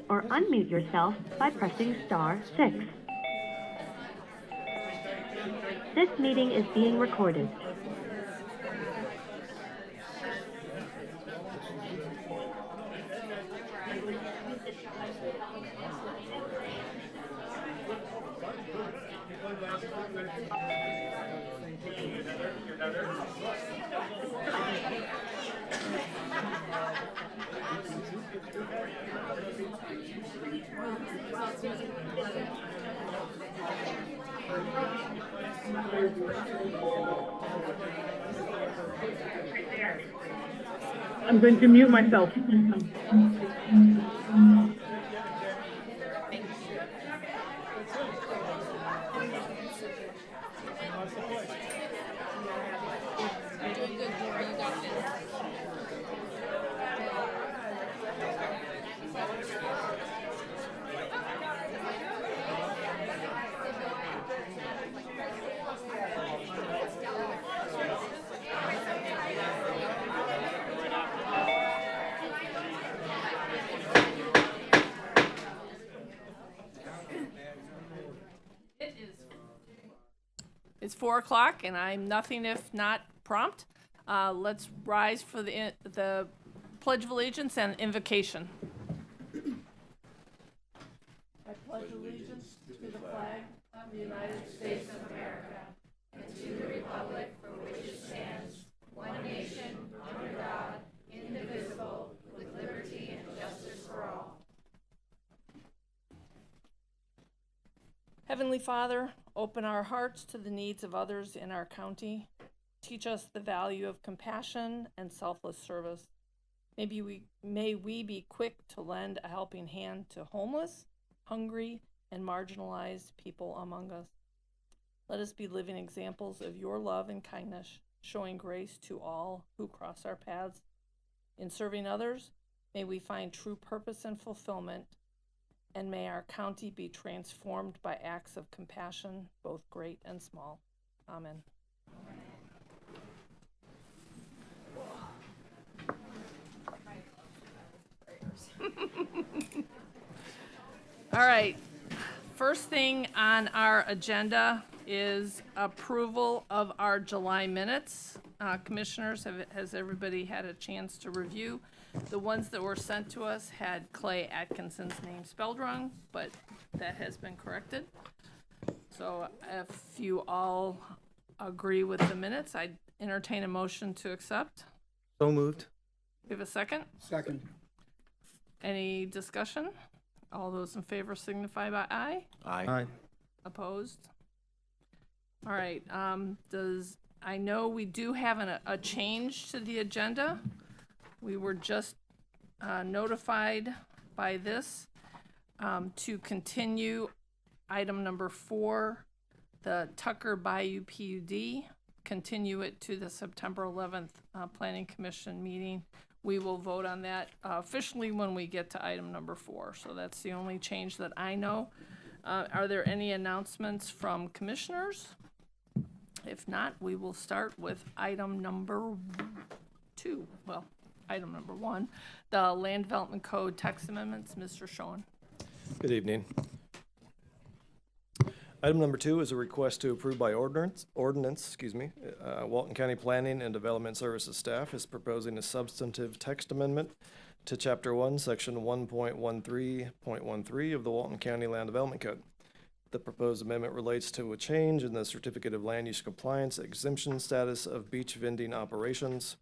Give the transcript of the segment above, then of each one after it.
or unmute yourself by pressing star 6. This meeting is being recorded. I'm going to mute myself. It's 4 o'clock, and I'm nothing if not prompt. Let's rise for the Pledge of Allegiance and invocation. I pledge allegiance to the flag of the United States of America and to the republic for which it stands, one nation, under God, indivisible, with liberty and justice for all. Heavenly Father, open our hearts to the needs of others in our county. Teach us the value of compassion and selfless service. May we be quick to lend a helping hand to homeless, hungry, and marginalized people among us. Let us be living examples of your love and kindness, showing grace to all who cross our paths. In serving others, may we find true purpose and fulfillment, and may our county be transformed by acts of compassion, both great and small. Amen. All right. First thing on our agenda is approval of our July minutes. Commissioners, has everybody had a chance to review? The ones that were sent to us had Clay Atkinson's name spelled wrong, but that has been corrected. So if you all agree with the minutes, I'd entertain a motion to accept. So moved. We have a second? Second. Any discussion? All those in favor signify by aye. Aye. Opposed? All right, I know we do have a change to the agenda. We were just notified by this to continue item number 4, the Tucker Bayou PUD, continue it to the September 11th Planning Commission meeting. We will vote on that officially when we get to item number 4. So that's the only change that I know. Are there any announcements from commissioners? If not, we will start with item number 2. Well, item number 1, the Land Development Code text amendments. Mr. Schoen. Good evening. Item number 2 is a request to approve by ordinance. Walton County Planning and Development Services staff is proposing a substantive text amendment to Chapter 1, Section 1.13.13 of the Walton County Land Development Code. The proposed amendment relates to a change in the Certificate of Land Use Compliance exemption status of beach vending operations.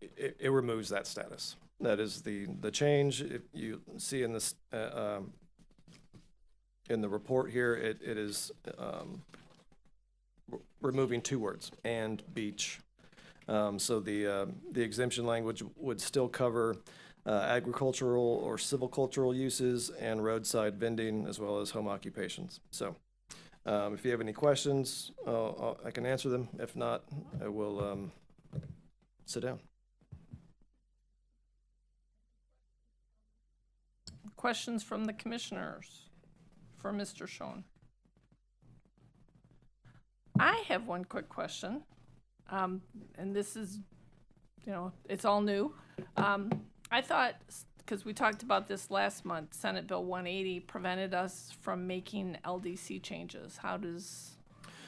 It removes that status. That is the change. If you see in this in the report here, it is removing 2 words, and beach. So the exemption language would still cover agricultural or silvicultural uses and roadside vending, as well as home occupations. So if you have any questions, I can answer them. If not, I will sit down. Questions from the commissioners for Mr. Schoen? I have one quick question, and this is, it's all new. I thought because we talked about this last month, Senate Bill 180 prevented us from making LDC changes. How does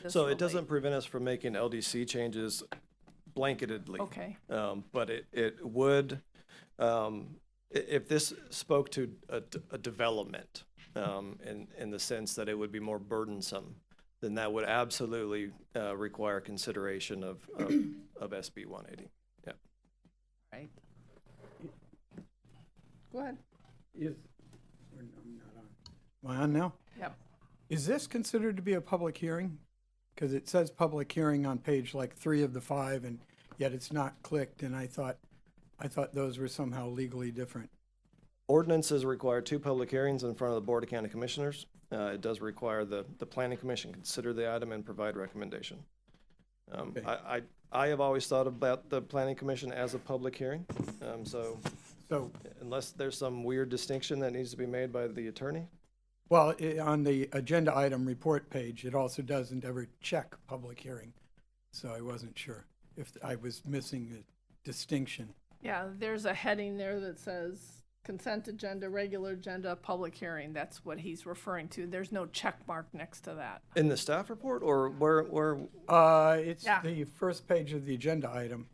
this So relate? it doesn't prevent us from making LDC changes blanketedly. Okay. But it would, if this spoke to a development, in the sense that it would be more burdensome, then that would absolutely require consideration of SB 180. Yeah. Right. Go ahead. I'm not on. Am I on now? Yep. Is this considered to be a public hearing? Because it says public hearing on page like 3 of the 5, and yet it's not clicked, and I thought those were somehow legally different. Ordinances require 2 public hearings in front of the Board of County Commissioners. It does require the Planning Commission consider the item and provide recommendation. Okay. I have always thought about the Planning Commission as a public hearing. So unless there's some weird distinction that needs to be made by the attorney. Well, on the agenda item report page, it also doesn't ever check public hearing. So I wasn't sure if I was missing a distinction. Yeah, there's a heading there that says consent agenda, regular agenda, public hearing. That's what he's referring to. There's no check mark next to that. In the staff report, or where? It's Yeah. the first page of the agenda item.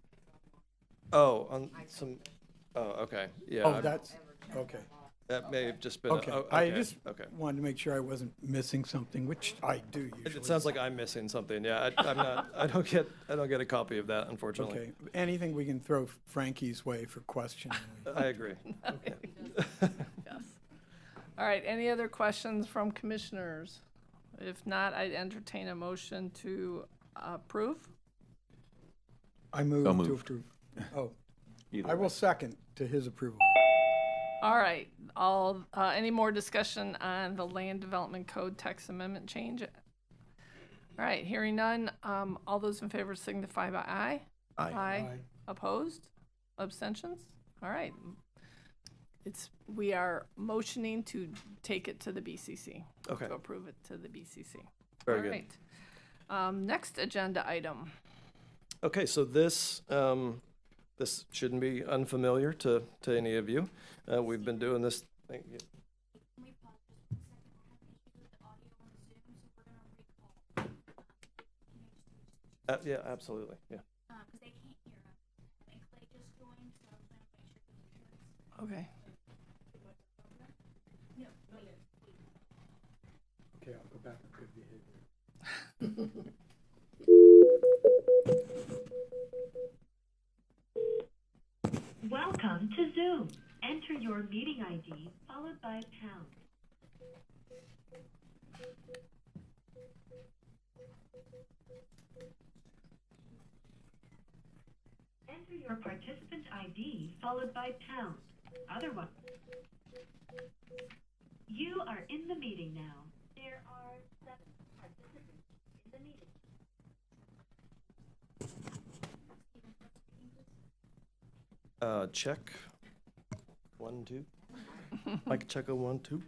Oh, on some, okay, yeah. Oh, that's, okay. That may have just been. Okay, Okay, I just okay. wanted to make sure I wasn't missing something, which I do usually. It sounds like I'm missing something. Yeah, I'm not. I don't get a copy of that, unfortunately. Okay, anything we can throw Frankie's way for questioning. I agree. Yes. All right, any other questions from commissioners? If not, I'd entertain a motion to approve. I move So to moved. approve. Oh, Either I way. will second to his approval. All right, any more discussion on the Land Development Code text amendment change? All right, hearing none, all those in favor signify by aye. Aye. Aye. Opposed? Abstentions? All right. We are motioning to take it to the BCC. Okay. To approve it to the BCC. Very All good. right. Next agenda item. Okay, so this shouldn't be unfamiliar to any of you. We've been doing this. Thank you. Can we pause just a second? We're having issues with the audio on the Zoom, so we're gonna recall. Yeah, absolutely. Yeah. Because they can't hear us. And Clay just joined, so I'm gonna make sure he hears us. Okay. No, wait. Okay, I'll go back to good behavior. Welcome to Zoom. Enter your meeting ID followed by pound. Enter your participant ID followed by pound. Otherwise, you are in the meeting now. There are 7 participants in the meeting. Check. 1, 2. Mike, check a 1, 2.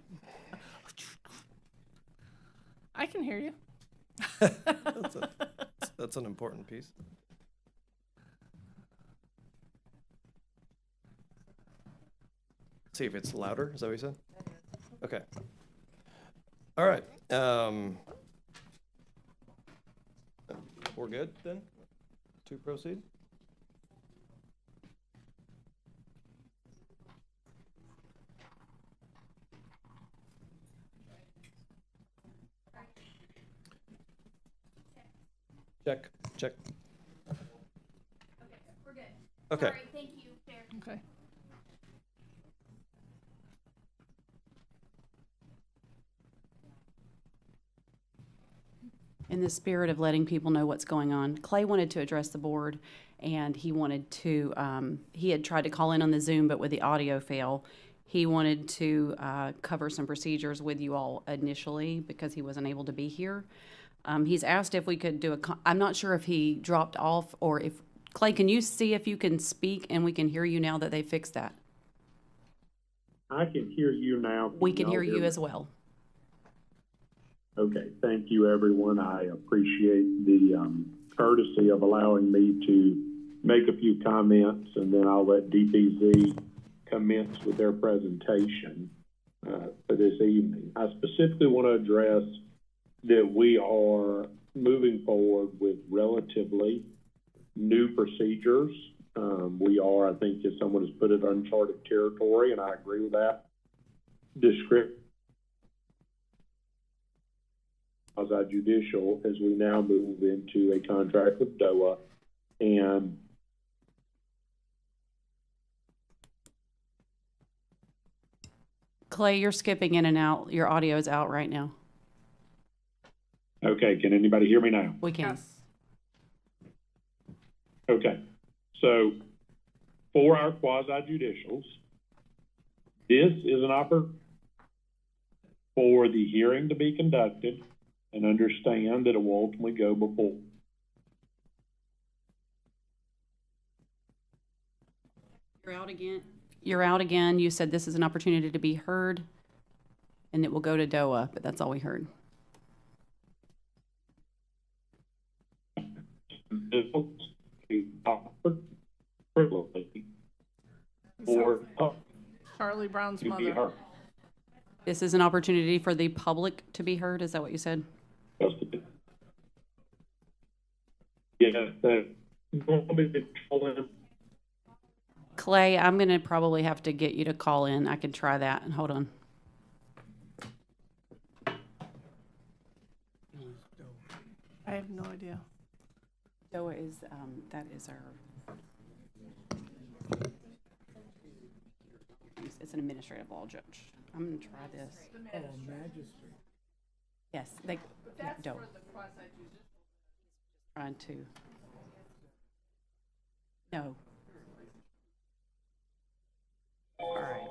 I can hear you. That's an important piece. See if it's louder. Is that what you said? Okay. All right. We're good then to proceed? Check. Okay, we're good. Okay. All right, thank you, Chair. Okay. In the spirit of letting people know what's going on, Clay wanted to address the board, and he wanted to, he had tried to call in on the Zoom, but with the audio fail, he wanted to cover some procedures with you all initially because he wasn't able to be here. He's asked if we could do I'm not sure if he dropped off or if, Clay, can you see if you can speak and we can hear you now that they fixed that? I can hear you now. We can hear you me? as well. Okay, thank you, everyone. I appreciate the courtesy of allowing me to make a few comments, and then I'll let DPZ commence with their presentation for this evening. I specifically want to address that we are moving forward with relatively new procedures. We are, I think, as someone has put it, uncharted territory, and I agree with that description. Quasi-judicial as we now move into a contract with DOA, and Clay, you're skipping in and out. Your audio is out right now. okay, can anybody hear me now? We can. Yes. Okay, so for our quasi-judicials, this is an opportunity for the hearing to be conducted, and understand that it will ultimately go before. You're out again. You're out again. You said this is an opportunity to be heard, and it will go to DOA, but that's all we heard. For Charlie Brown's to be mother. heard. This is an opportunity for the public to be heard. Is that what you said? Yes, that. Clay, I'm going to probably have to get you to call in. I can try that. Hold on. I have no idea. DOA is, that is our, it's an administrative law judge. I'm going to try this. Oh, magistrate. Yes, they, DOA. Trying to. No. All right.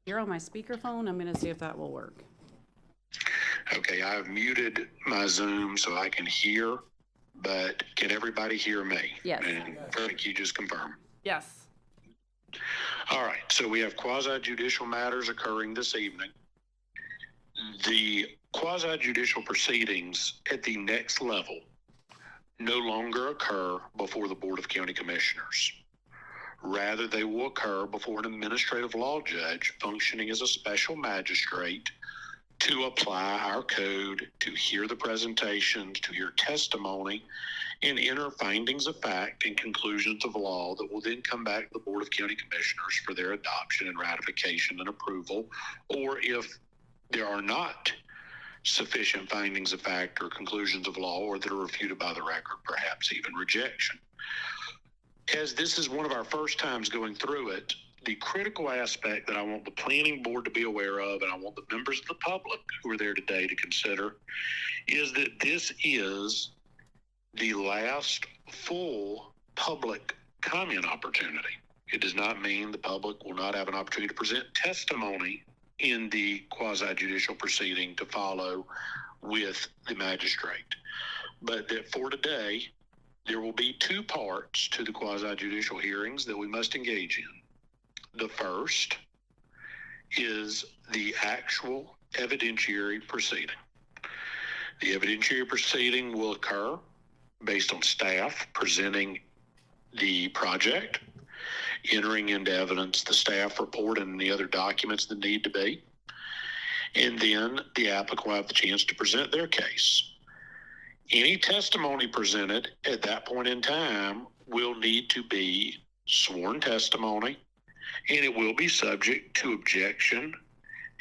You're on my speakerphone. I'm going to see if that will work. Okay, I've muted my Zoom so I can hear, but can everybody hear me? Yes. And Frank, you just confirm. Yes. All right, so we have quasi-judicial matters occurring this evening. The quasi-judicial proceedings at the next level no longer occur before the Board of County Commissioners. Rather, they will occur before an administrative law judge functioning as a special magistrate to apply our code, to hear the presentations, to hear testimony, and enter findings of fact and conclusions of law that will then come back to the Board of County Commissioners for their adoption and ratification and approval, or if there are not sufficient findings of fact or conclusions of law, or that are refuted by the record, perhaps even rejection. As this is one of our first times going through it, the critical aspect that I want the planning board to be aware of, and I want the members of the public who are there today to consider, is that this is the last full public comment opportunity. It does not mean the public will not have an opportunity to present testimony in the quasi-judicial proceeding to follow with the magistrate. But that for today, there will be two parts to the quasi-judicial hearings that we must engage in. The first is the actual evidentiary proceeding. The evidentiary proceeding will occur based on staff presenting the project, entering into evidence the staff report and the other documents that need to be, and then the applicant will have the chance to present their case. Any testimony presented at that point in time will need to be sworn testimony, and it will be subject to objection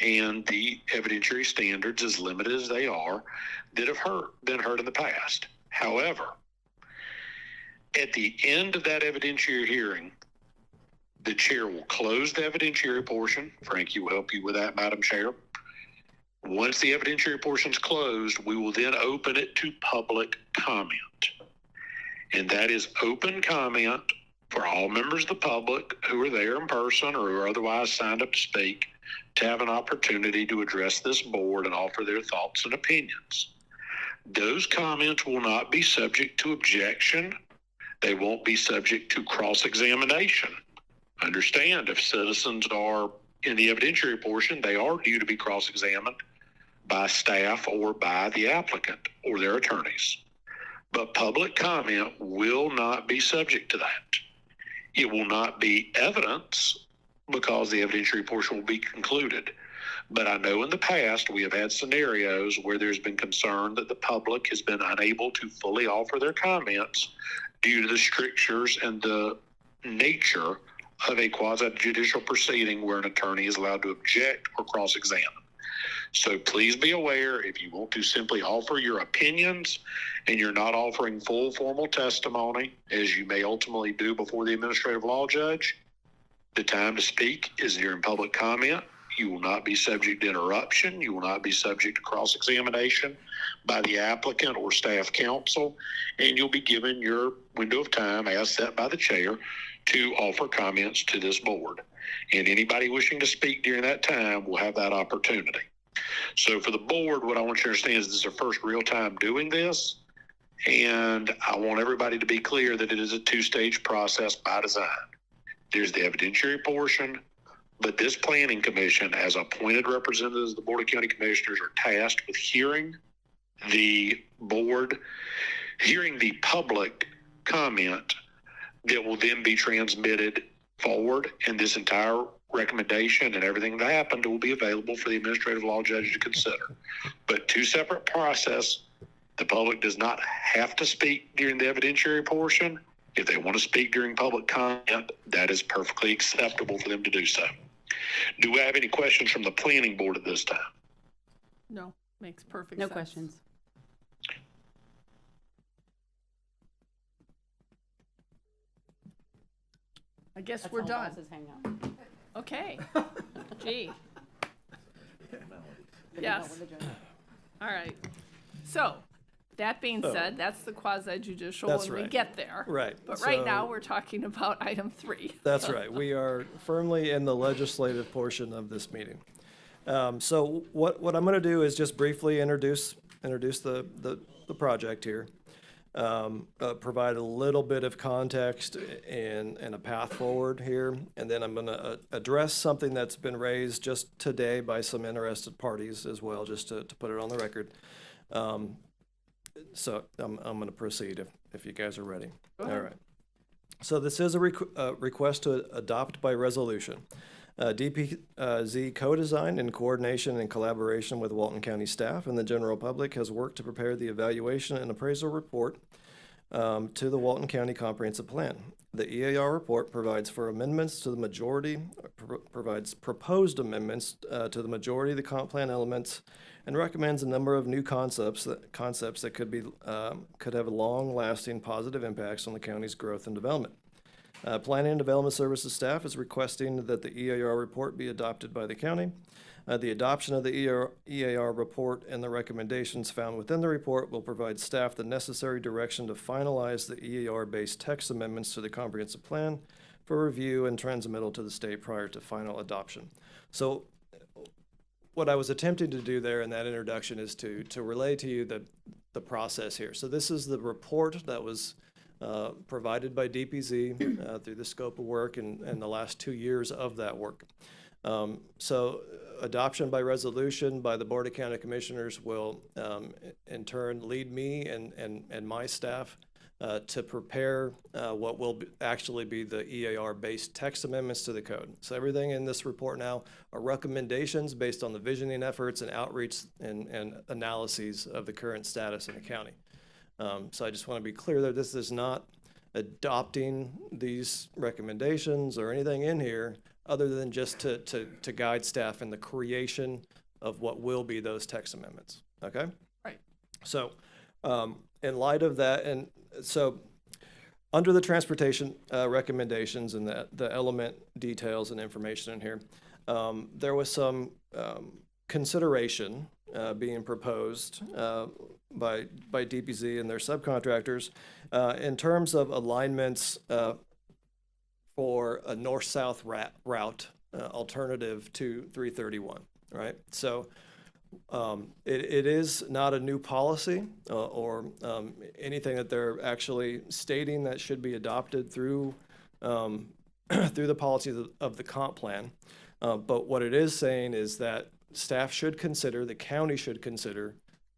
and the evidentiary standards, as limited as they are, that have been heard in the past. However, at the end of that evidentiary hearing, the chair will close the evidentiary portion. Frankie will help you with that, Madam Chair. Once the evidentiary portion is closed, we will then open it to public comment. And that is open comment for all members of the public who are there in person or who are otherwise signed up to speak to have an opportunity to address this board and offer their thoughts and opinions. Those comments will not be subject to objection. They won't be subject to cross-examination. Understand, if citizens are in the evidentiary portion, they are due to be cross-examined by staff or by the applicant or their attorneys. But public comment will not be subject to that. It will not be evidence because the evidentiary portion will be concluded. But I know in the past we have had scenarios where there's been concern that the public has been unable to fully offer their comments due to the strictures and the nature of a quasi-judicial proceeding where an attorney is allowed to object or cross-examine. So please be aware, if you want to simply offer your opinions and you're not offering full formal testimony, as you may ultimately do before the administrative law judge, the time to speak is during public comment. You will not be subject to interruption. You will not be subject to cross-examination by the applicant or staff counsel, and you'll be given your window of time as set by the chair to offer comments to this board. And anybody wishing to speak during that time will have that opportunity. So for the board, what I want you to understand is this is our first real time doing this, and I want everybody to be clear that it is a two-stage process by design. There's the evidentiary portion, but this planning commission, as appointed representatives of the Board of County Commissioners, are tasked with hearing the public comment that will then be transmitted forward, and this entire recommendation and everything that happened will be available for the administrative law judge to consider. But two separate process. The public does not have to speak during the evidentiary portion. If they want to speak during public comment, that is perfectly acceptable for them to do so. Do we have any questions from the planning board at this time? No, makes perfect No sense. questions. I guess we're done. Hang out. Okay. Gee. Yes. All right. So, that being said, that's the quasi-judicial That's when we right. get there. Right. But right So- now, we're talking about item 3. That's right. We are firmly in the legislative portion of this meeting. So what I'm going to do is just briefly introduce the project here, provide a little bit of context and a path forward here, and then I'm going to address something that's been raised just today by some interested parties as well, just to put it on the record. So I'm going to proceed if you guys are ready. All right. So this is a request to adopt by resolution. DPZ co-design in coordination and collaboration with Walton County staff and the general public has worked to prepare the evaluation and appraisal report to the Walton County Comprehensive Plan. The EAR report provides for amendments to the majority, provides proposed amendments to the majority of the comp plan elements, and recommends a number of new concepts that could have long-lasting positive impacts on the county's growth and development. Planning and Development Services staff is requesting that the EAR report be adopted by the county. The adoption of the EAR report and the recommendations found within the report will provide staff the necessary direction to finalize the EAR-based text amendments to the comprehensive plan for review and transmittal to the state prior to final adoption. So what I was attempting to do there in that introduction is to relay to you the process here. So this is the report that was provided by DPZ through the scope of work and the last 2 years of that work. So adoption by resolution by the Board of County Commissioners will in turn lead me and my staff to prepare what will actually be the EAR-based text amendments to the code. So everything in this report now are recommendations based on the visioning efforts and outreach and analyses of the current status in the county. So I just want to be clear that this is not adopting these recommendations or anything in here other than just to guide staff in the creation of what will be those text amendments, okay? Right. So in light of that, and so under the transportation recommendations and the element details and information in here, there was some consideration being proposed by DPZ and their subcontractors in terms of alignments for a north-south route alternative to 331, right? So it is not a new policy or anything that they're actually stating that should be adopted through through the policy of the comp plan. But what it is saying is that staff should consider, the county should consider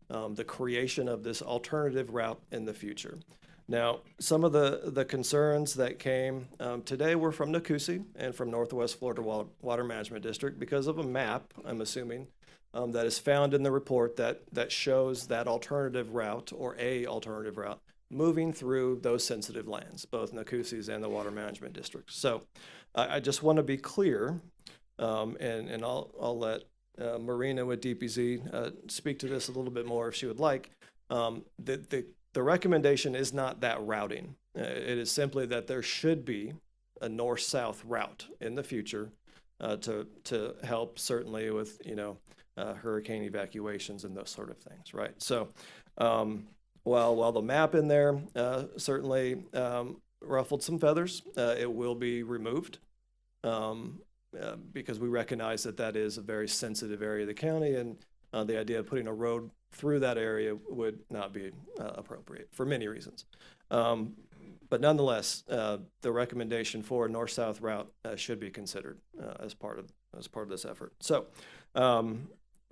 the creation of this alternative route in the future. Now, some of the concerns that came today were from Nakusi and from Northwest Florida Water Management District because of a map, I'm assuming, that is found in the report that shows that alternative route or a alternative route moving through those sensitive lands, both Nakusi's and the Water Management District. So I just want to be clear, and I'll let Marina with DPZ speak to this a little bit more if she would like. The recommendation is not that routing. It is simply that there should be a north-south route in the future to help certainly with, hurricane evacuations and those sort of things, right? So while the map in there certainly ruffled some feathers, it will be removed because we recognize that is a very sensitive area of the county, and the idea of putting a road through that area would not be appropriate for many reasons. But nonetheless, the recommendation for a north-south route should be considered as part of this effort. So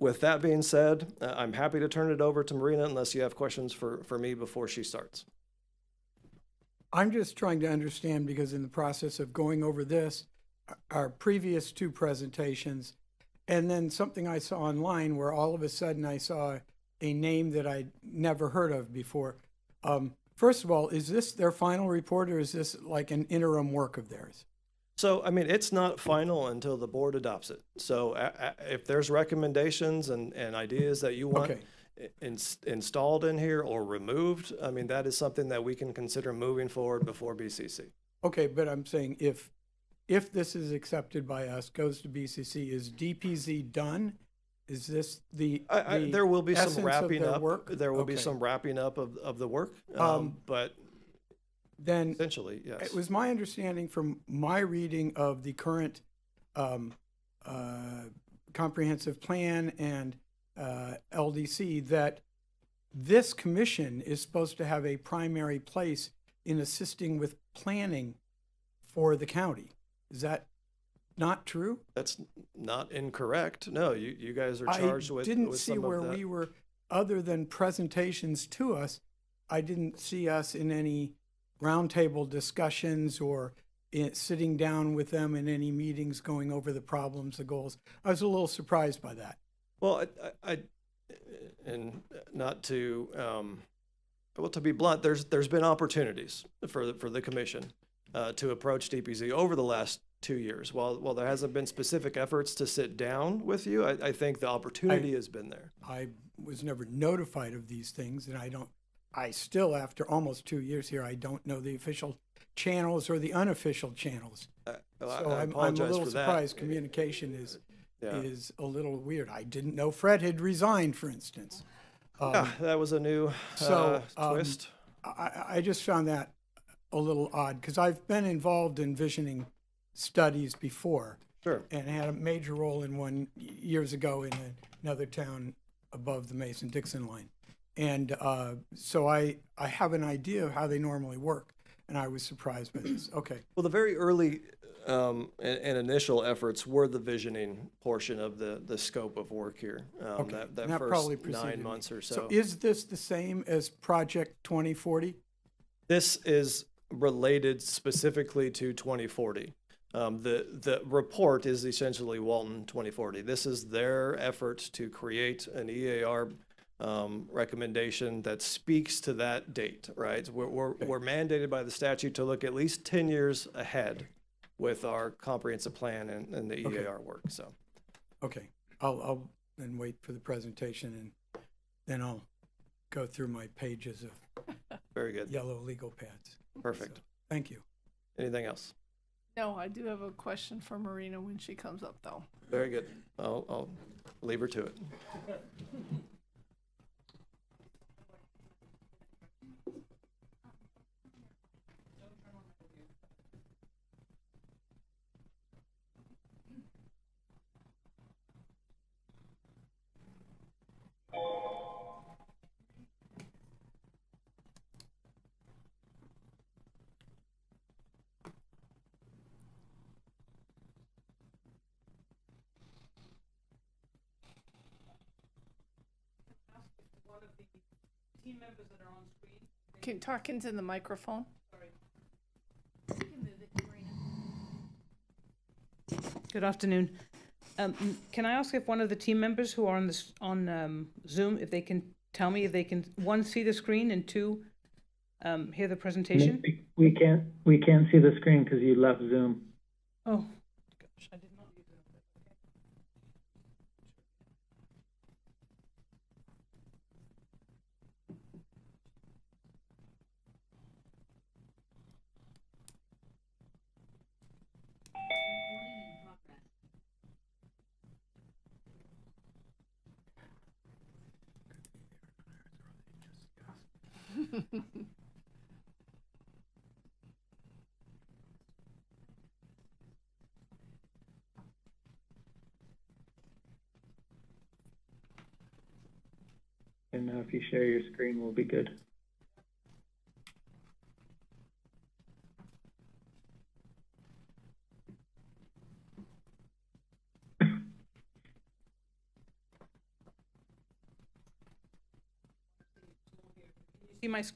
with that being said, I'm happy to turn it over to Marina unless you have questions for me before she starts. I'm just trying to understand, because in the process of going over this, our previous two presentations, and then something I saw online where all of a sudden I saw a name that I'd never heard of before. First of all, is this their final report, or is this like an interim work of theirs? So, I mean, it's not final until the board adopts it. So if there's recommendations and ideas that you want installed in here or removed, I mean, that is something that we can consider moving forward before BCC. Okay, but I'm saying if this is accepted by us, goes to BCC, is DPZ done? Is this the there will be some wrapping up. Work? There will be some wrapping up of the work, but then essentially, yes. It was my understanding from my reading of the current comprehensive plan and LDC that this commission is supposed to have a primary place in assisting with planning for the county. Is that not true? That's not incorrect. No, you guys are charged with. I didn't see where we were, other than presentations to us, I didn't see us in any roundtable discussions or sitting down with them in any meetings going over the problems, the goals. I was a little surprised by that. Well, I and not to, well, to be blunt, there's been opportunities for the commission to approach DPZ over the last 2 years. While there hasn't been specific efforts to sit down with you, I think the opportunity has been there. I was never notified of these things, and I still, after almost 2 years here, I don't know the official channels or the unofficial channels. So I'm a little surprised. Communication is a little weird. I didn't know Fred had resigned, for instance. That was a new twist. I just found that a little odd, because I've been involved in visioning studies before. Sure. And had a major role in one years ago in another town above the Mason-Dixon line. And so I have an idea of how they normally work, and I was surprised by this. Okay. Well, the very early and initial efforts were the visioning portion of the scope of work here. That first probably 9 months or so. So is this the same as Project 2040? This is related specifically to 2040. The report is essentially Walton 2040. This is their effort to create an EAR recommendation that speaks to that date, right? We're mandated by the statute to look at least 10 years ahead with our comprehensive plan and the EAR work. So, okay, I'll then wait for the presentation, and then I'll go through my pages of very good yellow legal pads. Perfect. So, thank you. Anything else? No, I do have a question for Marina when she comes up, though. Very good. I'll leave her to it. Team members that are on screen, they can you talk into the microphone? Good afternoon. Can I ask if one of the team members who are on Zoom, if they can tell me if they can, one, see the screen, and two, hear the presentation? We can't see the screen because you left Zoom. Oh, gosh, I did not use it. And now if you share your screen, we'll be good.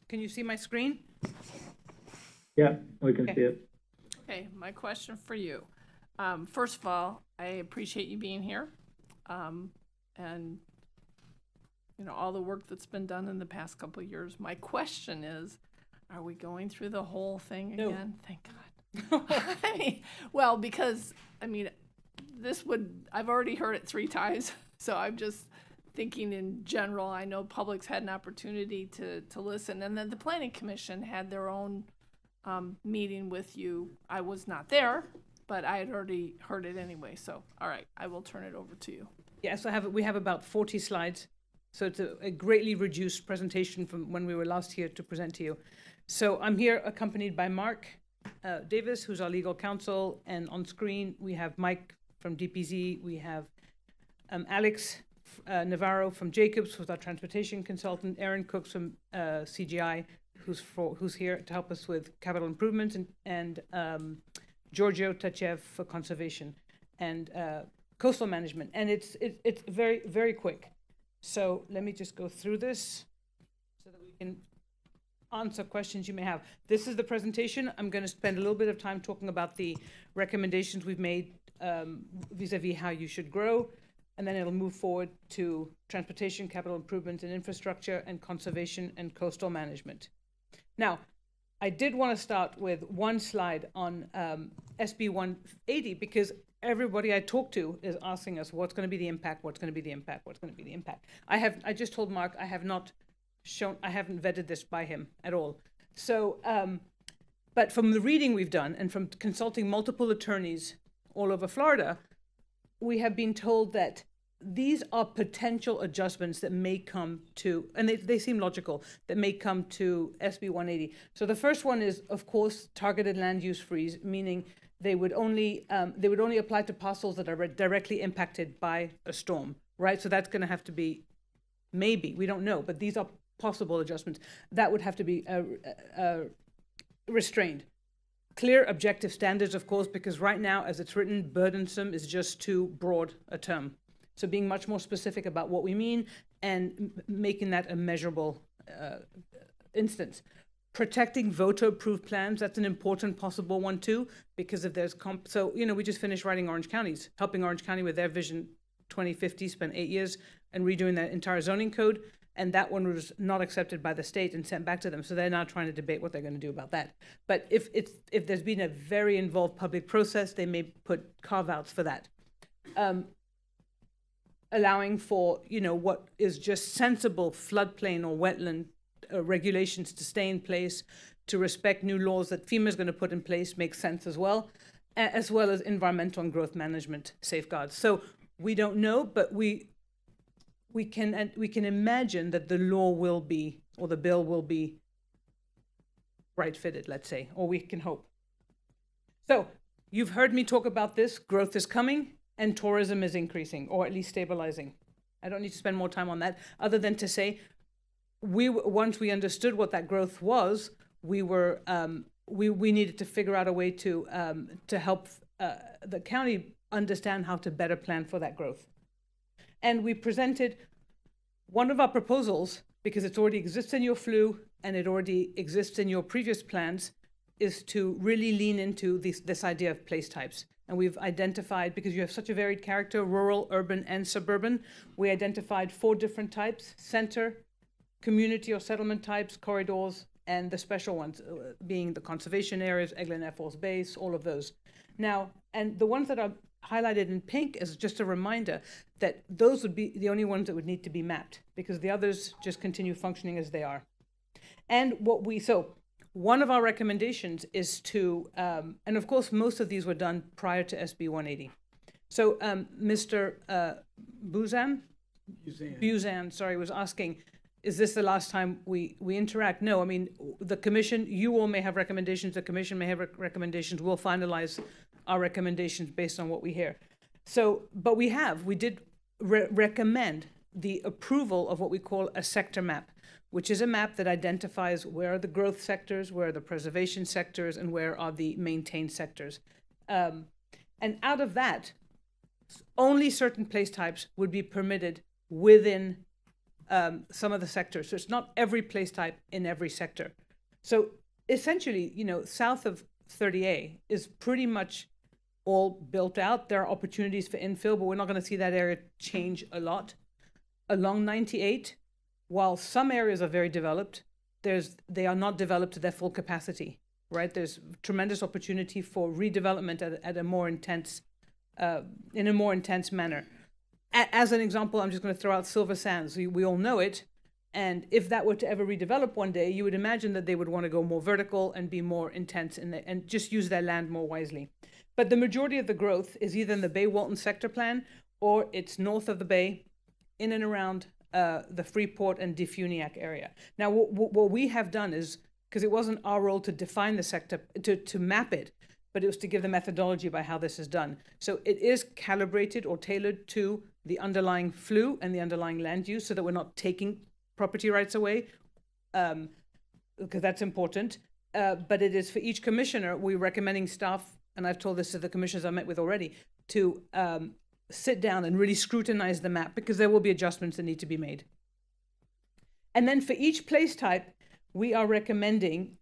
Can you see my screen? Yeah, we can Okay. see it. Okay, my question for you. First of all, I appreciate you being here. And, you know, all the work that's been done in the past couple of years. My question is, are we going through the whole thing No. again? Thank God. I mean, well, because, I mean, I've already heard it 3 times, so I'm just thinking in general. I know public's had an opportunity to listen, and then the Planning Commission had their own meeting with you. I was not there, but I had already heard it anyway, so, all right, I will turn it over to you. Yes, we have about 40 slides. So it's a greatly reduced presentation from when we were last here to present to you. So I'm here accompanied by Mark Davis, who's our legal counsel, and on screen we have Mike from DPZ, we have Alex Navarro from Jacobs, who's our transportation consultant, Aaron Cooks from CGI, who's here to help us with capital improvements, and Giorgio Tachev for conservation and coastal management. And it's very, very quick. So let me just go through this so that we can answer questions you may have. This is the presentation. I'm going to spend a little bit of time talking about the recommendations we've made vis-a-vis how you should grow, and then it'll move forward to transportation, capital improvement and infrastructure, and conservation and coastal management. Now, I did want to start with one slide on SB 180 because everybody I talk to is asking us what's going to be the impact, what's going to be the impact, what's going to be the impact. I just told Mark I haven't vetted this by him at all. So, but from the reading we've done and from consulting multiple attorneys all over Florida, we have been told that these are potential adjustments that may come to, and they seem logical, that may come to SB 180. So the first one is, of course, targeted land use freeze, meaning they would only apply to parcels that are directly impacted by a storm, right? So that's going to have to be, maybe, we don't know, but these are possible adjustments. That would have to be restrained. Clear objective standards, of course, because right now, as it's written, burdensome is just too broad a term. So being much more specific about what we mean and making that a measurable instance. Protecting voter-approved plans, that's an important possible one too, because if there's so, you know, we just finished writing Orange County's, helping Orange County with their Vision 2050, spent 8 years and redoing that entire zoning code, and that one was not accepted by the state and sent back to them, so they're now trying to debate what they're going to do about that. But if there's been a very involved public process, they may put carve-outs for that. Allowing for, you know, what is just sensible floodplain or wetland regulations to stay in place, to respect new laws that FEMA is going to put in place makes sense as well as environmental and growth management safeguards. So we don't know, but we can imagine that the law will be, or the bill will be right fitted, let's say, or we can hope. So you've heard me talk about this. Growth is coming and tourism is increasing, or at least stabilizing. I don't need to spend more time on that, other than to say, once we understood what that growth was, we needed to figure out a way to help the county understand how to better plan for that growth. And we presented one of our proposals, because it already exists in your flu and it already exists in your previous plans, is to really lean into this idea of place types. And we've identified, because you have such a varied character, rural, urban, and suburban, we identified 4 different types: center, community or settlement types, corridors, and the special ones being the conservation areas, Eglin Air Force Base, all of those. Now, and the ones that are highlighted in pink is just a reminder that those would be the only ones that would need to be mapped, because the others just continue functioning as they are. And so one of our recommendations is to, and of course, most of these were done prior to SB 180. So Mr. Buzan, was asking, is this the last time we interact? No, I mean, the commission, you all may have recommendations, the commission may have recommendations. We'll finalize our recommendations based on what we hear. So, but we did recommend the approval of what we call a sector map, which is a map that identifies where are the growth sectors, where are the preservation sectors, and where are the maintained sectors. And out of that, only certain place types would be permitted within some of the sectors. So it's not every place type in every sector. So essentially, south of 30A is pretty much all built out. There are opportunities for infill, but we're not going to see that area change a lot. Along 98, while some areas are very developed, they are not developed to their full capacity, right? There's tremendous opportunity for redevelopment at a more intense, in a more intense manner. As an example, I'm just going to throw out Silver Sands. We all know it. And if that were to ever redevelop one day, you would imagine that they would want to go more vertical and be more intense and just use their land more wisely. But the majority of the growth is either in the Bay-Walton sector plan or it's north of the Bay, in and around the Freeport and Defuniak area. Now, what we have done is, because it wasn't our role to define the sector, to map it, but it was to give the methodology by how this is done. So it is calibrated or tailored to the underlying flu and the underlying land use so that we're not taking property rights away, because that's important. But it is for each commissioner, we're recommending staff, and I've told this to the commissioners I met with already, to sit down and really scrutinize the map, because there will be adjustments that need to be made. And then for each place type, we are recommending,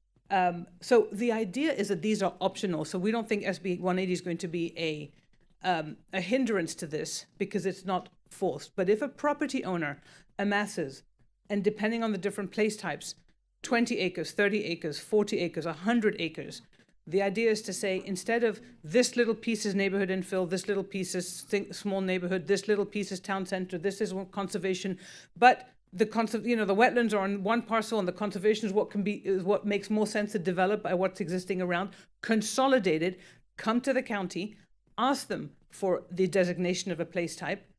so the idea is that these are optional. So we don't think SB 180 is going to be a hindrance to this, because it's not forced. But if a property owner amasses, and depending on the different place types, 20 acres, 30 acres, 40 acres, 100 acres, the idea is to say, instead of this little piece is neighborhood infill, this little piece is small neighborhood, this little piece is town center, this is conservation, but the wetlands are on one parcel and the conservation is what makes more sense to develop by what's existing around, consolidated, come to the county, ask them for the designation of a place type,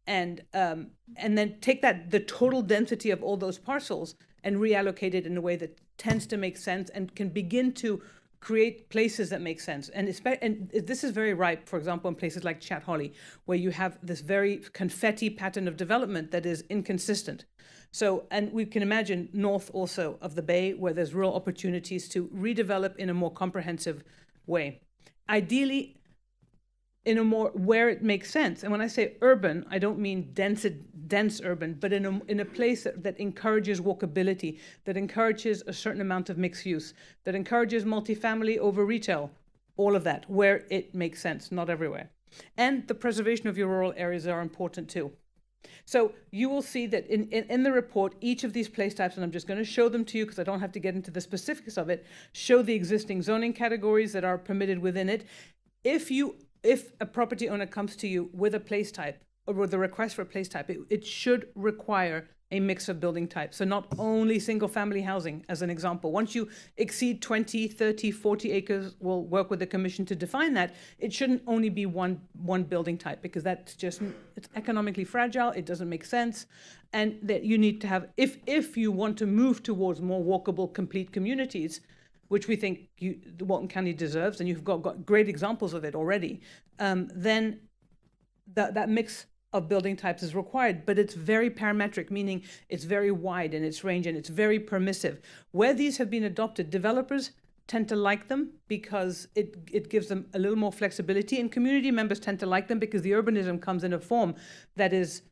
and then take the total density of all those parcels and reallocate it in a way that tends to make sense and can begin to create places that make sense. And this is very ripe, for example, in places like Chat Holly, where you have this very confetti pattern of development that is inconsistent. So, and we can imagine north also of the Bay, where there's real opportunities to redevelop in a more comprehensive way. Ideally, in a more, where it makes sense. And when I say urban, I don't mean dense urban, but in a place that encourages walkability, that encourages a certain amount of mixed use, that encourages multifamily over retail, all of that, where it makes sense, not everywhere. And the preservation of your rural areas are important too. So you will see that in the report, each of these place types, and I'm just going to show them to you because I don't have to get into the specifics of it, show the existing zoning categories that are permitted within it. If a property owner comes to you with a place type or with a request for a place type, it should require a mix of building types. So not only single family housing, as an example. Once you exceed 20, 30, 40 acres, we'll work with the commission to define that. It shouldn't only be one building type, because that's just, it's economically fragile, it doesn't make sense. And that you need to have, if you want to move towards more walkable, complete communities, which we think Walton County deserves, and you've got great examples of it already, then that mix of building types is required, but it's very parametric, meaning it's very wide in its range and it's very permissive. Where these have been adopted, developers tend to like them because it gives them a little more flexibility, and community members tend to like them because the urbanism comes in a form that is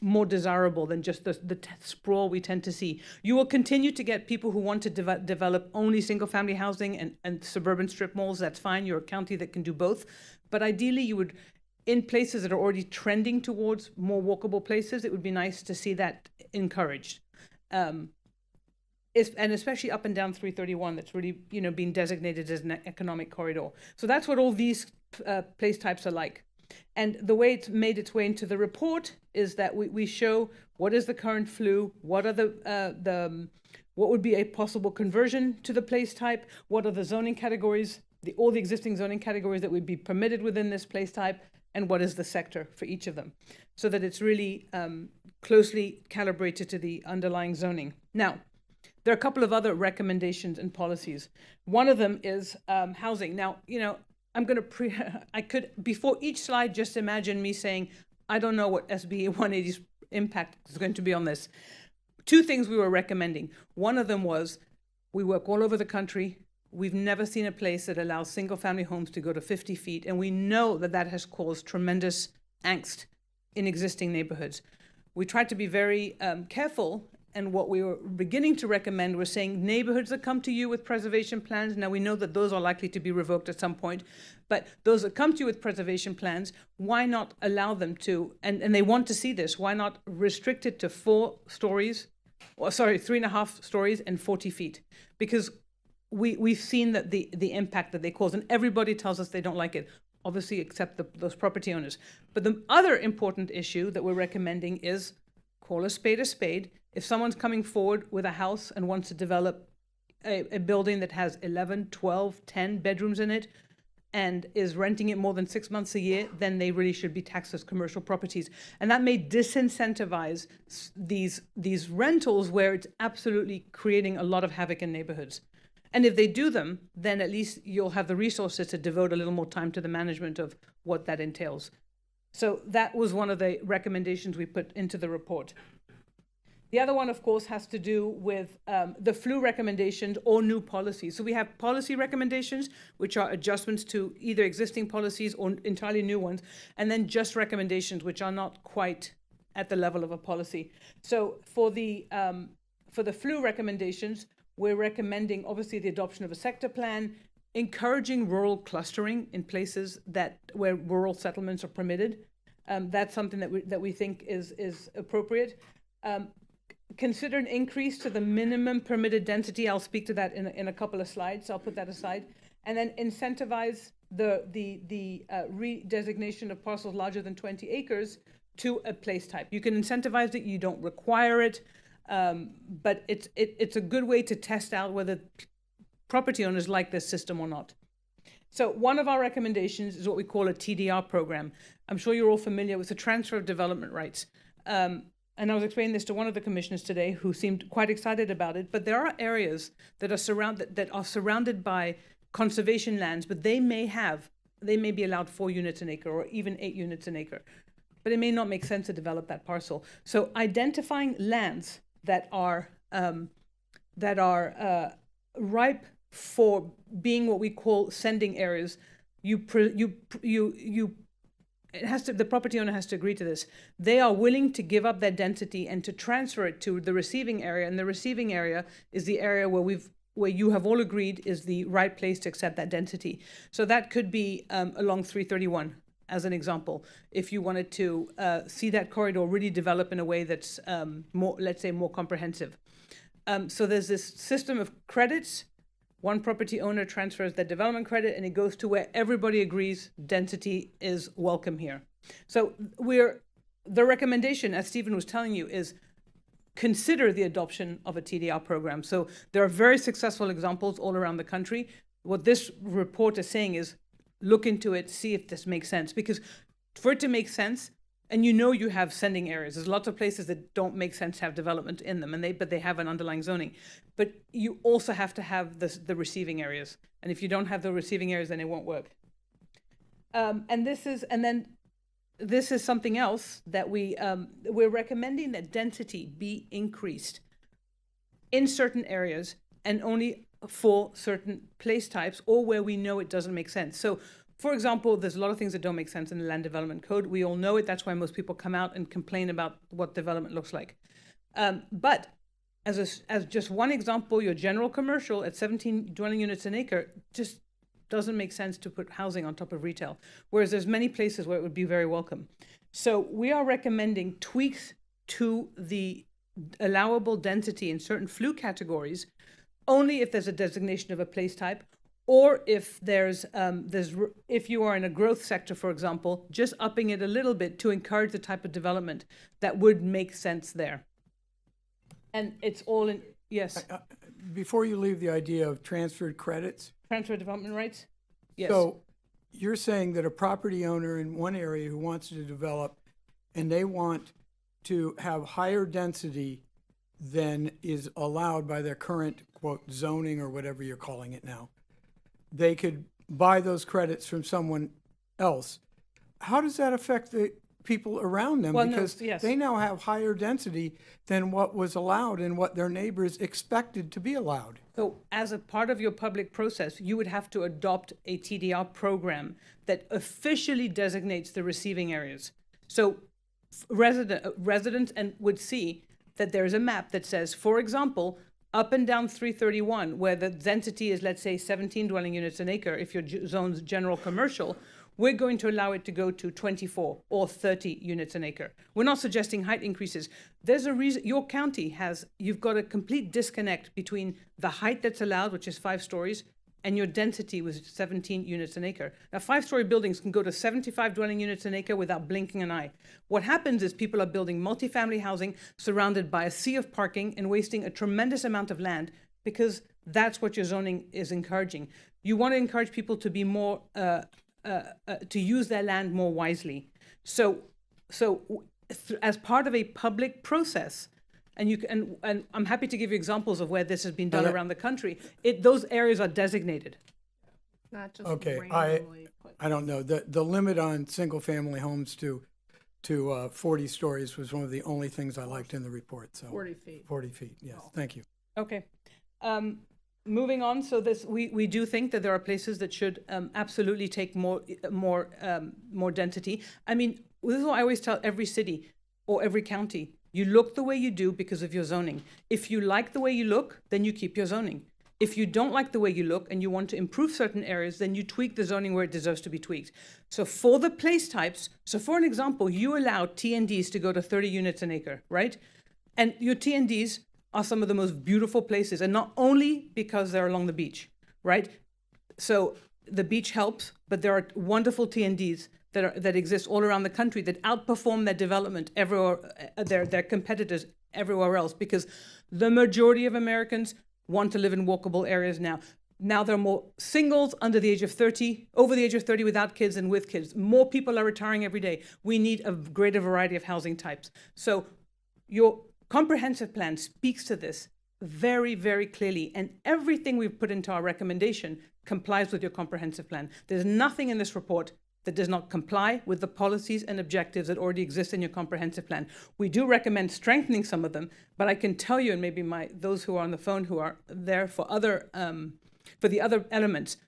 more desirable than just the sprawl we tend to see. You will continue to get people who want to develop only single-family housing and suburban strip malls. That's fine. You're a county that can do both. But ideally, you would, in places that are already trending towards more walkable places, it would be nice to see that encouraged. And especially up and down 331, that's really, being designated as an economic corridor. So that's what all these place types are like. And the way it's made its way into the report is that we show what is the current flu, what are what would be a possible conversion to the place type, what are the zoning categories, all the existing zoning categories that would be permitted within this place type, and what is the sector for each of them, so that it's really closely calibrated to the underlying zoning. Now, there are a couple of other recommendations and policies. One of them is housing. Now, I'm going to I could, before each slide, just imagine me saying, I don't know what SB 180's impact is going to be on this. Two things we were recommending. One of them was, we work all over the country. We've never seen a place that allows single-family homes to go to 50 feet, and we know that that has caused tremendous angst in existing neighborhoods. We tried to be very careful, and what we were beginning to recommend was saying neighborhoods that come to you with preservation plans. Now, we know that those are likely to be revoked at some point, but those that come to you with preservation plans, why not allow them to, and they want to see this, why not restrict it to 3.5 stories and 40 feet? Because we've seen that the impact that they cause, and everybody tells us they don't like it, obviously except those property owners. But the other important issue that we're recommending is call a spade a spade. If someone's coming forward with a house and wants to develop a building that has 11, 12, 10 bedrooms in it and is renting it more than 6 months a year, then they really should be taxed as commercial properties. And that may disincentivize these rentals where it's absolutely creating a lot of havoc in neighborhoods. And if they do them, then at least you'll have the resources to devote a little more time to the management of what that entails. So that was one of the recommendations we put into the report. The other one, of course, has to do with the flu recommendations or new policies. So we have policy recommendations, which are adjustments to either existing policies or entirely new ones, and then just recommendations, which are not quite at the level of a policy. So for the flu recommendations, we're recommending, obviously, the adoption of a sector plan, encouraging rural clustering in places where rural settlements are permitted. That's something that we think is appropriate. Consider an increase to the minimum permitted density. I'll speak to that in a couple of slides, so I'll put that aside. And then incentivize the redesignation of parcels larger than 20 acres to a place type. You can incentivize it, you don't require it, but it's a good way to test out whether property owners like this system or not. So one of our recommendations is what we call a TDR program. I'm sure you're all familiar with the transfer of development rights. And I was explaining this to one of the commissioners today who seemed quite excited about it, but there are areas that are surrounded by conservation lands, but they may be allowed 4 units an acre or even 8 units an acre, but it may not make sense to develop that parcel. So identifying lands that are ripe for being what we call sending areas, the property owner has to agree to this. They are willing to give up their density and to transfer it to the receiving area, and the receiving area is the area where you have all agreed is the right place to accept that density. So that could be along 331, as an example, if you wanted to see that corridor really develop in a way that's more, let's say, more comprehensive. So there's this system of credits. One property owner transfers their development credit, and it goes to where everybody agrees density is welcome here. So the recommendation, as Stephen was telling you, is consider the adoption of a TDR program. So there are very successful examples all around the country. What this report is saying is look into it, see if this makes sense. Because for it to make sense, and you have sending areas. There's lots of places that don't make sense to have development in them, but they have an underlying zoning. But you also have to have the receiving areas. And if you don't have the receiving areas, then it won't work. This is something else that we're recommending that density be increased in certain areas and only for certain place types or where we know it doesn't make sense. So For example, there's a lot of things that don't make sense in the land development code. We all know it. That's why most people come out and complain about what development looks like. But as just one example, your general commercial at 17 dwelling units an acre just doesn't make sense to put housing on top of retail, whereas there's many places where it would be very welcome. So we are recommending tweaks to the allowable density in certain flue categories only if there's a designation of a place type, or if if you are in a growth sector, for example, just upping it a little bit to encourage the type of development that would make sense there. And it's all in, yes, Before you leave the idea of transferred credits, transfer development rights? Yes. so you're saying that a property owner in one area who wants to develop and they want to have higher density than is allowed by their current, quote, zoning or whatever you're calling it now, they could buy those credits from someone else. How does that affect the people around them? Well, no, because yes. they now have higher density than what was allowed and what their neighbors expected to be allowed. So as a part of your public process, you would have to adopt a TDR program that officially designates the receiving areas. So residents would see that there's a map that says, for example, up and down 331, where the density is, let's say, 17 dwelling units an acre, if your zone's general commercial, we're going to allow it to go to 24 or 30 units an acre. We're not suggesting height increases. There's a reason your county you've got a complete disconnect between the height that's allowed, which is 5 stories, and your density was 17 units an acre. Now, 5-story buildings can go to 75 dwelling units an acre without blinking an eye. What happens is people are building multifamily housing surrounded by a sea of parking and wasting a tremendous amount of land, because that's what your zoning is encouraging. You want to encourage people to be more, to use their land more wisely. So as part of a public process, and I'm happy to give you examples of where this has been done around the country, those areas are designated. Not just Okay, randomly put. I don't know. The limit on single-family homes to 40 stories was one of the only things I liked in the report, so. 40 feet. 40 feet, yes, thank you. Okay. Moving on, so we do think that there are places that should absolutely take more density. I mean, this is what I always tell every city or every county. You look the way you do because of your zoning. If you like the way you look, then you keep your zoning. If you don't like the way you look and you want to improve certain areas, then you tweak the zoning where it deserves to be tweaked. So for the place types, so for an example, you allow TNDs to go to 30 units an acre, right? And your TNDs are some of the most beautiful places, and not only because they're along the beach, right? So the beach helps, but there are wonderful TNDs that exist all around the country that outperform their development everywhere, their competitors everywhere else, because the majority of Americans want to live in walkable areas now. Now there are more singles under the age of 30, over the age of 30 without kids and with kids. More people are retiring every day. We need a greater variety of housing types. So your comprehensive plan speaks to this very, very clearly, and everything we've put into our recommendation complies with your comprehensive plan. There's nothing in this report that does not comply with the policies and objectives that already exist in your comprehensive plan. We do recommend strengthening some of them, but I can tell you, and maybe those who are on the phone who are there for the other elements,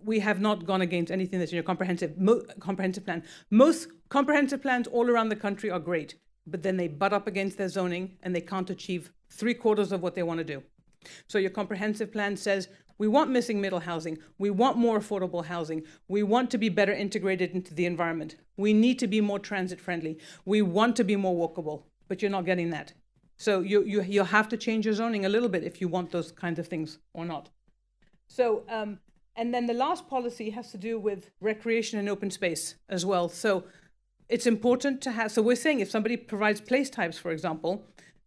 we have not gone against anything that's in your comprehensive plan. Most comprehensive plans all around the country are great, but then they butt up against their zoning and they can't achieve 3/4 of what they want to do. So your comprehensive plan says, we want missing middle housing. We want more affordable housing. We want to be better integrated into the environment. We need to be more transit friendly. We want to be more walkable, but you're not getting that. So you'll have to change your zoning a little bit if you want those kinds of things or not. So, and then the last policy has to do with recreation and open space as well. So it's important to have, so we're saying if somebody provides place types, for example,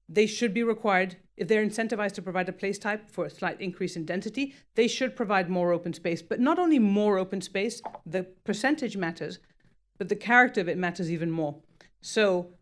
they should be required, if they're incentivized to provide a place type for a slight increase in density, they should provide more open space. But not only more open space, the percentage matters, but the character of it matters even more. So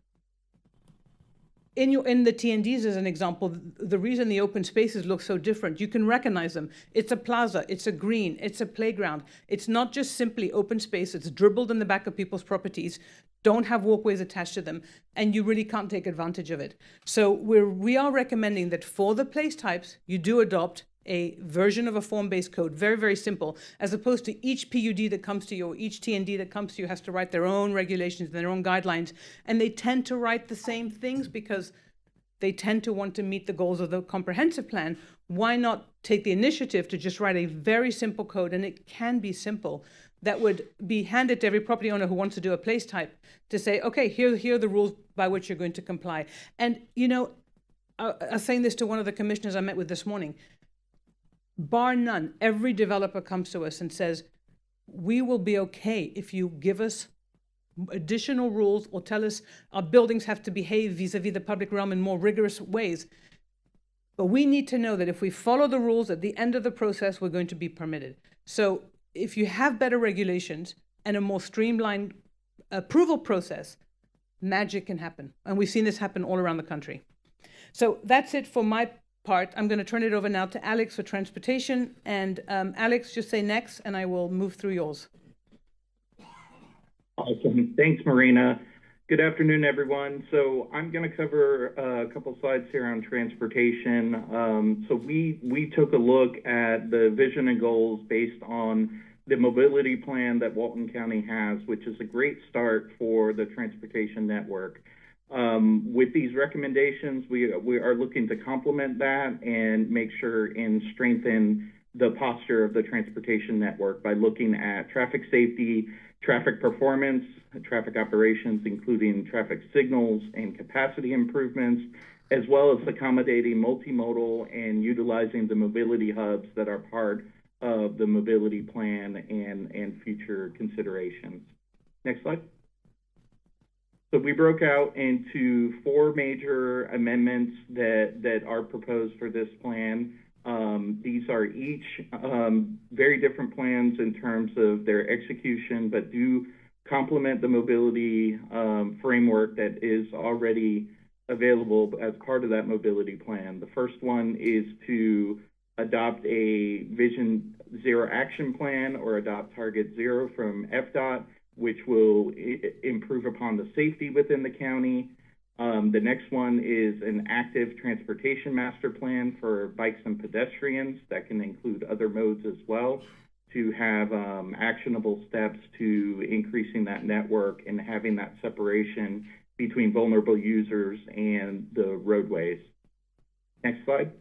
in the TNDs, as an example, the reason the open spaces look so different, you can recognize them. It's a plaza, it's a green, it's a playground. It's not just simply open space, it's dribbled in the back of people's properties, don't have walkways attached to them, and you really can't take advantage of it. So we are recommending that for the place types, you do adopt a version of a form-based code, very, very simple, as opposed to each PUD that comes to you or each TND that comes to you has to write their own regulations, their own guidelines, and they tend to write the same things because they tend to want to meet the goals of the comprehensive plan. Why not take the initiative to just write a very simple code, and it can be simple, that would be handed to every property owner who wants to do a place type to say, okay, here are the rules by which you're going to comply. And, you know, I was saying this to one of the commissioners I met with this morning. Bar none, every developer comes to us and says, we will be okay if you give us additional rules or tell us our buildings have to behave vis-a-vis the public realm in more rigorous ways. But we need to know that if we follow the rules at the end of the process, we're going to be permitted. So if you have better regulations and a more streamlined approval process, magic can happen. And we've seen this happen all around the country. So that's it for my part. I'm going to turn it over now to Alex for transportation. And Alex, just say next, and I will move through yours. Awesome. Thanks, Marina. Good afternoon, everyone. So I'm going to cover a couple slides here on transportation. So we took a look at the vision and goals based on the mobility plan that Walton County has, which is a great start for the transportation network. With these recommendations, we are looking to complement that and make sure and strengthen the posture of the transportation network by looking at traffic safety, traffic performance, traffic operations, including traffic signals and capacity improvements, as well as accommodating multimodal and utilizing the mobility hubs that are part of the mobility plan and future considerations. Next slide. So we broke out into 4 major amendments that are proposed for this plan. These are each very different plans in terms of their execution, but do complement the mobility framework that is already available as part of that mobility plan. The first one is to adopt a Vision Zero action plan or adopt Target Zero from FDOT, which will improve upon the safety within the county. The next one is an active transportation master plan for bikes and pedestrians that can include other modes as well, to have actionable steps to increasing that network and having that separation between vulnerable users and the roadways. Next slide.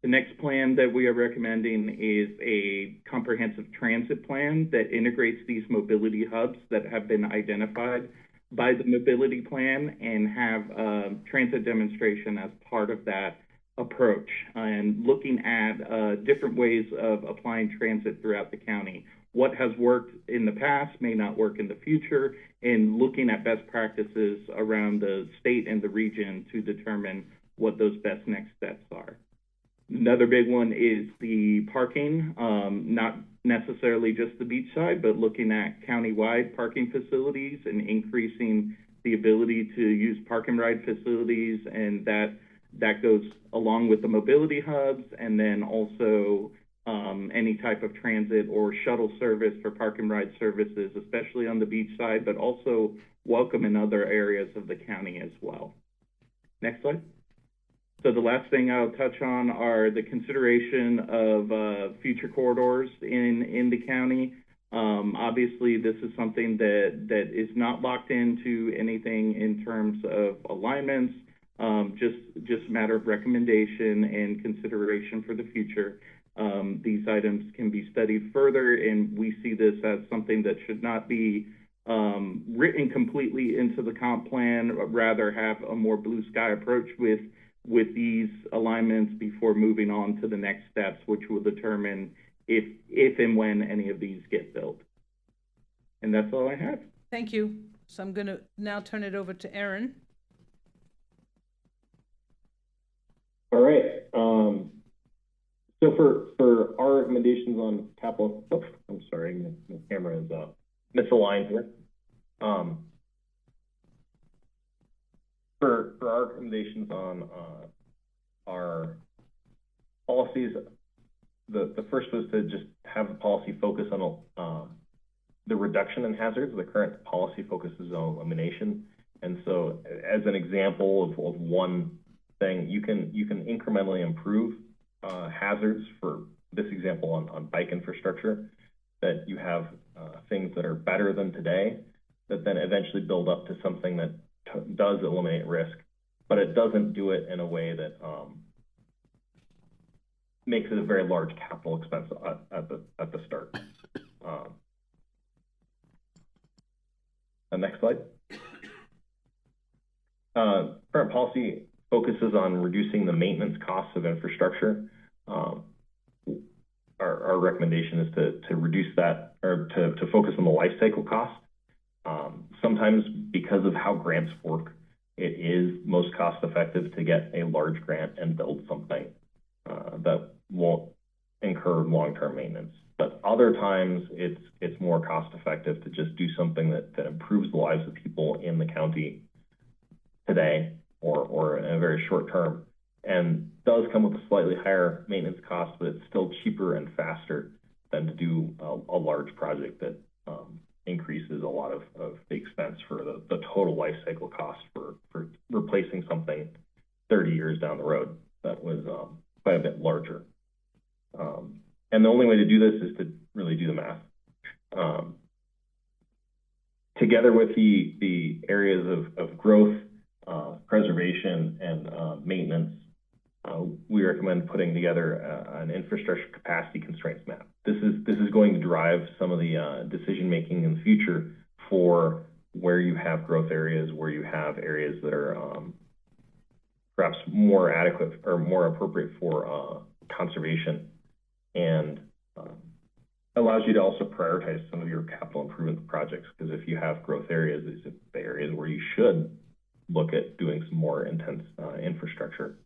The next plan that we are recommending is a comprehensive transit plan that integrates these mobility hubs that have been identified by the mobility plan and have transit demonstration as part of that approach, and looking at different ways of applying transit throughout the county. What has worked in the past may not work in the future, and looking at best practices around the state and the region to determine what those best next steps are. Another big one is the parking, not necessarily just the beach side, but looking at countywide parking facilities and increasing the ability to use park and ride facilities, and that goes along with the mobility hubs, and then also any type of transit or shuttle service for park and ride services, especially on the beach side, but also welcome in other areas of the county as well. Next slide. So the last thing I'll touch on are the consideration of future corridors in the county. Obviously, this is something that is not locked into anything in terms of alignments, just a matter of recommendation and consideration for the future. These items can be studied further, and we see this as something that should not be written completely into the comp plan, but rather have a more blue sky approach with these alignments before moving on to the next steps, which will determine if and when any of these get built. And that's all I have. Thank you. So I'm going to now turn it over to Aaron. All right. So for our recommendations on capital, I'm sorry, my camera is misaligned here. For our recommendations on our policies, the first was to just have the policy focus on the reduction in hazards. The current policy focuses on elimination, and so as an example of one thing, you can incrementally improve hazards, for this example on bike infrastructure, that you have things that are better than today that then eventually build up to something that does eliminate risk, but it doesn't do it in a way that makes it a very large capital expense at the start. Next slide. Current policy focuses on reducing the maintenance costs of infrastructure. Our recommendation is to reduce that, or to focus on the life cycle cost. Sometimes because of how grants work, it is most cost effective to get a large grant and build something that won't incur long-term maintenance. But other times it's more cost effective to just do something that improves the lives of people in the county today or in a very short term, and does come with a slightly higher maintenance cost, but it's still cheaper and faster than to do a large project that increases a lot of the expense for the total life cycle cost for replacing something 30 years down the road that was quite a bit larger. And the only way to do this is to really do the math. Together with the areas of growth, preservation, and maintenance, we recommend putting together an infrastructure capacity constraints map. This is going to drive some of the decision making in the future for where you have growth areas, where you have areas that are perhaps more adequate or more appropriate for conservation, and allows you to also prioritize some of your capital improvement projects, because if you have growth areas, these are the areas where you should look at doing some more intense infrastructure.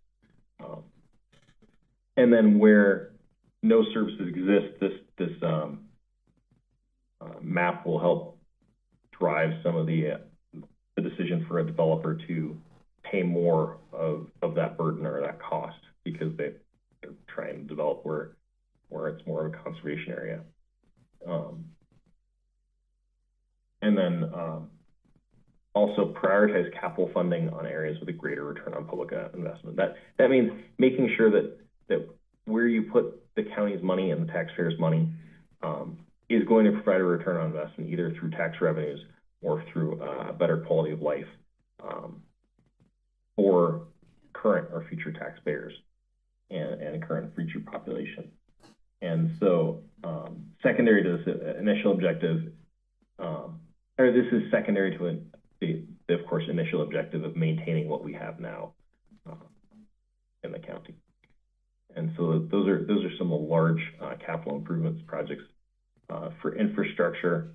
And then where no services exist, this map will help drive some of the decision for a developer to pay more of that burden or that cost, because they're trying to develop where it's more of a conservation area. And then also prioritize capital funding on areas with a greater return on public investment. That means making sure that where you put the county's money and the taxpayers' money is going to provide a return on investment, either through tax revenues or through a better quality of life for current or future taxpayers and current future population. And so secondary to this initial objective, or this is secondary to the of course, initial objective of maintaining what we have now in the county. And so those are some of the large capital improvements projects for infrastructure.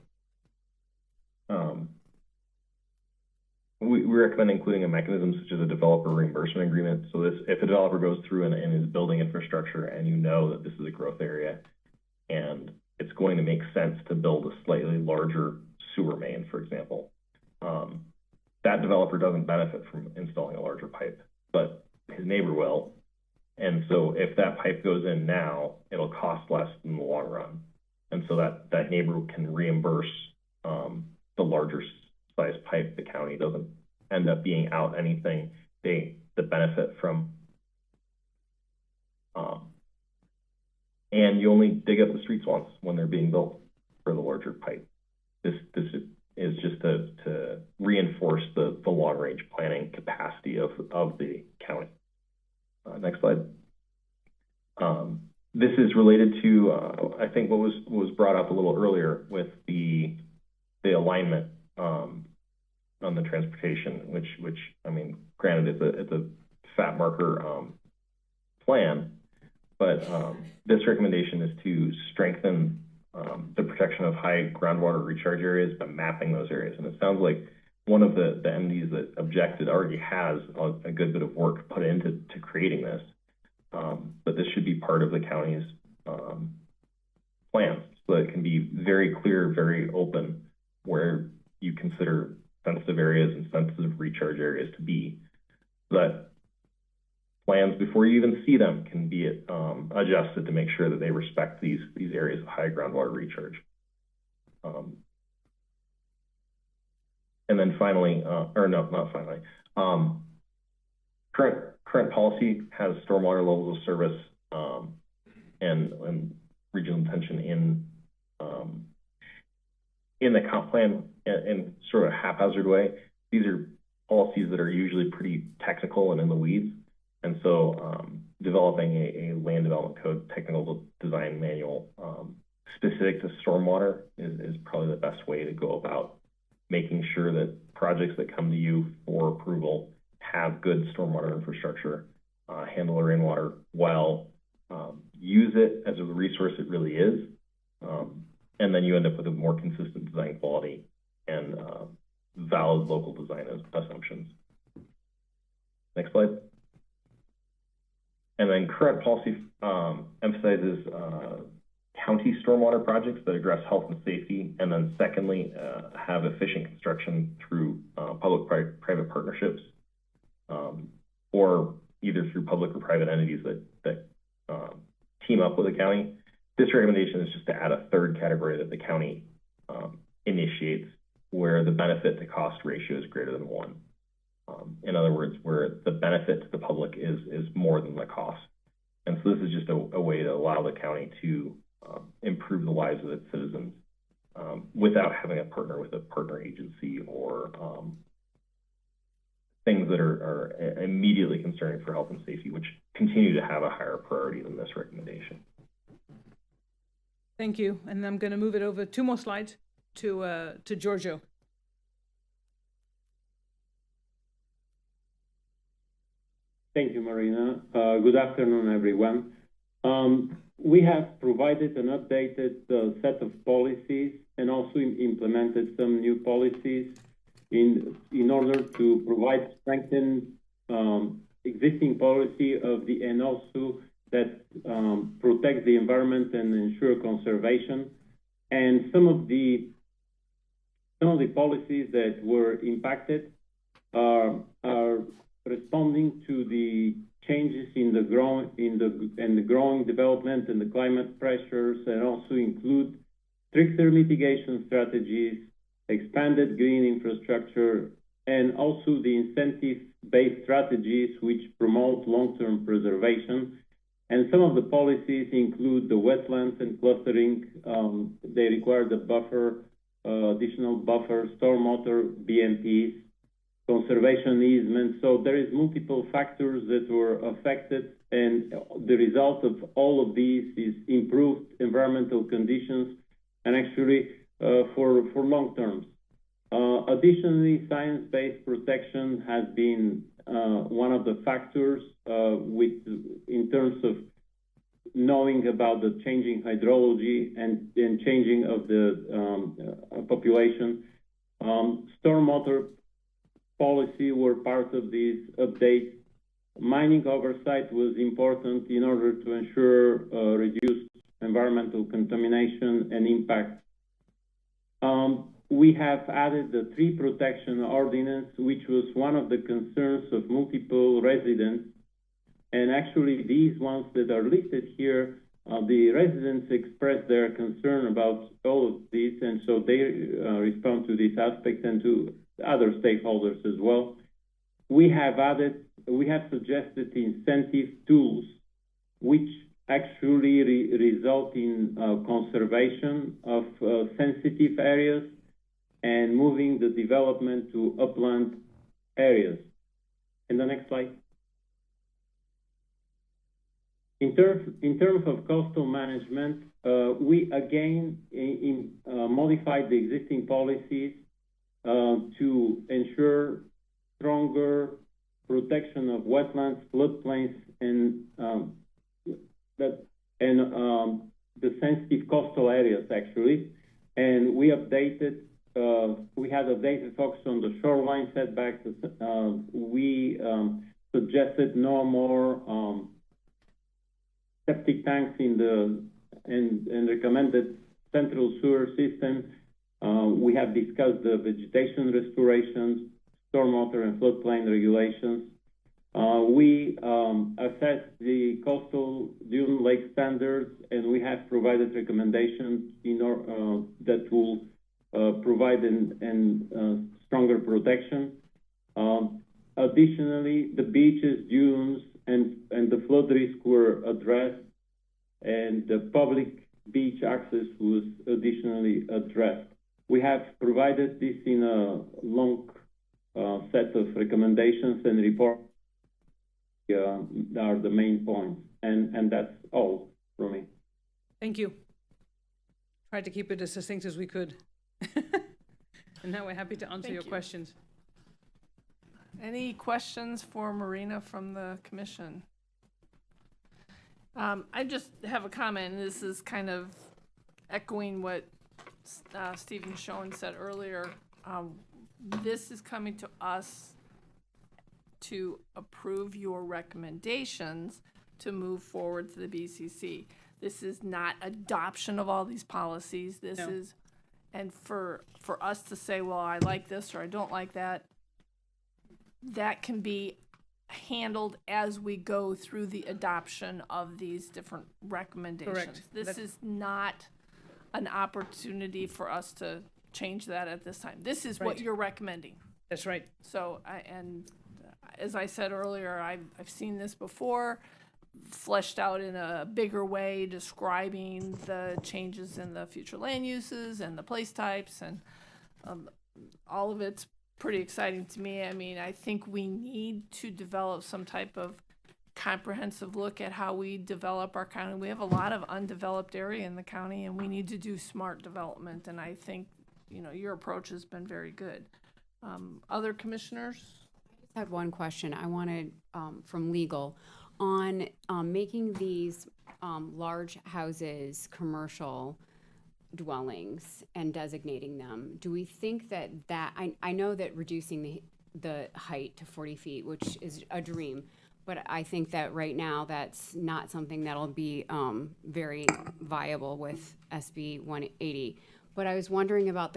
We recommend including a mechanism such as a developer reimbursement agreement. So if a developer goes through and is building infrastructure, and you know that this is a growth area and it's going to make sense to build a slightly larger sewer main, for example, that developer doesn't benefit from installing a larger pipe, but his neighbor will. And so if that pipe goes in now, it'll cost less in the long run. And so that neighbor can reimburse the larger size pipe. The county doesn't end up being out anything. They benefit from, and you only dig up the streets once when they're being built for the larger pipe. This is just to reinforce the long range planning capacity of the county. Next slide. This is related to I think what was brought up a little earlier with the alignment on the transportation, which I mean, granted it's a fat marker plan, but this recommendation is to strengthen the protection of high groundwater recharge areas by mapping those areas. And it sounds like one of the MDs that objected already has a good bit of work put into creating this, but this should be part of the county's plans, so that it can be very clear, very open where you consider sensitive areas and sensitive recharge areas to be, so that plans before you even see them can be adjusted to make sure that they respect these areas of high groundwater recharge. And then finally, or no, not finally, current policy has stormwater levels of service and regional intention in the comp plan in sort of a haphazard way. These are policies that are usually pretty technical and in the weeds. And so developing a land development code technical design manual specific to stormwater is probably the best way to go about making sure that projects that come to you for approval have good stormwater infrastructure, handle the rainwater well, use it as a resource it really is, and then you end up with a more consistent design quality and valid local design assumptions. Next slide. And then current policy emphasizes county stormwater projects that address health and safety, and then secondly, have efficient construction through public-private partnerships, or either through public or private entities that team up with the county. This recommendation is just to add a third category that the county initiates, where the benefit to cost ratio is greater than 1. In other words, where the benefit to the public is more than the cost. And so this is just a way to allow the county to improve the lives of its citizens without having a partner with a partner agency or things that are immediately concerning for health and safety, which continue to have a higher priority than this recommendation. Thank you. And I'm going to move it over 2 more slides to Giorgio. Thank you, Marina. Good afternoon, everyone. We have provided an updated set of policies and also implemented some new policies in order to provide strengthened existing policy of the and also that protect the environment and ensure conservation. And some of the policies that were impacted are responding to the changes in the growing development and the climate pressures, and also include stricter mitigation strategies, expanded green infrastructure, and also the incentive-based strategies which promote long-term preservation. And some of the policies include the wetlands and clustering. They require the buffer, additional buffer, stormwater, BMPs, conservation easements. So there is multiple factors that were affected, and the result of all of these is improved environmental conditions, and actually for long terms. Additionally, science-based protection has been one of the factors in terms of knowing about the changing hydrology and changing of the population. Stormwater policy were part of these updates. Mining oversight was important in order to ensure reduced environmental contamination and impact. We have added the tree protection ordinance, which was one of the concerns of multiple residents. And actually, these ones that are listed here, the residents expressed their concern about all of these, and so they respond to this aspect and to other stakeholders as well. We have suggested incentive tools, which actually result in conservation of sensitive areas and moving the development to upland areas. In the next slide. In terms of coastal management, we again modified the existing policies to ensure stronger protection of wetlands, floodplains, and the sensitive coastal areas actually. And we had updated focus on the shoreline setbacks. We suggested no more septic tanks and recommended central sewer system. We have discussed the vegetation restorations, stormwater and floodplain regulations. We assessed the coastal dune lake standards, and we have provided recommendations that will provide stronger protection. Additionally, the beaches, dunes, and the flood risk were addressed, and the public beach access was additionally addressed. We have provided this in a long set of recommendations and reports. Are the main points, and that's all from me. Thank you. Tried to keep it as succinct as we could. And now we're happy to answer your questions. Any questions for Marina from the commission? I just have a comment, and this is kind of echoing what Stephen Schoen said earlier. This is coming to us to approve your recommendations to move forward to the BCC. This is not adoption of all these policies. This is, and for us to say, well, I like this or I don't like that, that can be handled as we go through the adoption of these different recommendations. Correct. This is not an opportunity for us to change that at this time. This is what you're recommending. That's right. So, as I said earlier, I've seen this before, fleshed out in a bigger way, describing the changes in the future land uses and the place types, and all of it's pretty exciting to me. I mean, I think we need to develop some type of comprehensive look at how we develop our county. We have a lot of undeveloped area in the county, and we need to do smart development, and I think, your approach has been very good. Other commissioners? I had one question I wanted from legal on making these large houses commercial dwellings and designating them. Do we think that I know that reducing the height to 40 feet, which is a dream, but I think that right now that's not something that'll be very viable with SB 180. But I was wondering about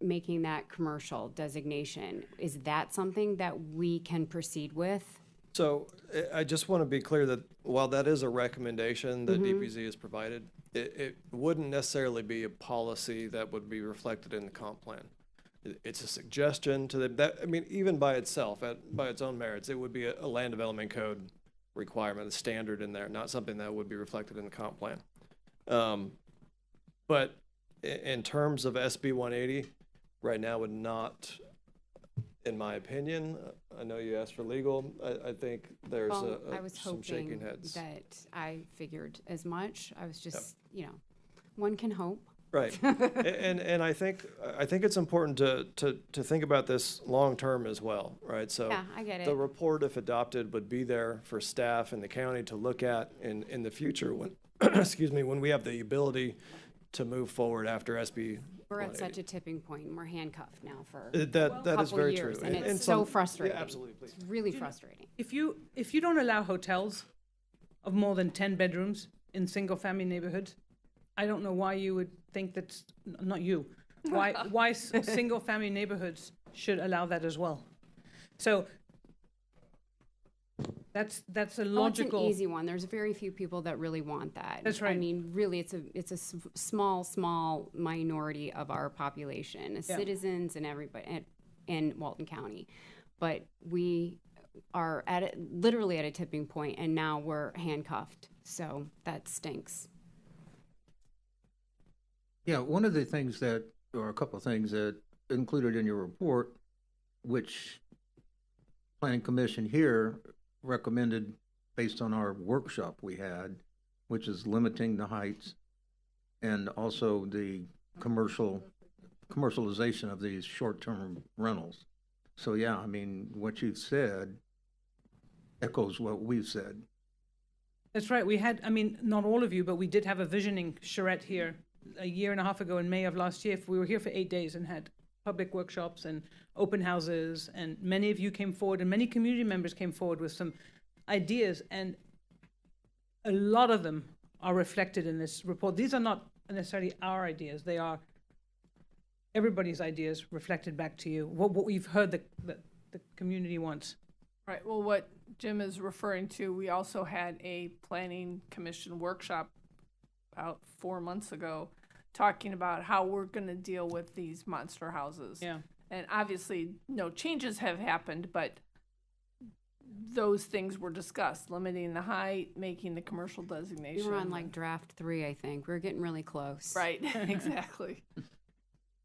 making that commercial designation. Is that something that we can proceed with? So I just want to be clear that while that is a recommendation that DPZ has provided, it wouldn't necessarily be a policy that would be reflected in the comp plan. It's a suggestion to them. I mean, even by itself, by its own merits, it would be a land development code requirement, a standard in there, not something that would be reflected in the comp plan. But in terms of SB 180, right now would not, in my opinion, I know you asked for legal, I think there's I was some shaking hoping heads. that I figured as much. I was just, one can hope. Right, and I think it's important to think about this long term as well, right? So Yeah, I get it. the report, if adopted, would be there for staff and the county to look at in the future when, excuse me, when we have the ability to move forward after SB. We're at such a tipping point, and we're handcuffed now for That is very years, true, and it's so frustrating. Yeah, absolutely, please. It's really frustrating. If you don't allow hotels of more than 10 bedrooms in single-family neighborhoods, I don't know why you would think that's not you. Why single-family neighborhoods should allow that as well? So that's a logical. It's an easy one. There's very few people that really want that. That's right. I mean, really, it's a small minority of our population, citizens and everybody in Walton County. But we are literally at a tipping point, and now we're handcuffed. So that stinks. Yeah, one of the things or a couple of things that included in your report, which Planning Commission here recommended based on our workshop we had, which is limiting the heights and also the commercialization of these short-term rentals. So yeah, I mean, what you've said echoes what we've said. That's right. We had, not all of you, but we did have a visioning charrette here a year and a half ago in May of last year. We were here for 8 days and had public workshops and open houses, and many of you came forward and many community members came forward with some ideas, and a lot of them are reflected in this report. These are not necessarily our ideas. They are everybody's ideas reflected back to you, what we've heard the community wants. Right, well, what Jim is referring to, we also had a planning commission workshop about 4 months ago talking about how we're going to deal with these monster houses. Yeah. And obviously no changes have happened, but those things were discussed, limiting the height, making the commercial We designation. were on like draft 3, I think. We're getting really close. Right, exactly. You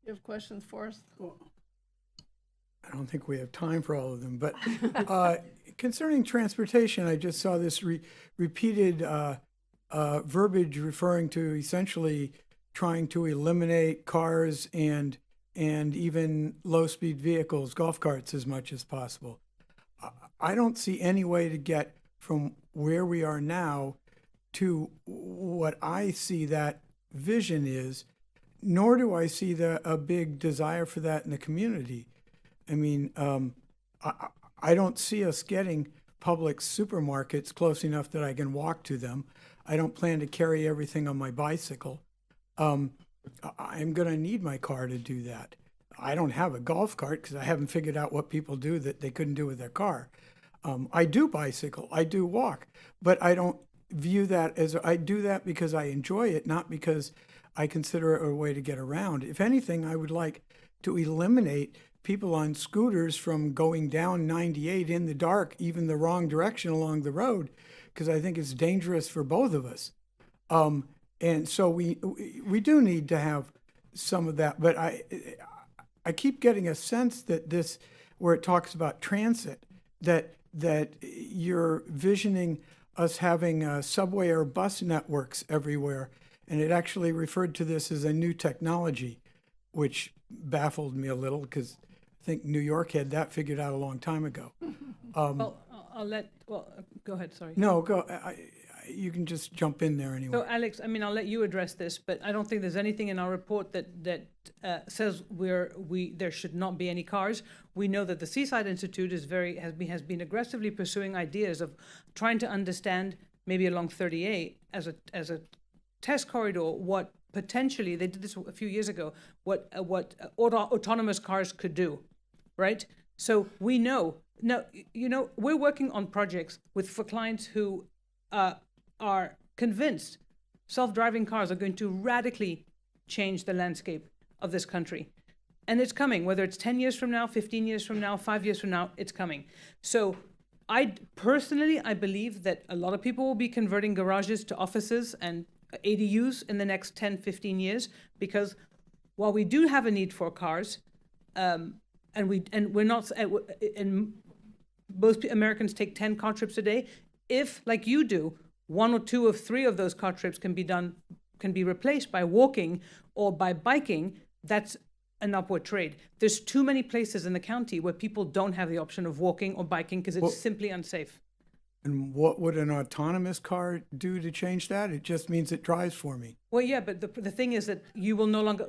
have questions for us? I don't think we have time for all of them, but concerning transportation, I just saw this repeated verbiage referring to essentially trying to eliminate cars and even low-speed vehicles, golf carts, as much as possible. I don't see any way to get from where we are now to what I see that vision is, nor do I see a big desire for that in the community. I mean, I don't see us getting public supermarkets close enough that I can walk to them. I don't plan to carry everything on my bicycle. I'm going to need my car to do that. I don't have a golf cart because I haven't figured out what people do that they couldn't do with their car. I do bicycle, I do walk, but I don't view that as, I do that because I enjoy it, not because I consider it a way to get around. If anything, I would like to eliminate people on scooters from going down 98 in the dark, even the wrong direction along the road, because I think it's dangerous for both of us. And so we do need to have some of that, but I keep getting a sense that this, where it talks about transit, that you're visioning us having subway or bus networks everywhere, and it actually referred to this as a new technology, which baffled me a little because I think New York had that figured out a long time ago. Well, go ahead, sorry. No, go. You can just jump in there anyway. So Alex, I mean, I'll let you address this, but I don't think there's anything in our report that says there should not be any cars. We know that the Seaside Institute has been aggressively pursuing ideas of trying to understand, maybe along 38 as a test corridor, what potentially, they did this a few years ago, what autonomous cars could do, right? So we know now, we're working on projects for clients who are convinced self-driving cars are going to radically change the landscape of this country. And it's coming, whether it's 10 years from now, 15 years from now, 5 years from now, it's coming. So I believe that a lot of people will be converting garages to offices and ADUs in the next 10, 15 years, because while we do have a need for cars, and most Americans take 10 car trips a day, if, like you do, 1 or 2 or 3 of those car trips can be replaced by walking or by biking, that's an upward trade. There's too many places in the county where people don't have the option of walking or biking because it's simply unsafe. And what would an autonomous car do to change that? It just means it drives for me. Well, yeah, but the thing is that you will no longer,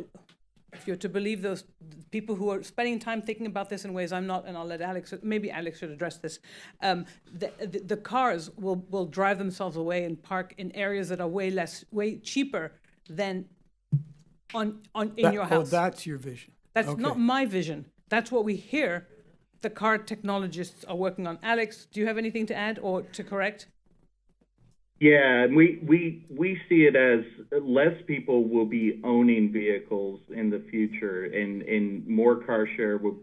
if you're to believe those people who are spending time thinking about this in ways I'm not, and I'll let maybe Alex should address this, the cars will drive themselves away and park in areas that are way cheaper than in your house. Oh, that's your vision. That's okay. Not my vision. That's what we hear the car technologists are working on. Alex, do you have anything to add or to correct? Yeah, and we see it as less people will be owning vehicles in the future, and more car share will.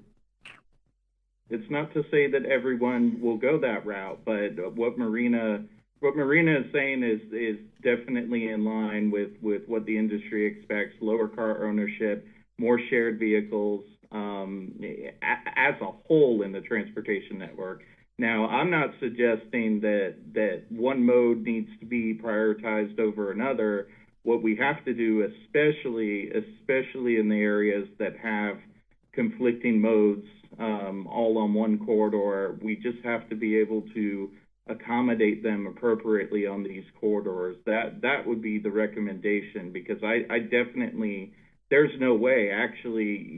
It's not to say that everyone will go that route, but what Marina is saying is definitely in line with what the industry expects: lower car ownership, more shared vehicles, as a whole in the transportation network. Now, I'm not suggesting that one mode needs to be prioritized over another. What we have to do, especially in the areas that have conflicting modes all on one corridor, we just have to be able to accommodate them appropriately on these corridors. That would be the recommendation, because I definitely, there's no way, actually,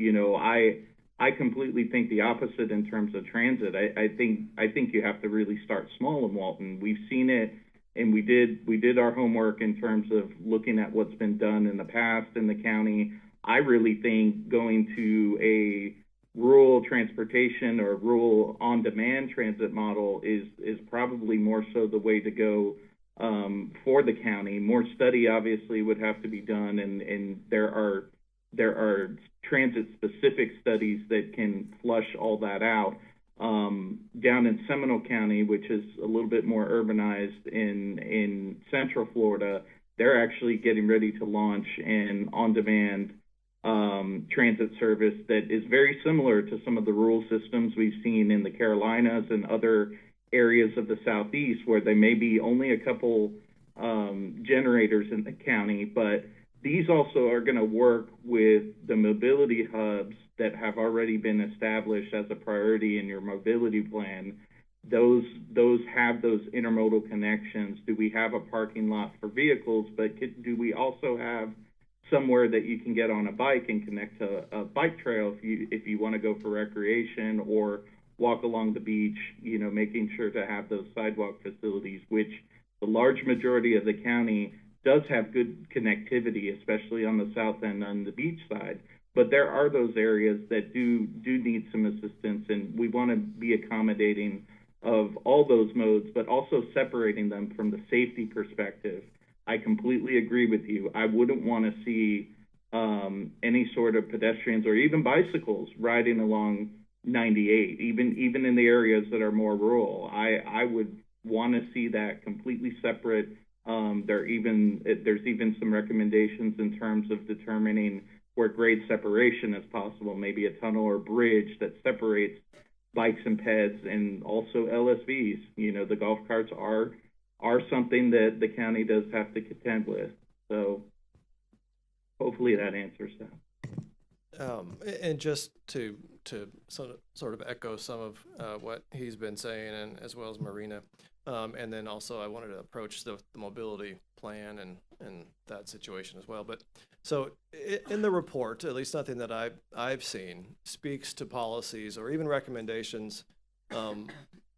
I completely think the opposite in terms of transit. I think you have to really start small in Walton. We've seen it, and we did our homework in terms of looking at what's been done in the past in the county. I really think going to a rural transportation or rural on-demand transit model is probably more so the way to go for the county. More study obviously would have to be done, and there are transit-specific studies that can flush all that out. down in Seminole County, which is a little bit more urbanized in Central Florida, they're actually getting ready to launch an on-demand transit service that is very similar to some of the rural systems we've seen in the Carolinas and other areas of the Southeast, where there may be only a couple generators in the county, but these also are going to work with the mobility hubs that have already been established as a priority in your mobility plan. Those have those intermodal connections. Do we have a parking lot for vehicles, but do we also have somewhere that you can get on a bike and connect to a bike trail if you want to go for recreation or walk along the beach, making sure to have those sidewalk facilities, which the large majority of the county does have good connectivity, especially on the south end on the beach side. But there are those areas that do need some assistance, and we want to be accommodating of all those modes, but also separating them from the safety perspective. I completely agree with you. I wouldn't want to see any sort of pedestrians or even bicycles riding along 98, even in the areas that are more rural. I would want to see that completely separate. There's even some recommendations in terms of determining where grade separation is possible, maybe a tunnel or bridge that separates bikes and peds, and also LSVs. The golf carts are something that the county does have to contend with. So hopefully that answers that. And just to sort of echo some of what he's been saying, and as well as Marina, and then also I wanted to approach the mobility plan and that situation as well. But so in the report, at least nothing that I've seen speaks to policies or even recommendations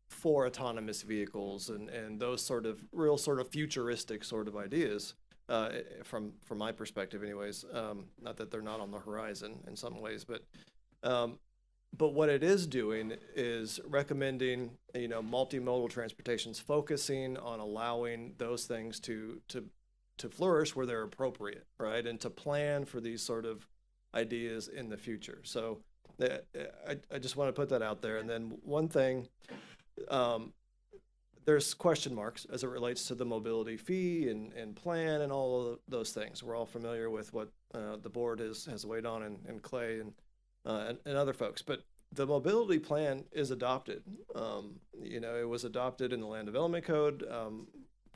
for autonomous vehicles and those sort of real sort of futuristic sort of ideas. From my perspective, anyways, not that they're not on the horizon in some ways, but what it is doing is recommending, multimodal transportations, focusing on allowing those things to flourish where they're appropriate, right, and to plan for these sort of ideas in the future. So I just want to put that out there. And then one thing. There's question marks as it relates to the mobility fee and plan and all of those things. We're all familiar with what the board has weighed on, and Clay and other folks. But the mobility plan is adopted. It was adopted in the Land Development Code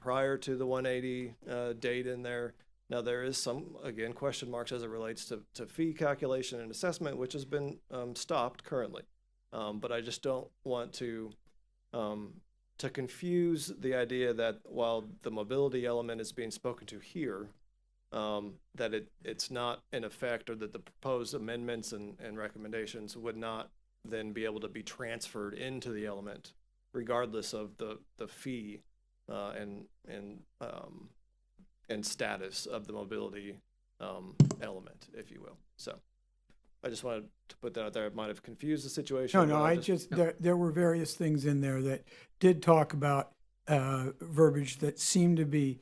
prior to the 180 date in there. Now there is some, again, question marks as it relates to fee calculation and assessment, which has been stopped currently. But I just don't want to confuse the idea that while the mobility element is being spoken to here, that it's not in effect, or that the proposed amendments and recommendations would not then be able to be transferred into the element, regardless of the fee and status of the mobility element, if you will. So I just wanted to put that out there. It might have confused the situation. No, there were various things in there that did talk about verbiage that seemed to be,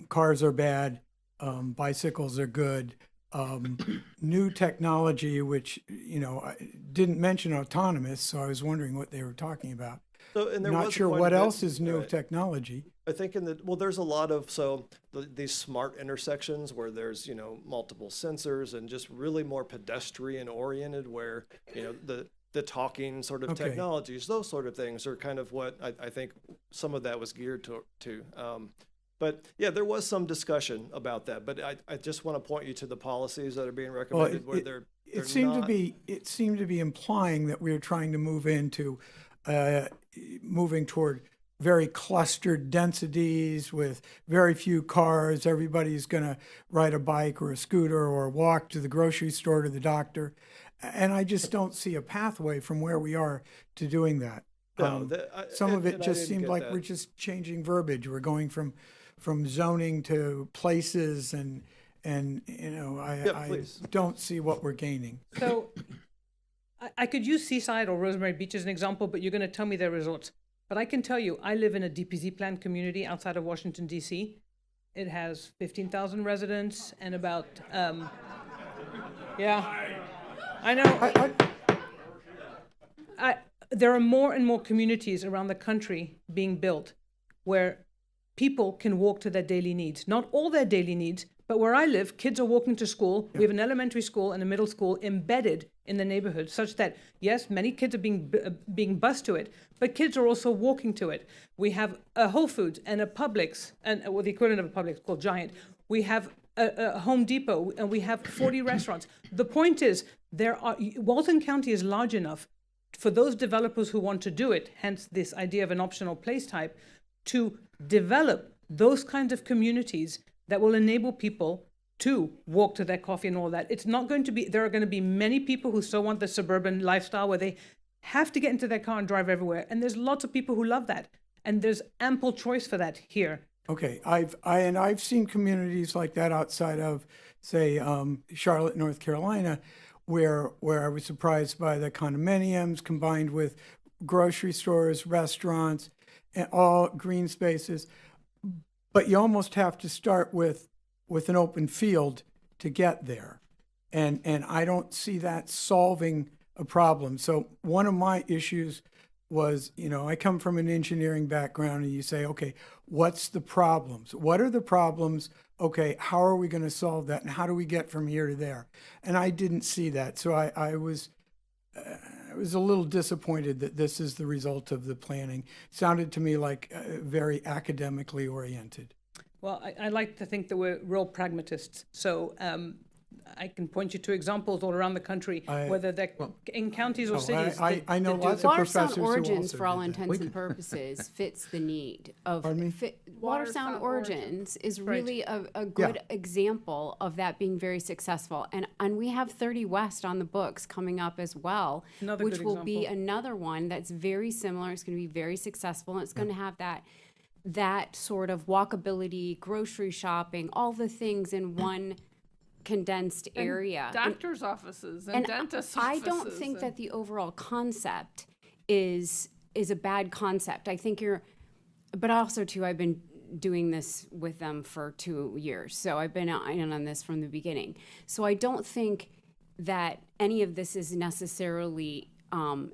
cars are bad, bicycles are good, new technology, which, didn't mention autonomous, so I was wondering what they were talking about. So, and there Not was sure quite a what bit, else is new right. technology. I think there's a lot of, these smart intersections where there's, multiple sensors and just really more pedestrian oriented, where, the talking sort of technologies, those sort of things are kind of what I think some of that was geared to. But yeah, there was some discussion about that, but I just want to point you to the policies that are being recommended It seemed to be implying that we were trying to move into moving toward very clustered densities with very few cars. Everybody's going to ride a bike or a scooter or walk to the grocery store, to the doctor. And I just don't see a pathway from where we are to doing that. Some of it just seemed like we're just changing verbiage. We're going from zoning to places, and I don't see what we're gaining. So I could use Seaside or Rosemary Beach as an example, but you're going to tell me their results. But I can tell you, I live in a DPZ planned community outside of Washington, D.C. It has 15,000 residents and about, yeah, I know. there are more and more communities around the country being built where people can walk to their daily needs. Not all their daily needs, but where I live, kids are walking to school. We have an elementary school and a middle school embedded in the neighborhood, such that, yes, many kids are being bused to it, but kids are also walking to it. We have a Whole Foods and a Publix, and well, the equivalent of a Publix called Giant. We have a Home Depot, and we have 40 restaurants. The point is, Walton County is large enough for those developers who want to do it, hence this idea of an optional place type, to develop those kinds of communities that will enable people to walk to their coffee and all that. It's not going to be, there are going to be many people who still want the suburban lifestyle where they have to get into their car and drive everywhere. And there's lots of people who love that. And there's ample choice for that here. Okay, I've seen communities like that outside of, say, Charlotte, North Carolina, where I was surprised by the condominiums combined with grocery stores, restaurants, and all green spaces. But you almost have to start with an open field to get there. And I don't see that solving a problem. So one of my issues was, I come from an engineering background, and you say, okay, what's the problems? What are the problems? Okay, how are we going to solve that? And how do we get from here to there? And I didn't see that. So I was a little disappointed that this is the result of the planning. It sounded to me like very academically oriented. Well, I like to think that we're real pragmatists. So I can point you to examples all around the country, whether they're in counties or cities. I know lots of professors who also Watersound Origins, for all did that. intents and purposes, fits the need of. Pardon me? Watersound Origins is really a good example of that being very successful, and we have 30 West on the books coming up as well, Another which good will be example. another one that's very similar. It's going to be very successful, and it's going to have that sort of walkability, grocery shopping, all the things in one condensed area. Doctor's offices and dentist I offices. don't think that the overall concept is a bad concept. I think but also too, I've been doing this with them for 2 years. So I've been in on this from the beginning. So I don't think that any of this is necessarily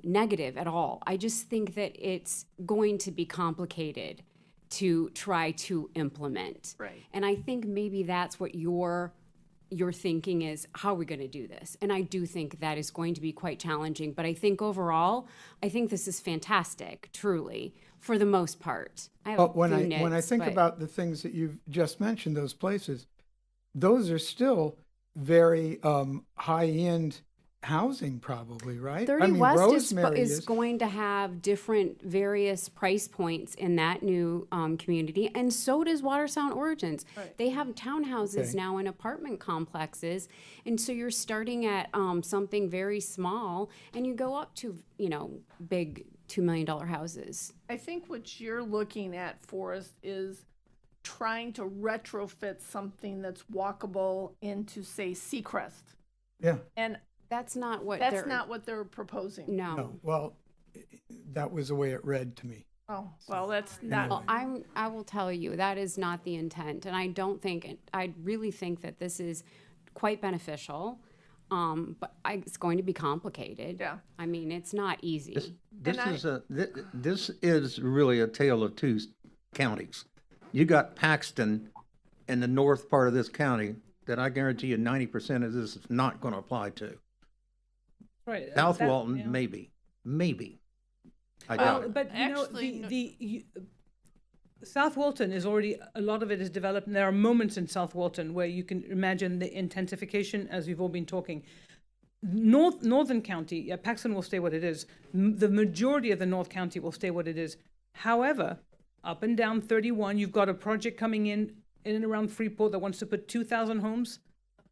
negative at all. I just think that it's going to be complicated to try to implement. Right. And I think maybe that's what your thinking is, how are we going to do this? And I do think that is going to be quite challenging. But I think overall, I think this is fantastic, truly, for the most part. I have But when a few I nits, think but- about the things that you've just mentioned, those places, those are still very high-end housing, probably, right? 30 West Rosemary is going to have different various price points in that new community, and so does Watersound Origins. Right. They have townhouses Okay. now in apartment complexes, and so you're starting at something very small, and you go up to, big $2 million houses. I think what you're looking at, Forrest, is trying to retrofit something that's walkable into, say, Seacrest. Yeah. And that's not what they're proposing. No. Well, that was the way it read to me. Oh, well, that's not. Well, I will tell you, that is not the intent, and I really think that this is quite beneficial, but it's going to be complicated. Yeah. I mean, it's not easy. This is really a tale of two counties. You got Paxton in the north part of this county that I guarantee you 90% of this is not going to apply to. Right. South Walton, maybe. I doubt it. But South Walton is already, a lot of it is developed, and there are moments in South Walton where you can imagine the intensification, as we've all been talking. Northern County, Paxton will stay what it is. The majority of the North County will stay what it is. However, up and down 31, you've got a project coming in and around Freeport that wants to put 2,000 homes.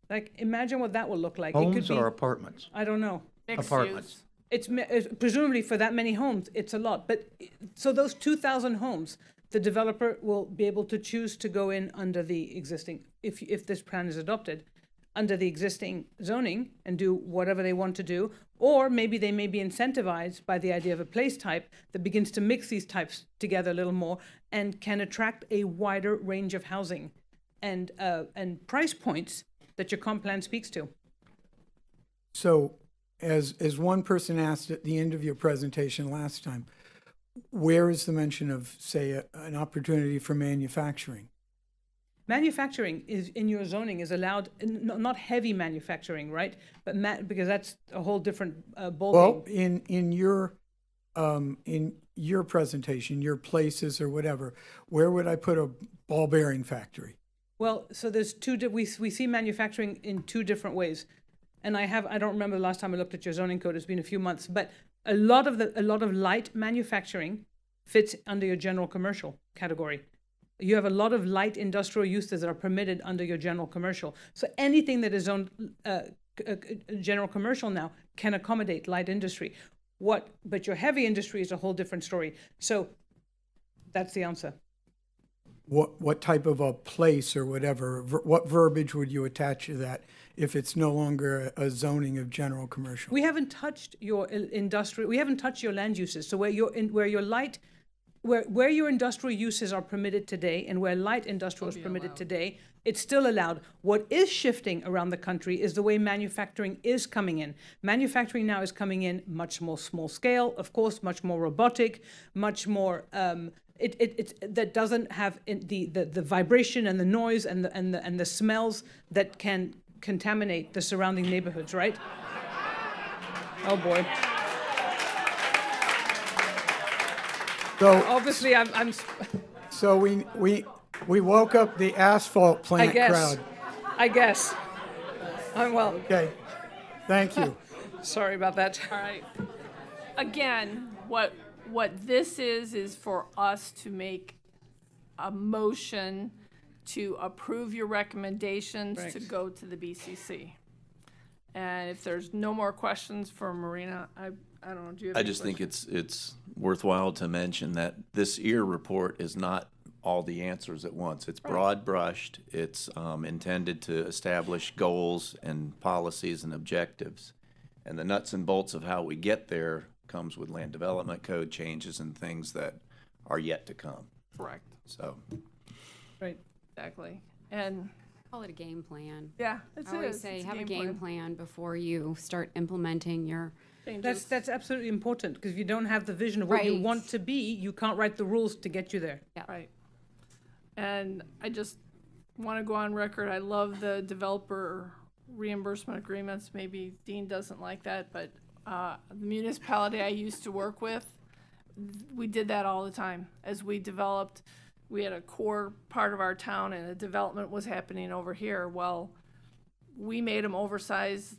Like, imagine what that will look like. Homes it could be, or apartments? I don't know. Apartments. It's presumably for that many homes, it's a lot. But so those 2,000 homes, the developer will be able to choose to go in under the existing, if this plan is adopted, under the existing zoning and do whatever they want to do. Or maybe they may be incentivized by the idea of a place type that begins to mix these types together a little more and can attract a wider range of housing and price points that your comp plan speaks to. So as one person asked at the end of your presentation last time, where is the mention of, say, an opportunity for manufacturing? Manufacturing is in your zoning is allowed, not heavy manufacturing, right? But because that's a whole different ballgame. Well, in your presentation, your places or whatever, where would I put a ball bearing factory? Well, so there's we see manufacturing in two different ways. And I don't remember the last time I looked at your zoning code, it's been a few months, but a lot of light manufacturing fits under your general commercial category. You have a lot of light industrial uses that are permitted under your general commercial. So anything that is zoned general commercial now can accommodate light industry. But your heavy industry is a whole different story. So that's the answer. What type of a place or whatever, what verbiage would you attach to that if it's no longer a zoning of general commercial? We haven't touched your industrial, we haven't touched your land uses. So where your industrial uses are permitted today and where light industrial is permitted today, it's still allowed. What is shifting around the country is the way manufacturing is coming in. Manufacturing now is coming in much more small scale, of course, much more robotic, much more, that doesn't have the vibration and the noise and the smells that can contaminate the surrounding neighborhoods, right? Oh boy. So obviously, I'm. So we woke up the asphalt plant crowd. I guess. Well. Okay. Thank you. Sorry about that. All right. Again, what this is for us to make a motion to approve your recommendations to go to the BCC. And if there's no more questions for Marina, I don't know. Do you have I any just think questions? it's worthwhile to mention that this EAR report is not all the answers at once. It's broad brushed. It's intended to establish goals and policies and objectives. And the nuts and bolts of how we get there comes with land development code changes and things that are yet to come. Correct. So. Right. Exactly. And call it a game plan. Yeah, I always say have a game plan before you start implementing your changes. That's absolutely important because if you don't have the vision of what you want to be, you can't write the rules to get you there. Yeah. Right. And I just want to go on record. I love the developer reimbursement agreements. Maybe Dean doesn't like that, but the municipality I used to work with, we did that all the time. As we developed, we had a core part of our town and a development was happening over here. Well, we made them oversize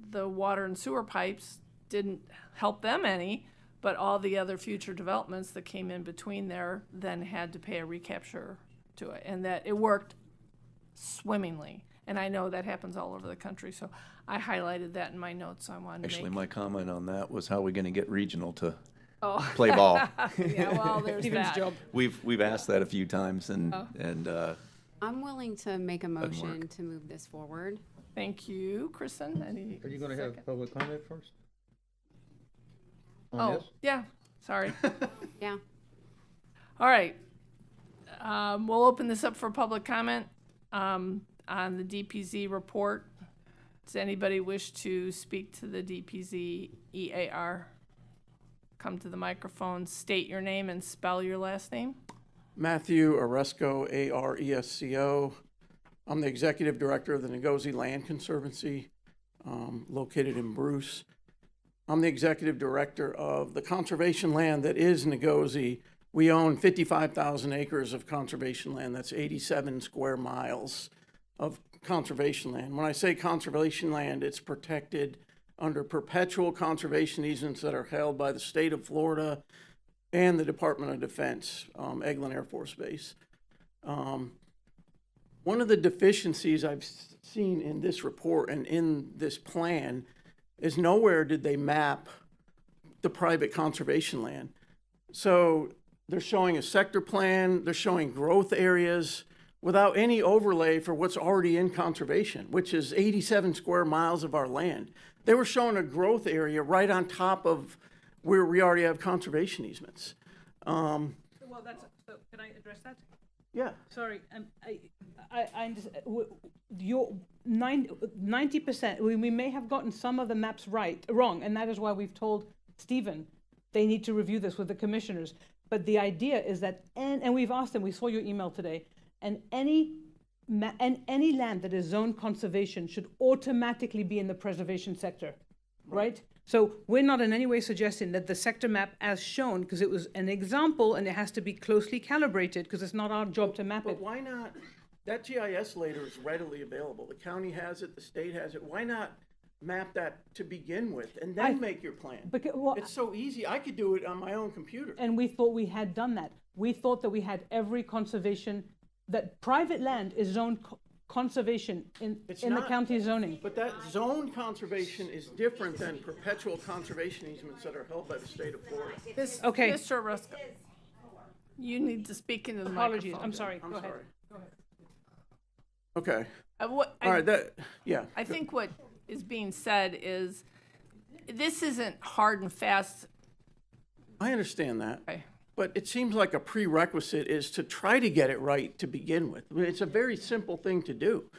the water and sewer pipes, didn't help them any, but all the other future developments that came in between there then had to pay a recapture to it. And that it worked swimmingly. And I know that happens all over the country, so I highlighted that in my notes. So I wanted to Actually, make. my comment on that was how are we going to get regional to play ball? Yeah, well, there's Stephen's that. job. We've asked that a few times, and I'm willing to make a Doesn't motion work. to move this forward. Thank you, Kristen. Are you going to have public comment first? On Oh, this? yeah, sorry. Yeah. All right. We'll open this up for public comment on the DPZ report. Does anybody wish to speak to the DPZ EAR? Come to the microphone, state your name and spell your last name. Matthew Oresco, Aresco. I'm the Executive Director of the Ngozi Land Conservancy, located in Bruce. I'm the Executive Director of the conservation land that is Ngozi. We own 55,000 acres of conservation land. That's 87 square miles of conservation land. When I say conservation land, it's protected under perpetual conservation easements that are held by the state of Florida and the Department of Defense, Eglin Air Force Base. One of the deficiencies I've seen in this report and in this plan is nowhere did they map the private conservation land. So they're showing a sector plan, they're showing growth areas without any overlay for what's already in conservation, which is 87 square miles of our land. They were showing a growth area right on top of where we already have conservation easements. Well, so can I address that? Yeah. Sorry, your 90%, we may have gotten some of the maps wrong, and that is why we've told Stephen they need to review this with the commissioners. But the idea is that, and we've asked them, we saw your email today, and any land that is zone conservation should automatically be in the preservation sector, right? So we're not in any way suggesting that the sector map as shown, because it was an example and it has to be closely calibrated because it's not our job to map But it. why not, that GIS later is readily available. The county has it, the state has it. Why not map that to begin with and then make your plan? It's so easy. I could do it on my own computer. And we thought we had done that. We thought that we had every conservation, that private land is zoned conservation in the county zoning. But that zone conservation is different than perpetual conservation easements that are held by the state of Florida. Okay. Mr. Rusko, you need to speak into the Apologies, microphone. I'm sorry. I'm Go ahead. sorry. Okay. All right, yeah. I think what is being said is, this isn't hard and fast. I understand that. Okay. But it seems like a prerequisite is to try to get it right to begin with. I mean, it's a very simple thing to do.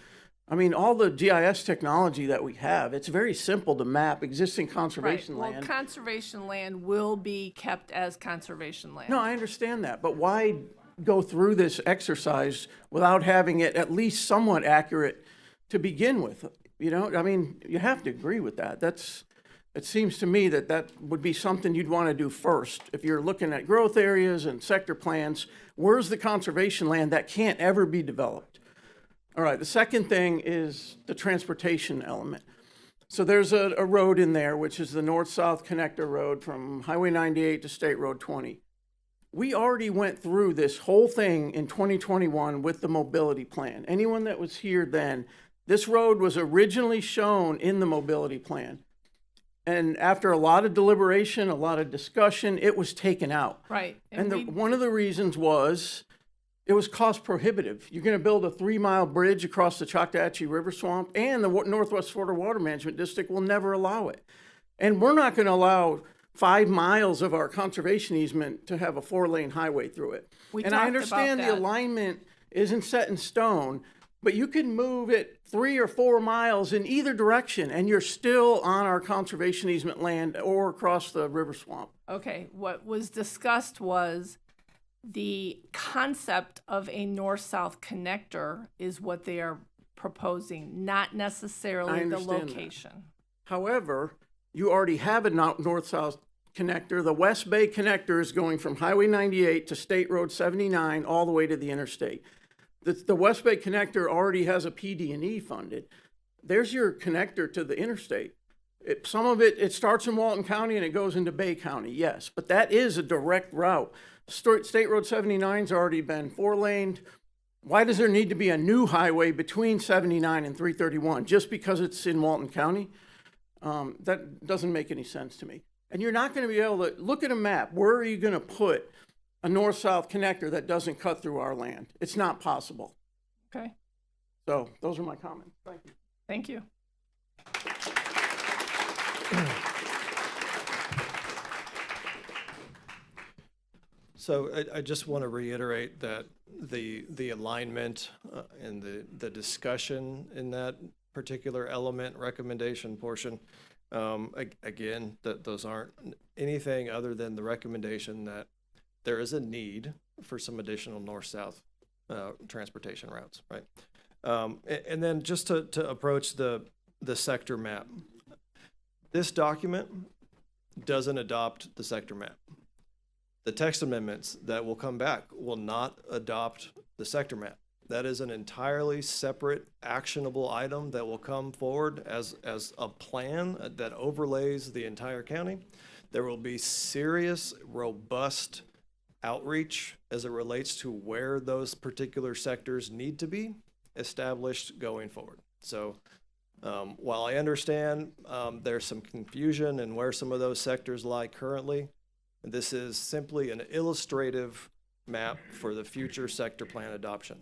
I mean, all the GIS technology that we have, it's very simple to map existing conservation Right. land. Well, conservation land will be kept as conservation land. No, I understand that, but why go through this exercise without having it at least somewhat accurate to begin with? You know, I mean, you have to agree with that. It seems to me that that would be something you'd want to do first. If you're looking at growth areas and sector plans, where's the conservation land that can't ever be developed? All right, the second thing is the transportation element. So there's a road in there, which is the north-south connector road from Highway 98 to State Road 20. We already went through this whole thing in 2021 with the mobility plan. Anyone that was here then, this road was originally shown in the mobility plan. And after a lot of deliberation, a lot of discussion, it was taken out. Right. And one of the reasons was it was cost prohibitive. You're going to build a 3-mile bridge across the Choctawhatchee River Swamp, and the Northwest Florida Water Management District will never allow it. And we're not going to allow 5 miles of our conservation easement to have a 4-lane highway through it. And I understand the alignment isn't set in stone, but you can move it 3 or 4 miles in either direction, and you're still on our conservation easement land or across the river swamp. Okay, what was discussed was the concept of a north-south connector is what they are proposing, not necessarily the location. However, you already have a north-south connector. The West Bay connector is going from Highway 98 to State Road 79 all the way to the interstate. The West Bay connector already has a PD&E funded. There's your connector to the interstate. Some of it starts in Walton County and it goes into Bay County, yes, but that is a direct route. State Road 79's already been 4-laned. Why does there need to be a new highway between 79 and 331 just because it's in Walton County? That doesn't make any sense to me. And you're not going to be able to look at a map. Where are you going to put a north-south connector that doesn't cut through our land? It's not possible. Okay. So those are my comments. Thank you. Thank you. So I just want to reiterate that the alignment and the discussion in that particular element recommendation portion, again, that those aren't anything other than the recommendation that there is a need for some additional north-south transportation routes, right? And then just to approach the sector map, this document doesn't adopt the sector map. The text amendments that will come back will not adopt the sector map. That is an entirely separate actionable item that will come forward as a plan that overlays the entire county. There will be serious, robust outreach as it relates to where those particular sectors need to be established going forward. So while I understand there's some confusion in where some of those sectors lie currently, this is simply an illustrative map for the future sector plan adoption.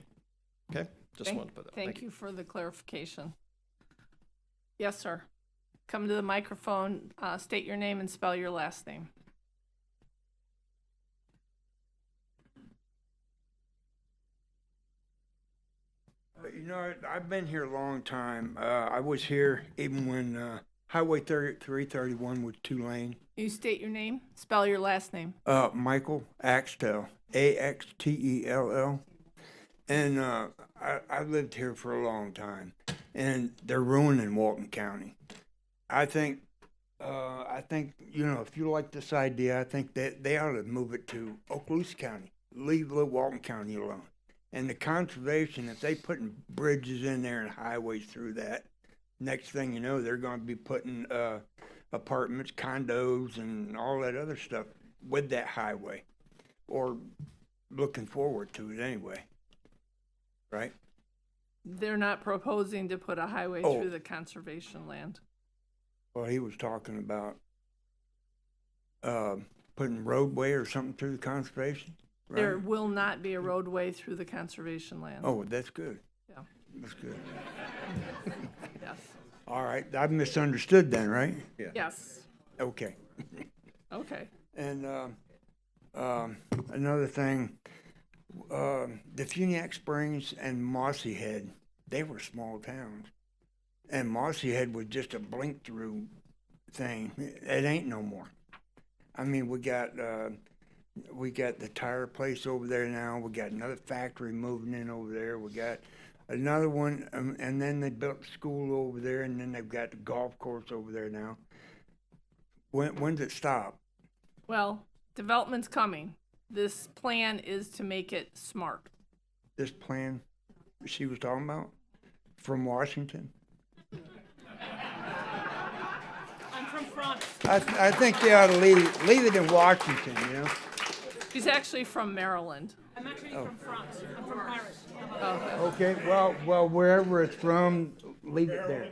Okay, just wanted to put that. Thank you for the clarification. Yes, sir. Come to the microphone, state your name and spell your last name. You know, I've been here a long time. I was here even when Highway 331 was 2-lane. You state your name, spell your last name. Michael Axtell, Axtell. And I lived here for a long time. And they're ruining Walton County. I think, you know, if you like this idea, I think that they ought to move it to Okaloosa County. Leave Walton County alone. And the conservation, if they putting bridges in there and highways through that, next thing you know, they're going to be putting apartments, condos, and all that other stuff with that highway, or looking forward to it anyway. Right? They're not proposing to put a highway through the conservation land. Well, he was talking about putting roadway or something through the conservation. Right? There will not be a roadway through the conservation land. Oh, that's good. Yeah. That's good. Yes. All right, I've misunderstood then, right? Yeah. Yes. Okay. Okay. And another thing, the Funiac Springs and Mossy Head, they were small towns. And Mossy Head was just a blink through thing. It ain't no more. I mean, we got the tire place over there now. We got another factory moving in over there. We got another one, and then they built the school over there, and then they've got the golf course over there now. When's it stop? Well, development's coming. This plan is to make it smart. This plan she was talking about from Washington? I'm from France. I think they ought to leave it in Washington, you know? She's actually from Maryland. I'm actually from France. I'm from Paris. Oh. Okay, well, wherever it's from, leave it there.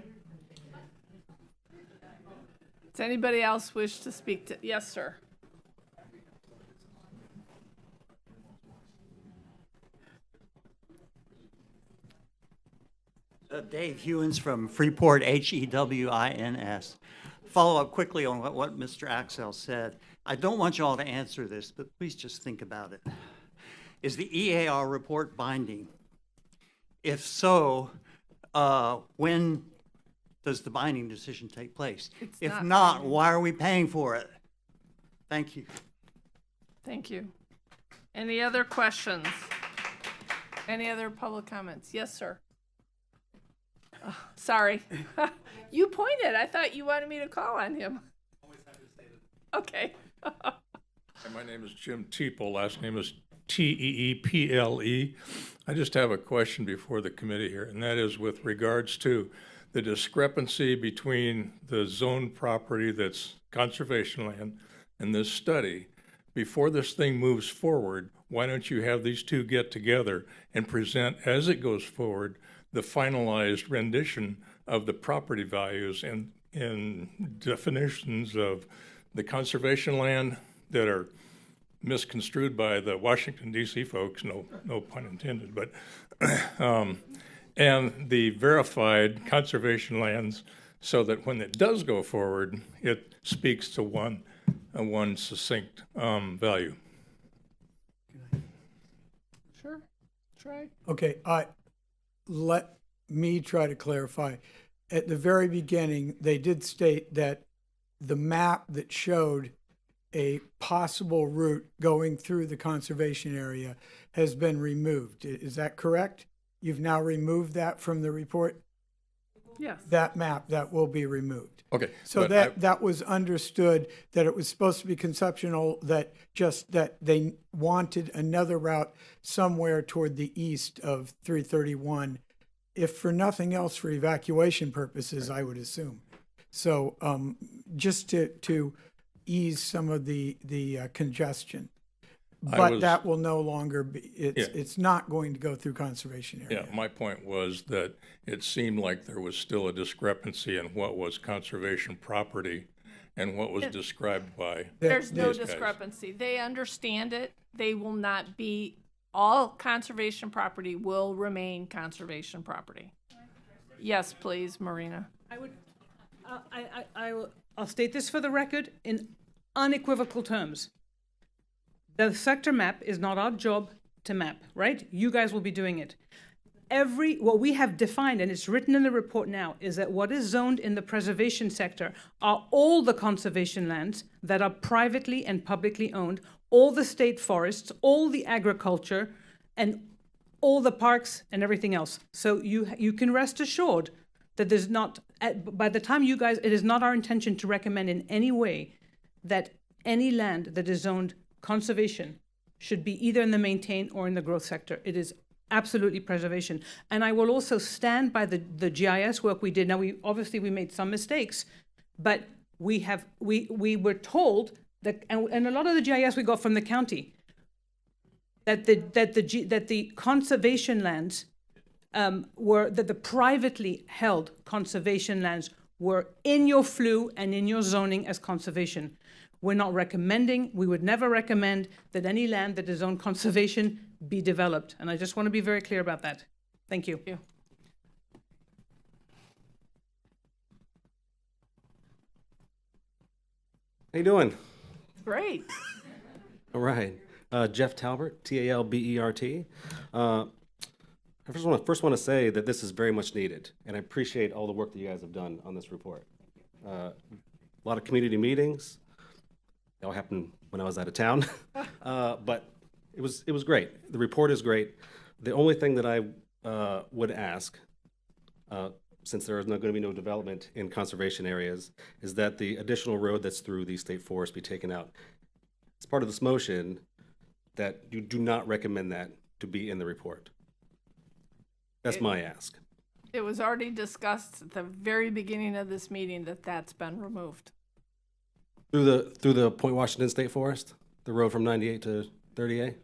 Does anybody else wish to speak to? Yes, sir. Dave Hewins from Freeport, Hewins. Follow up quickly on what Mr. Axel said. I don't want you all to answer this, but please just think about it. Is the EAR report binding? If so, when does the binding decision take place? If not, why are we paying for it? Thank you. Thank you. Any other questions? Any other public comments? Yes, sir. Oh, sorry. You pointed. I thought you wanted me to call on him. Okay. My name is Jim Teeple. Last name is Teeple. I just have a question before the committee here, and that is with regards to the discrepancy between the zoned property that's conservation land and this study. Before this thing moves forward, why don't you have these two get together and present, as it goes forward, the finalized rendition of the property values and definitions of the conservation land that are misconstrued by the Washington, D.C. folks, no pun intended, but and the verified conservation lands, so that when it does go forward, it speaks to one succinct value. Sure. Try. Okay, let me try to clarify. At the very beginning, they did state that the map that showed a possible route going through the conservation area has been removed. Is that correct? You've now removed that from the report? Yes. That map, that will be removed. Okay. So that was understood, that it was supposed to be conceptual, that they wanted another route somewhere toward the east of 331, if for nothing else, for evacuation purposes, I would assume. So just to ease some of the congestion. But that will no longer be, it's not going to go through conservation area. Yeah, my point was that it seemed like there was still a discrepancy in what was conservation property and what was described by There's no these guys. discrepancy. They understand it. They will not be, all conservation property will remain conservation property. Yes, please, Marina. I'll state this for the record in unequivocal terms. The sector map is not our job to map, right? You guys will be doing it. what we have defined, and it's written in the report now, is that what is zoned in the preservation sector are all the conservation lands that are privately and publicly owned, all the state forests, all the agriculture, and all the parks and everything else. So you can rest assured that there's not, by the time you guys, it is not our intention to recommend in any way that any land that is zoned conservation should be either in the maintain or in the growth sector. It is absolutely preservation. And I will also stand by the GIS work we did. Now, we made some mistakes, but we were told that, and a lot of the GIS we got from the county, that the conservation lands that the privately held conservation lands were in your FLU and in your zoning as conservation. We're not recommending, we would never recommend that any land that is owned conservation be developed. And I just want to be very clear about that. Thank you. How you doing? Great. All right. Jeff Talbert, Talbert. I first want to say that this is very much needed, and I appreciate all the work that you guys have done on this report. A lot of community meetings. They all happened when I was out of town, but it was great. The report is great. The only thing that I would ask, since there is not going to be no development in conservation areas, is that the additional road that's through the state forest be taken out. It's part of this motion that you do not recommend that to be in the report. That's my ask. It was already discussed at the very beginning of this meeting that that's been removed. Through the Point Washington State Forest, the road from 98 to 30A.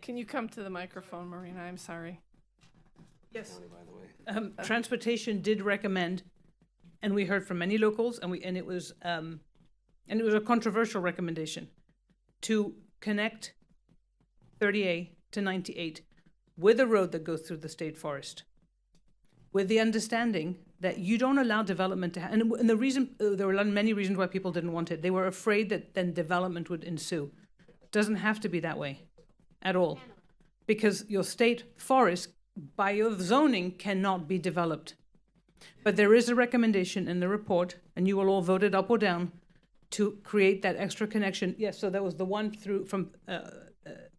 Can you come to the microphone, Marina? I'm sorry. Yes. Transportation did recommend, and we heard from many locals, and it was a controversial recommendation to connect 30A to 98 with a road that goes through the state forest, with the understanding that you don't allow development to happen. And the reason, there were many reasons why people didn't want it. They were afraid that then development would ensue. It doesn't have to be that way at all, because your state forest, by your zoning, cannot be developed. But there is a recommendation in the report, and you will all vote it up or down, to create that extra connection. Yes, so that was the one through from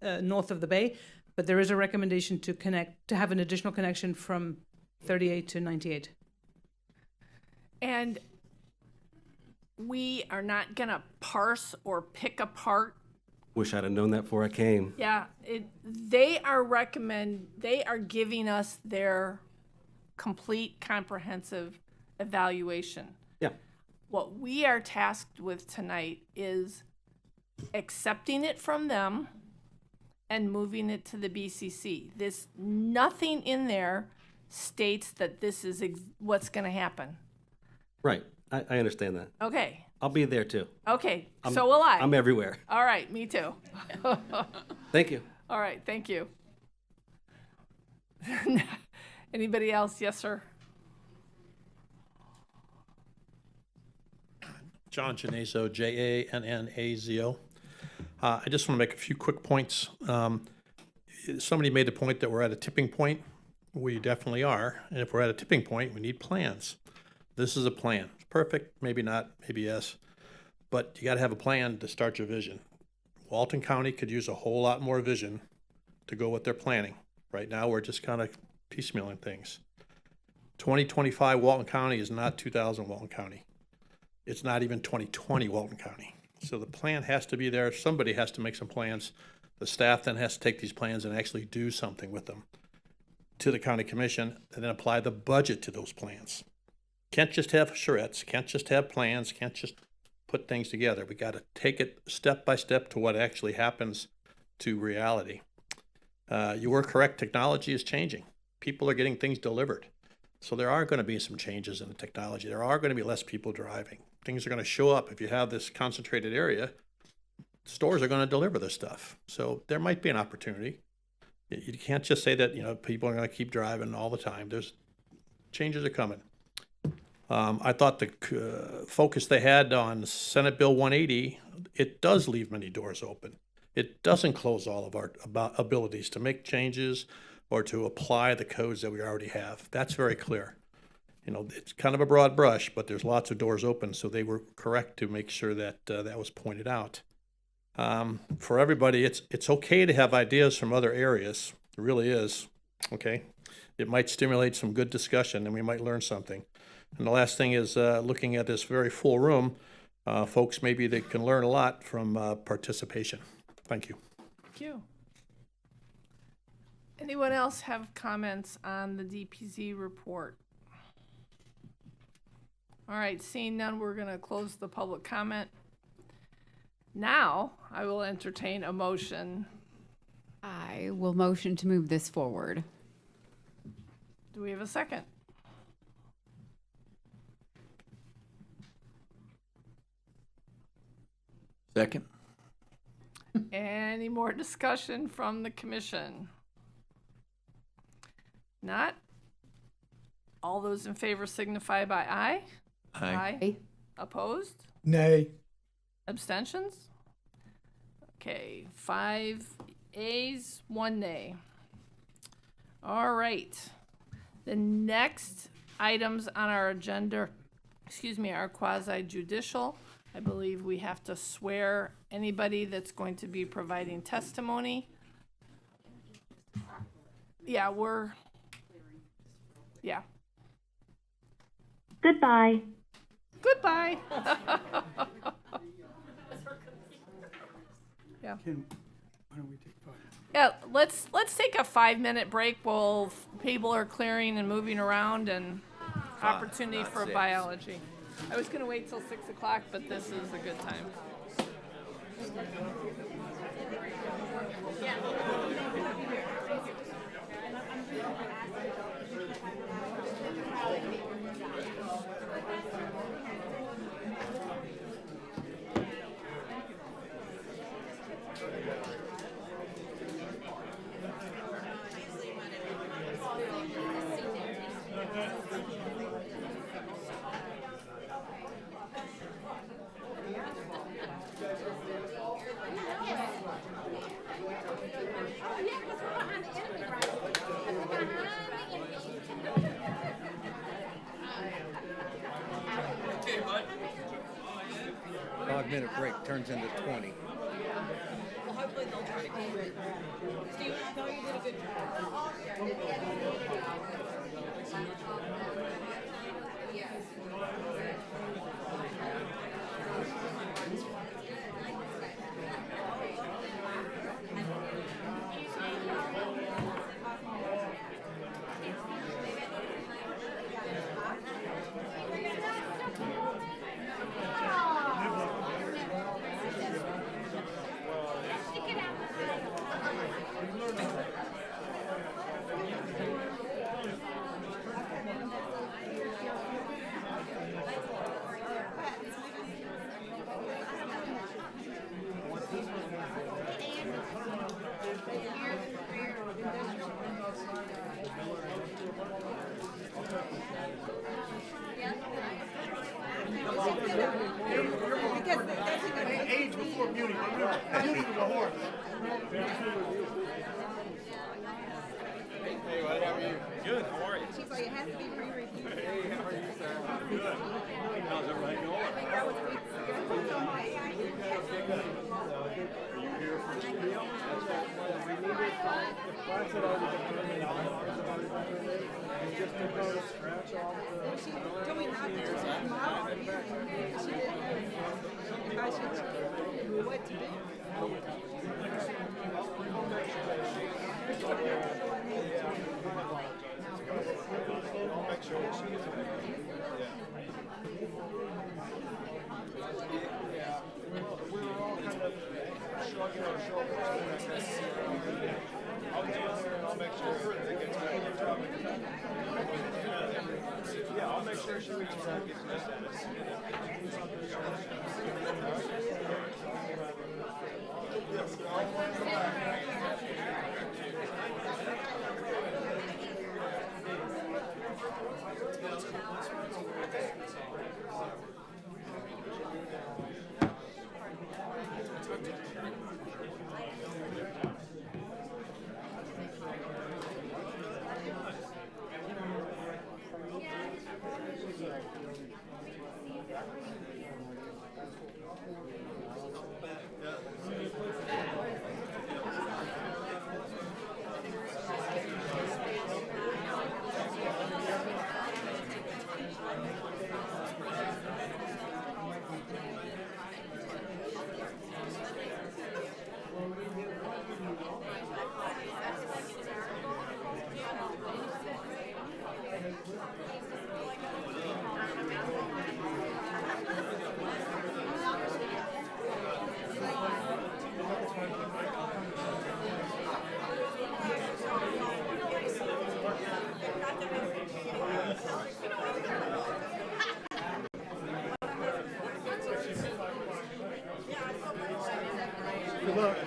north of the bay, but there is a recommendation to have an additional connection from 38 to 98. And we are not gonna parse or pick apart. Wish I'd have known that before I came. Yeah, they are giving us their complete comprehensive evaluation. Yeah. What we are tasked with tonight is accepting it from them and moving it to the BCC. Nothing in there states that this is what's going to happen. Right. I understand that. Okay. I'll be there too. Okay. So will I. I'm everywhere. All right. Me too. Thank you. All right. Thank you. Anybody else? Yes, sir. John Jannazo, Jannazo. I just want to make a few quick points. Somebody made the point that we're at a tipping point. We definitely are. And if we're at a tipping point, we need plans. This is a plan. It's perfect, maybe not, maybe yes. But you got to have a plan to start your vision. Walton County could use a whole lot more vision to go with their planning. Right now, we're just kind of piecemealing things. 2025 Walton County is not 2000 Walton County. It's not even 2020 Walton County. So the plan has to be there. Somebody has to make some plans. The staff then has to take these plans and actually do something with them to the county commission and then apply the budget to those plans. Can't just have charrettes, can't just have plans, can't just put things together. We got to take it step by step to what actually happens to reality. You were correct, technology is changing. People are getting things delivered. So there are going to be some changes in the technology. There are going to be less people driving. Things are going to show up. If you have this concentrated area, stores are going to deliver this stuff. So there might be an opportunity. You can't just say that, people are going to keep driving all the time. There's changes are coming. I thought the focus they had on Senate Bill 180, it does leave many doors open. it doesn't close all of our abilities to make changes or to apply the codes that we already have. That's very clear. You know, it's kind of a broad brush, but there's lots of doors open, so they were correct to make sure that that was pointed out. For everybody, it's okay to have ideas from other areas. It really is, okay? It might stimulate some good discussion, and we might learn something. And the last thing is, looking at this very full room, folks, maybe they can learn a lot from participation. Thank you. Thank you. Anyone else have comments on the DPZ report? All right, seeing none, we're going to close the public comment. Now, I will entertain a motion. I will motion to move this forward. Do we have a second? Second. Any more discussion from the commission? Not? All those in favor signify by aye. Aye. Opposed? Nay. Abstentions? Okay, 5 ayes, 1 nay. All right. The next items on our agenda, are quasi judicial. I believe we have to swear anybody that's going to be providing testimony. Yeah. Goodbye. Goodbye. Yeah. Why don't we take 5? Yeah, let's take a 5-minute break while people are clearing and moving around and opportunity not for 6. biology. I was gonna wait till 6 o'clock, but this is a good time. Minute break turns into 20. Well, hopefully they'll try to keep it. Steve, I thought you did a good Age before beauty. Beauty was a horse. Hey, buddy, how are you? Good, how are you? She's like, it has to be re-reviewed. Hey, how are you, sir? Good. How's everybody going? I think that was weeks ago. Are you here for the video? That's right. We needed class had already been determined, ours had already been determined. We just took out a scratch off the... She told me not to just model it. She didn't know if I should what to do. I'll make sure that she gets it. Yeah. We were all kind of shrugging our shoulders. I'll get in there and I'll make sure it gets better. Yeah, I'll make sure she reaches out and gets this. Good luck.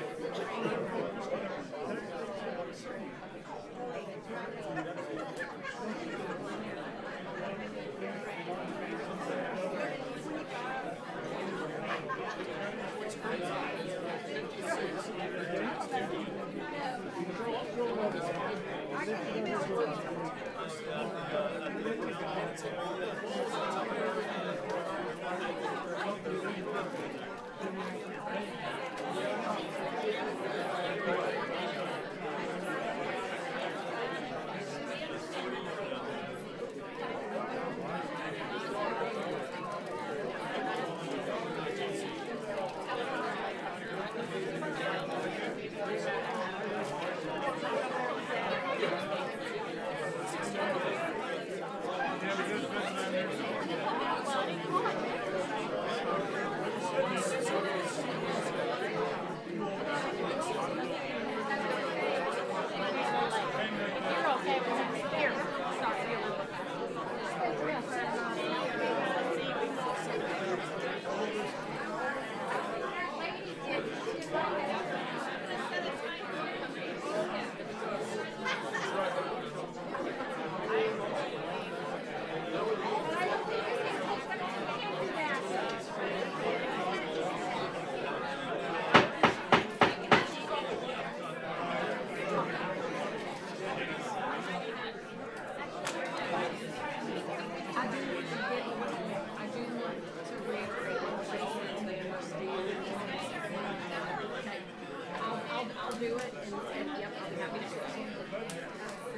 do it, and yep, I'll be happy to do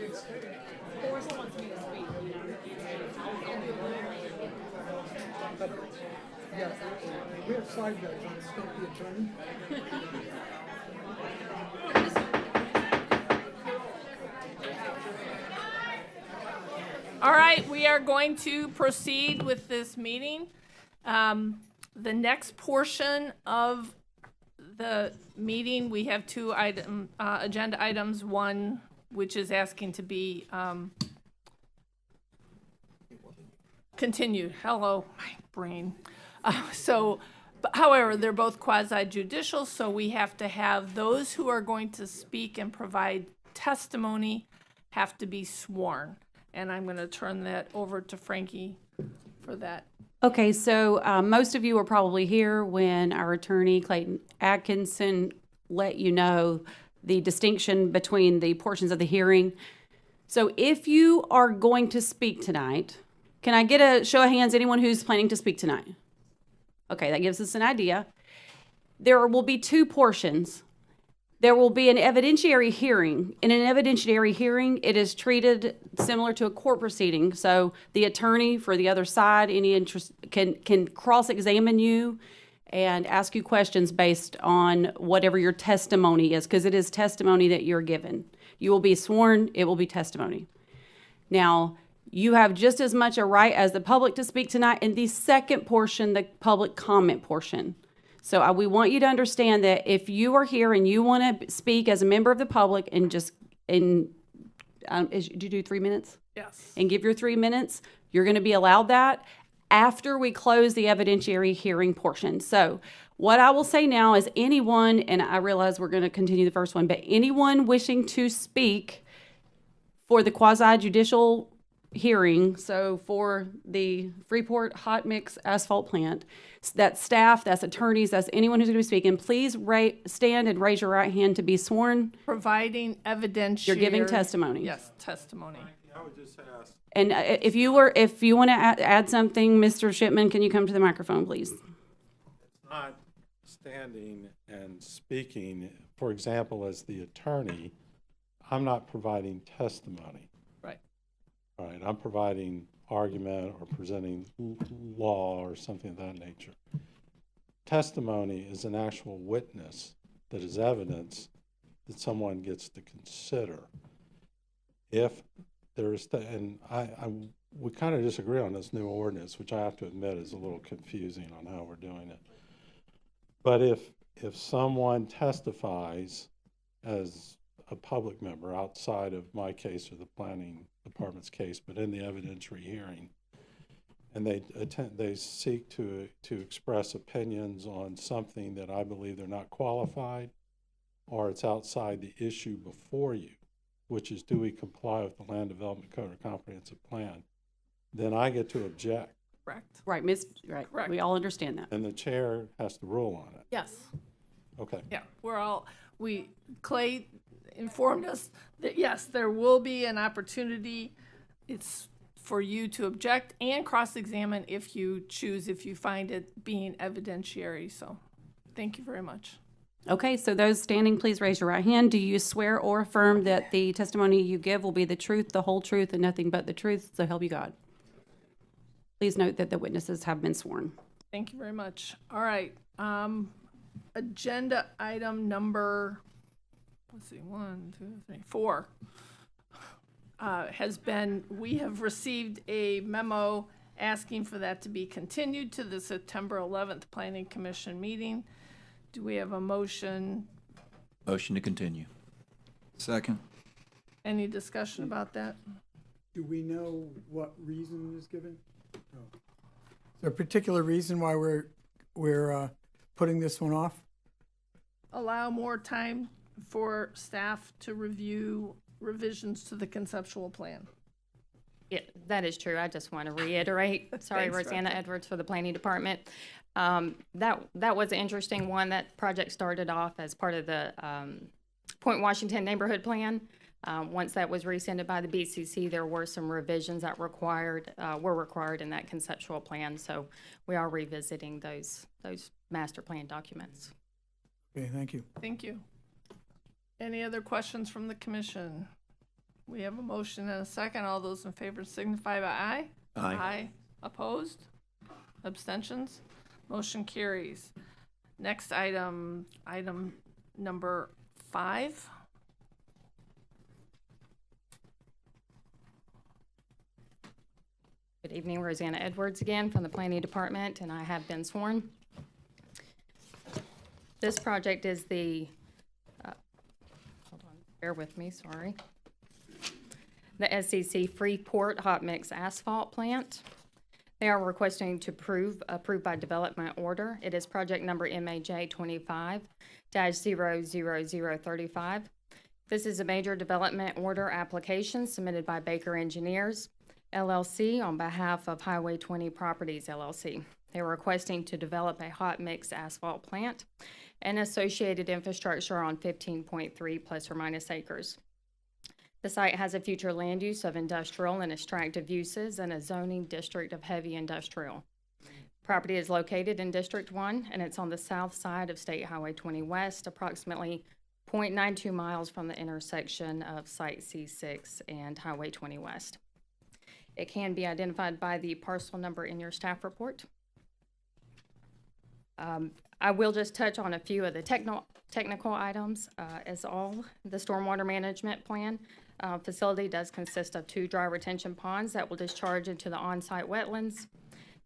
it. Forrest wants me to speak, you know. I'll do it. Yeah, we have side bets on state the attorney. All right, we are going to proceed with this meeting. The next portion of the meeting, we have two agenda items. One, which is asking to be continued. Hello, my brain. However, they're both quasi-judicial, so we have to have those who are going to speak and provide testimony have to be sworn. And I'm going to turn that over to Frankie for that. Okay, so most of you were probably here when our attorney, Clayton Atkinson, let you know the distinction between the portions of the hearing. So if you are going to speak tonight, can I get a show of hands, anyone who's planning to speak tonight? Okay, that gives us an idea. There will be two portions. There will be an evidentiary hearing. In an evidentiary hearing, it is treated similar to a court proceeding. So the attorney for the other side, any interest, can cross-examine you and ask you questions based on whatever your testimony is, because it is testimony that you're given. You will be sworn, it will be testimony. Now, you have just as much a right as the public to speak tonight in the second portion, the public comment portion. So we want you to understand that if you are here and you want to speak as a member of the public and just, did you do 3 minutes? Yes. And give your 3 minutes, you're going to be allowed that after we close the evidentiary hearing portion. So what I will say now is anyone, and I realize we're going to continue the first one, but anyone wishing to speak for the quasi-judicial hearing, so for the Freeport hot mix asphalt plant, that's staff, that's attorneys, that's anyone who's going to be speaking, please stand and raise your right hand to be sworn. Providing evidentiary. You're giving testimony. Yes, testimony. I would just ask. And if you want to add something, Mr. Shipman, can you come to the microphone, please? It's not standing and speaking, for example, as the attorney, I'm not providing testimony. Right. All right, I'm providing argument or presenting law or something of that nature. Testimony is an actual witness that is evidence that someone gets to consider. If there's, we kind of disagree on this new ordinance, which I have to admit is a little confusing on how we're doing it. But if someone testifies as a public member outside of my case or the planning department's case, but in the evidentiary hearing, and they seek to express opinions on something that I believe they're not qualified, or it's outside the issue before you, which is, do we comply with the Land Development Code or Comprehensive Plan, then I get to object. Correct. Right, right. Correct. We all understand that. And the chair has to rule on it. Yes. Okay. Yeah, Clay informed us that, yes, there will be an opportunity. It's for you to object and cross-examine if you choose, if you find it being evidentiary. So thank you very much. Okay, so those standing, please raise your right hand. Do you swear or affirm that the testimony you give will be the truth, the whole truth, and nothing but the truth, so help you God? Please note that the witnesses have been sworn. Thank you very much. All right. Agenda item number, let's see, 1, 2, 3, 4, we have received a memo asking for that to be continued to the September 11th Planning Commission meeting. Do we have a motion? Motion to continue. Second. Any discussion about that? Do we know what reason is given? No. Is there a particular reason why we're putting this one off? Allow more time for staff to review revisions to the conceptual plan. Yeah, that is true. I just want to reiterate. Sorry, Thanks, Rosanna Roger. Edwards for the Planning Department. That was an interesting one. That project started off as part of the Point Washington Neighborhood Plan. Once that was rescinded by the BCC, there were some revisions that were required in that conceptual plan. So we are revisiting those master plan documents. Okay, thank you. Thank you. Any other questions from the commission? We have a motion and a second. All those in favor signify by aye. Aye. Aye. Opposed? Abstentions? Motion carries. Next item number 5. Good evening, Rosanna Edwards again from the Planning Department, and I have been sworn. This project is the, hold on, bear with me, sorry. The SCC Freeport Hot Mix Asphalt Plant. They are requesting to approved by development order. It is project number MAJ 25-00035. This is a major development order application submitted by Baker Engineers, LLC, on behalf of Highway 20 Properties, LLC. They were requesting to develop a hot mix asphalt plant and associated infrastructure on 15.3 plus or minus acres. The site has a future land use of industrial and extractive uses and a zoning district of heavy industrial. Property is located in District 1, and it's on the south side of State Highway 20 West, approximately 0.92 miles from the intersection of Site C6 and Highway 20 West. It can be identified by the parcel number in your staff report. I will just touch on a few of the technical items as all. The stormwater management plan facility does consist of 2 dry retention ponds that will discharge into the on-site wetlands.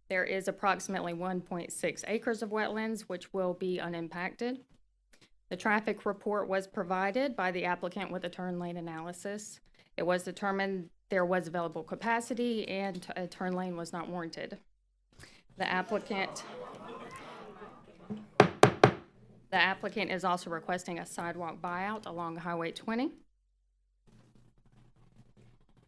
There is approximately 1.6 acres of wetlands, which will be unimpacted. The traffic report was provided by the applicant with a turn lane analysis. It was determined there was available capacity and a turn lane was not warranted. The applicant is also requesting a sidewalk buyout along Highway 20.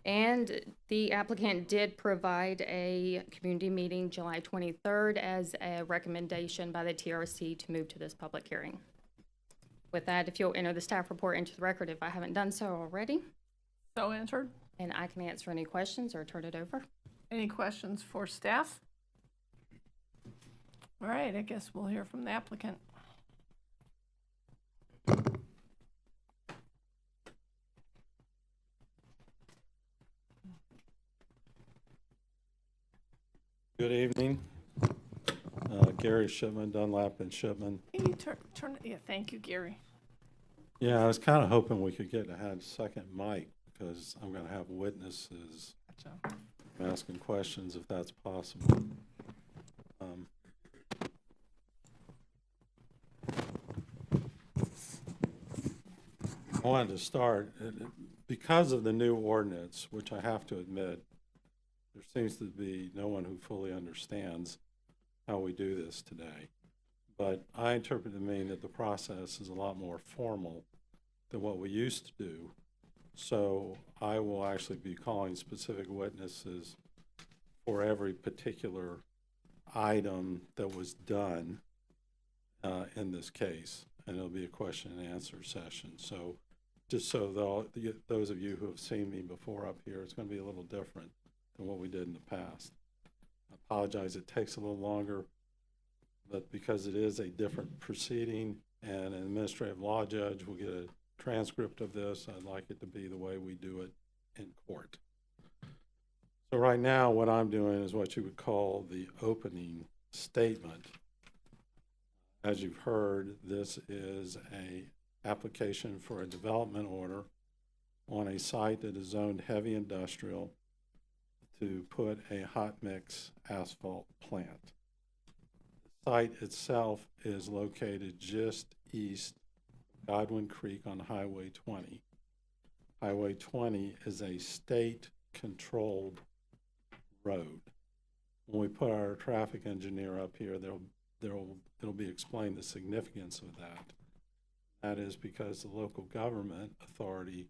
And the applicant did provide a community meeting July 23rd as a recommendation by the TRC to move to this public hearing. With that, if you'll enter the staff report into the record if I haven't done so already. So answered. And I can answer any questions or turn it over. Any questions for staff? All right, I guess we'll hear from the applicant. Good evening. Gary Shipman, Dunlap and Shipman. Can you turn? Yeah, thank you, Gary. Yeah, I was kind of hoping we could get a second mic because I'm going to have witnesses asking questions if that's possible. I wanted to start, because of the new ordinance, which I have to admit, there seems to be no one who fully understands how we do this today. But I interpret it to mean that the process is a lot more formal than what we used to do. So I will actually be calling specific witnesses for every particular item that was done in this case, and it'll be a question and answer session. So just so those of you who have seen me before up here, it's going to be a little different than what we did in the past. I apologize, it takes a little longer, but because it is a different proceeding and an administrative law judge will get a transcript of this, I'd like it to be the way we do it in court. So right now what I'm doing is what you would call the opening statement. As you've heard, this is an application for a development order on a site that is zoned heavy industrial to put a hot mix asphalt plant. The site itself is located just east of Godwin Creek on Highway 20. Highway 20 is a state-controlled road. When we put our traffic engineer up here, it'll be explained the significance of that. That is because the local government authority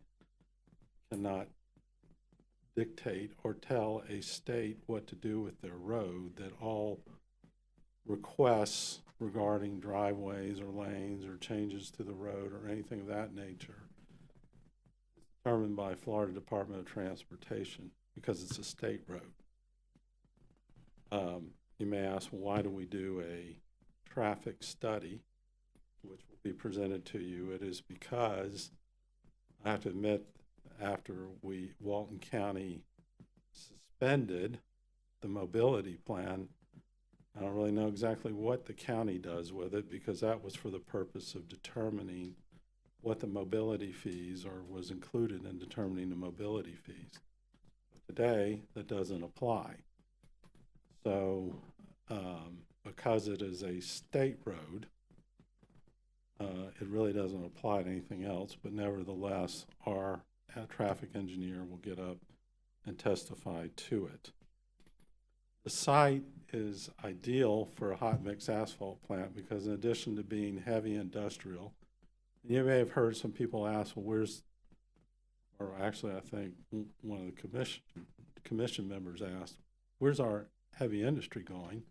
cannot dictate or tell a state what to do with their road, that all requests regarding driveways or lanes or changes to the road or anything of that nature is determined by Florida Department of Transportation because it's a state road. You may ask, well, why do we do a traffic study, which will be presented to you? It is because I have to admit, after Walton County suspended the mobility plan, I don't really know exactly what the county does with it, because that was for the purpose of determining what the mobility fees, or was included in determining the mobility fees. Today, that doesn't apply. So because it is a state road, it really doesn't apply to anything else, but nevertheless, our traffic engineer will get up and testify to it. The site is ideal for a hot mix asphalt plant because in addition to being heavy industrial, you may have heard some people ask, well, or actually I think one of the commission members asked, where's our heavy industry going?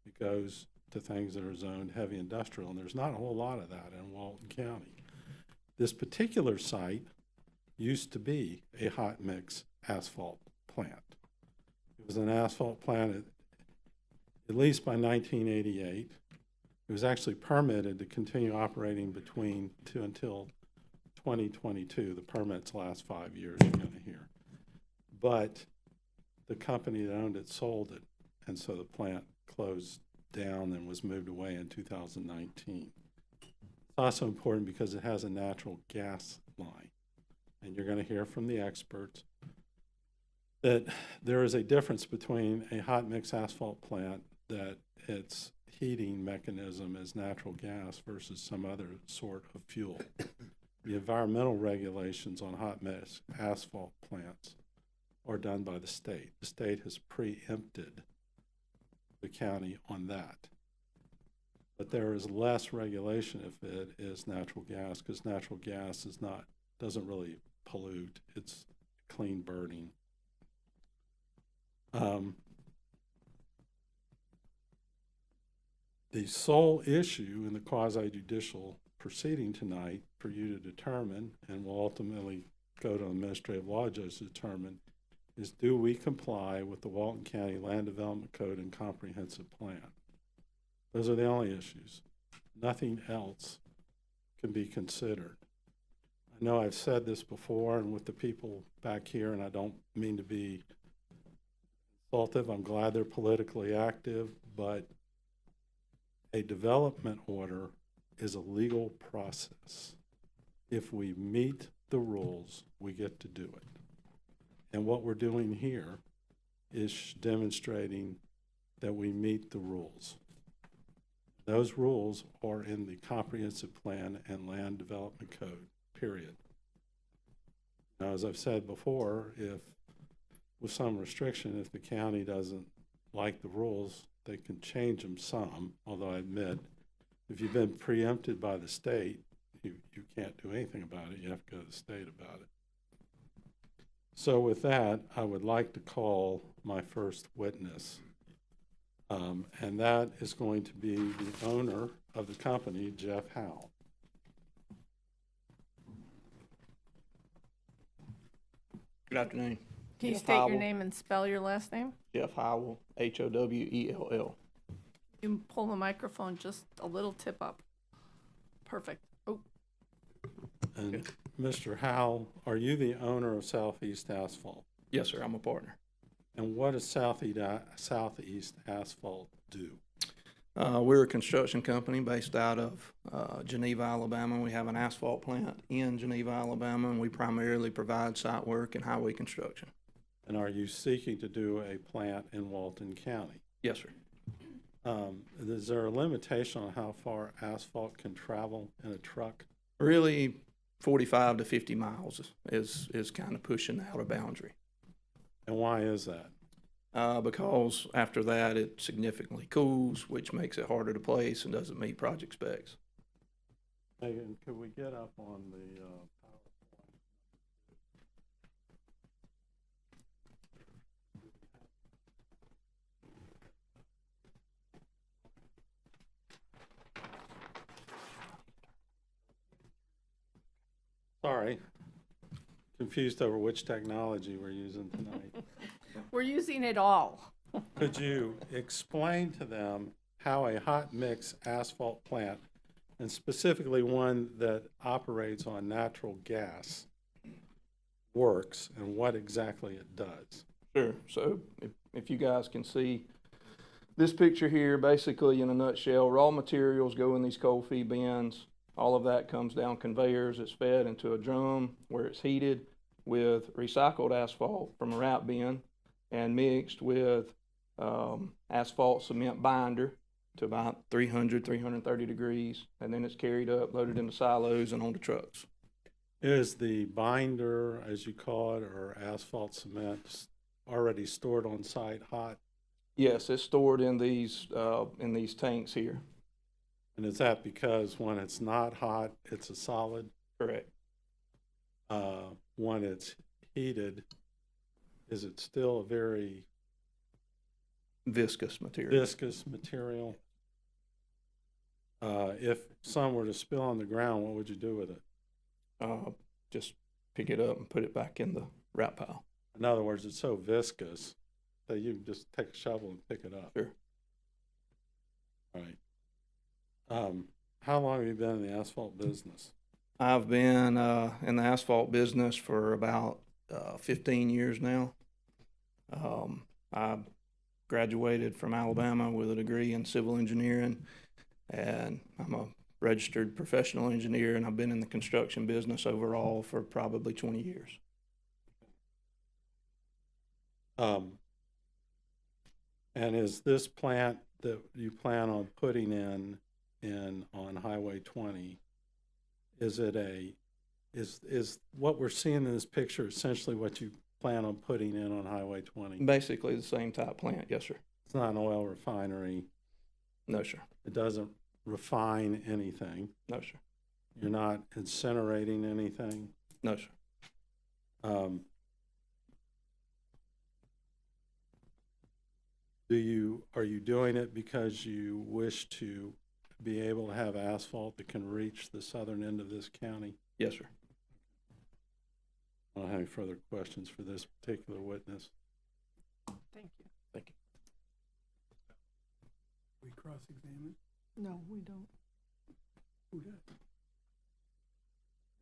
It goes to things that are zoned heavy industrial, and there's not a whole lot of that in Walton County. This particular site used to be a hot mix asphalt plant. It was an asphalt plant at least by 1988. It was actually permitted to continue operating until 2022. The permits last 5 years, you're going to hear. But the company that owned it sold it, and so the plant closed down and was moved away in 2019. It's also important because it has a natural gas line. And you're going to hear from the experts that there is a difference between a hot mix asphalt plant that its heating mechanism is natural gas versus some other sort of fuel. The environmental regulations on hot mix asphalt plants are done by the state. The state has preempted the county on that. But there is less regulation if it is natural gas, because natural gas doesn't really pollute. It's clean burning. The sole issue in the quasi-judicial proceeding tonight for you to determine, and will ultimately go to an administrative law judge to determine, is do we comply with the Walton County Land Development Code and Comprehensive Plan? Those are the only issues. Nothing else can be considered. I know I've said this before and with the people back here, and I don't mean to be insultive. I'm glad they're politically active, but a development order is a legal process. If we meet the rules, we get to do it. And what we're doing here is demonstrating that we meet the rules. Those rules are in the Comprehensive Plan and Land Development Code, period. Now, as I've said before, if with some restriction. If the county doesn't like the rules, they can change them some, although I admit, if you've been preempted by the state, you can't do anything about it. You have to go to the state about it. So with that, I would like to call my first witness. And that is going to be the owner of the company, Jeff Howell. Good afternoon. Can you Jeff state your Howell. name and spell your last name? Jeff Howell, Howell. You can pull the microphone just a little tip up. Perfect. Oh, And Mr. Howell, are you the owner of Southeast Asphalt? Yes, sir, I'm a partner. And what does Southeast Asphalt do? We're a construction company based out of Geneva, Alabama. We have an asphalt plant in Geneva, Alabama, and we primarily provide site work and highway construction. And are you seeking to do a plant in Walton County? Yes, sir. Is there a limitation on how far asphalt can travel in a truck? Really, 45 to 50 miles is kind of pushing the outer boundary. And why is that? Because after that, it significantly cools, which makes it harder to place and doesn't meet project specs. Megan, could we get up on the Sorry, confused over which technology we're using tonight. we're using it all. Could you explain to them how a hot mix asphalt plant, and specifically one that operates on natural gas, works and what exactly it does? Sure. So if you guys can see this picture here, basically in a nutshell, raw materials go in these cold feed bins. All of that comes down conveyors. It's fed into a drum where it's heated with recycled asphalt from a wrap bin and mixed with asphalt cement binder to about 300, 330 degrees. And then it's carried up, loaded into silos and onto trucks. Is the binder, as you call it, or asphalt cement already stored on site hot? Yes, it's stored in these tanks here. And is that because when it's not hot, it's a solid? Correct. When it's heated, is it still a very viscous material? Viscous material. If some were to spill on the ground, what would you do with it? Just pick it up and put it back in the wrap pile. In other words, it's so viscous that you can just take a shovel and pick it up. Sure. All right. How long have you been in the asphalt business? I've been in the asphalt business for about 15 years now. I graduated from Alabama with a degree in civil engineering, and I'm a registered professional engineer, and I've been in the construction business overall for probably 20 years. And is this plant that you plan on putting in on Highway 20, is what we're seeing in this picture essentially what you plan on putting in on Highway 20? Basically the same type plant, yes, sir. It's not an oil refinery. No, sir. It doesn't refine anything. No, sir. You're not incinerating anything. No, sir. Are you doing it because you wish to be able to have asphalt that can reach the southern end of this county? Yes, sir. I don't have any further questions for this particular witness. Thank you. Thank you. We cross-examine? No, we don't. Who does?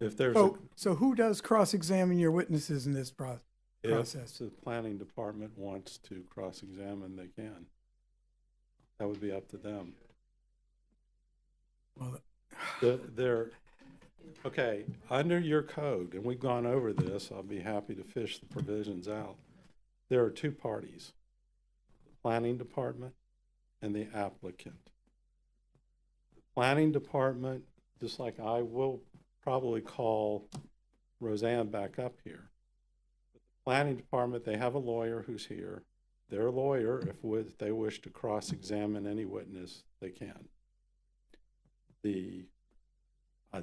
If there's So who does cross-examine your witnesses in this process? If the planning department wants to cross-examine, they can. That would be up to them. Well, okay, under your code, and we've gone over this, I'll be happy to fish the provisions out. There are two parties, the planning department and the applicant. The planning department, just like I will probably call Roseanne back up here. Planning department, they have a lawyer who's here. Their lawyer, if they wish to cross-examine any witness, they can.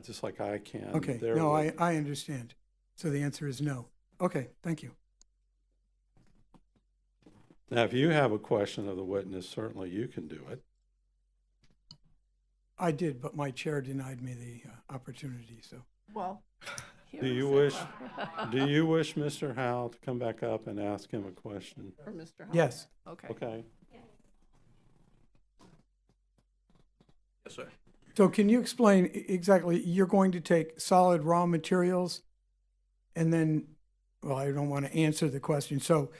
Just like I can. Okay, no, I understand. So the answer is no. Okay, thank you. Now, if you have a question of the witness, certainly you can do it. I did, but my chair denied me the opportunity, so. Well. Do you wish Mr. Howe to come back up and ask him a question? Or Mr. Howe? Yes. Okay. Okay. Yes, sir. So can you explain exactly, you're going to take solid raw materials and then, well, I don't want to answer the question. So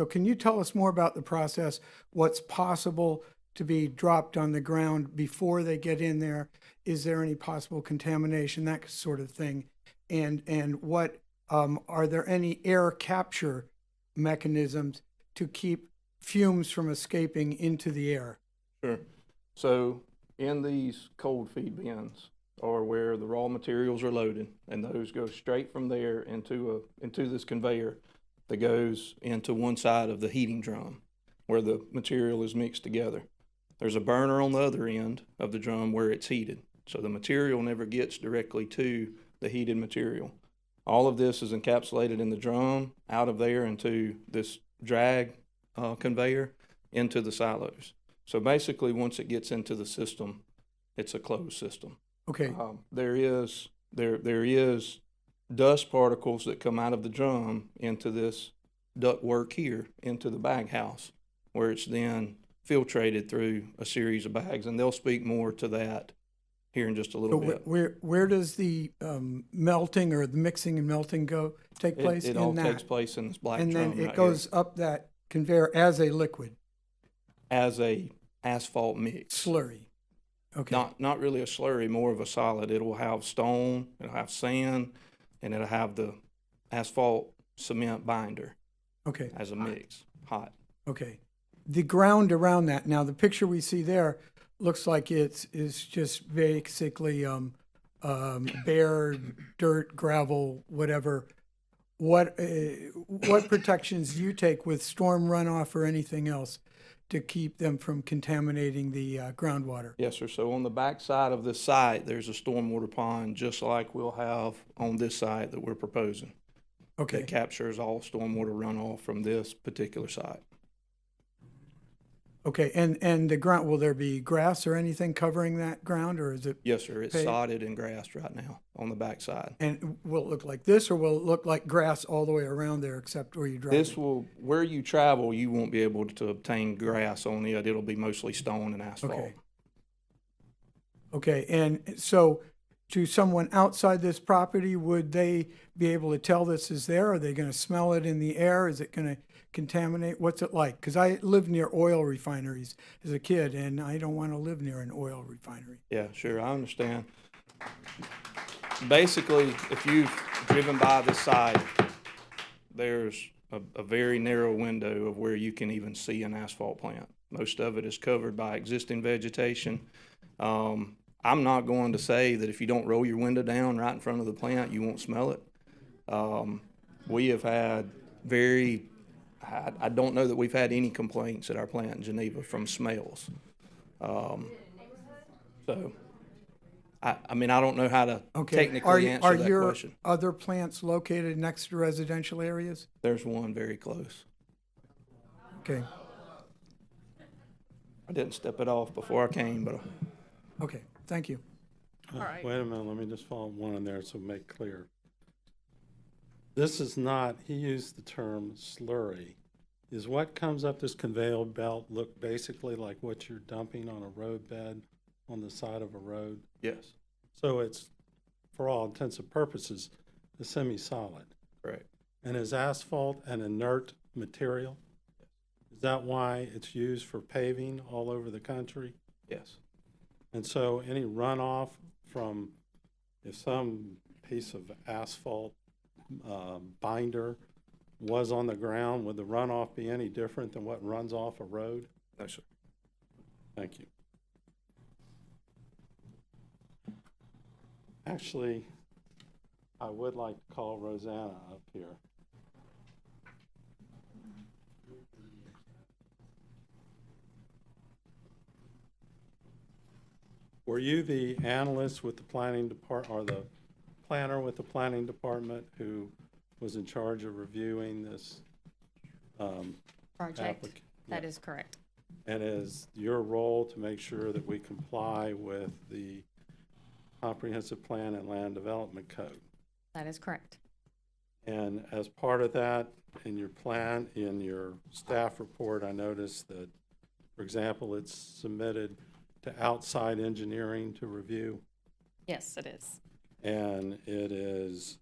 can you tell us more about the process, what's possible to be dropped on the ground before they get in there? Is there any possible contamination, that sort of thing? And what, are there any air capture mechanisms to keep fumes from escaping into the air? Sure. So in these cold feed bins are where the raw materials are loaded, and those go straight from there into this conveyor that goes into one side of the heating drum where the material is mixed together. There's a burner on the other end of the drum where it's heated. So the material never gets directly to the heated material. All of this is encapsulated in the drum, out of there into this drag conveyor into the silos. So basically, once it gets into the system, it's a closed system. Okay. There is dust particles that come out of the drum into this ductwork here, into the bag house, where it's then filtrated through a series of bags, and they'll speak more to that here in just a little bit. Where does the melting or the mixing and melting take place? It all takes place in this black drum. And then it right goes here, up that conveyor as a liquid? as a asphalt mix. Slurry. Okay. Not really a slurry, more of a solid. It'll have stone, it'll have sand, and it'll have the asphalt cement binder. Okay. As a mix, hot. Okay. The ground around that, now the picture we see there looks like it's just basically bare dirt, gravel, whatever. What protections do you take with storm runoff or anything else to keep them from contaminating the groundwater? Yes, sir. So on the back side of this site, there's a stormwater pond, just like we'll have on this site that we're proposing. Okay. That captures all stormwater runoff from this particular site. Okay, and the ground, will there be grass or anything covering that ground, or is it? Yes, sir. It's paved? sodded and grassed right now on the back side. And will it look like this, or will it look like grass all the way around there, except where you drive? This will, where you travel, you won't be able to obtain grass on it. It'll be mostly stone and asphalt. Okay. Okay, and so to someone outside this property, would they be able to tell this is there? Are they going to smell it in the air? Is it going to contaminate? What's it like? Because I lived near oil refineries as a kid, and I don't want to live near an oil refinery. Yeah, sure. I understand. Basically, if you've driven by this site, there's a very narrow window of where you can even see an asphalt plant. Most of it is covered by existing vegetation. I'm not going to say that if you don't roll your window down right in front of the plant, you won't smell it. We have had I don't know that we've had any complaints at our plant in Geneva from smells. So, I mean, I don't know how to technically answer that question. Are your other plants located next to residential areas? There's one very close. Okay. I didn't step it off before I came, but. Okay, thank you. All right. Wait a minute, let me just follow one in there so make clear. This is not, he used the term slurry. Is what comes up this conveyor belt look basically like what you're dumping on a roadbed on the side of a road? Yes. So it's, for all intents and purposes, a semi-solid. Correct. And is asphalt an inert material? Is that why it's used for paving all over the country? Yes. And so any runoff from, if some piece of asphalt binder was on the ground, would the runoff be any different than what runs off a road? No, sir. Thank you. Actually, I would like to call Rosanna up here. Were you the analyst with the planning department, or the planner with the planning department who was in charge of reviewing this Project, that is correct. And is your role to make sure that we comply with the Comprehensive Plan and Land Development Code? That is correct. And as part of that, in your plan, in your staff report, I noticed that, for example, it's submitted to outside engineering to review. Yes, it is. And it is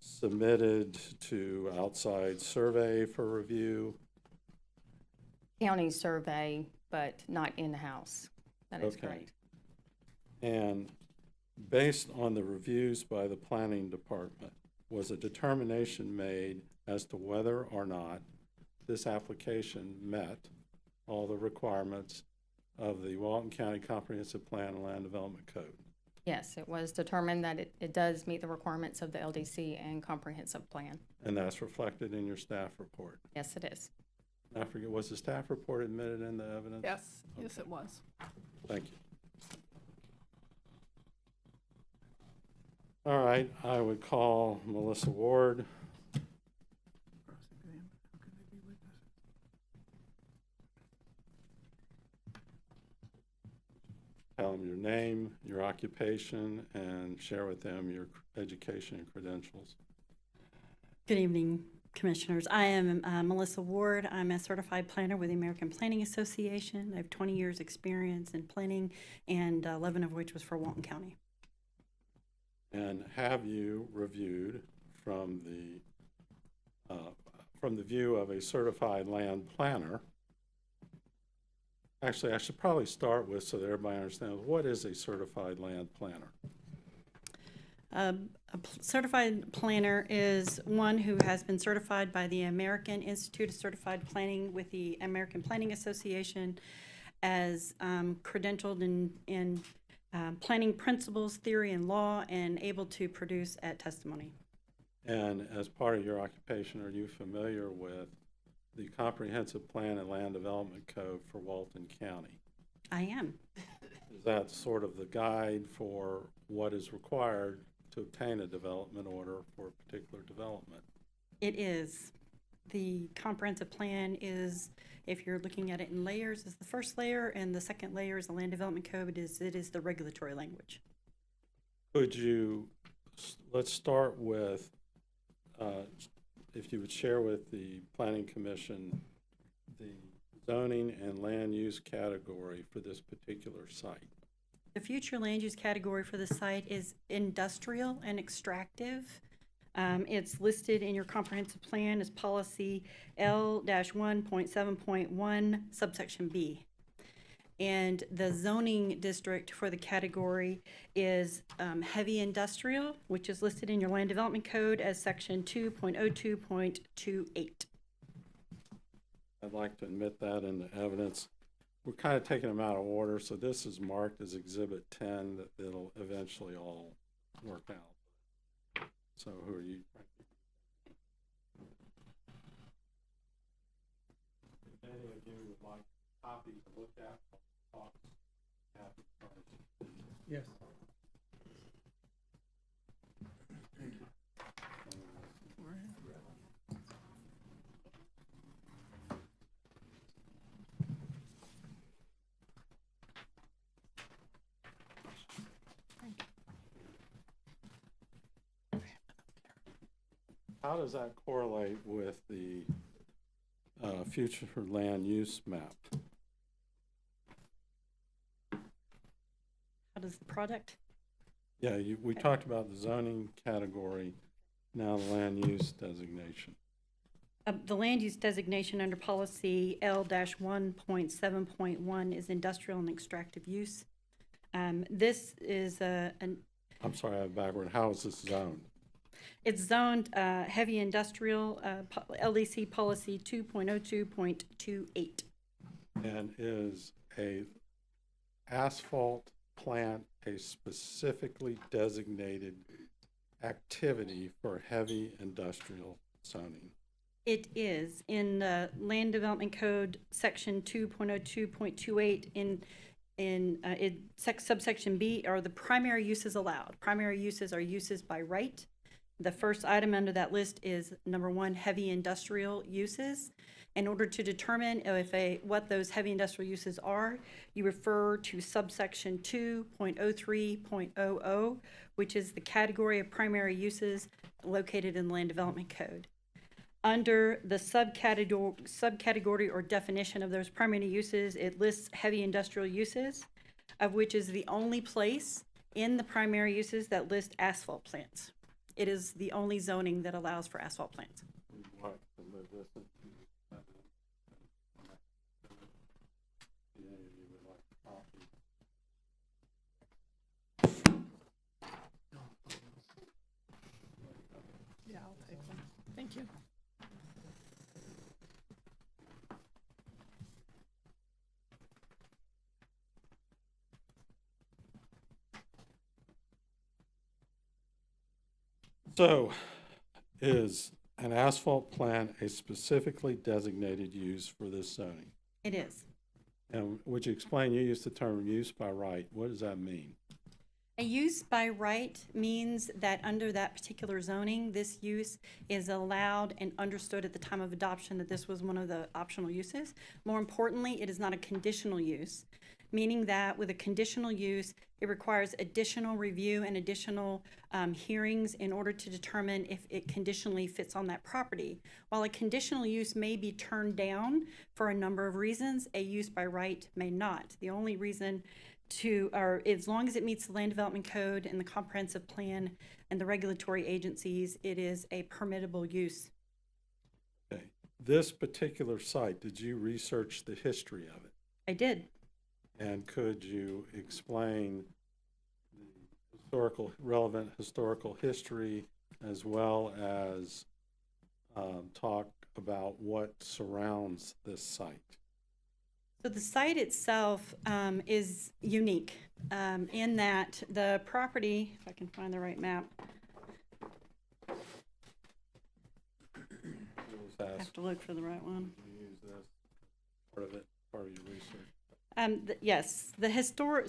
submitted to outside survey for review. County survey, but not in-house. That is Okay. correct. And based on the reviews by the planning department, was a determination made as to whether or not this application met all the requirements of the Walton County Comprehensive Plan and Land Development Code? Yes, it was determined that it does meet the requirements of the LDC and comprehensive plan. And that's reflected in your staff report? Yes, it is. I forget, was the staff report admitted in the evidence? Yes, yes, it was. Thank you. All right, I would call Melissa Ward. Tell them your name, your occupation, and share with them your education and credentials. Good evening, Commissioners. I am Melissa Ward. I'm a certified planner with the American Planning Association. I have 20 years experience in planning, and 11 of which was for Walton County. And have you reviewed from the view of a certified land planner? Actually, I should probably start with, so that everybody understands, what is a certified land planner? A certified planner is one who has been certified by the American Institute of Certified Planning with the American Planning Association as credentialed in planning principles, theory, and law, and able to produce at testimony. And as part of your occupation, are you familiar with the Comprehensive Plan and Land Development Code for Walton County? I am. Is that sort of the guide for what is required to obtain a development order for a particular development? It is. The comprehensive plan is, if you're looking at it in layers, is the first layer, and the second layer is the land development code. It is the regulatory language. Could you, let's start with, if you would share with the Planning Commission the zoning and land use category for this particular site. The future land use category for the site is industrial and extractive. It's listed in your comprehensive plan as policy L-1.7.1 subsection B. And the zoning district for the category is heavy industrial, which is listed in your land development code as section 2.02.28. I'd like to admit that into evidence. We're kind of taking them out of order, so this is marked as Exhibit 10, that it'll eventually all work out. So who are you? If any of you would like a copy to look at, Yes. How does that correlate with the future land use map? How does the product? Yeah, we talked about the zoning category, now the land use designation. The land use designation under policy L-1.7.1 is industrial and extractive use. This is I'm sorry, I'm backward. How is this zoned? It's zoned heavy industrial, LDC policy 2.02.28. And is a asphalt plant a specifically designated activity for heavy industrial zoning? It is in the Land Development Code, section 2.02.28. subsection B are the primary uses allowed. Primary uses are uses by right. The first item under that list is number 1, heavy industrial uses. In order to determine what those heavy industrial uses are, you refer to subsection 2.03.00, which is the category of primary uses located in the Land Development Code. Under the subcategory or definition of those primary uses, it lists heavy industrial uses, of which is the only place in the primary uses that list asphalt plants. It is the only zoning that allows for asphalt plants. Yeah, I'll take them. Thank you. So, is an asphalt plant a specifically designated use for this zoning? It is. And would you explain, you used the term use by right. What does that mean? A use by right means that under that particular zoning, this use is allowed and understood at the time of adoption that this was one of the optional uses. More importantly, it is not a conditional use, meaning that with a conditional use, it requires additional review and additional hearings in order to determine if it conditionally fits on that property. While a conditional use may be turned down for a number of reasons, a use by right may not. The only reason or as long as it meets the Land Development Code and the comprehensive plan and the regulatory agencies, it is a permittable use. Okay. This particular site, did you research the history of it? I did. And could you explain the relevant historical history as well as talk about what surrounds this site? So the site itself is unique in that the property, if I can find the right map, I have to look for the right one. Use this part of it, part of your research. Yes,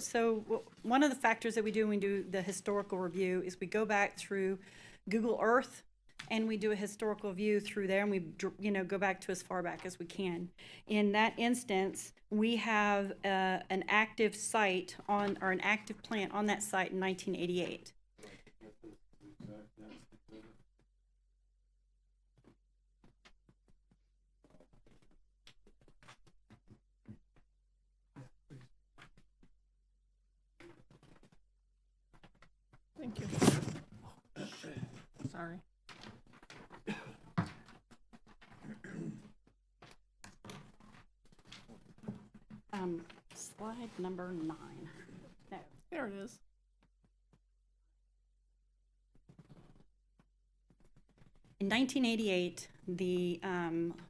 so one of the factors that we do when we do the historical review is we go back through Google Earth and we do a historical view through there, and we go back to as far back as we can. In that instance, we have an active site or an active plant on that site in 1988. Thank you. Sorry. Slide number 9. No. There it is. In 1988, the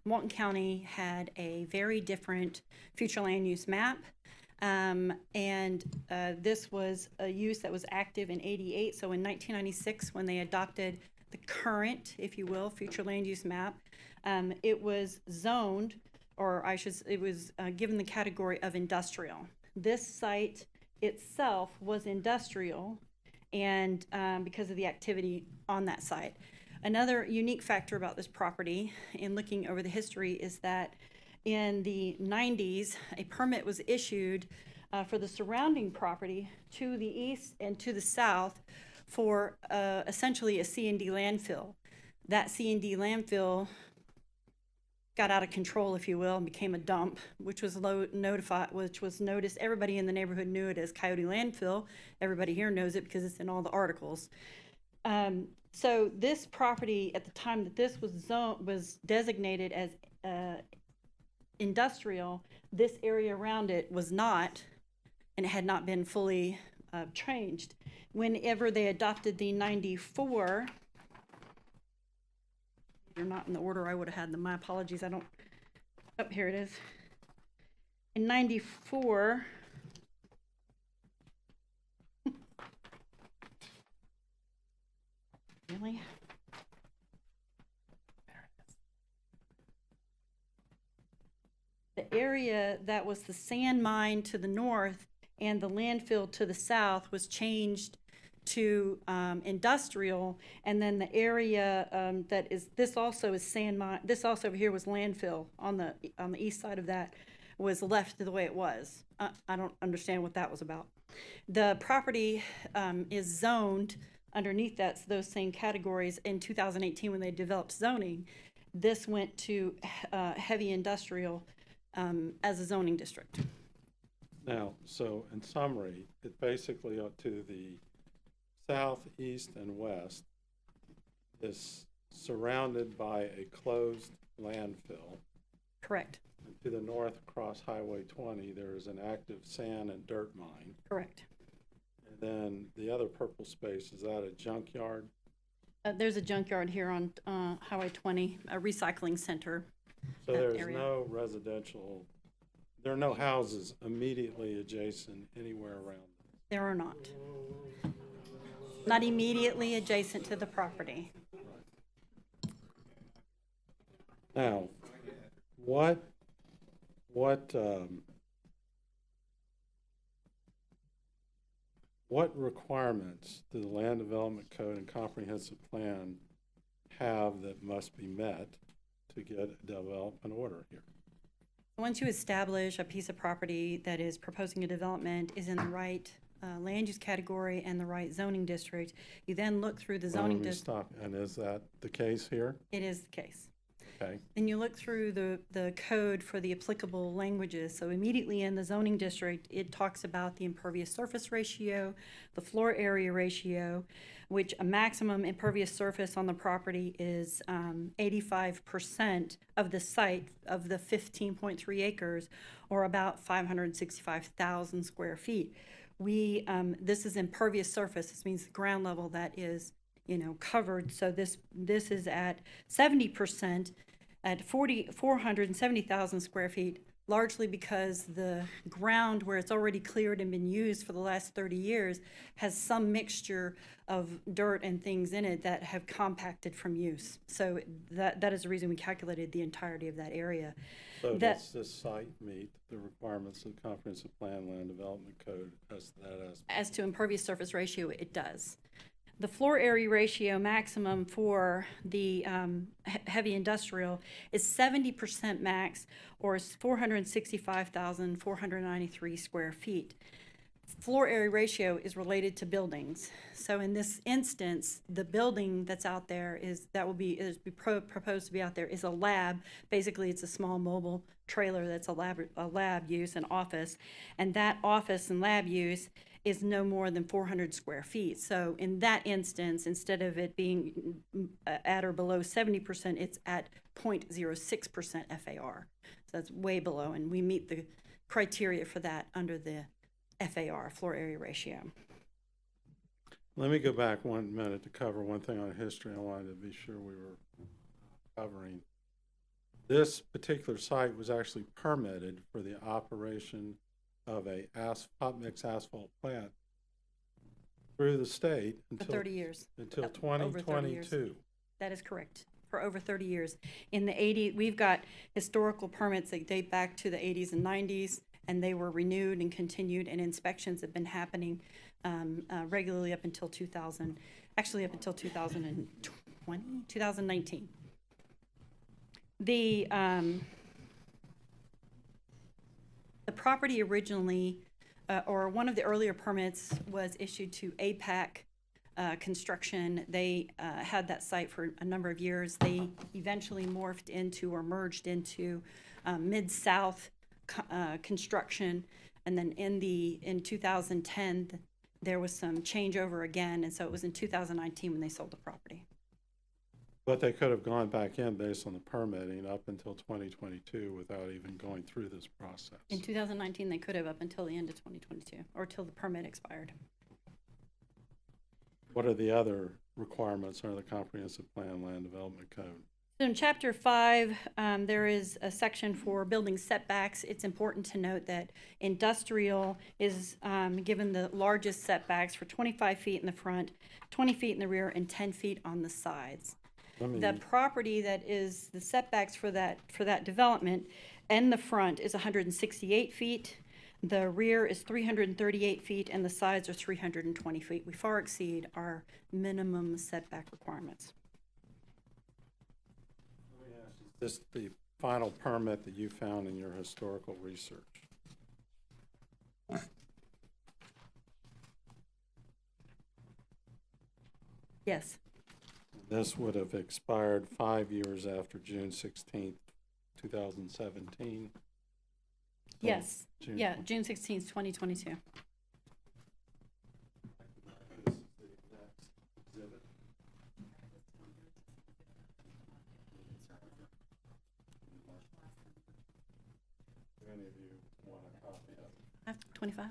Walton County had a very different future land use map. This was a use that was active in 88. So in 1996, when they adopted the current, if you will, future land use map, it was zoned, or it was given the category of industrial. This site itself was industrial, and because of the activity on that site. Another unique factor about this property, in looking over the history, is that in the 90s, a permit was issued for the surrounding property to the east and to the south for essentially a C&D landfill. That C&D landfill got out of control, if you will, and became a dump, which was noticed. Everybody in the neighborhood knew it as Coyote Landfill. Everybody here knows it because it's in all the articles. So this property, at the time that this was designated as industrial, this area around it was not, and it had not been fully changed. Whenever they adopted the 94, they're not in the order I would have had them. My apologies. Here it is. In 94, really? The area that was the sand mine to the north and the landfill to the south was changed to industrial, and then the area that is, this also is sand mine, this also over here was landfill on the east side of that, was left the way it was. I don't understand what that was about. The property is zoned underneath those same categories in 2018 when they developed zoning. This went to heavy industrial as a zoning district. Now, so in summary, it basically up to the south, east, and west is surrounded by a closed landfill. Correct. And to the north, across Highway 20, there is an active sand and dirt mine. Correct. And then the other purple space, is that a junkyard? There's a junkyard here on Highway 20, a recycling center. So there's no residential, there are no houses immediately adjacent anywhere around. There are not. Not immediately adjacent to the property. Now, what requirements do the Land Development Code and Comprehensive Plan have that must be met to get a development order here? Once you establish a piece of property that is proposing a development, is in the right land use category and the right zoning district, you then look through the zoning district. And is that the case here? It is the case. Okay. And you look through the code for the applicable languages. So immediately in the zoning district, it talks about the impervious surface ratio, the floor area ratio, which a maximum impervious surface on the property is 85% of the site of the 15.3 acres, or about 565,000 square feet. This is impervious surface. This means the ground level that is, covered. So this is at 70% at 470,000 square feet, largely because the ground where it's already cleared and been used for the last 30 years has some mixture of dirt and things in it that have compacted from use. So that is the reason we calculated the entirety of that area. So does this site meet the requirements of the Comprehensive Plan Land Development Code as that aspect? As to impervious surface ratio, it does. The floor area ratio maximum for the heavy industrial is 70% max, or 465,493 square feet. Floor area ratio is related to buildings. So in this instance, the building that's out there proposed to be out there is a lab. Basically, it's a small mobile trailer that's a lab use, an office, and that office and lab use is no more than 400 square feet. So in that instance, instead of it being at or below 70%, it's at 0.06% FAR. So that's way below, and we meet the criteria for that under the FAR, floor area ratio. Let me go back 1 minute to cover one thing on history I wanted to be sure we were covering. This particular site was actually permitted for the operation of a hot mix asphalt plant through the state until 30 years. Until Over 30 years. 2022. That is correct. For over 30 years. In the 80s, we've got historical permits that date back to the 80s and 90s, and they were renewed and continued, and inspections have been happening regularly up until 2019. The property originally, or one of the earlier permits, was issued to APAC Construction. They had that site for a number of years. They eventually morphed into or merged into Mid-South Construction, and then in 2010 there was some changeover again, and so it was in 2019 when they sold the property. But they could have gone back in based on the permitting up until 2022 without even going through this process. In 2019, they could have up until the end of 2022, or till the permit expired. What are the other requirements under the Comprehensive Plan Land Development Code? So in Chapter 5, there is a section for building setbacks. It's important to note that industrial is given the largest setbacks for 25 feet in the front, 20 feet in the rear, and 10 feet on the sides. The property that is the setbacks for that development and the front is 168 feet. The rear is 338 feet and the sides are 320 feet. We far exceed our minimum setback requirements. Is this the final permit that you found in your historical research? Yes. This would have expired 5 years after June 16th, 2017. Yes. June Yeah, June 16th, 2022. Any of you want a copy of it? I have 25.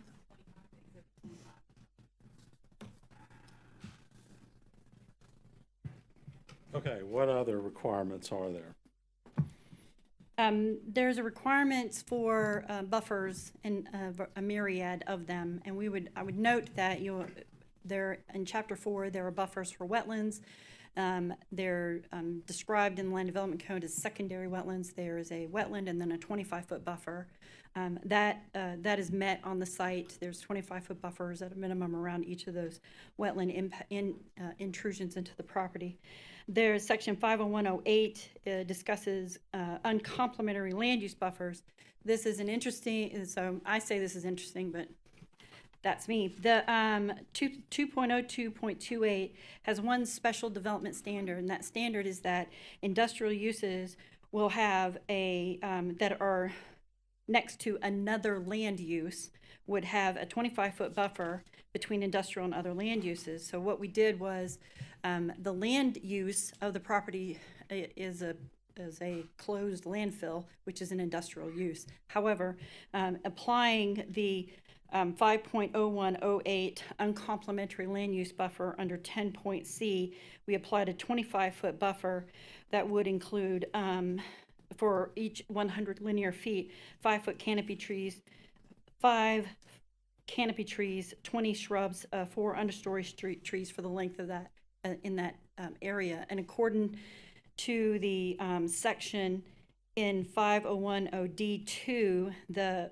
Okay, what other requirements are there? There's a requirements for buffers and a myriad of them, and I would note that there in Chapter 4 there are buffers for wetlands. They're described in the Land Development Code as secondary wetlands. There is a wetland and then a 25-foot buffer. That is met on the site. There's 25-foot buffers at a minimum around each of those wetland intrusions into the property. There's Section 50108 discusses uncomplimentary land use buffers. This is an interesting, so I say this is interesting, but that's me. The 2.02.28 has one special development standard, and that standard is that industrial uses will have that are next to another land use would have a 25-foot buffer between industrial and other land uses. So what we did was the land use of the property is a closed landfill, which is an industrial use. However, applying the 5.0108 uncomplimentary land use buffer under 10.c, we applied a 25-foot buffer that would include for each 100 linear feet, 5-foot canopy trees, 5 canopy trees, 20 shrubs, 4 understory trees for the length of that in that area. And according to the section in 5010D2, the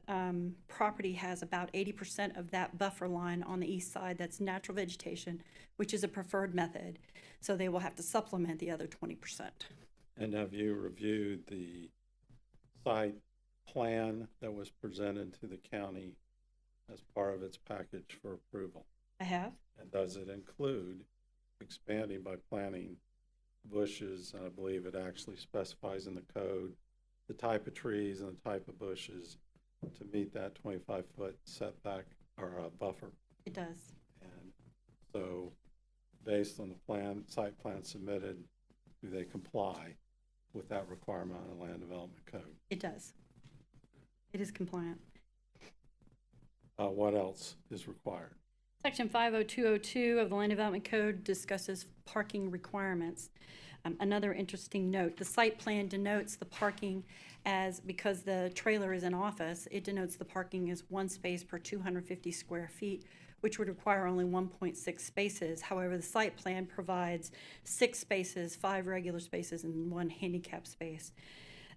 property has about 80% of that buffer line on the east side. That's natural vegetation, which is a preferred method. So they will have to supplement the other 20%. And have you reviewed the site plan that was presented to the county as part of its package for approval? I have. And does it include expanding by planting bushes? And I believe it actually specifies in the code the type of trees and the type of bushes to meet that 25-foot setback or buffer. It does. And so based on the site plan submitted, do they comply with that requirement on the Land Development Code? It does. It is compliant. What else is required? Section 50202 of the Land Development Code discusses parking requirements. Another interesting note, the site plan denotes the parking as, because the trailer is an office, it denotes the parking as 1 space per 250 square feet, which would require only 1.6 spaces. However, the site plan provides 6 spaces, 5 regular spaces, and 1 handicap space.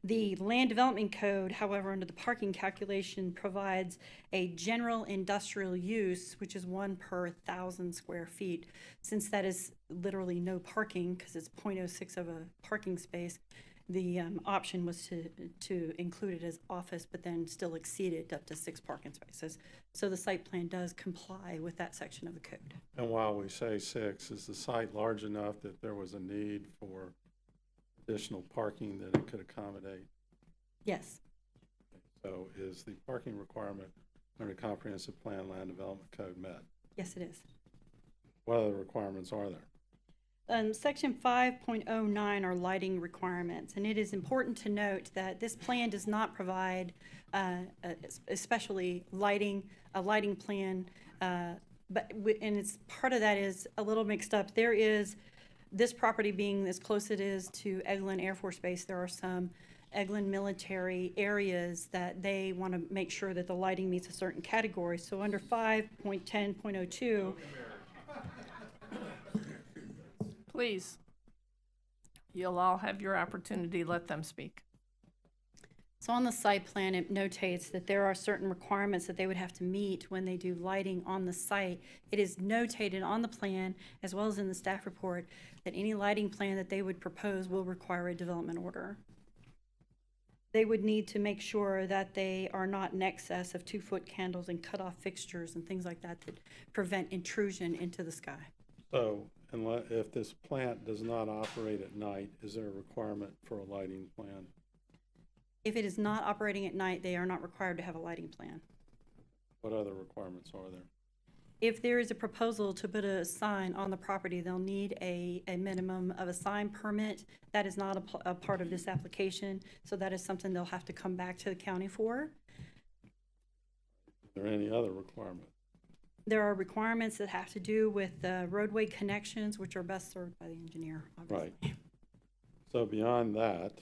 The Land Development Code, however, under the parking calculation, provides a general industrial use, which is 1 per 1,000 square feet. Since that is literally no parking, because it's 0.06 of a parking space, the option was to include it as office, but then still exceed it up to 6 parking spaces. So the site plan does comply with that section of the code. And while we say 6, is the site large enough that there was a need for additional parking that it could accommodate? Yes. So is the parking requirement under Comprehensive Plan Land Development Code met? Yes, it is. What other requirements are there? Section 5.09 are lighting requirements, and it is important to note that this plan does not provide especially a lighting plan, and it's part of that is a little mixed up. There is, this property being as close it is to Eglin Air Force Base, there are some Eglin military areas that they want to make sure that the lighting meets a certain category. So under 5.10.02, please, you'll all have your opportunity. Let them speak. So on the site plan, it notates that there are certain requirements that they would have to meet when they do lighting on the site. It is notated on the plan, as well as in the staff report, that any lighting plan that they would propose will require a development order. They would need to make sure that they are not in excess of 2-foot candles and cutoff fixtures and things like that that prevent intrusion into the sky. So, if this plant does not operate at night, is there a requirement for a lighting plan? If it is not operating at night, they are not required to have a lighting plan. What other requirements are there? If there is a proposal to put a sign on the property, they'll need a minimum of a sign permit. That is not a part of this application, so that is something they'll have to come back to the county for. Is there any other requirement? There are requirements that have to do with the roadway connections, which are best served by the engineer, obviously. Right. So beyond that,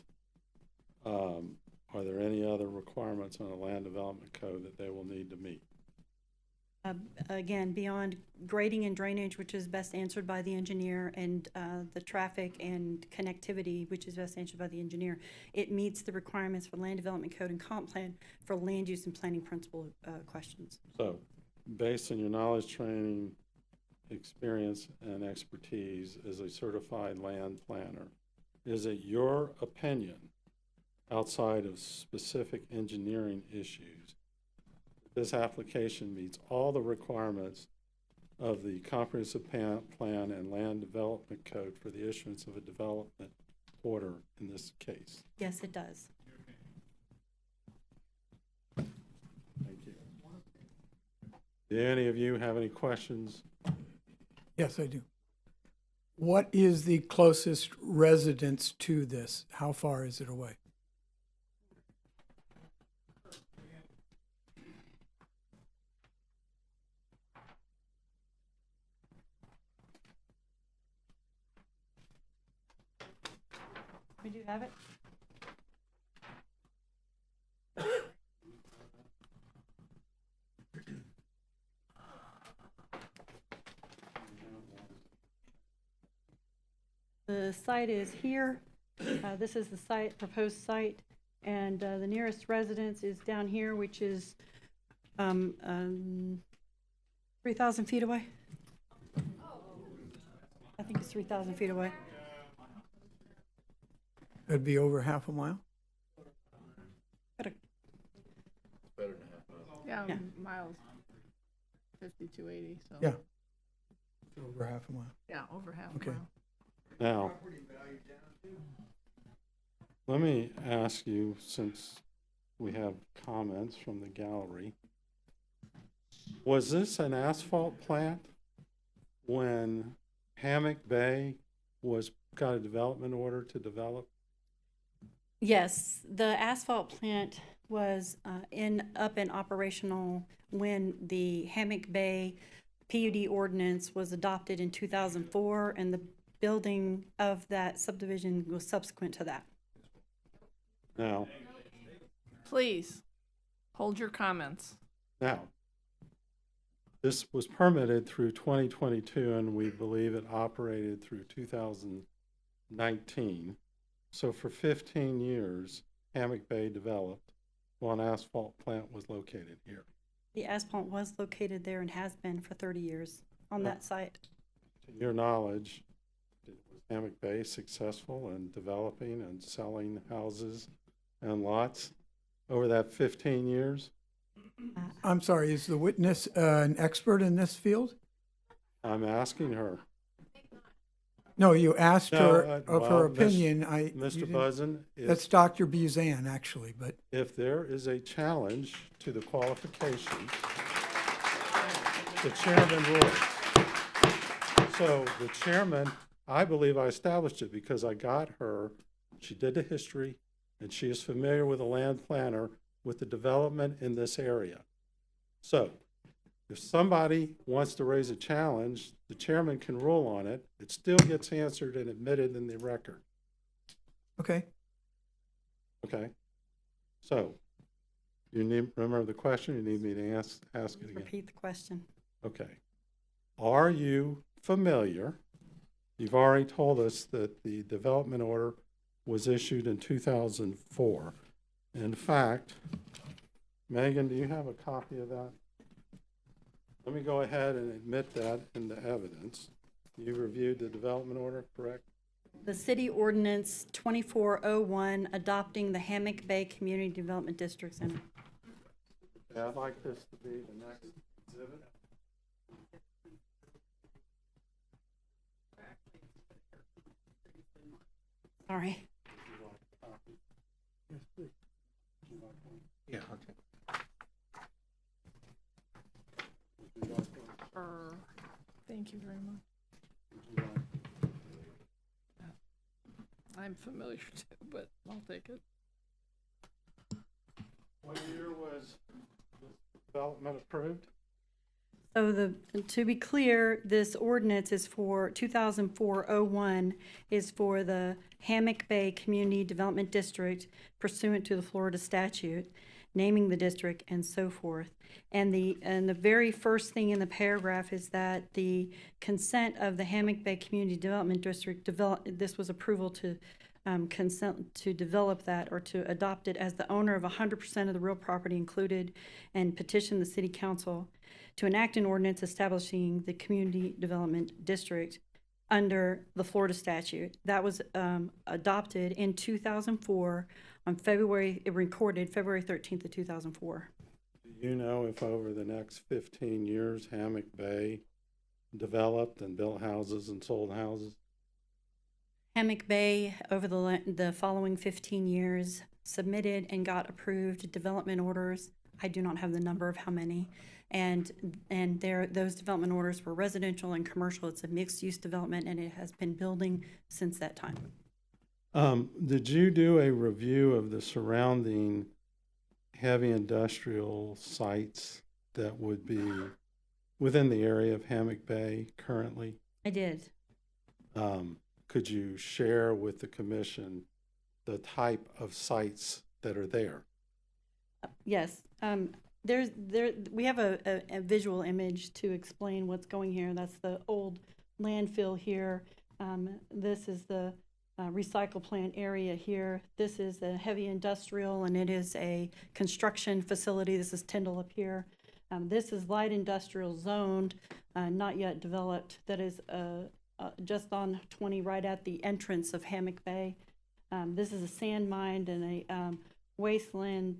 are there any other requirements on the land development code that they will need to meet? Again, beyond grading and drainage, which is best answered by the engineer, and the traffic and connectivity, which is best answered by the engineer, it meets the requirements for land development code and comp plan for land use and planning principle questions. So, based on your knowledge, training, experience, and expertise as a certified land planner, is it your opinion, outside of specific engineering issues, this application meets all the requirements of the comprehensive plan and land development code for the issuance of a development order in this case? Yes, it does. Thank you. Do any of you have any questions? Yes, I do. What is the closest residence to this? How far is it away? We do have it. The site is here. This is the site, proposed site, and the nearest residence is down here, which is 3,000 feet away. I think it's 3,000 feet away. That'd be over half a mile? Yeah, miles, 5280, so. Yeah. Over half a mile. Yeah, over half a Okay. mile. Now, let me ask you, since we have comments from the gallery, was this an asphalt plant when Hammock Bay got a development order to develop? Yes, the asphalt plant was up and operational when the Hammock Bay PUD ordinance was adopted in 2004, and the building of that subdivision was subsequent to that. Now, Please, hold your comments. now, this was permitted through 2022, and we believe it operated through 2019. So for 15 years, Hammock Bay developed while an asphalt plant was located here. The asphalt was located there and has been for 30 years on that site. To your knowledge, was Hammock Bay successful in developing and selling houses and lots over that 15 years? I'm sorry, is the witness an expert in this field? I'm asking her. No, you asked her of her well, opinion. Mr. Buzzen, That's Dr. Buzan, actually, but. If there is a challenge to the qualifications, the chairman rules. So the chairman, I believe I established it because I got her, she did the history, and she is familiar with a land planner with the development in this area. So if somebody wants to raise a challenge, the chairman can rule on it. It still gets answered and admitted in the record. Okay. Okay. So, you need, remember the question? You need me to ask it again? Repeat the question. Okay. Are you familiar? You've already told us that the development order was issued in 2004. In fact, Megan, do you have a copy of that? Let me go ahead and admit that into evidence. You reviewed the development order, correct? The city ordinance 2401 adopting the Hammock Bay Community Development District Center. Yeah, I'd like this to be the next exhibit. Sorry. Yes, please. Yeah, okay. Thank you very much. I'm familiar too, but I'll take it. What year was this development approved? So to be clear, this ordinance is for 2004-01 is for the Hammock Bay Community Development District pursuant to the Florida statute, naming the district and so forth. And the very first thing in the paragraph is that the consent of the Hammock Bay Community Development District this was approval to consent to develop that or to adopt it as the owner of 100% of the real property included, and petition the city council to enact an ordinance establishing the community development district under the Florida statute. That was adopted in 2004 on recorded February 13th of 2004. Do you know if over the next 15 years, Hammock Bay developed and built houses and sold houses? Hammock Bay, over the following 15 years, submitted and got approved development orders. I do not have the number of how many. And those development orders were residential and commercial. It's a mixed-use development, and it has been building since that time. Did you do a review of the surrounding heavy industrial sites that would be within the area of Hammock Bay currently? I did. Could you share with the commission the type of sites that are there? Yes. We have a visual image to explain what's going here. That's the old landfill here. This is the recycle plant area here. This is a heavy industrial, and it is a construction facility. This is Tyndall up here. This is light industrial zoned, not yet developed. That is just on 20, right at the entrance of Hammock Bay. This is a sand mine and a wasteland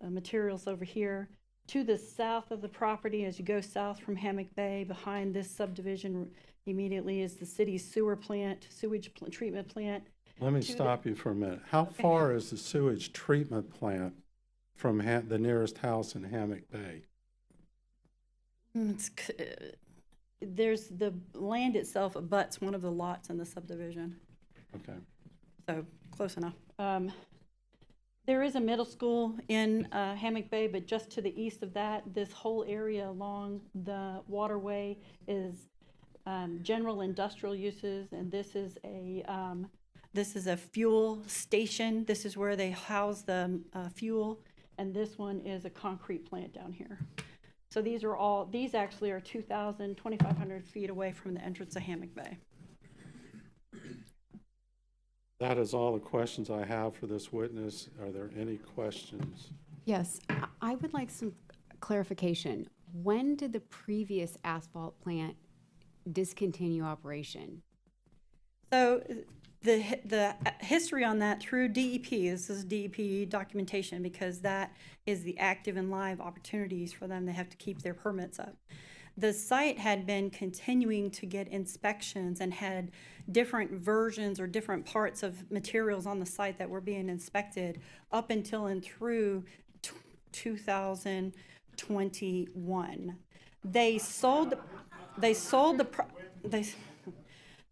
materials over here. To the south of the property, as you go south from Hammock Bay, behind this subdivision immediately is the city's sewage treatment plant. Let me stop you for a minute. How far is the sewage treatment plant from the nearest house in Hammock Bay? There's the land itself abuts one of the lots in the subdivision. Okay. So close enough. There is a middle school in Hammock Bay, but just to the east of that, this whole area along the waterway is general industrial uses, and this is a fuel station. This is where they house the fuel, and this one is a concrete plant down here. So these actually are 2,500 feet away from the entrance of Hammock Bay. That is all the questions I have for this witness. Are there any questions? Yes, I would like some clarification. When did the previous asphalt plant discontinue operation? So the history on that through DEP, this is DEP documentation, because that is the active and live opportunities for them. They have to keep their permits up. The site had been continuing to get inspections and had different versions or different parts of materials on the site that were being inspected up until and through 2021.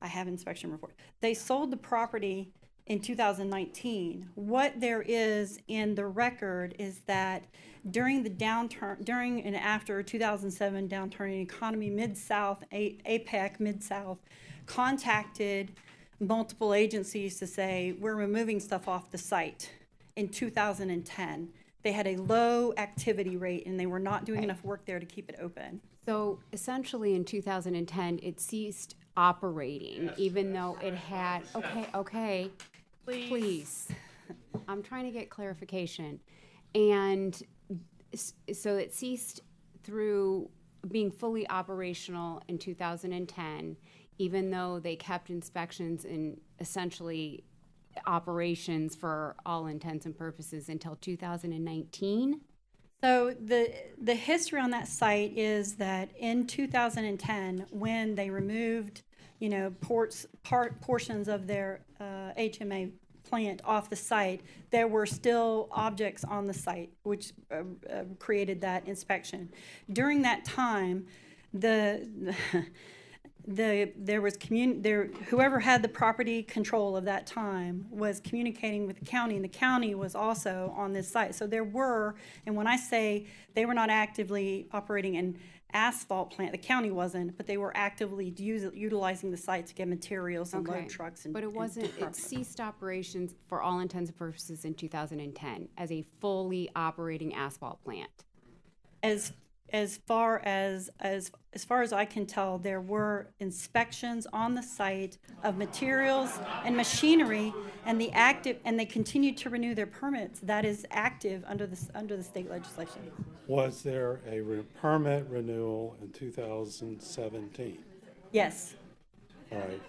I have inspection report. They sold the property in 2019. What there is in the record is that during the downturn, during and after 2007 downturn in economy, Mid-South, APEC, Mid-South, contacted multiple agencies to say, we're removing stuff off the site in 2010. They had a low activity rate and they were not doing enough work there to keep it open. So essentially in 2010, it ceased operating, even though it had, okay, please. I'm trying to get clarification. And so it ceased through being fully operational in 2010, even though they kept inspections in essentially operations for all intents and purposes until 2019. So the history on that site is that in 2010, when they removed, portions of their HMA plant off the site, there were still objects on the site, which created that inspection. During that time, whoever had the property control of that time was communicating with the county, and the county was also on this site. So there were, and when I say they were not actively operating an asphalt plant, the county wasn't, but they were actively utilizing the site to get materials and load trucks. But it wasn't, it ceased operations for all intents and purposes in 2010 as a fully operating asphalt plant. As far as I can tell, there were inspections on the site of materials and machinery, and they continued to renew their permits. That is active under the state legislation. Was there a permit renewal in 2017? Yes. All right.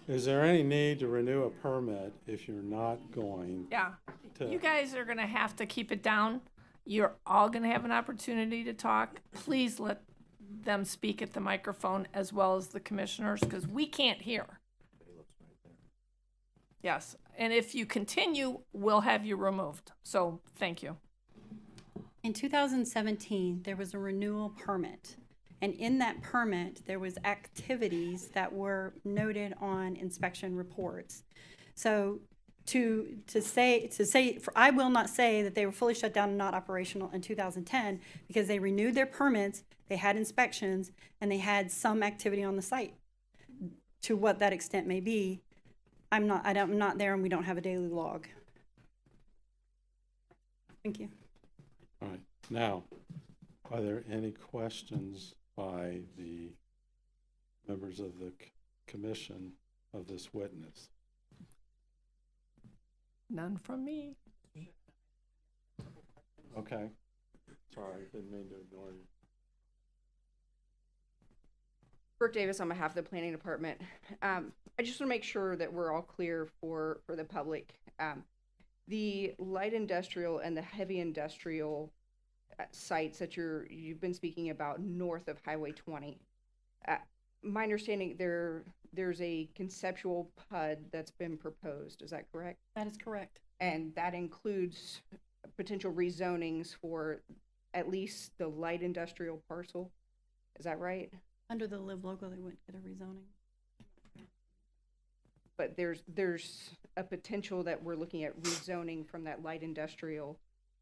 Is there any need to renew a permit if you're not going? Yeah. To... You guys are going to have to keep it down. You're all going to have an opportunity to talk. Please let them speak at the microphone as well as the commissioners, because we can't hear. Yes, and if you continue, we'll have you removed. So thank you. In 2017, there was a renewal permit. And in that permit, there was activities that were noted on inspection reports. So I will not say that they were fully shut down and not operational in 2010, because they renewed their permits, they had inspections, and they had some activity on the site. To what that extent may be, I'm not there, and we don't have a daily log. Thank you. All right. Now, are there any questions by the members of the commission of this witness? None from me. Okay. Sorry, didn't mean to ignore you. Brooke Davis on behalf of the Planning Department. I just want to make sure that we're all clear for the public. The light industrial and the heavy industrial sites that you've been speaking about north of Highway 20. My understanding, there's a conceptual PUD that's been proposed. Is that correct? That is correct. And that includes potential rezonings for at least the light industrial parcel. Is that right? Under the LIV logo, they wouldn't get a rezoning. But there's a potential that we're looking at rezoning from that light industrial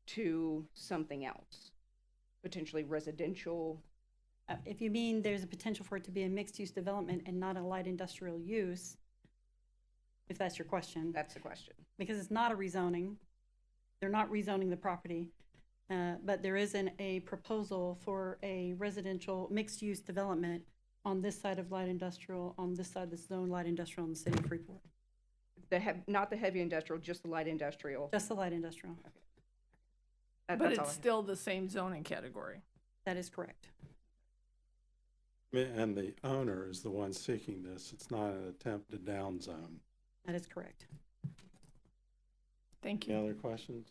to something else, potentially residential. If you mean there's a potential for it to be a mixed-use development and not a light industrial use, if that's your question. That's the question. Because it's not a rezoning. They're not rezoning the property, but there is a proposal for a residential mixed-use development on this side of light industrial, on this side of the zone light industrial in the city of Freeport. Not the heavy industrial, just the light industrial. Just the light industrial. Okay. But it's still the same zoning category. That is correct. And the owner is the one seeking this. It's not an attempt to downzone. That is correct. Thank you. Any other questions?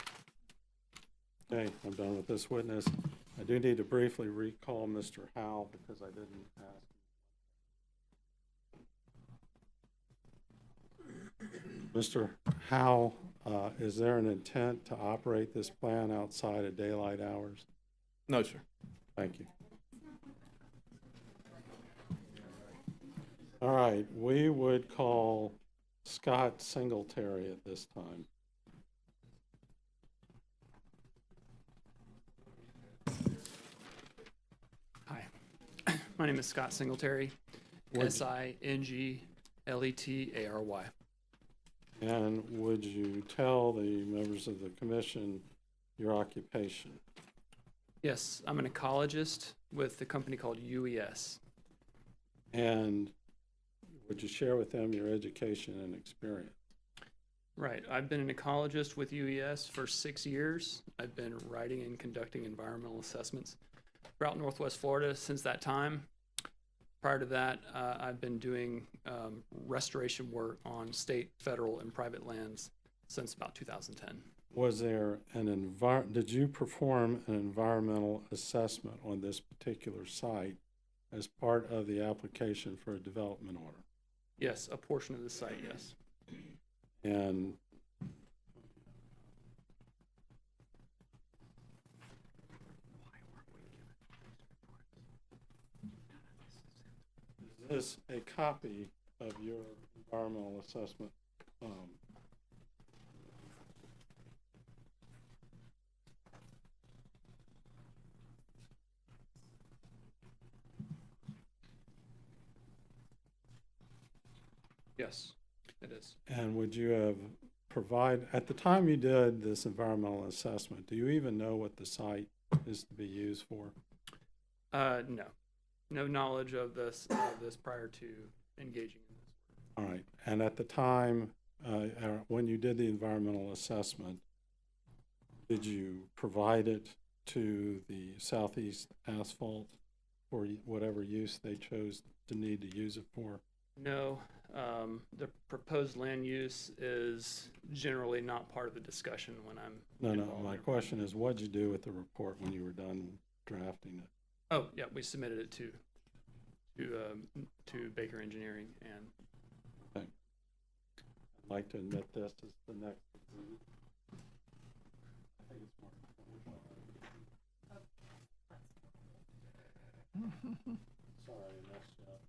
Okay, I'm done with this witness. I do need to briefly recall Mr. Howell because I didn't ask. Mr. Howell, is there an intent to operate this plant outside of daylight hours? No, sir. Thank you. All right, we would call Scott Singletary at this time. Hi, my name is Scott Singletary, Singletary. And would you tell the members of the commission your occupation? Yes, I'm an ecologist with a company called UES. And would you share with them your education and experience? Right. I've been an ecologist with UES for 6 years. I've been writing and conducting environmental assessments throughout Northwest Florida since that time. Prior to that, I've been doing restoration work on state, federal, and private lands since about 2010. Was there did you perform an environmental assessment on this particular site as part of the application for a development order? Yes, a portion of the site, yes. And is this a copy of your environmental assessment? Yes, it is. And would you have at the time you did this environmental assessment, do you even know what the site is to be used for? No. No knowledge of this prior to engaging in this. All right. And at the time, when you did the environmental assessment, did you provide it to the Southeast Asphalt for whatever use they chose to need to use it for? No. The proposed land use is generally not part of the discussion when I'm No. My question is, what'd you do with the report when you were done drafting it? Oh, yeah, we submitted it to Baker Engineering, and Okay. I'd like to admit this as the next. I think it's more. Sorry, I messed you up.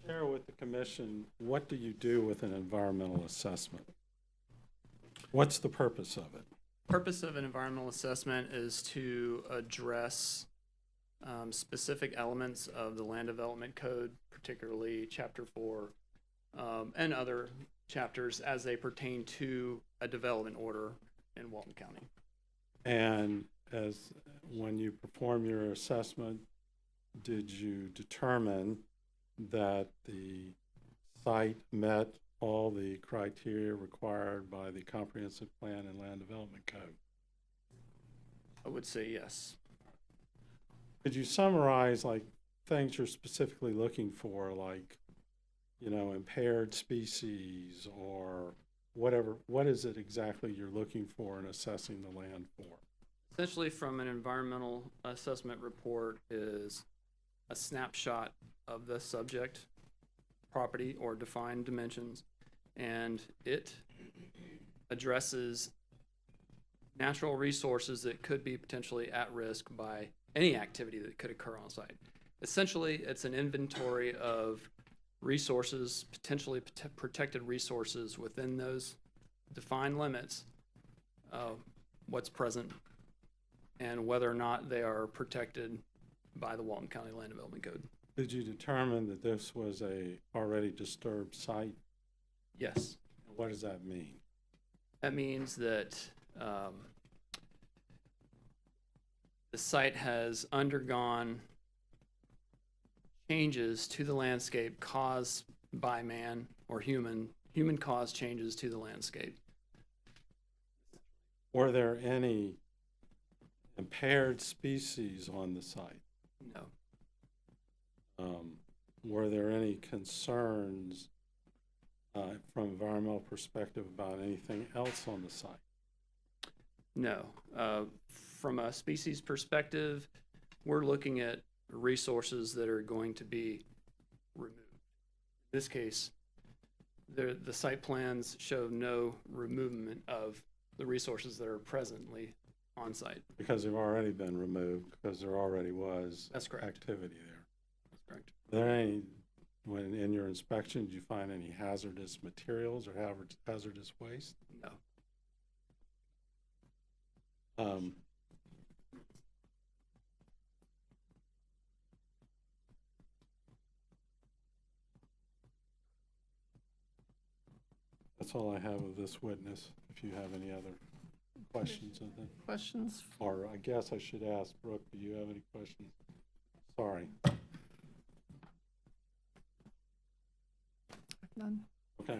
Share with the commission, what do you do with an environmental assessment? What's the purpose of it? purpose of an environmental assessment is to address specific elements of the land development code, particularly Chapter 4 and other chapters as they pertain to a development order in Walton County. And when you perform your assessment, did you determine that the site met all the criteria required by the Comprehensive Plan and Land Development Code? I would say yes. Could you summarize like things you're specifically looking for, like, you know, impaired species or whatever? What is it exactly you're looking for in assessing the land for? Essentially, from an environmental assessment report is a snapshot of the subject property or defined dimensions, and it addresses natural resources that could be potentially at risk by any activity that could occur on site. Essentially, it's an inventory of resources, potentially protected resources within those defined limits, what's present, and whether or not they are protected by the Walton County Land Development Code. Did you determine that this was a already disturbed site? Yes. What does that mean? That means that the site has undergone changes to the landscape caused by man or human-caused changes to the landscape. Were there any impaired species on the site? No. Were there any concerns from an environmental perspective about anything else on the site? No. From a species perspective, we're looking at resources that are going to be removed. In this case, the site plans show no removement of the resources that are presently on site. Because they've already been removed, because there already was That's correct. activity there. That's correct. Are there any, when in your inspection, did you find any hazardous materials or hazardous waste? No. That's all I have of this witness. If you have any other questions of them. Questions? Or I guess I should ask Brooke, do you have any questions? Sorry. None. Okay.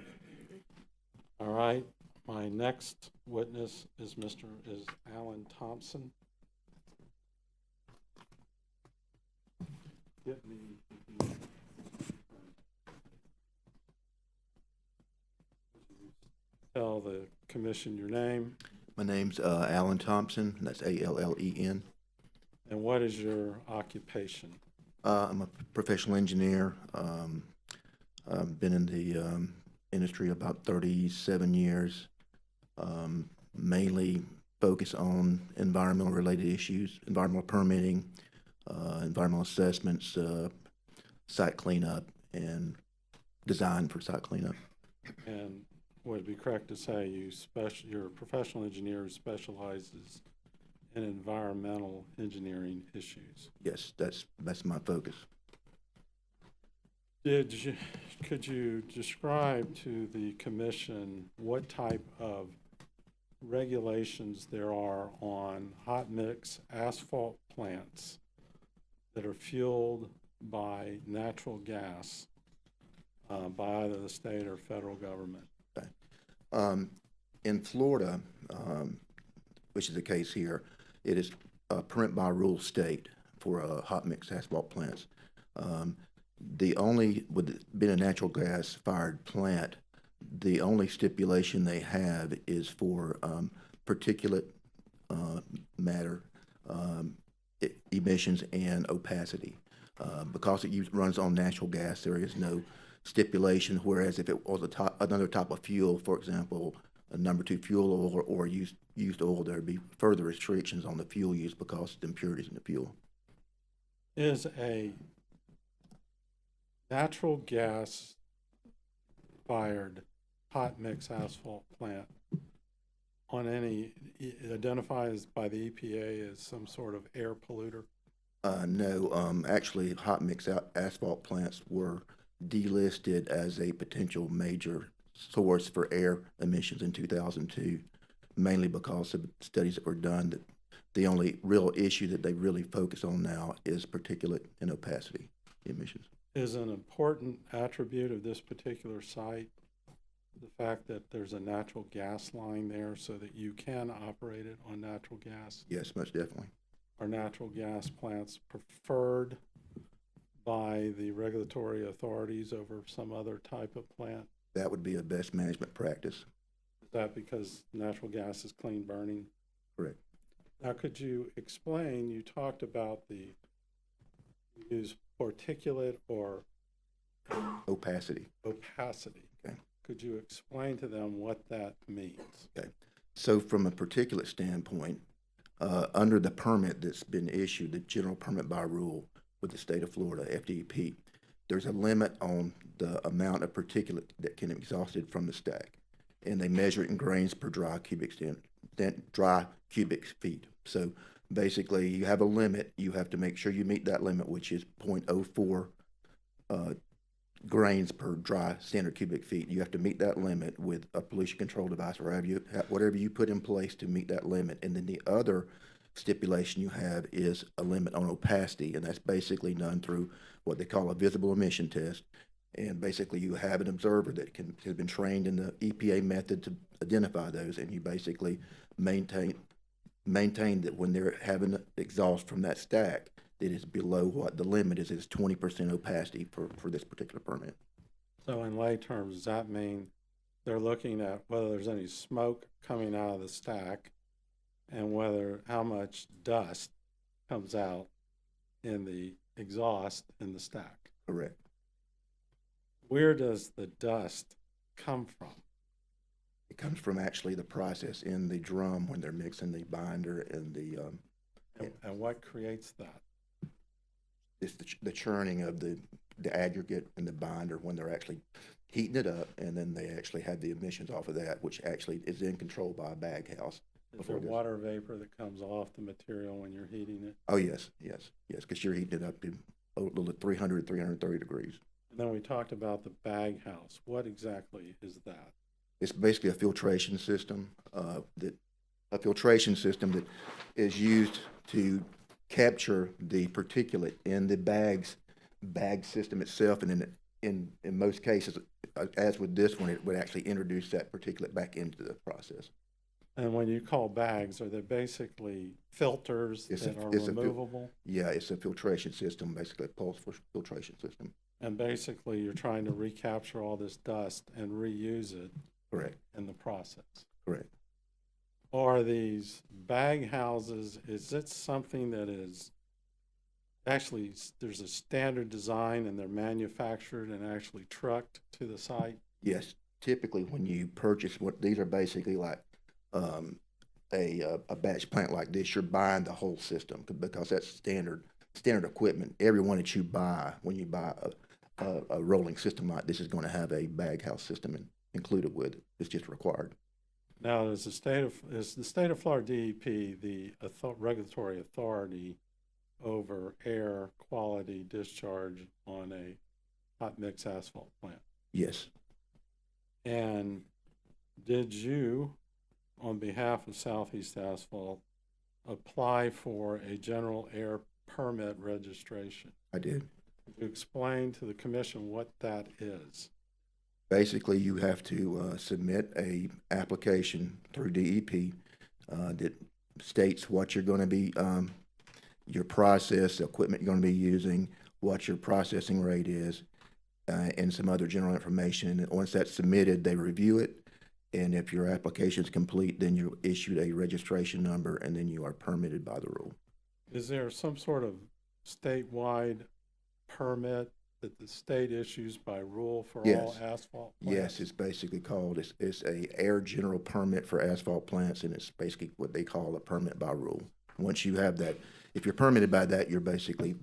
All right. My next witness is Alan Thompson. Get me. Tell the commission your name. My name's Alan Thompson, and that's Allen. And what is your occupation? I'm a professional engineer. I've been in the industry about 37 years, mainly focus on environmental related issues, environmental permitting, environmental assessments, site cleanup, and design for site cleanup. And would it be correct to say you're a professional engineer who specializes in environmental engineering issues? Yes, that's my focus. Could you describe to the commission what type of regulations there are on hot mix asphalt plants that are fueled by natural gas by either the state or federal government? Okay. In Florida, which is the case here, it is a permit by rule state for hot mix asphalt plants. With it being a natural gas fired plant, the only stipulation they have is for particulate matter emissions and opacity. Because it runs on natural gas, there is no stipulation, whereas if it was another type of fuel, for example, a number 2 fuel oil or used oil, there would be further restrictions on the fuel use because of the impurities in the fuel. Is a natural gas fired hot mix asphalt plant on any identifies by the EPA as some sort of air polluter? No, actually hot mix asphalt plants were delisted as a potential major source for air emissions in 2002, mainly because of studies that were done that the only real issue that they really focus on now is particulate and opacity emissions. Is an important attribute of this particular site the fact that there's a natural gas line there so that you can operate it on natural gas? Yes, most definitely. Are natural gas plants preferred by the regulatory authorities over some other type of plant? That would be a best management practice. Is that because natural gas is clean burning? Correct. Now, could you explain, you talked about the use particulate or opacity. Opacity. Okay. Could you explain to them what that means? Okay. So from a particulate standpoint, under the permit that's been issued, the general permit by rule with the state of Florida, FDEP, there's a limit on the amount of particulate that can be exhausted from the stack. And they measure it in grains per dry cubic feet. So basically, you have a limit. You have to make sure you meet that limit, which is 0.04 grains per dry standard cubic feet. You have to meet that limit with a pollution control device or whatever you put in place to meet that limit. And then the other stipulation you have is a limit on opacity, and that's basically done through what they call a visible emission test. And basically, you have an observer that has been trained in the EPA method to identify those, and you basically maintain that when they're having exhaust from that stack, it is below what the limit is 20% opacity for this particular permit. So in lay terms, does that mean they're looking at whether there's any smoke coming out of the stack and how much dust comes out in the exhaust in the stack? Correct. Where does the dust come from? It comes from actually the process in the drum when they're mixing the binder and the... and what creates that? It's the churning of the aggregate in the binder when they're actually heating it up, and then they actually have the emissions off of that, which actually is then controlled by a bag house. Is there water vapor that comes off the material when you're heating it? Oh, yes, because you're heating it up to a little 300, 330 degrees. And then we talked about the bag house. What exactly is that? It's basically a filtration system, a filtration system that is used to capture the particulate in the bag system itself, and in most cases, as with this one, it would actually introduce that particulate back into the process. And when you call bags, are they basically filters that are removable? Yeah, it's a filtration system, basically a pulse filtration system. And basically, you're trying to recapture all this dust and reuse it. Correct. In the process. Correct. Are these bag houses, is it something that is actually, there's a standard design and they're manufactured and actually trucked to the site? Yes, typically when you purchase these are basically like a batch plant like this, you're buying the whole system because that's standard equipment. Every one that you buy, when you buy a rolling system like this, is going to have a bag house system included with it. It's just required. Now, is the state of Florida DEP the regulatory authority over air quality discharge on a hot mix asphalt plant? Yes. And did you, on behalf of Southeast Asphalt, apply for a general air permit registration? I did. Could you explain to the commission what that is? Basically, you have to submit a application through DEP that states what you're going to be, your process, the equipment you're going to be using, what your processing rate is, and some other general information. And once that's submitted, they review it, and if your application is complete, then you're issued a registration number, and then you are permitted by the rule. Is there some sort of statewide permit that the state issues by rule for all asphalt plants? Yes, it's basically called, it's a air general permit for asphalt plants, and it's basically what they call a permit by rule. Once you have that, if you're permitted by that, you're basically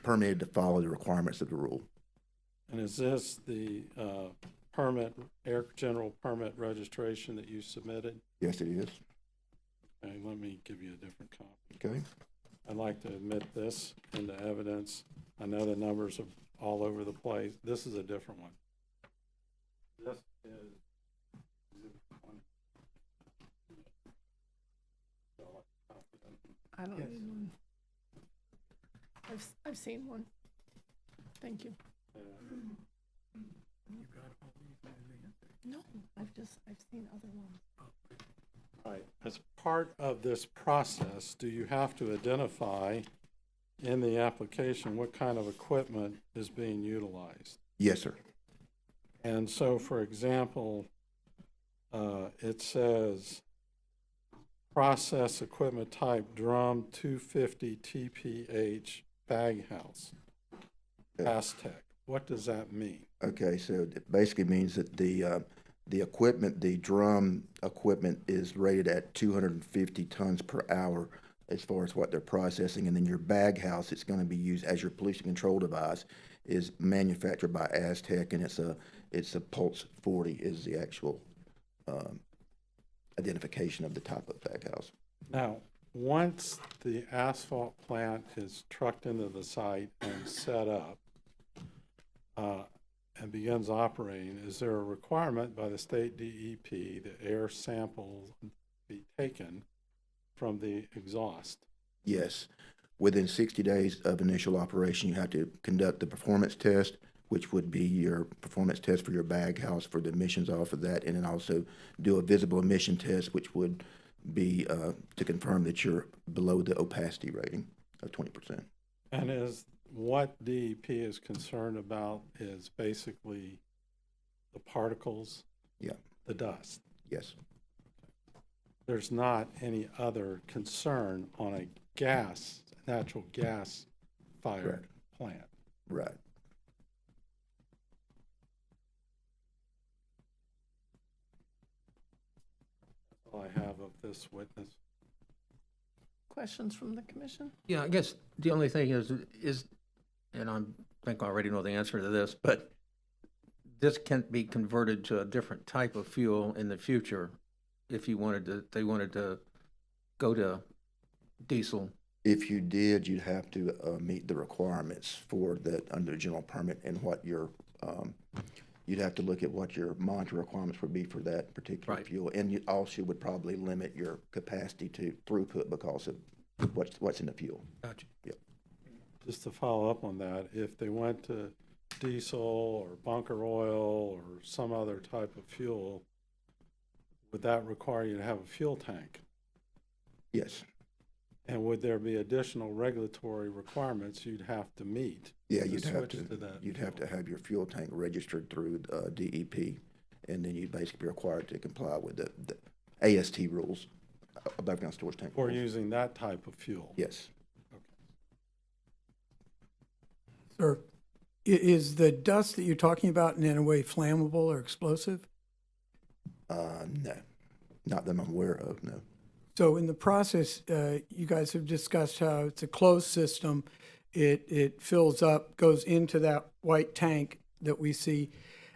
permitted to follow the requirements of the rule. And is this the air general permit registration that you submitted? Yes, it is. Okay, let me give you a different copy. Okay. I'd like to admit this into evidence. I know the numbers are all over the place. This is a different one. This is I don't need one. I've seen one. Thank you. No, I've seen other ones. Right. As part of this process, do you have to identify in the application what kind of equipment is being utilized? Yes, sir. And so, for example, it says process equipment type drum 250 TPH bag house, Aztec. What does that mean? Okay, so it basically means that the equipment, the drum equipment, is rated at 250 tons per hour as far as what they're processing, and then your bag house, it's going to be used as your pollution control device, is manufactured by Aztec, and it's a Pulse 40 is the actual identification of the type of bag house. Now, once the asphalt plant is trucked into the site and set up and begins operating, is there a requirement by the state DEP that air samples be taken from the exhaust? Yes. Within 60 days of initial operation, you have to conduct the performance test, which would be your performance test for your bag house for the emissions off of that, and then also do a visible emission test, which would be to confirm that you're below the opacity rating of 20%. And is what DEP is concerned about is basically the particles? Yeah. The dust? Yes. There's not any other concern on a natural gas fired plant? Right. All I have of this witness. Questions from the commission? Yeah, I guess the only thing is, and I think I already know the answer to this, but this can be converted to a different type of fuel in the future if they wanted to go to diesel. If you did, you'd have to meet the requirements for that under the general permit and what your you'd have to look at what your monitoring requirements would be for that particular Right. fuel. And you also would probably limit your capacity to throughput because of what's in the fuel. Gotcha. Yep. Just to follow up on that, if they went to diesel or bunker oil or some other type of fuel, would that require you to have a fuel tank? Yes. And would there be additional regulatory requirements you'd have to meet? Yeah, you'd have switch to, that you'd have to have your fuel tank registered through DEP, and then you'd basically be required to comply with the AST rules, above ground storage tank. For rules. using that type of fuel? Yes. Sir, is the dust that you're talking about in any way flammable or explosive? No, not that I'm aware of, no. So in the process, you guys have discussed how it's a closed system. It fills up, goes into that white tank that we see.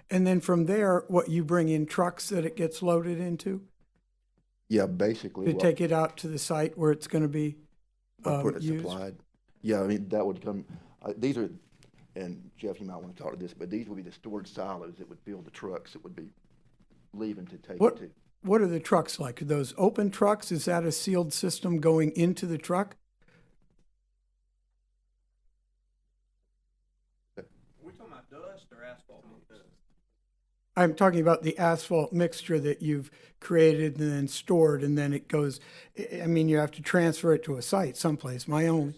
And then from there, what, you bring in trucks that it gets loaded into Yeah, basically. to take it out to the site where it's going to be where it's used? supplied. Yeah, I mean, that would come, these are, and Jeff, you might want to talk to this, but these would be the storage silos that would fill the trucks that would be leaving to take it to. What are the trucks like? Are those open trucks? Is that a sealed system going into the truck? We talking about dust or asphalt? I'm talking about the asphalt mixture that you've created and then stored, and then it goes, I mean, you have to transfer it to a site someplace. My own,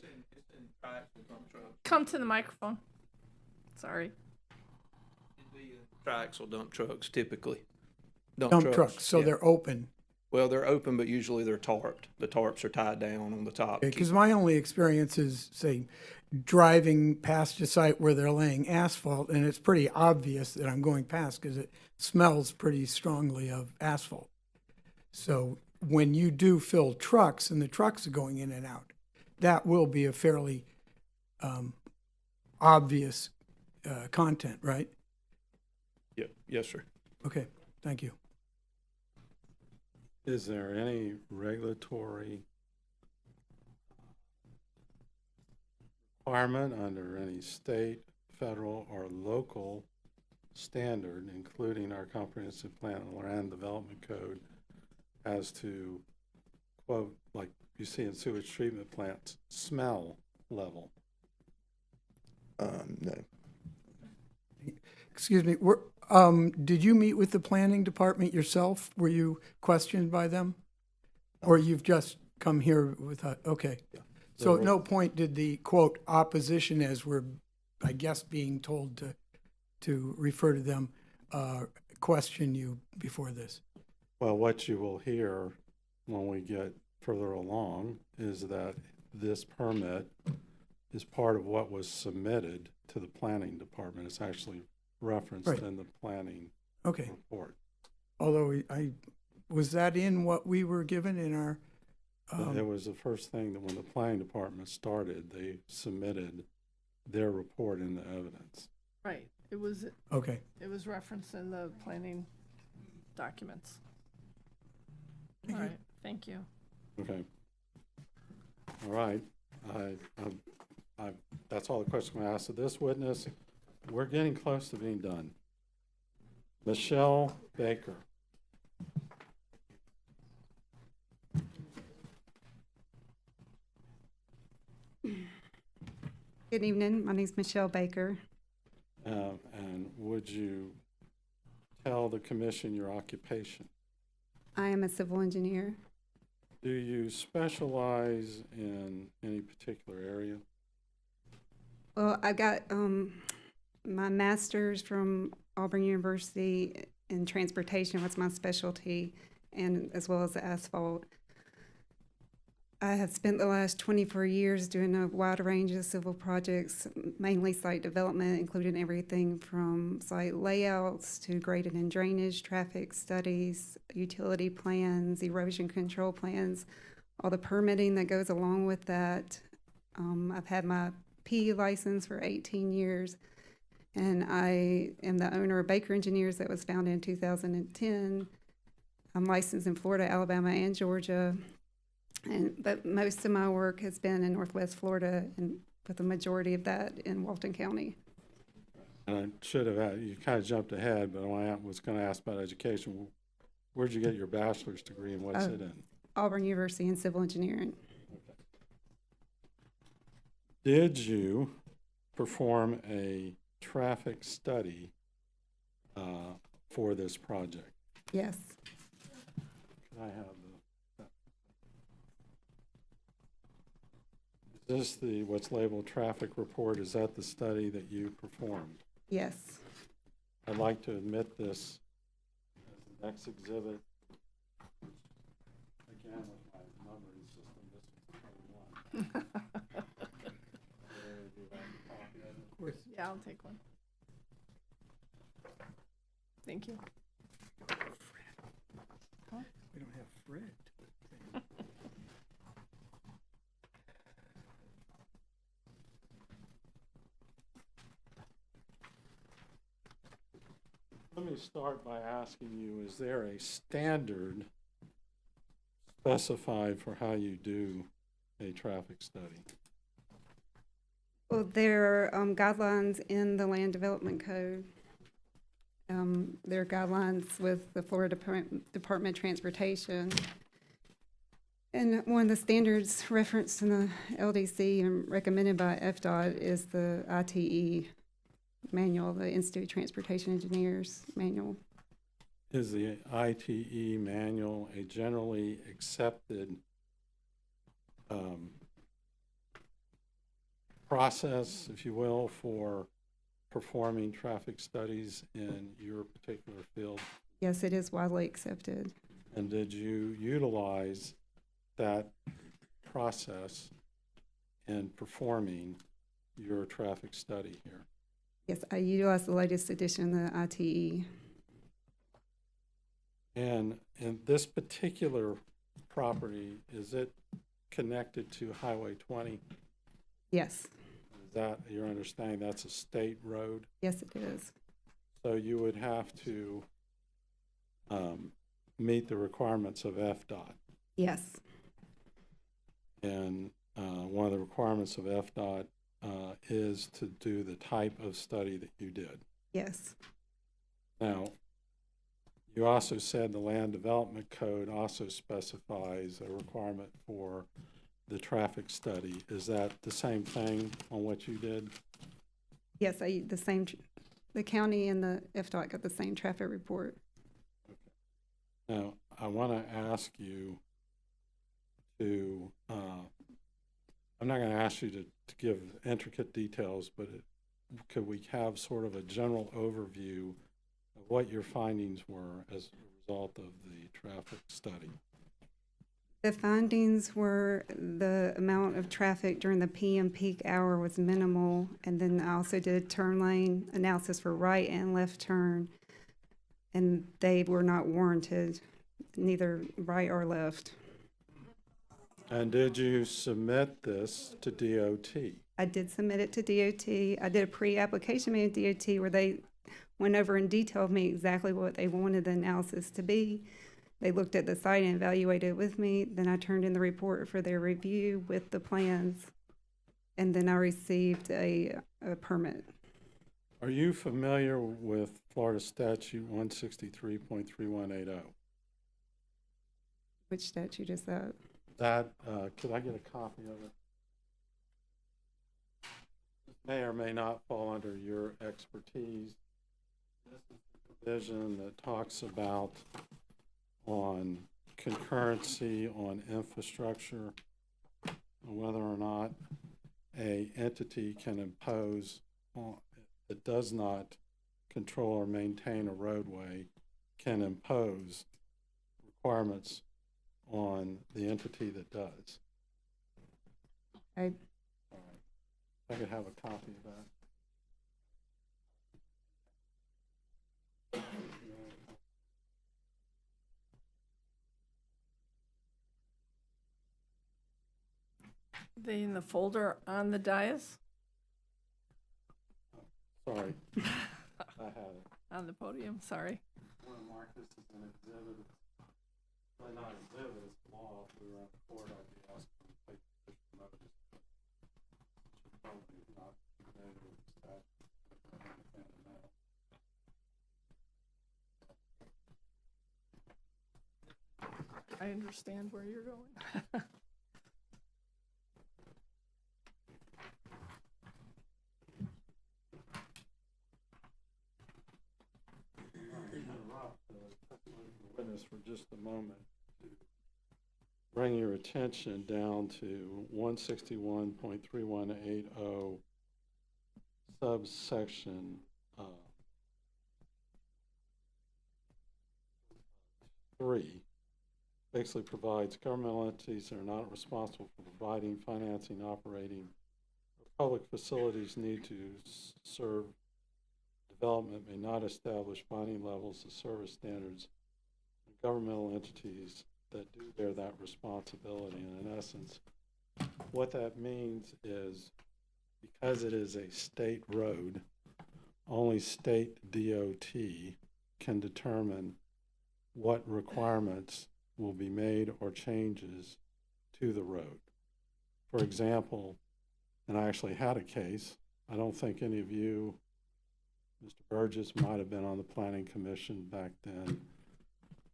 Come to the microphone. Sorry. Triaxle dump trucks typically. dump trucks, so yeah. they're open. Well, they're open, but usually they're tarped. The tarps are tied down on the top. Because my only experience is, say, driving past a site where they're laying asphalt, and it's pretty obvious that I'm going past because it smells pretty strongly of asphalt. So when you do fill trucks and the trucks are going in and out, that will be a fairly obvious content, right? Yeah. Yes, sir. Okay, thank you. Is there any regulatory requirement under any state, federal, or local standard, including our comprehensive plan and land development code, as to, quote, like you see in sewage treatment plants, smell level? No. Excuse me, did you meet with the planning department yourself? Were you questioned by them? Or you've just come here with, okay. Yeah. So at no point did the, quote, opposition, as we're, I guess, being told to refer to them, question you before this? Well, what you will hear when we get further along is that this permit is part of what was submitted to the planning department. It's actually referenced Right. in the planning Okay. report. Although was that in what we were given in our? It was the first thing that when the planning department started, they submitted their report in the evidence. Right. It was. Okay. It was referenced in the planning documents. All right. Thank you. Okay. All right. That's all the questions I'm going to ask of this witness. We're getting close to being done. Michelle Baker. Good evening. My name is Michelle Baker. And would you tell the commission your occupation? I am a civil engineer. Do you specialize in any particular area? Well, I got my master's from Auburn University in transportation was my specialty, and as well as asphalt. I have spent the last 24 years doing a wide range of civil projects, mainly site development, including everything from site layouts to grading and drainage, traffic studies, utility plans, erosion control plans, all the permitting that goes along with that. I've had my P license for 18 years, and I am the owner of Baker Engineers that was founded in 2010. I'm licensed in Florida, Alabama, and Georgia. But most of my work has been in Northwest Florida, and with the majority of that in Walton County. And I should have had, you kind of jumped ahead, but I was going to ask about education. Where'd you get your bachelor's degree and what's it in? Auburn University in civil engineering. Did you perform a traffic study for this project? Yes. Can I have is this what's labeled traffic report? Is that the study that you performed? Yes. I'd like to admit this as the next exhibit. Again, with my numbering system, this is 21. Of course. Yeah, I'll take one. Thank you. We don't have Fred. Let me start by asking you, is there a standard specified for how you do a traffic study? Well, there are guidelines in the Land Development Code. There are guidelines with the Florida Department of Transportation. And one of the standards referenced in the LDC and recommended by FDOT is the ITE manual, the Institute of Transportation Engineers manual. Is the ITE manual a generally accepted process, if you will, for performing traffic studies in your particular field? Yes, it is widely accepted. And did you utilize that process in performing your traffic study here? Yes, I utilize the latest edition of the ITE. And in this particular property, is it connected to Highway 20? Yes. Is that your understanding? That's a state road? Yes, it is. So you would have to meet the requirements of FDOT. Yes. And one of the requirements of FDOT is to do the type of study that you did. Yes. Now, you also said the Land Development Code also specifies a requirement for the traffic study. Is that the same thing on what you did? Yes, the county and the FDOT got the same traffic report. Okay. Now, I want to ask you to, I'm not going to ask you to give intricate details, but could we have sort of a general overview of what your findings were as a result of the traffic study? The findings were the amount of traffic during the PM peak hour was minimal, and then I also did turn lane analysis for right and left turn, and they were not warranted, neither right or left. And did you submit this to DOT? I did submit it to DOT. I did a pre-application meeting with DOT where they went over in detail with me exactly what they wanted the analysis to be. They looked at the site and evaluated it with me. Then I turned in the report for their review with the plans, and then I received a permit. Are you familiar with Florida Statute 163.3180? Which statute is that? That, could I get a copy of it? This may or may not fall under your expertise. This is the provision that talks about on concurrency on infrastructure, whether or not a entity can impose that does not control or maintain a roadway can impose requirements on the entity that does. I All right. If I could have a copy of that. They in the folder on the dais? Sorry. I had it. On the podium, sorry. I want to mark this as an exhibit. Well, not exhibit, it's law. If we were on court, I'd be asking to take official notice. You're probably not familiar with the statute. I understand where you're going. Witness for just a moment. Bring your attention down to 161.3180 subsection 3. Basically provides governmental entities that are not responsible for providing, financing, operating, or public facilities need to serve development may not establish binding levels of service standards in governmental entities that do bear that responsibility. And in essence, what that means is because it is a state road, only state DOT can determine what requirements will be made or changes to the road. For example, and I actually had a case, I don't think any of you, Mr. Burgess might have been on the Planning Commission back then,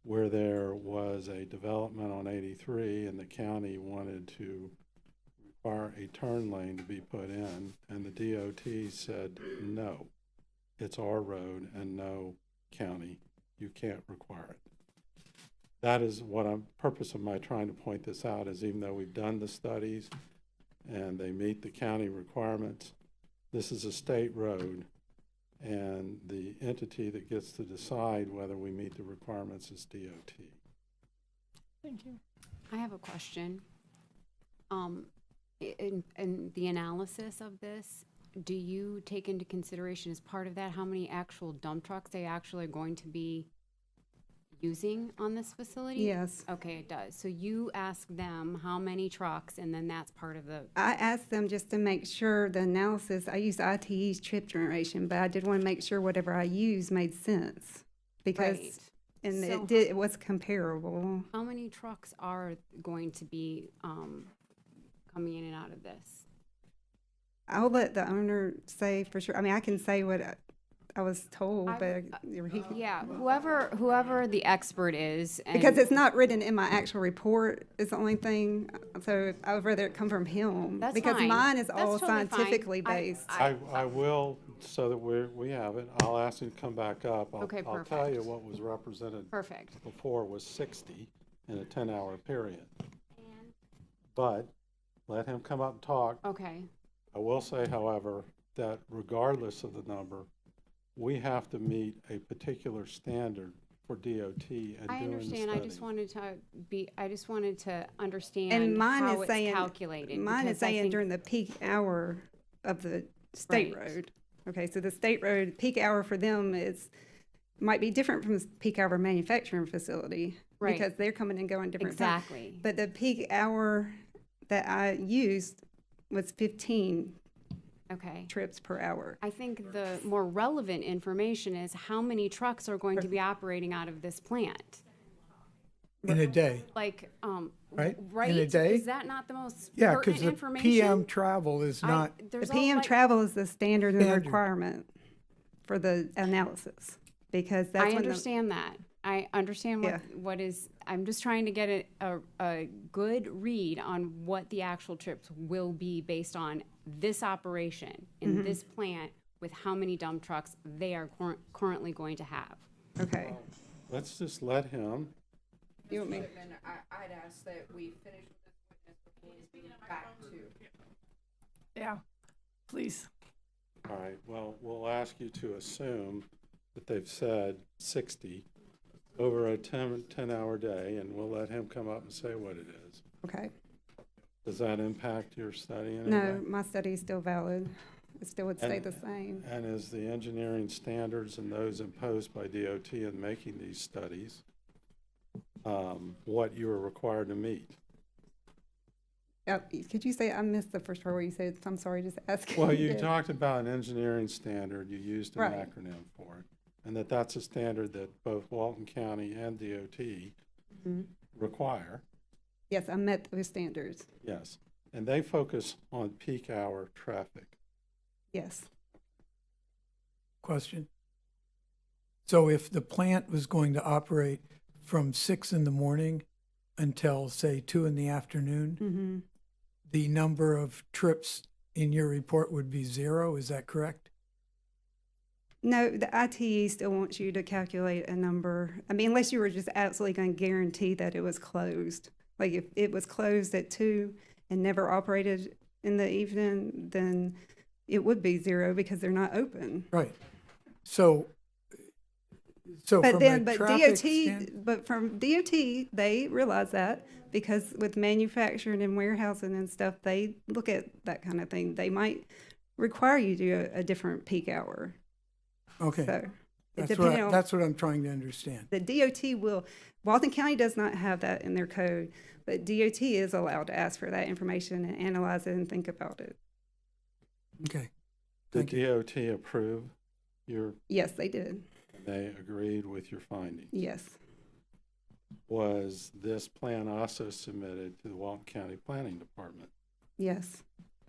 where there was a development on 83 and the county wanted to require a turn lane to be put in, and the DOT said, no, it's our road and no, county, you can't require it. That is what purpose of my trying to point this out is even though we've done the studies and they meet the county requirements, this is a state road, and the entity that gets to decide whether we meet the requirements is DOT. Thank you. I have a question. In the analysis of this, do you take into consideration as part of that how many actual dump trucks they actually are going to be using on this facility? Yes. Okay, it does. So you ask them how many trucks, and then that's part of the. I asked them just to make sure the analysis, I used ITE's trip generation, but I did want to make sure whatever I used made sense. Because, Right. and So it was comparable. How many trucks are going to be coming in and out of this? I'll let the owner say for sure. I mean, I can say what I was told, but he can. Yeah, whoever the expert is. And Because it's not written in my actual report is the only thing. So I would rather it come from him. That's because fine. mine is That's all totally fine. scientifically based. I will, so that we have it, I'll ask him to come back up. Okay, I'll tell you perfect. what was represented Perfect. before was 60 in a 10-hour period. But let him come up and talk. Okay. I will say, however, that regardless of the number, we have to meet a particular standard for DOT and I doing the understand. I study. just wanted to understand And mine how is it's saying calculated. mine is because I saying think- during the peak hour of the state Right. road. Okay, so the state road peak hour for them might be different from the peak hour manufacturing facility Right. because they're coming and going different times. Exactly. But the peak hour that I used was 15 Okay. trips per hour. I think the more relevant information is how many trucks are going to be operating out of this plant. In a day, Like, right? right? In a day? Is that not the most Yeah, pertinent because the information? PM travel is not. The PM travel is the standard and Standard. requirement for the analysis because that's I when understand that. I understand what is. I'm just trying to get a good read on what the actual trips will be based on this operation in Mhm. this plant with how many dump trucks they are currently going to have. Okay. Let's just let him. You want me? I'd ask that we finish with this witness before we move back to. Yeah, please. All right, well, we'll ask you to assume that they've said 60 over a 10-hour day, and we'll let him come up and say what it is. Okay. Does that impact your study in any No, way? my study is still valid. It still would stay And- the same. And is the engineering standards and those imposed by DOT in making these studies what you are required to meet? Could you say, I missed the first part where you said, I'm sorry, just ask. Well, you again. talked about an engineering standard, you used an Right. acronym for it, and that's a standard that both Walton County and DOT Mhm. require. Yes, I met those standards. Yes, and they focus on peak hour traffic. Yes. Question. So if the plant was going to operate from 6 in the morning until, say, 2 in the afternoon, Mm-hmm. the number of trips in your report would be 0, is that correct? No, the ITE still wants you to calculate a number. I mean, unless you were just absolutely going to guarantee that it was closed. Like if it was closed at 2 and never operated in the evening, then it would be 0 because they're not open. Right. So But from then, a but traffic DOT, but from DOT, they realize that because with manufacturing and warehousing and stuff, they look at that kind of thing. They might require you to do a different peak hour. Okay. So That's that's what I'm trying to understand. the DOT will, Walton County does not have that in their code, but DOT is allowed to ask for that information and analyze it and think about it. Okay. Did DOT approve your? Yes, they did. They agreed with your findings? Yes. Was this plan also submitted to the Walton County Planning Department? Yes.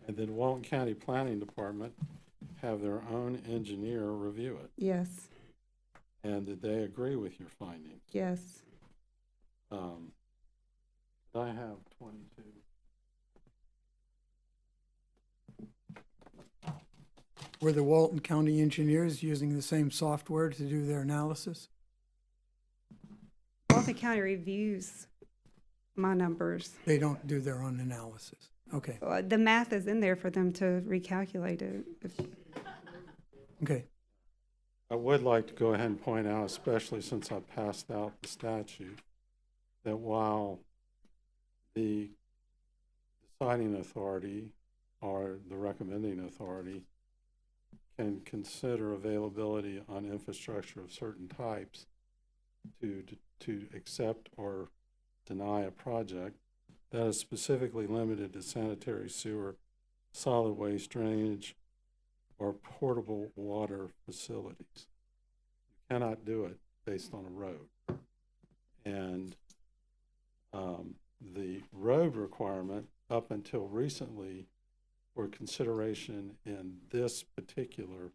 And did Walton County Planning Department have their own engineer review it? Yes. And did they agree with your findings? Yes. I have 22. Were the Walton County engineers using the same software to do their analysis? Walton County reviews my numbers. They don't do their own analysis. Okay. The math is in there for them to recalculate it. Okay. I would like to go ahead and point out, especially since I passed out the statute, that while the deciding authority or the recommending authority can consider availability on infrastructure of certain types to accept or deny a project, that is specifically limited to sanitary sewer, solid waste drainage, or portable water facilities. You cannot do it based on a road. And the road requirement up until recently for consideration in this particular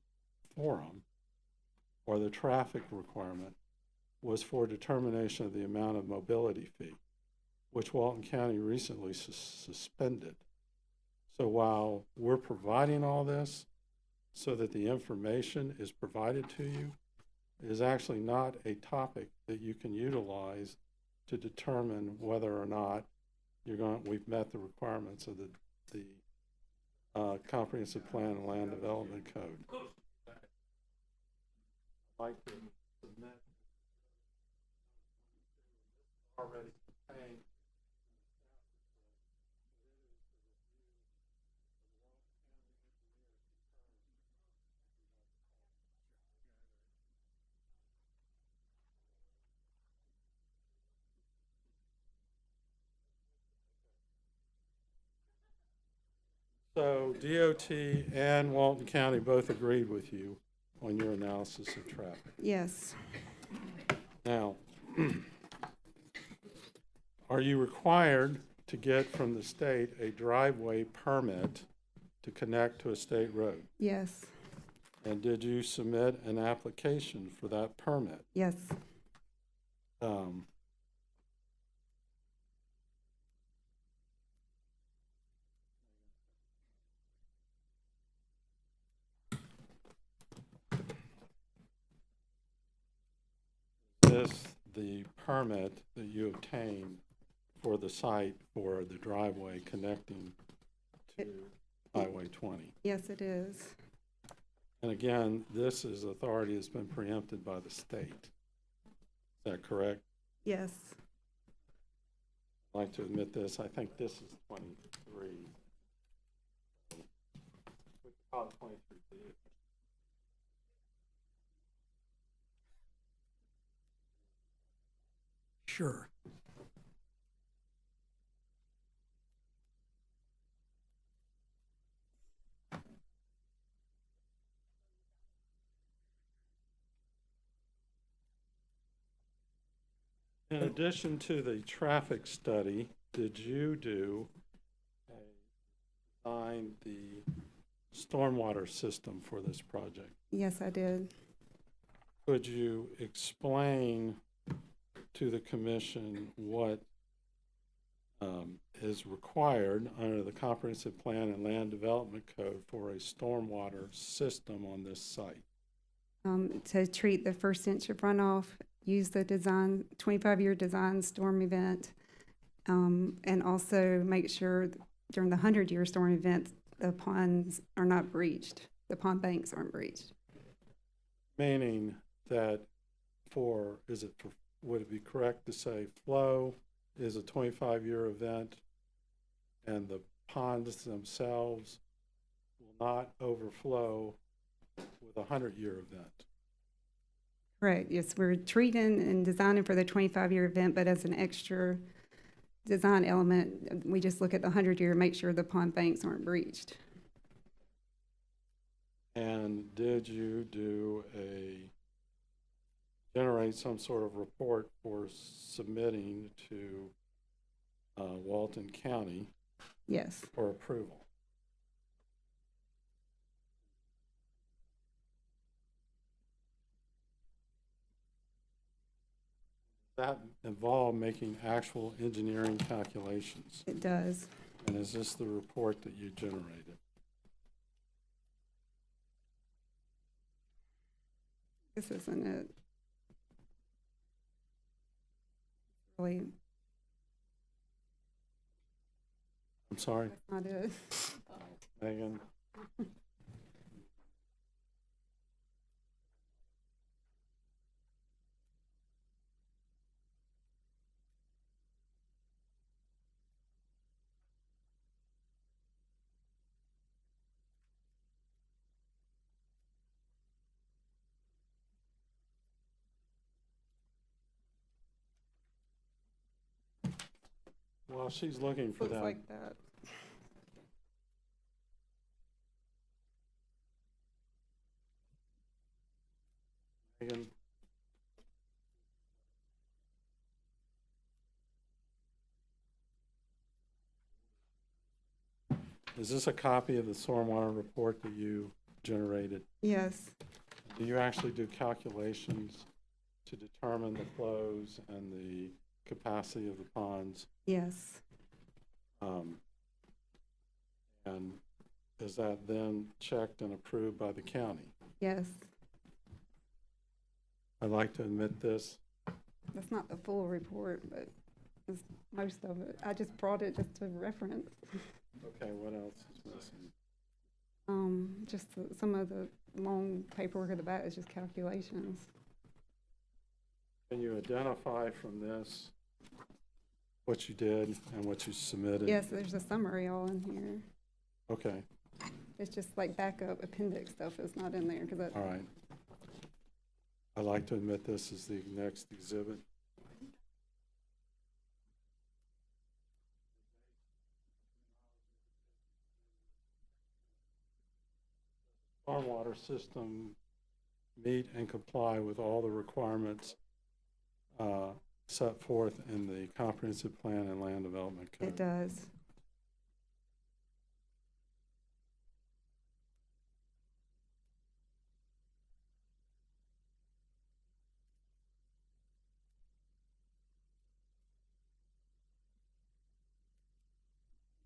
forum, or the traffic requirement, was for determination of the amount of mobility fee, which Walton County recently suspended. So while we're providing all this so that the information is provided to you, it is actually not a topic that you can utilize to determine whether or not we've met the requirements of the Comprehensive Plan and Land Development Code. I'd like to submit already contained So DOT and Walton County both agreed with you on your analysis of traffic. Yes. Now, are you required to get from the state a driveway permit to connect to a state road? Yes. And did you submit an application for that permit? Yes. This the permit that you obtained for the site for the driveway connecting to Highway 20? Yes, it is. And again, this is authority that's been preempted by the state. Is that correct? Yes. I'd like to admit this. I think this is 23. We could call it 23. Sure. In addition to the traffic study, did you design the stormwater system for this project? Yes, I did. Could you explain to the commission what is required under the Comprehensive Plan and Land Development Code for a stormwater system on this site? To treat the first inch of runoff, use the design, 25-year design storm event, and also make sure during the 100-year storm event, the ponds are not breached. The pond banks aren't breached. Meaning that would it be correct to say flow is a 25-year event and the ponds themselves will not overflow with a 100-year event? Correct. Yes, we're treating and designing for the 25-year event, but as an extra design element, we just look at the 100-year, make sure the pond banks aren't breached. And did you generate some sort of report for submitting to Walton County? Yes. For approval? That involve making actual engineering calculations? It does. And is this the report that you generated? This isn't it. Really, I'm sorry? that's not it. Megan? Well, she's looking for Looks that. like that. Megan? Is this a copy of the stormwater report that you generated? Yes. Do you actually do calculations to determine the flows and the capacity of the ponds? Yes. And is that then checked and approved by the county? Yes. I'd like to admit this. That's not the full report, but it's most of it. I just brought it just to reference. Okay, what else is missing? Some of the long paperwork at the back is just calculations. Can you identify from this what you did and what you submitted? Yes, there's a summary all in here. Okay, It's just like backup appendix stuff is not in there because all right. I'd like to admit this is the next exhibit. Stormwater system meet and comply with all the requirements set forth in the Comprehensive Plan and Land Development Code. it does.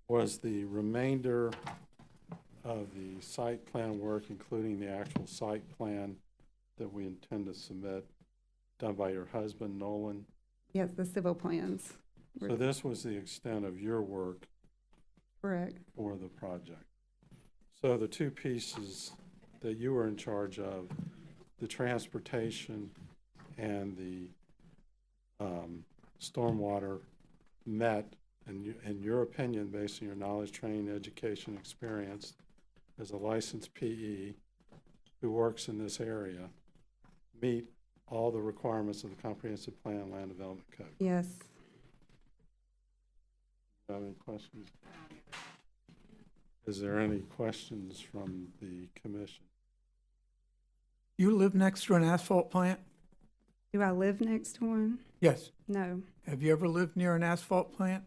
Was the remainder of the site plan work, including the actual site plan that we intend to submit, done by your husband, Nolan? Yes, the civil plans. So this was the extent of your work Correct. for the project. So the two pieces that you were in charge of, the transportation and the stormwater, met, in your opinion, based on your knowledge, training, education, experience, as a licensed PE who works in this area, meet all the requirements of the Comprehensive Plan and Land Development Code? Yes. Do you have any questions? Is there any questions from the commission? You live next to an asphalt plant? Do I live next to one? Yes. No. Have you ever lived near an asphalt plant?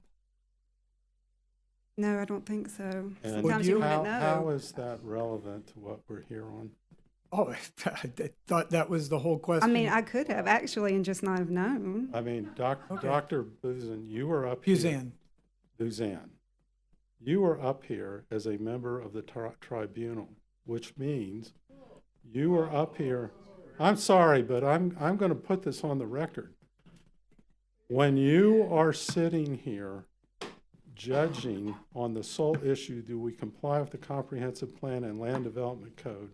No, I don't think so. And Sometimes you wouldn't know. how is that relevant to what we're here on? Oh, I thought that was the whole question. I mean, I could have actually and just not have known. I mean, Dr. Buzan, you were up Buzan. Suzanne, you are up here as a member of the tribunal, which means you are up here. I'm sorry, but I'm going to put this on the record. When you are sitting here judging on the sole issue, do we comply with the comprehensive plan and land development code,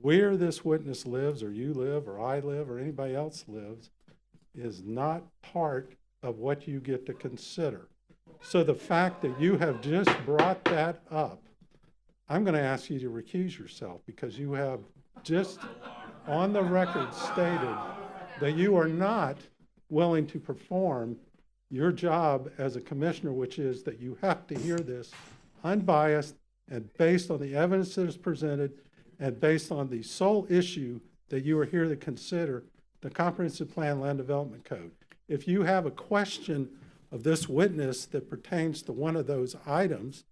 where this witness lives, or you live, or I live, or anybody else lives, is not part of what you get to consider. So the fact that you have just brought that up, I'm going to ask you to recuse yourself, because you have just on the record stated that you are not willing to perform your job as a commissioner, which is that you have to hear this unbiased and based on the evidence that is presented and based on the sole issue that you are here to consider, the Comprehensive Plan Land Development Code. If you have a question of this witness that pertains to one of those items,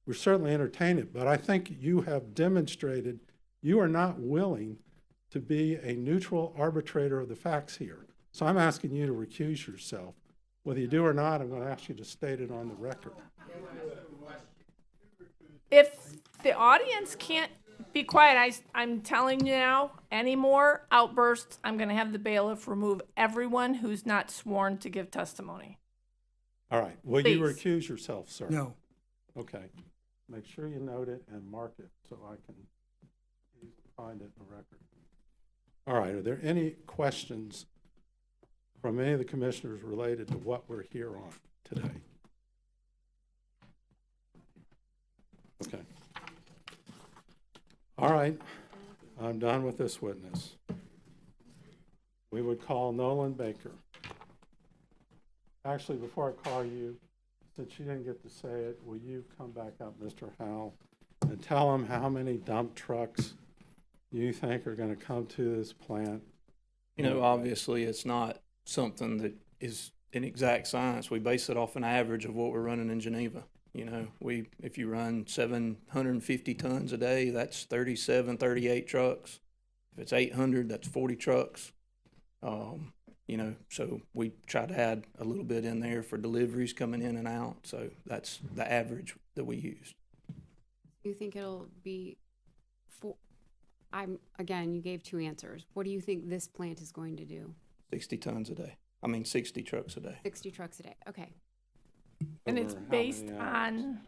we're certainly entertain it, but I think you have demonstrated you are not willing to be a neutral arbitrator of the facts here. So I'm asking you to recuse yourself. Whether you do or not, I'm going to ask you to state it on the record. If the audience can't be quiet, I'm telling you now, any more outbursts, I'm going to have the bailiff remove everyone who's not sworn to give testimony. All right. Will Please. you recuse yourself, sir? No. Okay. Make sure you note it and mark it so I can find it in the record. All right. Are there any questions from any of the commissioners related to what we're here on today? Okay. All right. I'm done with this witness. We would call Nolan Baker. Actually, before I call you, since you didn't get to say it, will you come back up, Mr. Howell, and tell him how many dump trucks you think are going to come to this plant? You know, obviously, it's not something that is an exact science. We base it off an average of what we're running in Geneva. You know, if you run 750 tons a day, that's 37, 38 trucks. If it's 800, that's 40 trucks. You know, so we try to add a little bit in there for deliveries coming in and out. So that's the average that we use. You think it'll be again, you gave two answers. What do you think this plant is going to do? 60 tons a day. I mean, 60 trucks a day. 60 trucks a day. Okay. And it's based on?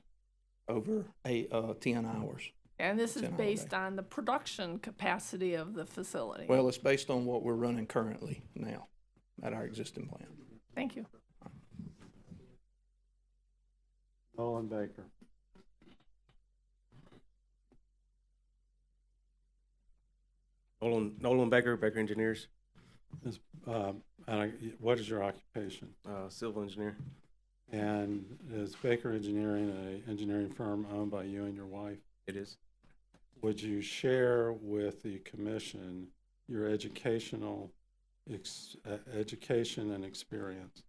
Over 10 hours. And this is 10 hour based day. on the production capacity of the facility. Well, it's based on what we're running currently now at our existing plant. Thank you. Nolan Baker. Nolan Baker, Baker Engineers. What is your occupation? Civil engineer. And is Baker Engineering an engineering firm owned by you and your wife? It is. Would you share with the commission your education and experience?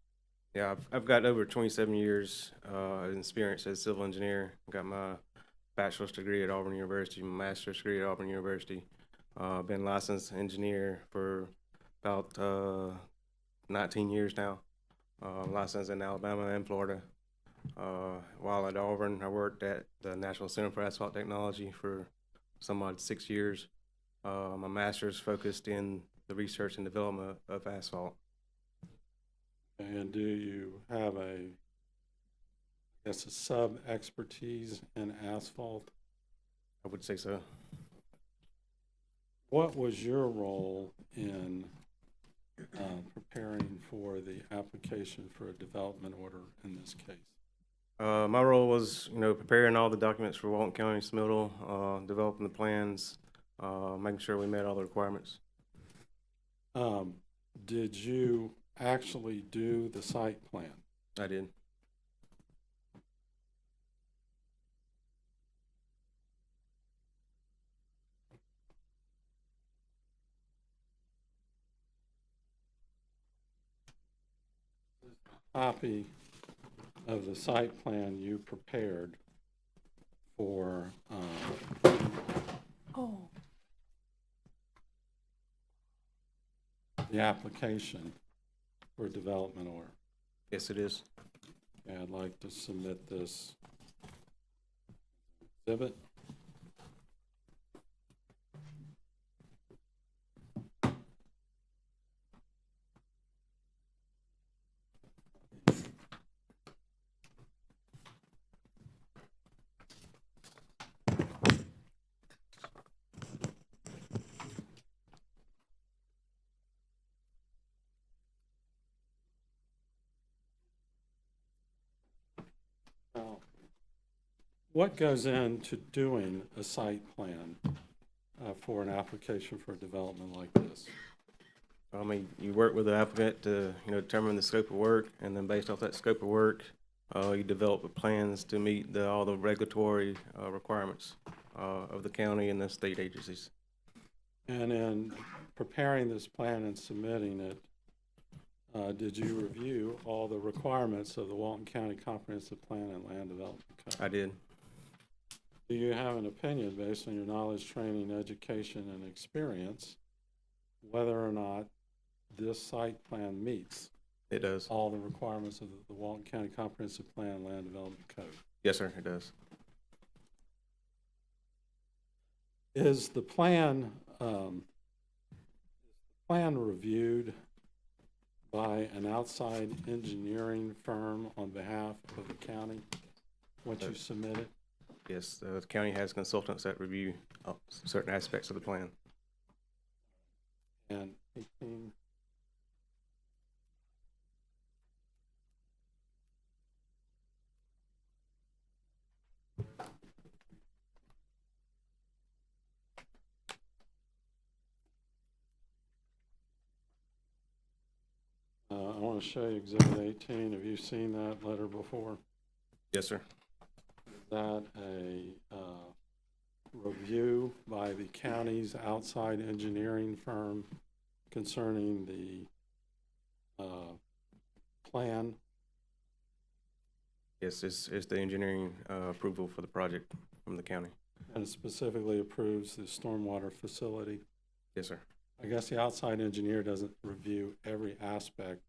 Yeah, I've got over 27 years experience as a civil engineer. Got my bachelor's degree at Auburn University, my master's degree at Auburn University. Been licensed engineer for about 19 years now. Licensed in Alabama and Florida. While at Auburn, I worked at the National Center for Asphalt Technology for some odd 6 years. My master's focused in the research and development of asphalt. And do you have a sub-expertise in asphalt? I would say so. What was your role in preparing for the application for a development order in this case? My role was, preparing all the documents for Walton County submittal, developing the plans, making sure we met all the requirements. Did you actually do the site plan? I did. Copy of the site plan you prepared for the application for development order. Yes, it is. Okay, I'd like to submit this exhibit. Now, what goes into doing a site plan for an application for a development like this? I mean, you work with the applicant to, determine the scope of work, and then based off that scope of work, you develop the plans to meet all the regulatory requirements of the county and the state agencies. And in preparing this plan and submitting it, did you review all the requirements of the Walton County Comprehensive Plan and Land Development Code? I did. Do you have an opinion based on your knowledge, training, education, and experience whether or not this site plan meets It does. all the requirements of the Walton County Comprehensive Plan and Land Development Code? Yes, sir, it does. Is the plan reviewed by an outside engineering firm on behalf of the county once you submit it? Yes, the county has consultants that review certain aspects of the plan. And 18. I want to show you Exhibit 18. Have you seen that letter before? Yes, sir. Is that a review by the county's outside engineering firm concerning the plan? Yes, it's the engineering approval for the project from the county. And it specifically approves the stormwater facility? Yes, sir. I guess the outside engineer doesn't review every aspect.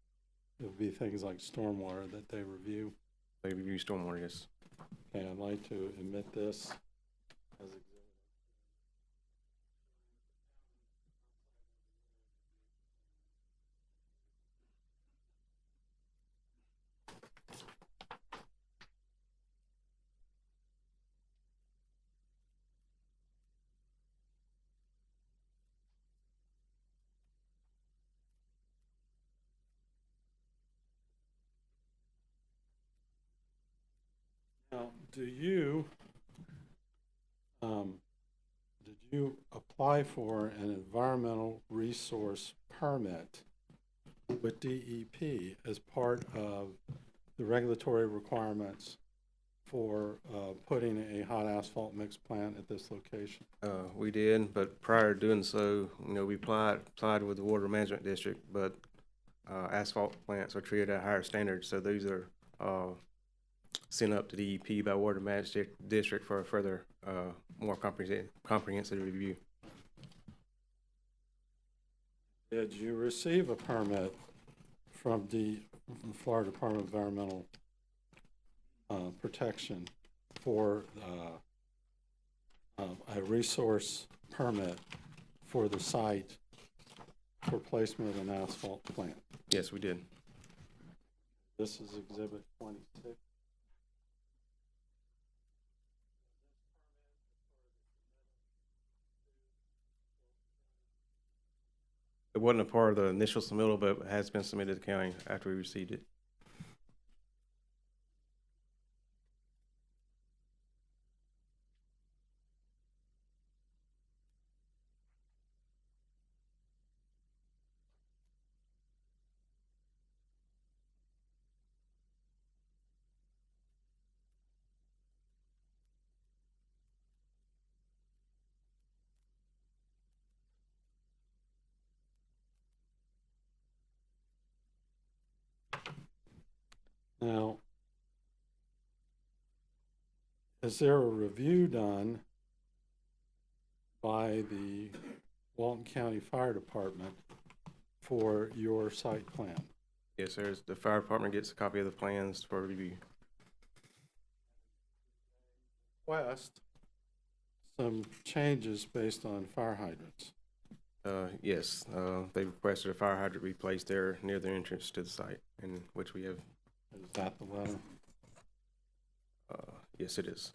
It would be things like stormwater that they review. They review stormwater, yes. Okay, I'd like to admit this as exhibit. Now, did you apply for an environmental resource permit with DEP as part of the regulatory requirements for putting a hot asphalt mix plant at this location? We did, but prior to doing so, we applied with the Water Management District, but asphalt plants are treated at higher standards, so these are sent up to DEP by Water Management District for a further, more comprehensive review. Did you receive a permit from the Florida Department of Environmental Protection for a resource permit for the site for placement of an asphalt plant? Yes, we did. This is Exhibit 26. It wasn't a part of the initial submittal, but it has been submitted to the county after we received it. Now, is there a review done by the Walton County Fire Department for your site plan? Yes, sir. The fire department gets a copy of the plans for review. Request some changes based on fire hydrants. Yes, they requested a fire hydrant be placed there near the entrance to the site, in which we have. Is that the letter? Yes, it is.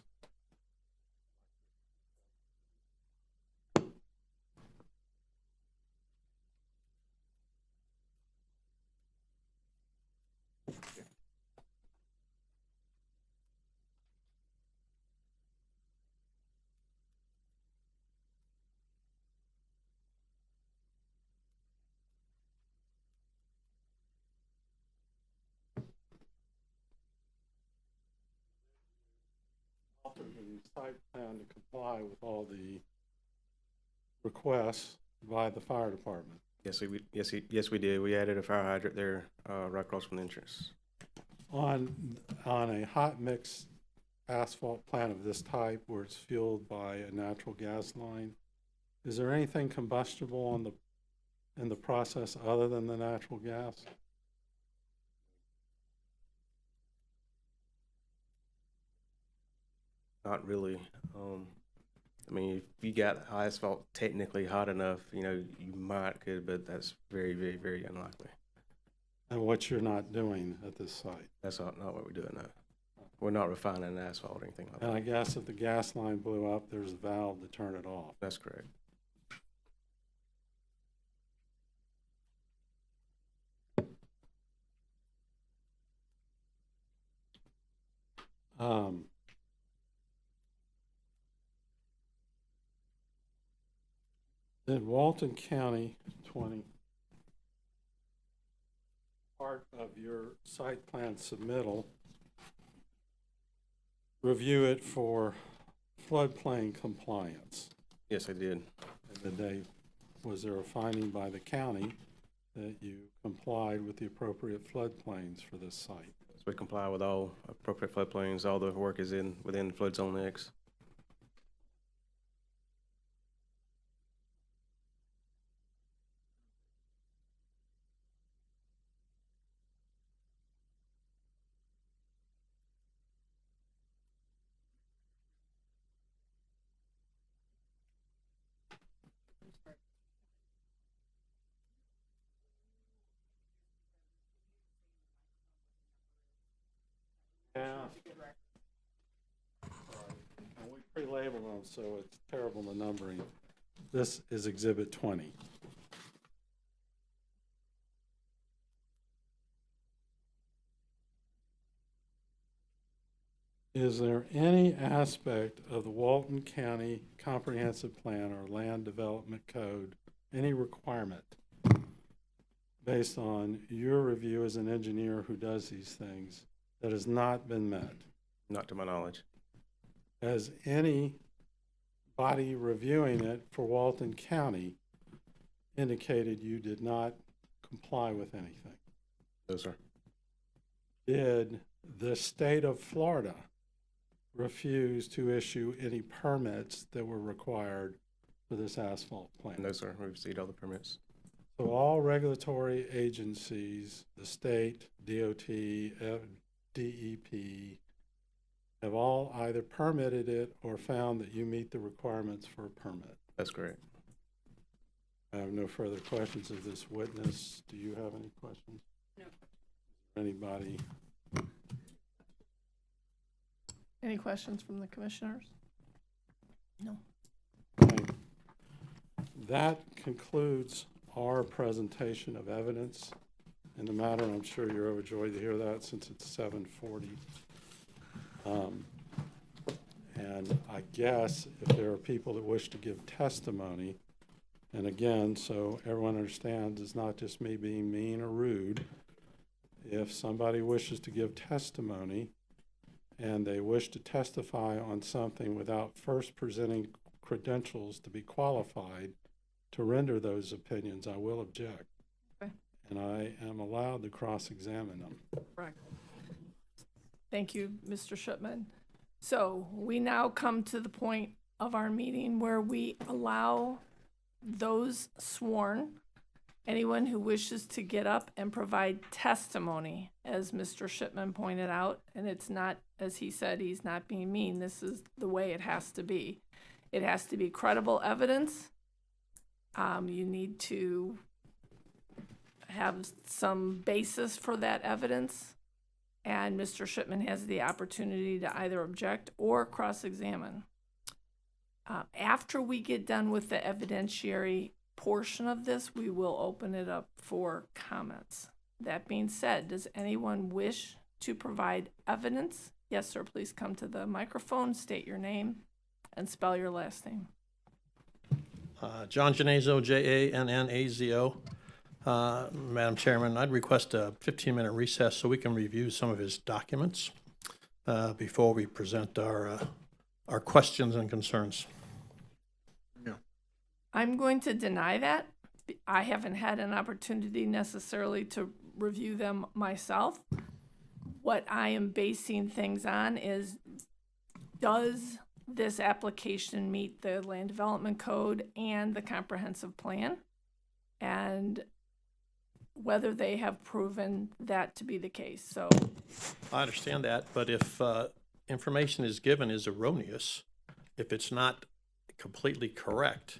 Altered the site plan to comply with all the requests by the fire department. Yes, we did. We added a fire hydrant there, right across from the entrance. On a hot mix asphalt plant of this type where it's fueled by a natural gas line, is there anything combustible in the process other than the natural gas? Not really. I mean, if you got asphalt technically hot enough, you might could, but that's very, very, very unlikely. And what you're not doing at this site? That's not what we're doing now. We're not refining asphalt or anything like that. And I guess if the gas line blew up, there's a valve to turn it off. That's correct. Did Walton County 20 part of your site plan submittal review it for floodplain compliance? Yes, I did. And was there a finding by the county that you complied with the appropriate floodplains for this site? So we comply with all appropriate floodplains. All the work is within flood zone X. Yeah. And we pre-label them, so it's terrible the numbering. This is Exhibit 20. Is there any aspect of the Walton County Comprehensive Plan or Land Development Code, any requirement based on your review as an engineer who does these things, that has not been met? Not to my knowledge. Has any body reviewing it for Walton County indicated you did not comply with anything? No, sir. Did the state of Florida refuse to issue any permits that were required for this asphalt plant? No, sir. We received all the permits. So all regulatory agencies, the state, DOT, DEP, have all either permitted it or found that you meet the requirements for a permit? That's correct. I have no further questions of this witness. Do you have any questions? No. Anybody? Any questions from the commissioners? No. Okay. That concludes our presentation of evidence in the matter. I'm sure you're overjoyed to hear that since it's 7:40. And I guess if there are people that wish to give testimony, and again, so everyone understands, it's not just me being mean or rude. If somebody wishes to give testimony and they wish to testify on something without first presenting credentials to be qualified to render those opinions, I will object. Okay. And I am allowed to cross-examine them. Right. Thank you, Mr. Shipman. So we now come to the point of our meeting where we allow those sworn Anyone who wishes to get up and provide testimony, as Mr. Shipman pointed out, and it's not, as he said, he's not being mean, this is the way it has to be. It has to be credible evidence. You need to have some basis for that evidence, and Mr. Shipman has the opportunity to either object or cross-examine. After we get done with the evidentiary portion of this, we will open it up for comments. That being said, does anyone wish to provide evidence? Yes, sir, please come to the microphone, state your name, and spell your last name. John Jannazo, Jannazo. Madam Chairman, I'd request a 15-minute recess so we can review some of his documents before we present our questions and concerns. I'm going to deny that. I haven't had an opportunity necessarily to review them myself. What I am basing things on is, does this application meet the Land Development Code and the Comprehensive Plan? And whether they have proven that to be the case. So I understand that, but if information is given is erroneous, if it's not completely correct,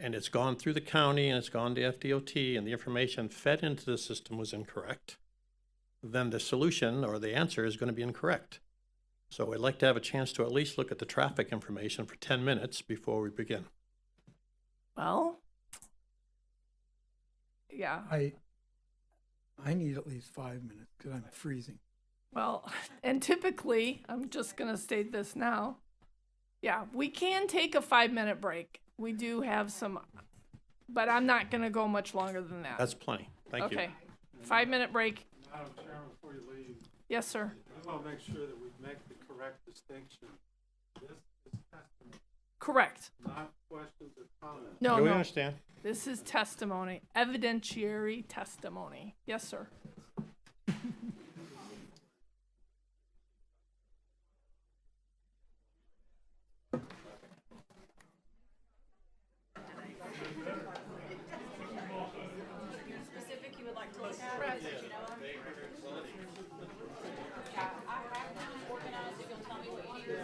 and it's gone through the county and it's gone to FDOT and the information fed into the system was incorrect, then the solution or the answer is going to be incorrect. So I'd like to have a chance to at least look at the traffic information for 10 minutes before we begin. Well, yeah. I need at least 5 minutes because I'm freezing. Well, and typically, I'm just going to state this now. Yeah, we can take a 5-minute break. We do have some, but I'm not going to go much longer than that. That's plenty. Thank you. Okay, 5-minute break. Madam Chairman, before you leave. Yes, sir. I want to make sure that we make the correct distinction. This is testimony. Correct. Not questions or comments. No, Do we no. understand? This is testimony, evidentiary testimony. Yes, sir. Specific you would like to look at? You know them? Yeah, I have them organized. If you'll tell me what you need.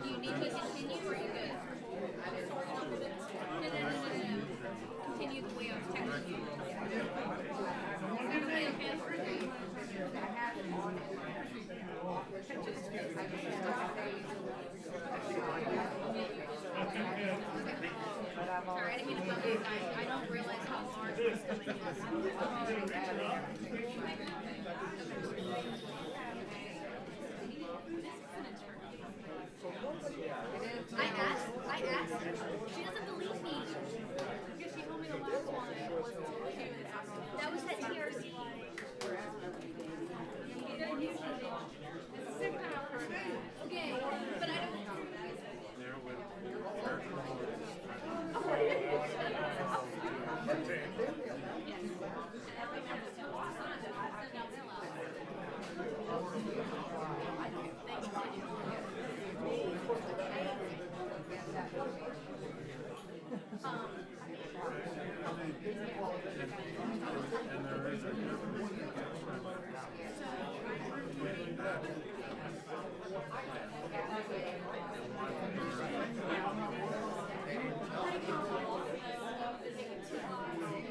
You need to continue or you good? No. Continue the way I was texting you. Everybody okay? Sorry, I didn't mean to bug you guys. I don't realize how large this coming I asked. She doesn't believe me. Because she told me the last one was that was that TRC. Okay, but I don't.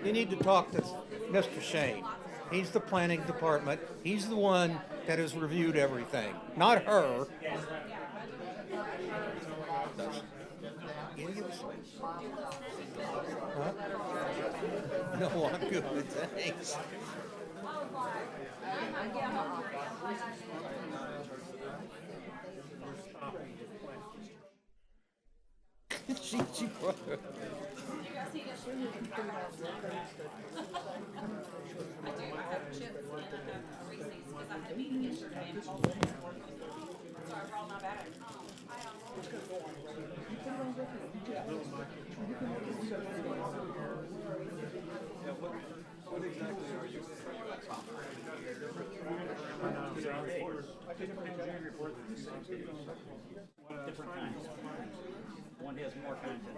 You need to talk to Mr. Shane. He's the planning department. He's the one that has reviewed everything, not her. Idiots. Huh? No, I'm good, thanks. She brought her. Different kinds. One has more content.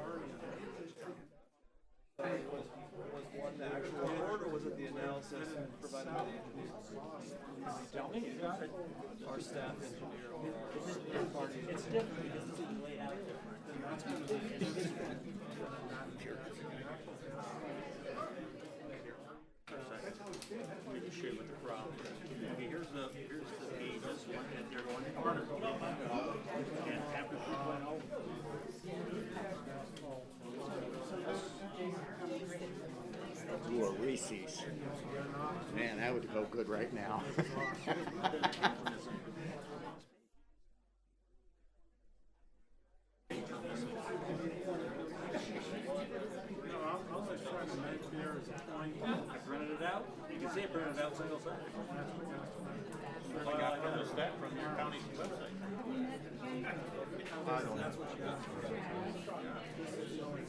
Was one the actual report, or was it the analysis provided by the engineer? Tell me. Our staff engineer or our third party. It's different because it's laid out different. Maybe share with the crowd. Okay, here's the pages one that they're going to order. And after 2.0. Ooh, a Reese's. Man, that would go good right now. I'm just trying to make there as a point. I printed it out. You can see it printed out single side. I got from the stat from your county's website. That's what you got.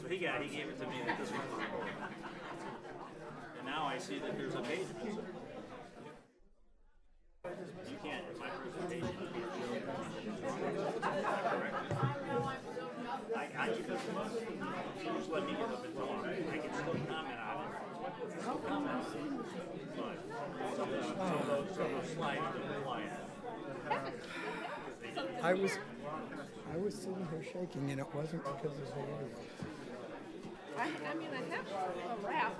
So he gave it to me that this was the report. And now I see that there's a page missing. You can't, in my presentation, you can't show it. I keep this one. You just let me get up and talk. I can still comment on it. Still comment on it. But some of those slides don't apply at it. I was sitting here shaking, and it wasn't because of the audio. I mean, I have a wrap.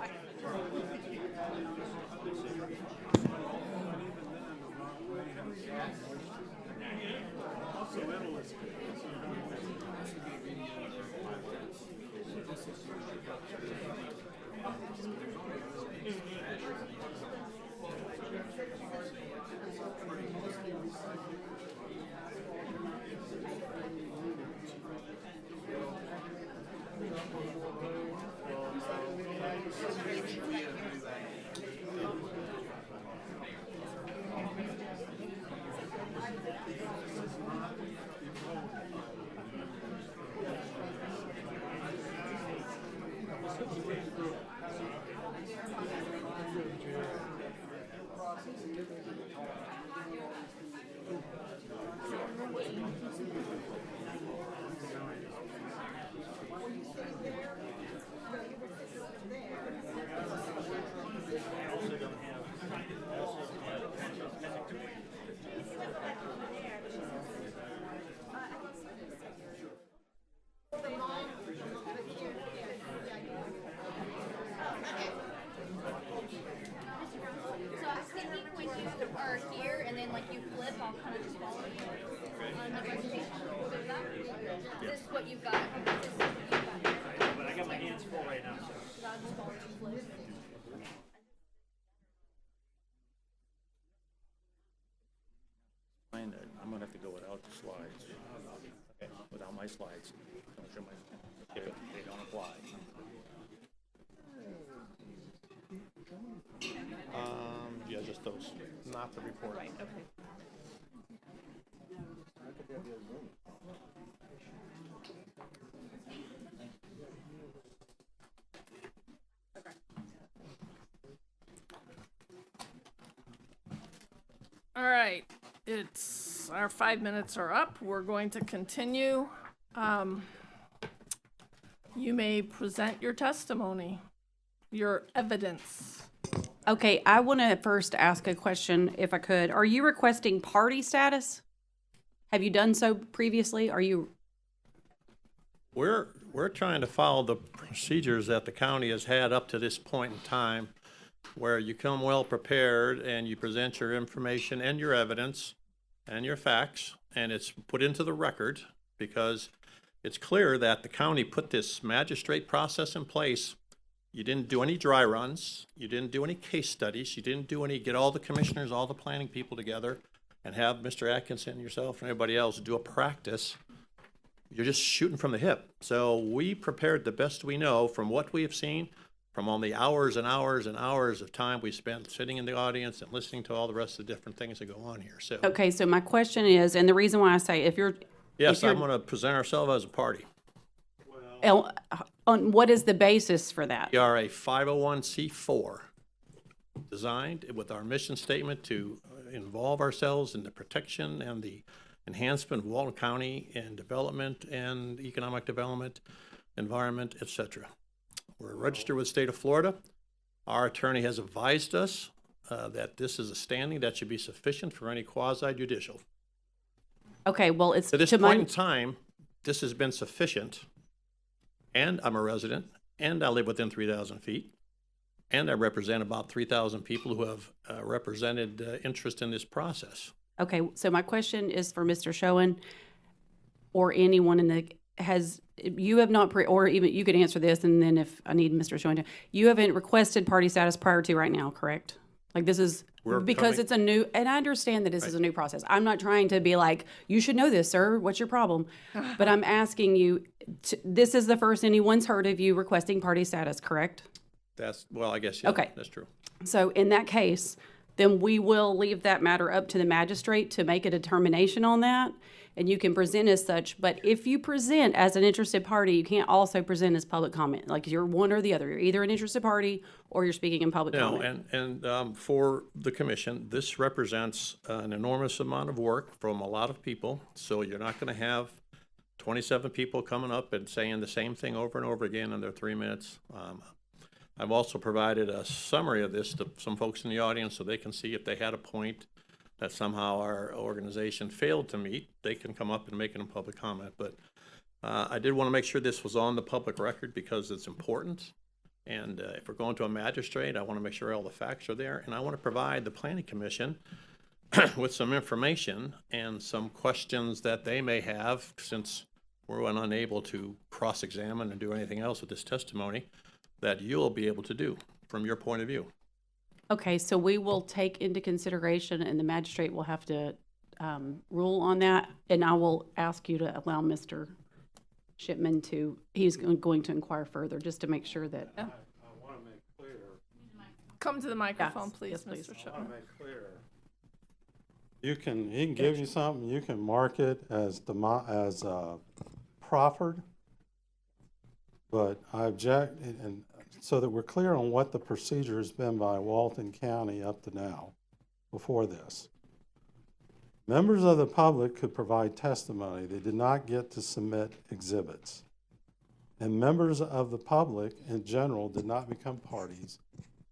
What you've got. But I got my hands full right now. I'm gonna have to go without the slides. Okay, without my slides. Don't show my, they don't apply. Yeah, just those, not the report. Right, okay. All right, it's, our 5 minutes are up. We're going to continue. You may present your testimony, your evidence. Okay, I want to first ask a question, if I could. Are you requesting party status? Have you done so previously? Are you? We're trying to follow the procedures that the county has had up to this point in time, where you come well prepared and you present your information and your evidence and your facts, and it's put into the record, because it's clear that the county put this magistrate process in place. You didn't do any dry runs, you didn't do any case studies, you didn't do any, get all the commissioners, all the planning people together and have Mr. Atkinson, yourself, and everybody else do a practice. you're just shooting from the hip. So we prepared the best we know from what we have seen, from all the hours and hours and hours of time we spent sitting in the audience and listening to all the rest of the different things that go on here. So, Okay, so my question is, and the reason why I say if you're yes, if I'm going to present ourselves as a party. on what is the basis for that? We are a 501c4 designed with our mission statement to involve ourselves in the protection and the enhancement of Walton County and development and economic development, environment, etc. We're registered with the state of Florida. Our attorney has advised us that this is a standing that should be sufficient for any quasi-judicial. Okay, well, it's At this to point in my time, this has been sufficient, and I'm a resident, and I live within 3,000 feet, and I represent about 3,000 people who have represented interest in this process. okay. So my question is for Mr. Schoen or anyone in the you have not or even you could answer this, and then if I need Mr. Schoen to, you haven't requested party status prior to right now, correct? Like this is because it's a new, and I understand that this is a new process. I'm not trying to be like, you should know this, sir. What's your problem? But I'm asking you, this is the first anyone's heard of you requesting party status, correct? That's, well, I guess, yeah, Okay. That's true. So in that case, then we will leave that matter up to the magistrate to make a determination on that, and you can present as such. But if you present as an interested party, you can't also present as public comment. Like you're one or the other. You're either an interested party or you're speaking in public No, comment. and for the commission, this represents an enormous amount of work from a lot of people. So you're not going to have 27 people coming up and saying the same thing over and over again in their 3 minutes. I've also provided a summary of this to some folks in the audience so they can see if they had a point that somehow our organization failed to meet, they can come up and make it in public comment. But I did want to make sure this was on the public record because it's important. And if we're going to a magistrate, I want to make sure all the facts are there. And I want to provide the Planning Commission with some information and some questions that they may have, since we're unable to cross-examine and do anything else with this testimony, that you'll be able to do from your point of view. Okay, so we will take into consideration, and the magistrate will have to rule on that, and I will ask you to allow Mr. Shipman to, he's going to inquire further, just to make sure that. Yeah. I want to make clear. Come to the microphone, Yes, please, yes, please. Mr. I Shipman. want to make clear. He can give you something, you can mark it as proffered, but I object, and so that we're clear on what the procedure has been by Walton County up to now, before this. Members of the public could provide testimony. They did not get to submit exhibits. And members of the public in general did not become parties.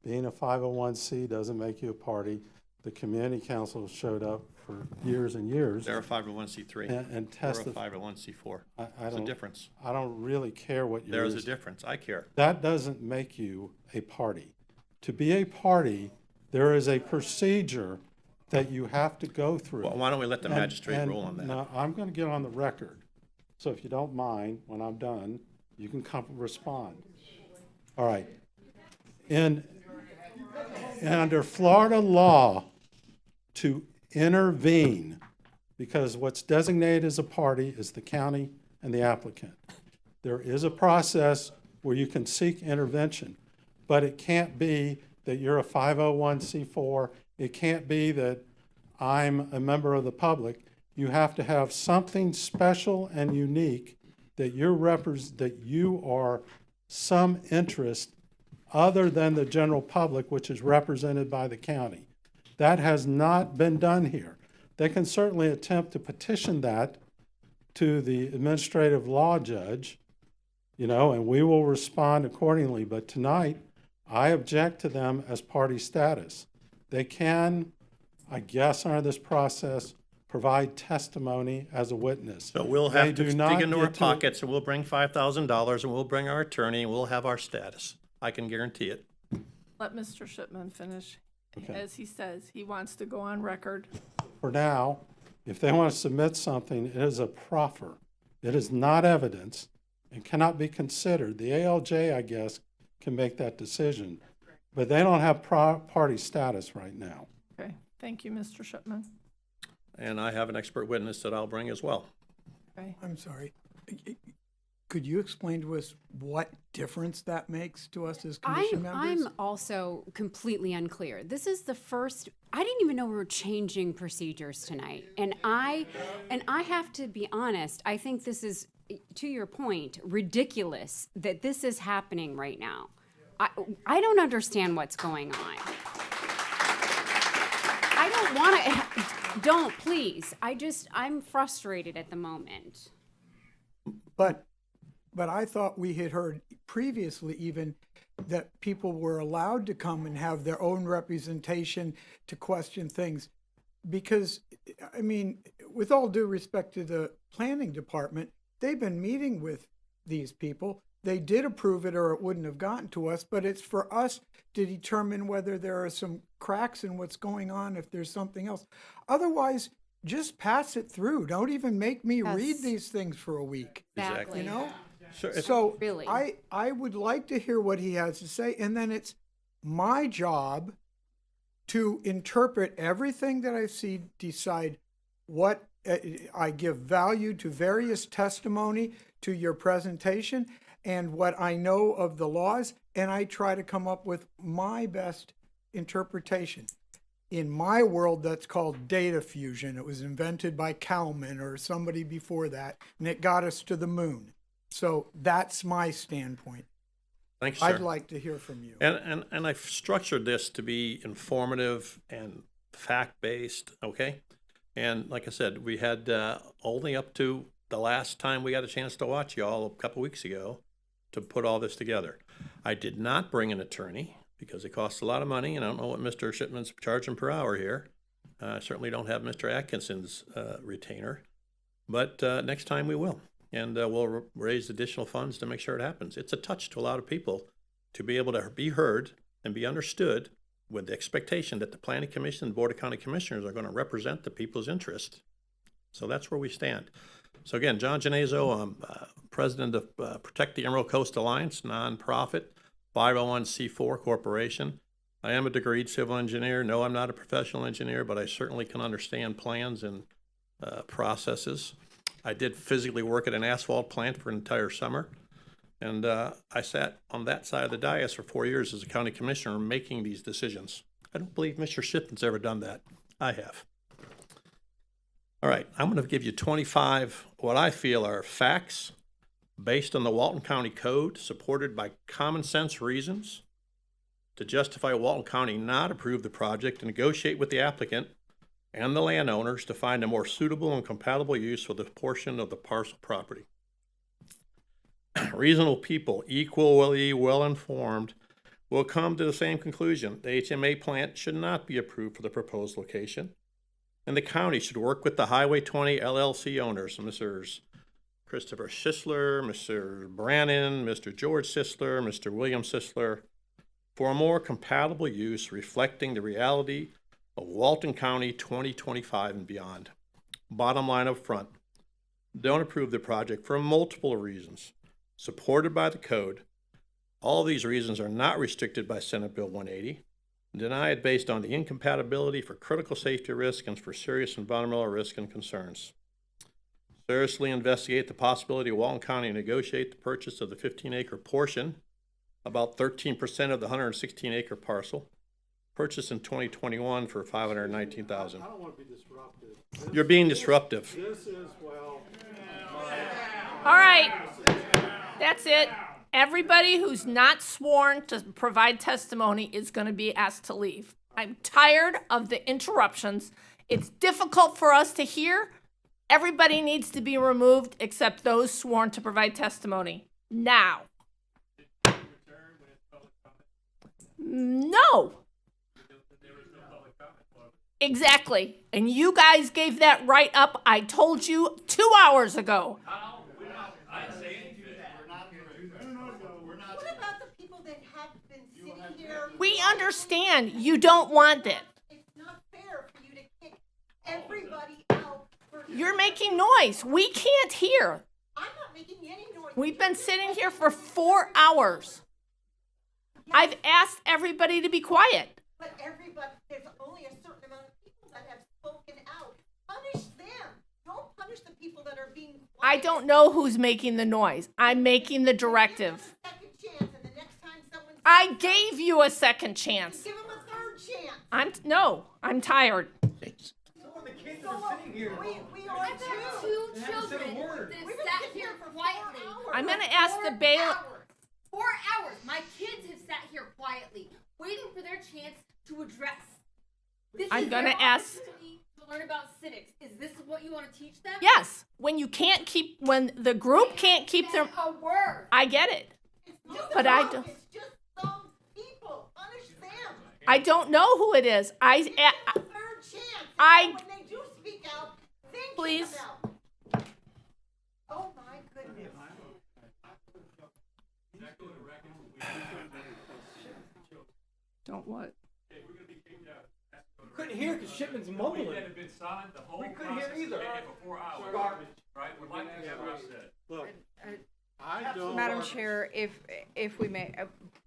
Being a 501c doesn't make you a party. The community council showed up for years and years. They're a 501c3. And We're a tested. 501c4. I There's a don't- difference. I don't really care what yours There's is. a difference. I care. That doesn't make you a party. To be a party, there is a procedure that you have to go through. Well, why don't we let the And- magistrate and rule on that? No, I'm going to get on the record. So if you don't mind, when I'm done, you can come respond. All right. And under Florida law, to intervene, because what's designated as a party is the county and the applicant. There is a process where you can seek intervention, but it can't be that you're a 501c4. It can't be that I'm a member of the public. You have to have something special and unique that that you are some interest other than the general public, which is represented by the county. That has not been done here. They can certainly attempt to petition that to the administrative law judge, and we will respond accordingly. But tonight, I object to them as party status. They can, I guess, under this process, provide testimony as a witness. So we'll They have to do not dig into our get to- pockets, and we'll bring $5,000, and we'll bring our attorney, and we'll have our status. I can guarantee it. Let Mr. Shipman finish. Okay. As he says, he wants to go on record. For now, if they want to submit something, it is a proffer. It is not evidence and cannot be considered. The ALJ, I guess, can make that decision, but they don't have party status right now. Okay, thank you, Mr. Shipman. And I have an expert witness that I'll bring as well. Okay. I'm sorry. Could you explain to us what difference that makes to us as commission members? I'm also completely unclear. This is the first, I didn't even know we were changing procedures tonight. And I have to be honest, I think this is, to your point, ridiculous that this is happening right now. I don't understand what's going on. I don't want to, don't please. I'm frustrated at the moment. But I thought we had heard previously even that people were allowed to come and have their own representation to question things. Because, I mean, with all due respect to the planning department, they've been meeting with these people. They did approve it or it wouldn't have gotten to us, but it's for us to determine whether there are some cracks in what's going on, if there's something else. Otherwise, just pass it through. Don't even make me read these things for a week. Exactly. You know? Sure. So Really? I would like to hear what he has to say, and then it's my job to interpret everything that I see, decide what I give value to various testimony, to your presentation, and what I know of the laws, and I try to come up with my best interpretation. In my world, that's called data fusion. It was invented by Kalman or somebody before that, and it got us to the moon. So that's my standpoint. Thanks, sir. I'd like to hear from you. And I've structured this to be informative and fact-based, okay? And like I said, we had only up to the last time we got a chance to watch y'all a couple weeks ago to put all this together. I did not bring an attorney because it costs a lot of money, and I don't know what Mr. Shipman's charging per hour here. I certainly don't have Mr. Atkinson's retainer, but next time we will. And we'll raise additional funds to make sure it happens. It's a touch to a lot of people to be able to be heard and be understood with the expectation that the Planning Commission and Board of County Commissioners are going to represent the people's interest. So that's where we stand. So again, John Genazo, I'm president of Protect the Emerald Coast Alliance, nonprofit, 501c4 corporation. I am a degreed civil engineer. No, I'm not a professional engineer, but I certainly can understand plans and processes. I did physically work at an asphalt plant for an entire summer. And I sat on that side of the dais for 4 years as a county commissioner making these decisions. I don't believe Mr. Shipman's ever done that. I have. All right, I'm going to give you 25 what I feel are facts based on the Walton County Code, supported by common sense reasons to justify Walton County not approve the project and negotiate with the applicant and the landowners to find a more suitable and compatible use for the portion of the parcel property. Reasonable people, equally well-informed, will come to the same conclusion. The HMA plant should not be approved for the proposed location, and the county should work with the Highway 20 LLC owners, Mr. Christopher Sisler, Mr. Brannon, Mr. George Sisler, Mr. William Sisler, for a more compatible use reflecting the reality of Walton County 2025 and beyond. Bottom line up front, don't approve the project for multiple reasons, supported by the code. All these reasons are not restricted by Senate Bill 180. Deny it based on the incompatibility for critical safety risk and for serious environmental risk and concerns. Seriously investigate the possibility of Walton County negotiate the purchase of the 15-acre portion, about 13% of the 116-acre parcel, purchased in 2021 for $519,000. I don't want to be disruptive. You're being disruptive. This is, well. All right, that's it. Everybody who's not sworn to provide testimony is going to be asked to leave. I'm tired of the interruptions. It's difficult for us to hear. Everybody needs to be removed except those sworn to provide testimony. Now. No. Exactly. And you guys gave that right up. I told you 2 hours ago. What about the people that have been sitting here? We understand you don't want it. It's not fair for you to kick everybody out. You're making noise. We can't hear. I'm not making any noise. We've been sitting here for 4 hours. I've asked everybody to be quiet. But everybody, there's only a certain amount of people that have spoken out. Punish them. Don't punish the people that are being quiet. I don't know who's making the noise. I'm making the directive. I gave you a second chance. Give him a third chance. I'm tired. We are Two children that sat here quietly. I'm gonna ask the bailiff. 4 hours. My kids have sat here quietly, waiting for their chance to address. This I'm is gonna their ask- opportunity to learn about civics. Is this what you want to teach them? Yes, when the group can't keep their, A word. I get it. But I don't. It's just some people. Punish them. I don't know who it is. Third chance. I- When they do speak out, think Please. about. Oh my goodness. Don't what? Couldn't hear because Shipman's mumbling. We had been silent the whole We couldn't hear process either. for 4 hours. Garbage. Right? We'd like to hear what I said. Look, Madam Chair, if we may,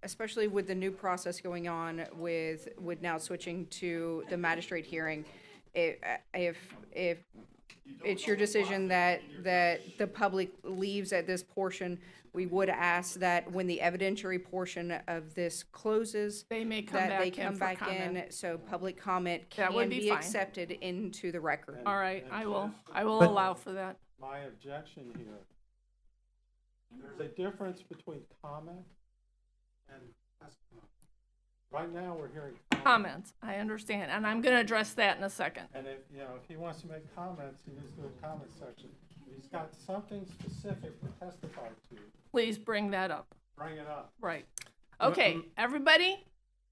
especially with the new process going on with now switching to the magistrate hearing, if it's your decision that the public leaves at this portion, we would ask that when the evidentiary portion of this closes, They may come that back they in come for back comment. in, so public comment That would can be be fine. accepted into the record. All right, I will But- allow for that. My objection here, there's a difference between comment and testimony. Right now, we're hearing Comments, I understand, and I'm gonna address that in a second. And if he wants to make comments, he needs to do a comment section. If he's got something specific to testify to, Please bring that up. bring it up. Right. Okay, everybody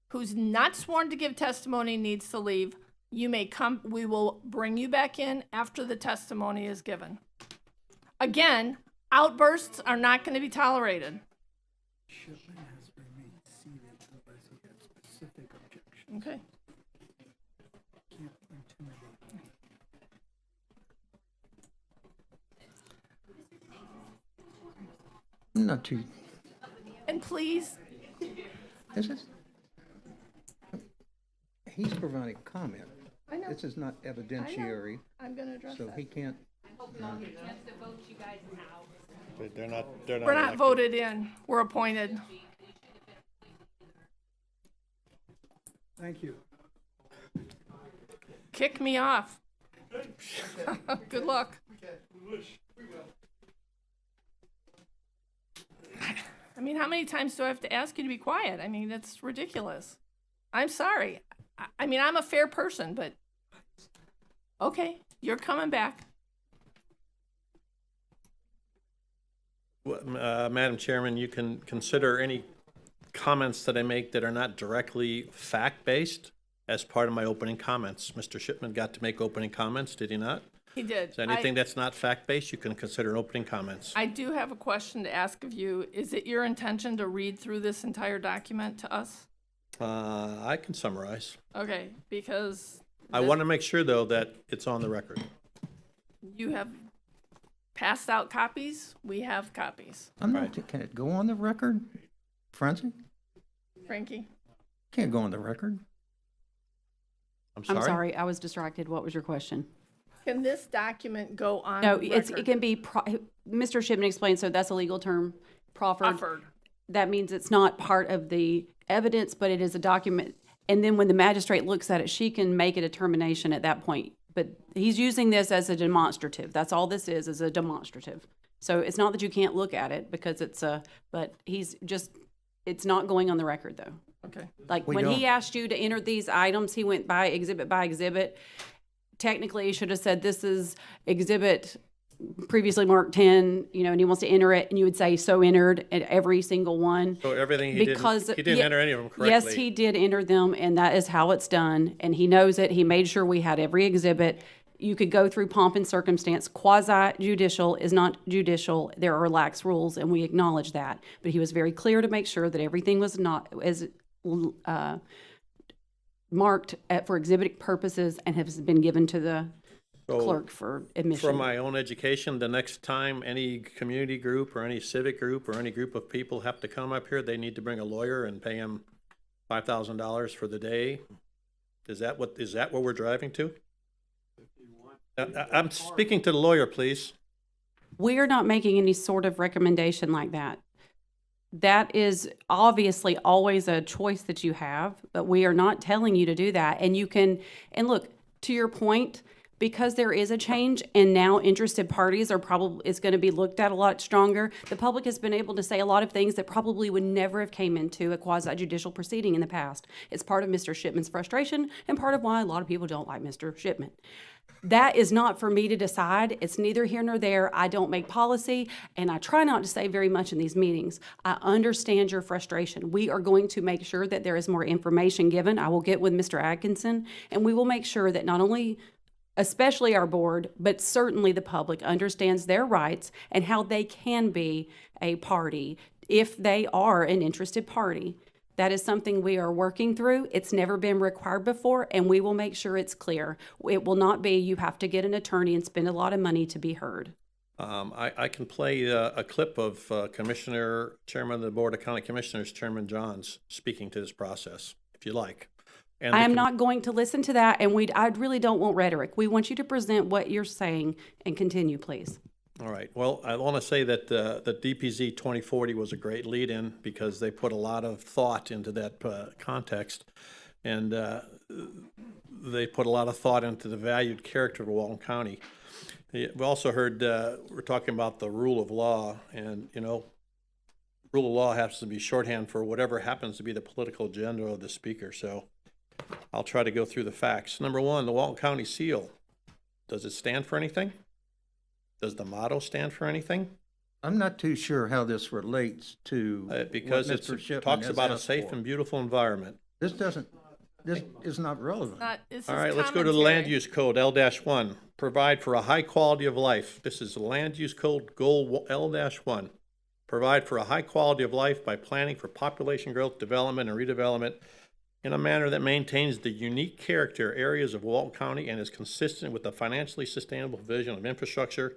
who's not sworn to give testimony needs to leave. You may come, we will bring you back in after the testimony is given. Again, outbursts are not going to be tolerated. Shipman has remained seated unless he has specific objections. Okay. Can't intimidate. Not too, And please, this is, he's providing comment. I know. This is not evidentiary, I'm going to address so that. he can't. They're not We're not elected. voted in, we're appointed. Thank you. Kick me off. Good luck. I mean, how many times do I have to ask you to be quiet? I mean, that's ridiculous. I'm sorry. I mean, I'm a fair person, but okay, you're coming back. Madam Chairman, you can consider any comments that I make that are not directly fact-based as part of my opening comments. Mr. Shipman got to make opening comments, did he not? He did. So anything that's not fact-based, you can consider opening comments. I do have a question to ask of you. Is it your intention to read through this entire document to us? I can summarize. Okay, because I want to make sure, though, that it's on the record. you have passed out copies, we have copies. I'm not, can it go on the record? Francie? Frankie? Can't go on the record. I'm I'm sorry, I was distracted. What was your question? Can this document go on No, the it record? can be, Mr. Shipman explained, so that's a legal term, proffered. Offered. That means it's not part of the evidence, but it is a document. And then when the magistrate looks at it, she can make a determination at that point. But he's using this as a demonstrative. That's all this is a demonstrative. So it's not that you can't look at it because but he's just, it's not going on the record though. Okay. Like We when he don't. asked you to enter these items, he went by exhibit. Technically, he should have said, this is exhibit previously marked 10, and he wants to enter it, and you would say, so entered at every single one. So everything he didn't enter any of them correctly. Yes, he did enter them, and that is how it's done, and he knows it. He made sure we had every exhibit. You could go through pomp and circumstance. Quasi-judicial is not judicial. There are lax rules, and we acknowledge that. But he was very clear to make sure that everything was not as marked for exhibit purposes and has been given to the clerk for admission. From my own education, the next time any community group or any civic group or any group of people have to come up here, they need to bring a lawyer and pay him $5,000 for the day. Is that what we're driving to? I'm speaking to the lawyer, please. We are not making any sort of recommendation like that. That is obviously always a choice that you have, but we are not telling you to do that. And you can, and look, to your point, because there is a change and now interested parties are probably, it's going to be looked at a lot stronger. The public has been able to say a lot of things that probably would never have came into a quasi-judicial proceeding in the past. It's part of Mr. Shipman's frustration and part of why a lot of people don't like Mr. Shipman. That is not for me to decide. It's neither here nor there. I don't make policy, and I try not to say very much in these meetings. I understand your frustration. We are going to make sure that there is more information given. I will get with Mr. Atkinson, and we will make sure that not only, especially our board, but certainly the public understands their rights and how they can be a party if they are an interested party. That is something we are working through. It's never been required before, and we will make sure it's clear. It will not be you have to get an attorney and spend a lot of money to be heard. I can play a clip of Chairman of the Board of County Commissioners, Chairman Johns, speaking to this process, if you like. And I am not going to listen to that, and I really don't want rhetoric. We want you to present what you're saying and continue, please. All right. Well, I want to say that the DPZ 2040 was a great lead-in because they put a lot of thought into that context, and they put a lot of thought into the valued character of Walton County. We also heard we're talking about the rule of law, and rule of law has to be shorthand for whatever happens to be the political agenda of the speaker. So I'll try to go through the facts. Number one, the Walton County seal. Does it stand for anything? Does the motto stand for anything? I'm not too sure how this relates to because what it Mr. Shipman talks has about a asked safe for. and beautiful environment. This is not relevant. All right, let's go to the land use code, L-1. Provide for a high quality of life. This is the land use code goal L-1. Provide for a high quality of life by planning for population growth, development, and redevelopment in a manner that maintains the unique character areas of Walton County and is consistent with the financially sustainable vision of infrastructure,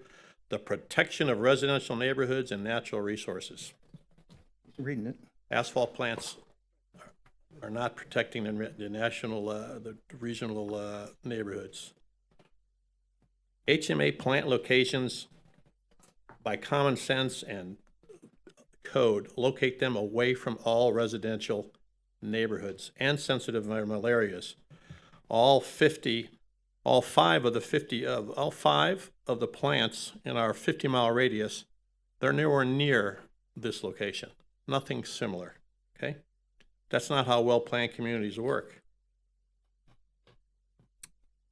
the protection of residential neighborhoods and natural resources. Reading it. Asphalt plants are not protecting the national, the regional neighborhoods. HMA plant locations, by common sense and code, locate them away from all residential neighborhoods and sensitive environmental areas. All five of the plants in our 50-mile radius, they're nowhere near this location. Nothing similar, okay? That's not how well-planned communities work.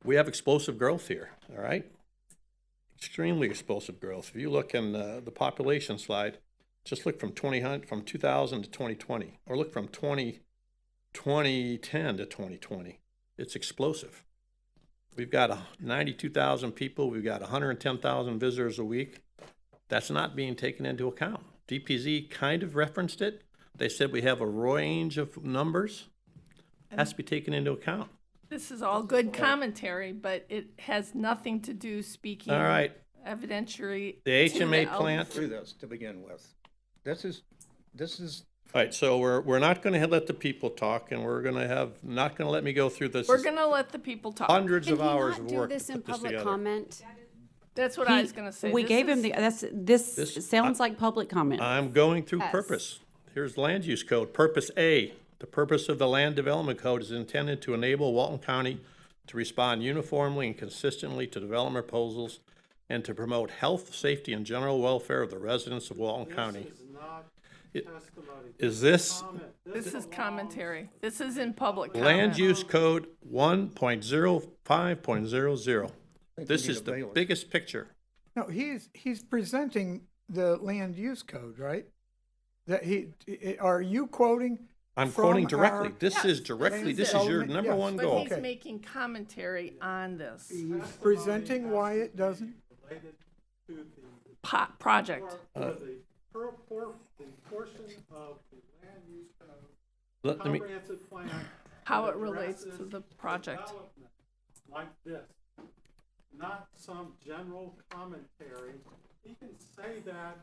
We have explosive growth here, all right? Extremely explosive growth. If you look in the population slide, just look from 2000 to 2020, or look from 2010 to 2020. It's explosive. We've got 92,000 people. We've got 110,000 visitors a week. That's not being taken into account. DPZ kind of referenced it. They said we have a range of numbers. It has to be taken into account. This is all good commentary, but it has nothing to do speaking. All right. Evidentiary. The HMA plant. Through this to begin with. This is. All right, so we're not going to let the people talk, and we're going to not going to let me go through this. We're going to let the people talk. Hundreds of hours Can of he work not do this to in put this public together. comment? That's what I was going to say. We This gave him is- this sounds like public comment. I'm going through Yes. purpose. Here's land use code. Purpose A. The purpose of the land development code is intended to enable Walton County to respond uniformly and consistently to development proposals and to promote health, safety, and general welfare of the residents of Walton County. Is this This is commentary. This is in public comment. land use code 1.05.00? This we need is a the bailiff. biggest picture. No, he's presenting the land use code, right? Are you quoting? I'm from quoting directly. our- This is directly, this is your number Yes. one But goal. he's making commentary on this He's presenting why it doesn't. project. The portion of the land use code, Let me, comprehensive plan. How it that relates to addresses the project. development Like this, not some general commentary. He can say that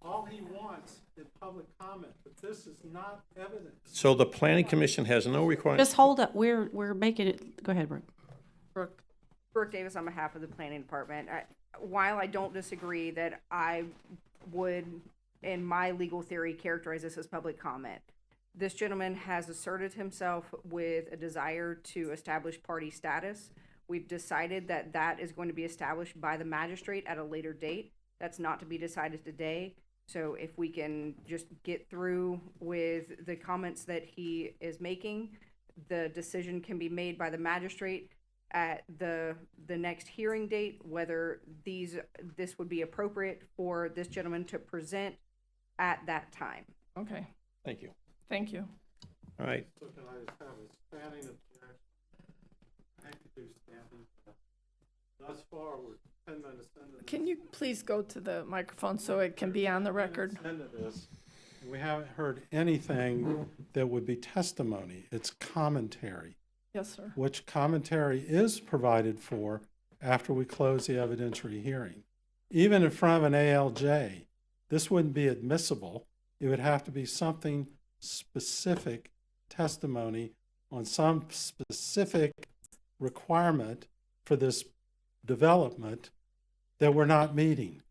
all he wants in public comment, but this is not evidence. so the planning commission has no requirement. Just hold up. We're making it. Go ahead, Brooke. Brooke Davis on behalf of the planning department. while I don't disagree that I would, in my legal theory, characterize this as public comment, this gentleman has asserted himself with a desire to establish party status. We've decided that that is going to be established by the magistrate at a later date. That's not to be decided today. So if we can just get through with the comments that he is making, the decision can be made by the magistrate at the next hearing date, whether this would be appropriate for this gentleman to present at that time. Okay, Thank you. thank you. All right. So can I just have a standing objection? I hate to do standing, but thus far, we're 10 minutes into this. Can you please go to the microphone so it can be on the record? Into this, we haven't heard anything that would be testimony. It's commentary, Yes, sir. which commentary is provided for after we close the evidentiary hearing. Even in front of an ALJ, this wouldn't be admissible. It would have to be something specific testimony on some specific requirement for this development that we're not meeting.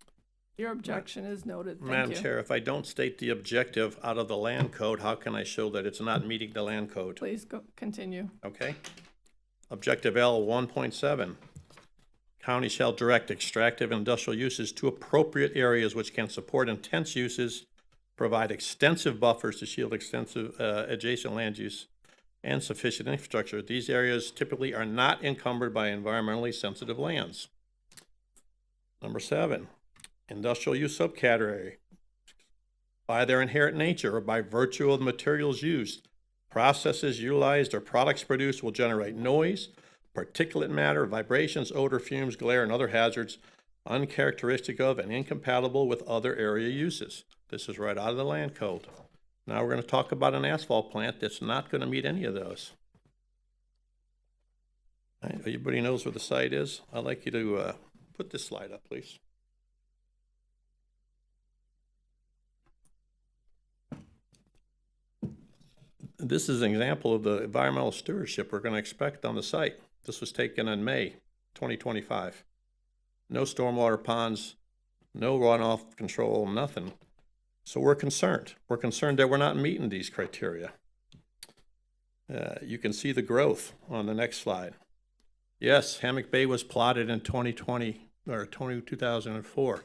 Your objection is noted. Thank Madam you. Chair, if I don't state the objective out of the land code, how can I show that it's not meeting the land code? Please go, continue. Okay. Objective L 1.7. County shall direct extractive and industrial uses to appropriate areas which can support intense uses, provide extensive buffers to shield extensive adjacent land use, and sufficient infrastructure. These areas typically are not encumbered by environmentally sensitive lands. Number 7, industrial use subcategory. By their inherent nature or by virtue of the materials used, processes utilized, or products produced will generate noise, particulate matter, vibrations, odor, fumes, glare, and other hazards uncharacteristic of and incompatible with other area uses. This is right out of the land code. Now we're going to talk about an asphalt plant that's not going to meet any of those. All right, everybody knows where the site is. I'd like you to put this slide up, please. This is an example of the environmental stewardship we're going to expect on the site. This was taken in May 2025. No stormwater ponds, no runoff control, nothing. So we're concerned. We're concerned that we're not meeting these criteria. You can see the growth on the next slide. Yes, Hammock Bay was plotted in 2004,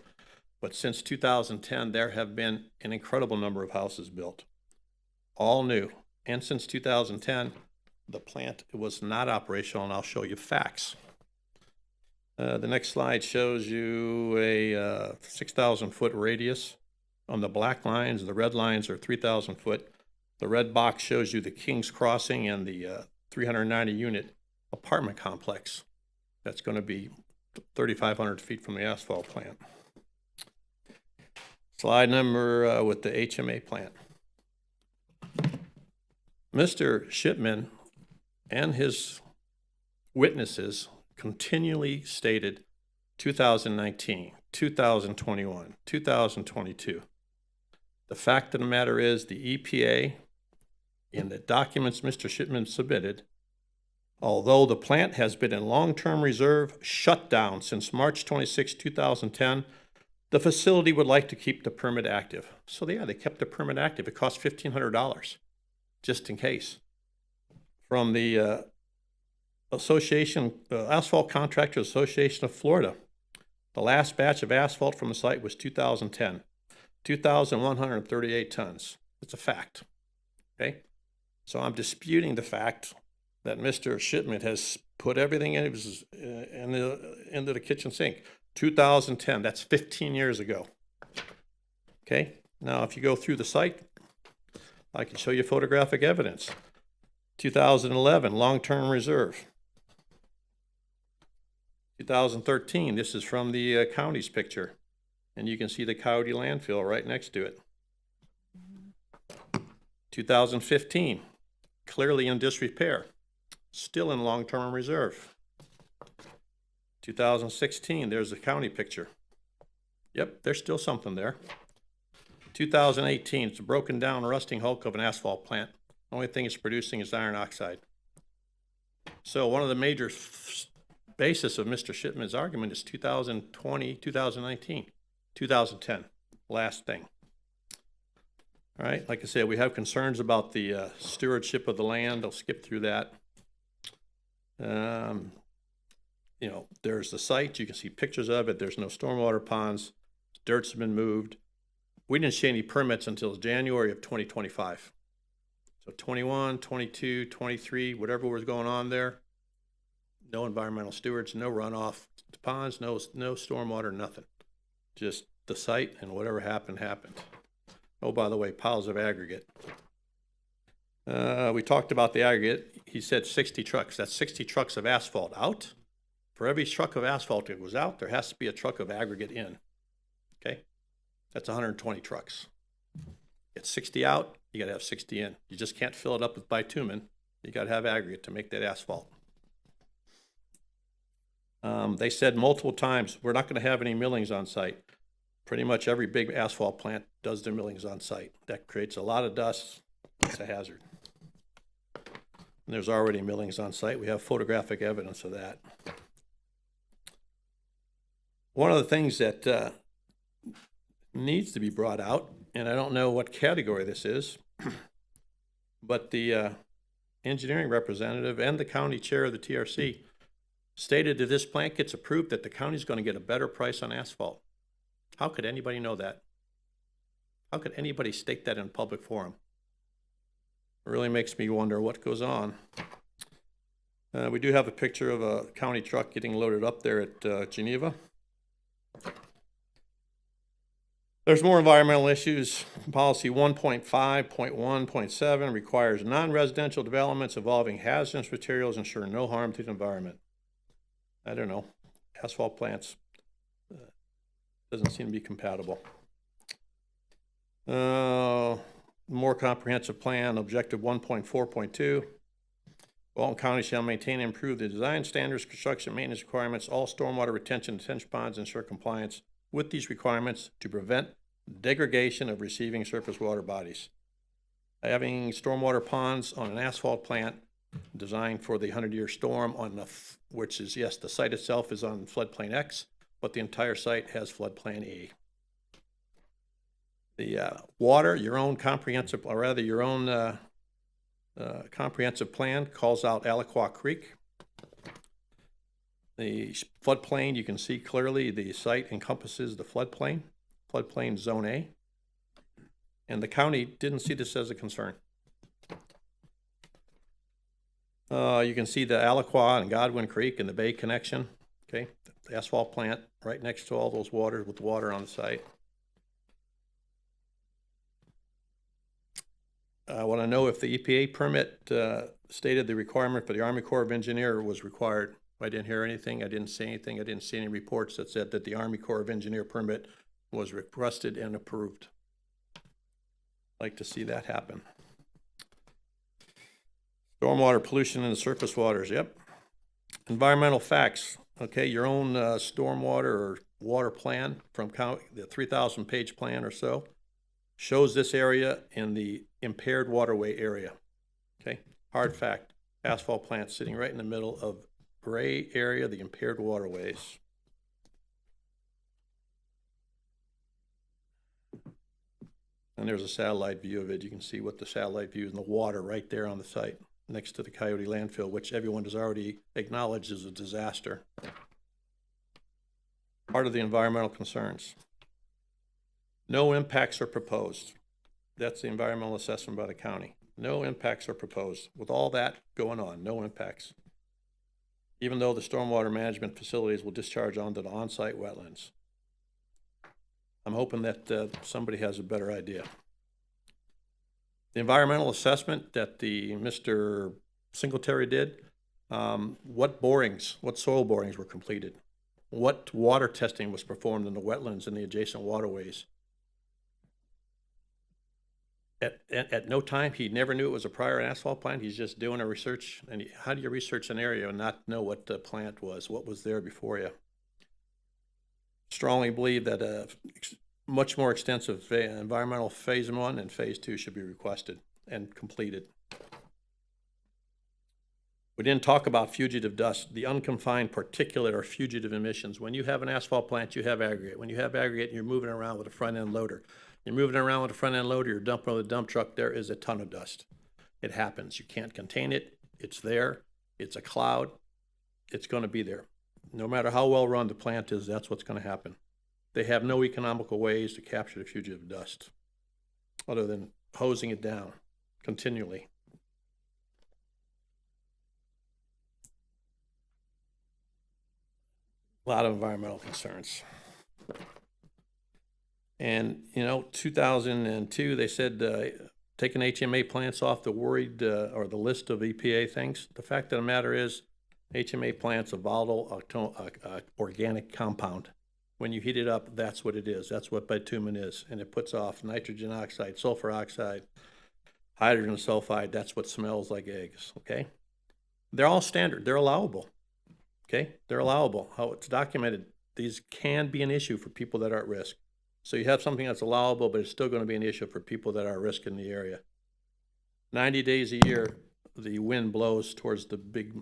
but since 2010, there have been an incredible number of houses built, all new. And since 2010, the plant was not operational, and I'll show you facts. The next slide shows you a 6,000-foot radius on the black lines. The red lines are 3,000 foot. The red box shows you the King's Crossing and the 390-unit apartment complex. That's going to be 3,500 feet from the asphalt plant. Slide number with the HMA plant. Mr. Shipman and his witnesses continually stated 2019, 2021, 2022. The fact of the matter is the EPA, in the documents Mr. Shipman submitted, although the plant has been in long-term reserve shutdown since March 26, 2010, the facility would like to keep the permit active. So yeah, they kept the permit active. It cost $1,500. Just in case. From the Asphalt Contractors Association of Florida, the last batch of asphalt from the site was 2010, 2,138 tons. It's a fact, okay? So I'm disputing the fact that Mr. Shipman has put everything into the kitchen sink. 2010, that's 15 years ago, okay? Now, if you go through the site, I can show you photographic evidence. 2011, long-term reserve. 2013, this is from the county's picture. And you can see the Coyote landfill right next to it. 2015, clearly in disrepair. Still in long-term reserve. 2016, there's the county picture. Yep, there's still something there. 2018, it's a broken down, rusting hulk of an asphalt plant. The only thing it's producing is iron oxide. So one of the major basis of Mr. Shipman's argument is 2020, 2019, 2010, last thing. All right, like I said, we have concerns about the stewardship of the land. I'll skip through that. You know, there's the site. You can see pictures of it. There's no stormwater ponds. Dirt's been moved. We didn't see any permits until January of 2025. So 21, 22, 23, whatever was going on there, no environmental stewards, no runoff to ponds, no stormwater, nothing. Just the site, and whatever happened, happened. Oh, by the way, piles of aggregate. We talked about the aggregate. He said 60 trucks. That's 60 trucks of asphalt out. For every truck of asphalt that goes out, there has to be a truck of aggregate in. Okay? That's 120 trucks. Get 60 out, you got to have 60 in. You just can't fill it up with bitumen. You got to have aggregate to make that asphalt. They said multiple times, we're not going to have any millings on site. Pretty much every big asphalt plant does their millings on site. That creates a lot of dust. It's a hazard. And there's already millings on site. We have photographic evidence of that. One of the things that needs to be brought out, and I don't know what category this is, but the engineering representative and the county chair of the TRC stated that this plant gets approved that the county's going to get a better price on asphalt. How could anybody know that? How could anybody state that in public forum? It really makes me wonder what goes on. We do have a picture of a county truck getting loaded up there at Geneva. There's more environmental issues. Policy 1.5.1.7 requires non-residential developments involving hazardous materials ensure no harm to the environment. I don't know. Asphalt plants doesn't seem to be compatible. More comprehensive plan, objective 1.4.2. Walton County shall maintain and improve the design standards, construction maintenance requirements, all stormwater retention and detention ponds ensure compliance with these requirements to prevent degradation of receiving surface water bodies. Having stormwater ponds on an asphalt plant designed for the 100-year storm on the, which is, yes, the site itself is on floodplain X, but the entire site has floodplain E. The water, your own comprehensive, or rather your own comprehensive plan calls out Aliquot Creek. The floodplain, you can see clearly the site encompasses the floodplain zone A. And the county didn't see this as a concern. You can see the Aliquot and Godwin Creek and the Bay connection, okay? The asphalt plant right next to all those waters with water on the site. I want to know if the EPA permit stated the requirement for the Army Corps of Engineer was required. I didn't hear anything. I didn't see anything. I didn't see any reports that said that the Army Corps of Engineer permit was requested and approved. I'd like to see that happen. Stormwater pollution in the surface waters. Yep. Environmental facts. Okay, your own stormwater or water plan from the 3,000 page plan or so shows this area in the impaired waterway area. Okay, hard fact. Asphalt plant sitting right in the middle of gray area, the impaired waterways. And there's a satellite view of it. You can see what the satellite view is in the water right there on the site next to the Coyote landfill, which everyone has already acknowledged is a disaster. Part of the environmental concerns. No impacts are proposed. That's the environmental assessment by the county. No impacts are proposed. With all that going on, no impacts. Even though the stormwater management facilities will discharge onto the on-site wetlands. I'm hoping that somebody has a better idea. The environmental assessment that Mr. Singletary did, what soil borings were completed? What water testing was performed in the wetlands and the adjacent waterways? At no time, he never knew it was a prior asphalt plant. He's just doing a research. And how do you research an area and not know what the plant was, what was there before you? Strongly believe that a much more extensive environmental phase 1 and phase 2 should be requested and completed. We didn't talk about fugitive dust, the unconfined particulate or fugitive emissions. When you have an asphalt plant, you have aggregate. When you have aggregate and you're moving around with a front-end loader, you're moving around with a front-end loader, you're dumping with a dump truck, there is a ton of dust. It happens. You can't contain it. It's there. It's a cloud. It's going to be there. No matter how well run the plant is, that's what's going to happen. They have no economical ways to capture the fugitive dust other than hosing it down continually. A lot of environmental concerns. And, 2002, they said taking HMA plants off the worried or the list of EPA things. The fact of the matter is HMA plants a volatile organic compound. When you heat it up, that's what it is. That's what bitumen is. And it puts off nitrogen oxide, sulfur oxide, hydrogen sulfide. That's what smells like eggs, okay? They're all standard. They're allowable. Okay, they're allowable. How it's documented, these can be an issue for people that are at risk. So you have something that's allowable, but it's still going to be an issue for people that are at risk in the area. 90 days a year, the wind blows towards the big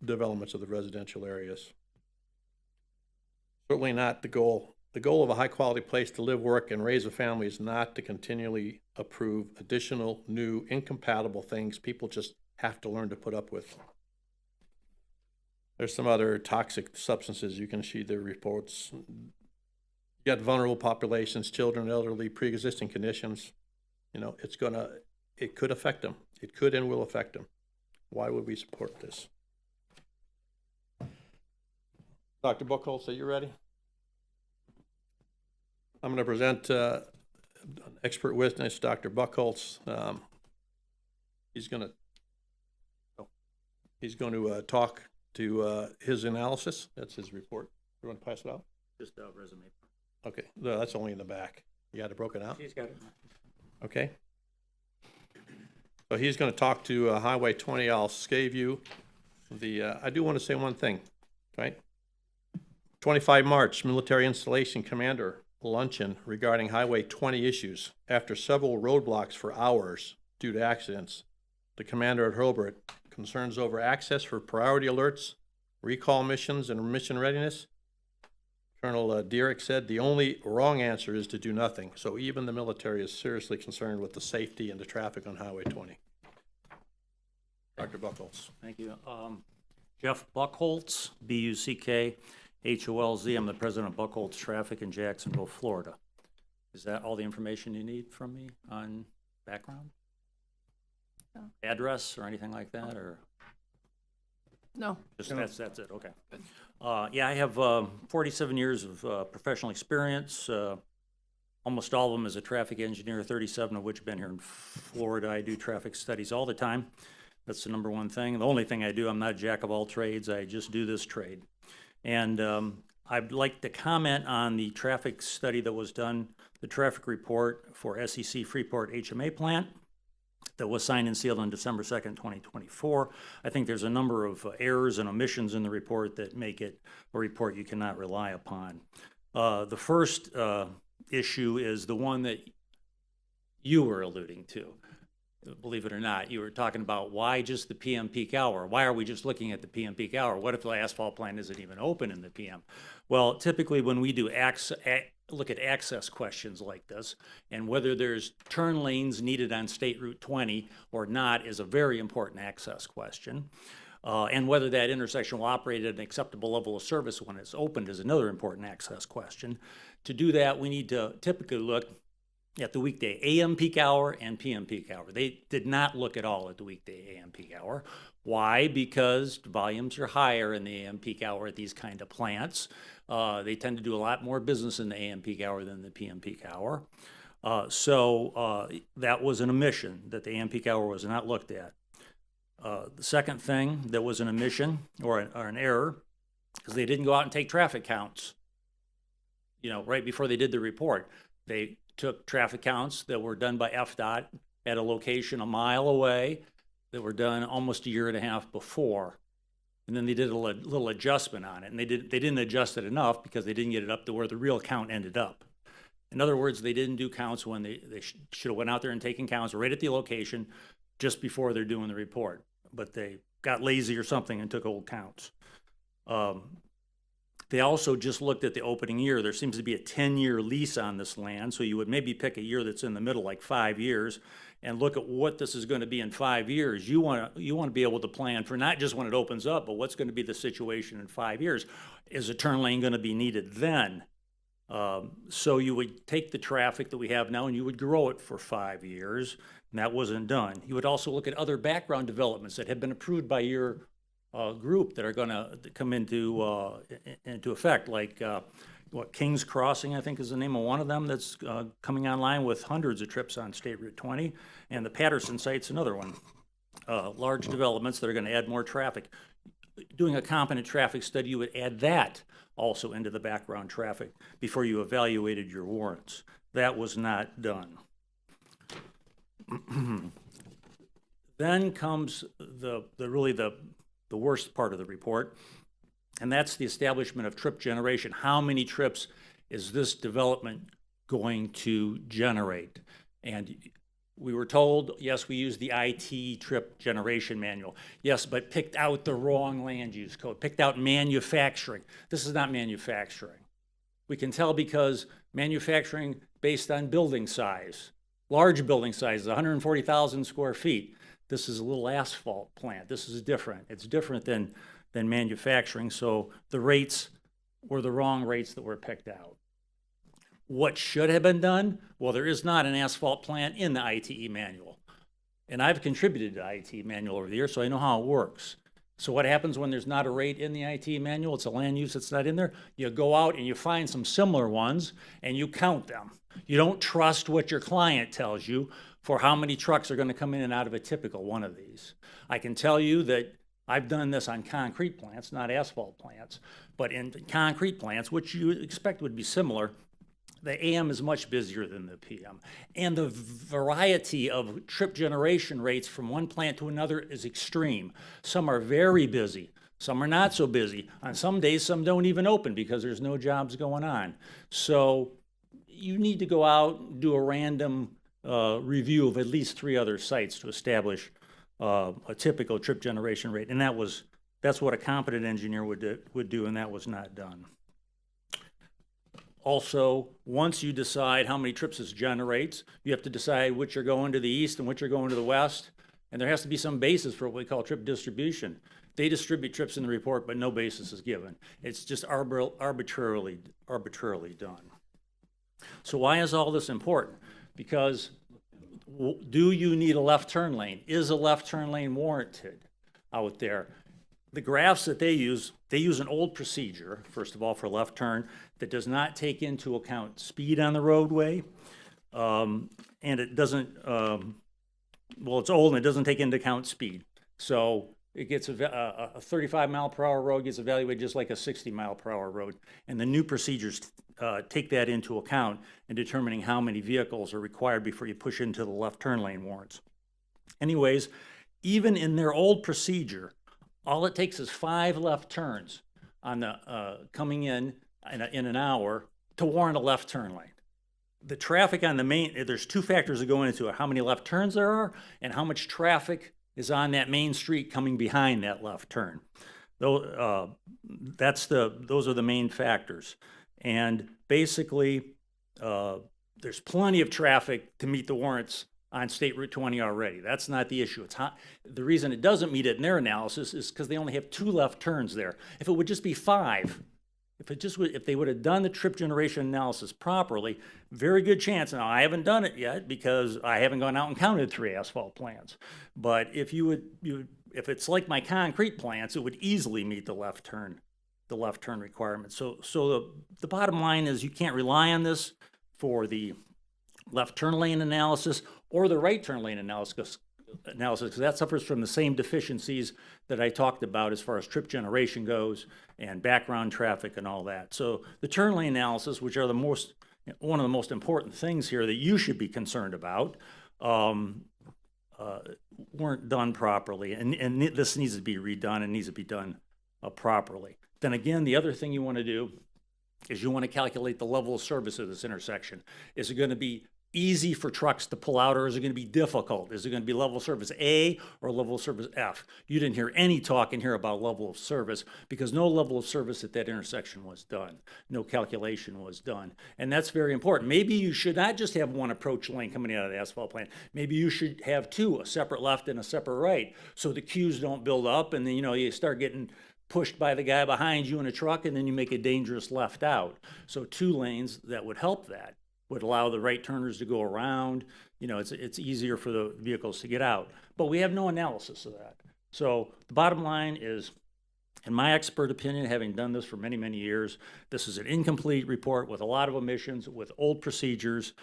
developments of the residential areas. Certainly not the goal. The goal of a high-quality place to live, work, and raise a family is not to continually approve additional, new, incompatible things people just have to learn to put up with. There's some other toxic substances. You can see the reports. You got vulnerable populations, children, elderly, pre-existing conditions. It could affect them. It could and will affect them. Why would we support this? Dr. Buchholz, are you ready? I'm going to present an expert witness, Dr. Buchholz. He's going to talk to his analysis. That's his report. You want to pass it out? Just a resume. Okay, no, that's only in the back. You got it broken out? She's got it. Okay. So he's going to talk to Highway 20. I'll save you I do want to say one thing, right? 25 March, Military Installation Commander luncheon regarding Highway 20 issues. After several roadblocks for hours due to accidents, the commander at Hurlburt concerns over access for priority alerts, recall missions, and mission readiness. Colonel Dierich said the only wrong answer is to do nothing. So even the military is seriously concerned with the safety and the traffic on Highway 20. Dr. Buchholz. Thank you. Jeff Buchholz, B-U-C-K-H-O-L-Z. I'm the president of Buchholz Traffic in Jacksonville, Florida. Is that all the information you need from me on background? No. Address or anything like that, or? No. Just that's it, okay. Yeah, I have 47 years of professional experience, almost all of them as a traffic engineer, 37 of which have been here in Florida. I do traffic studies all the time. That's the number one thing. The only thing I do, I'm not a jack of all trades, I just do this trade. And I'd like to comment on the traffic study that was done, the traffic report for SEC Freeport HMA plant that was signed and sealed on December 2nd, 2024. I think there's a number of errors and omissions in the report that make it a report you cannot rely upon. The first issue is the one that you were alluding to. Believe it or not, you were talking about why just the PM peak hour? Why are we just looking at the PM peak hour? What if the asphalt plant isn't even open in the PM? Well, typically when we do look at access questions like this, and whether there's turn lanes needed on State Route 20 or not is a very important access question. And whether that intersection will operate at an acceptable level of service when it's opened is another important access question. To do that, we need to typically look at the weekday AM peak hour and PM peak hour. They did not look at all at the weekday AM peak hour. Why? Because volumes are higher in the AM peak hour at these kind of plants. They tend to do a lot more business in the AM peak hour than the PM peak hour. So that was an omission, that the AM peak hour was not looked at. The second thing that was an omission or an error is they didn't go out and take traffic counts. Right before they did the report, they took traffic counts that were done by FDOT at a location a mile away that were done almost a year and a half before. And then they did a little adjustment on it. And they didn't adjust it enough because they didn't get it up to where the real count ended up. In other words, they didn't do counts when they should have went out there and taken counts right at the location just before they're doing the report. But they got lazy or something and took old counts. They also just looked at the opening year. There seems to be a 10-year lease on this land, so you would maybe pick a year that's in the middle, like 5 years, and look at what this is going to be in 5 years. You want to be able to plan for not just when it opens up, but what's going to be the situation in 5 years. Is a turn lane going to be needed then? So you would take the traffic that we have now and you would grow it for 5 years, and that wasn't done. You would also look at other background developments that have been approved by your group that are going to come into effect, like King's Crossing, I think is the name of one of them that's coming online with hundreds of trips on State Route 20, and the Patterson site's another one. Large developments that are going to add more traffic. Doing a competent traffic study, you would add that also into the background traffic before you evaluated your warrants. That was not done. Then comes the worst part of the report, and that's the establishment of trip generation. How many trips is this development going to generate? And we were told, yes, we used the IT trip generation manual. Yes, but picked out the wrong land use code, picked out manufacturing. This is not manufacturing. We can tell because manufacturing based on building size, large building sizes, 140,000 square feet. This is a little asphalt plant. This is different. It's different than manufacturing. So the rates were the wrong rates that were picked out. What should have been done? Well, there is not an asphalt plant in the ITE manual. And I've contributed to the ITE manual over the years, so I know how it works. So what happens when there's not a rate in the ITE manual? It's a land use that's not in there. You go out and you find some similar ones and you count them. You don't trust what your client tells you for how many trucks are going to come in and out of a typical one of these. I can tell you that I've done this on concrete plants, not asphalt plants, but in concrete plants, which you expect would be similar, the AM is much busier than the PM. And the variety of trip generation rates from one plant to another is extreme. Some are very busy. Some are not so busy. On some days, some don't even open because there's no jobs going on. So you need to go out and do a random review of at least 3 other sites to establish a typical trip generation rate. And that's what a competent engineer would do, and that was not done. Also, once you decide how many trips this generates, you have to decide which are going to the east and which are going to the west. And there has to be some basis for what we call trip distribution. They distribute trips in the report, but no basis is given. It's just arbitrarily done. So why is all this important? Because do you need a left turn lane? Is a left turn lane warranted out there? The graphs that they use an old procedure, first of all, for left turn that does not take into account speed on the roadway. And it doesn't, well, it's old and it doesn't take into account speed. So it gets a 35 mile per hour road gets evaluated just like a 60 mile per hour road. And the new procedures take that into account in determining how many vehicles are required before you push into the left turn lane warrants. Anyways, even in their old procedure, all it takes is 5 left turns on the coming in an hour to warrant a left turn lane. The traffic on the main, there's 2 factors that go into it: how many left turns there are and how much traffic is on that main street coming behind that left turn. Those are the main factors. And basically, there's plenty of traffic to meet the warrants on State Route 20 already. That's not the issue. The reason it doesn't meet it in their analysis is because they only have 2 left turns there. If it would just be 5, if they would have done the trip generation analysis properly, very good chance. Now, I haven't done it yet because I haven't gone out and counted 3 asphalt plants. But if if it's like my concrete plants, it would easily meet the left turn requirement. So the bottom line is you can't rely on this for the left turn lane analysis or the right turn lane analysis, because that suffers from the same deficiencies that I talked about as far as trip generation goes and background traffic and all that. So the turn lane analysis, which are one of the most important things here that you should be concerned about, weren't done properly, and this needs to be redone and needs to be done properly. Then again, the other thing you want to do is you want to calculate the level of service of this intersection. Is it going to be easy for trucks to pull out, or is it going to be difficult? Is it going to be level of service A or level of service F? You didn't hear any talk in here about level of service because no level of service at that intersection was done. No calculation was done. And that's very important. Maybe you should not just have one approach lane coming out of the asphalt plant. Maybe you should have two, a separate left and a separate right, so the queues don't build up and then, you know, you start getting pushed by the guy behind you in a truck and then you make a dangerous left out. So 2 lanes that would help that. Would allow the right turners to go around. You know, it's easier for the vehicles to get out. But we have no analysis of that. So the bottom line is, in my expert opinion, having done this for many, many years, this is an incomplete report with a lot of omissions, with old procedures.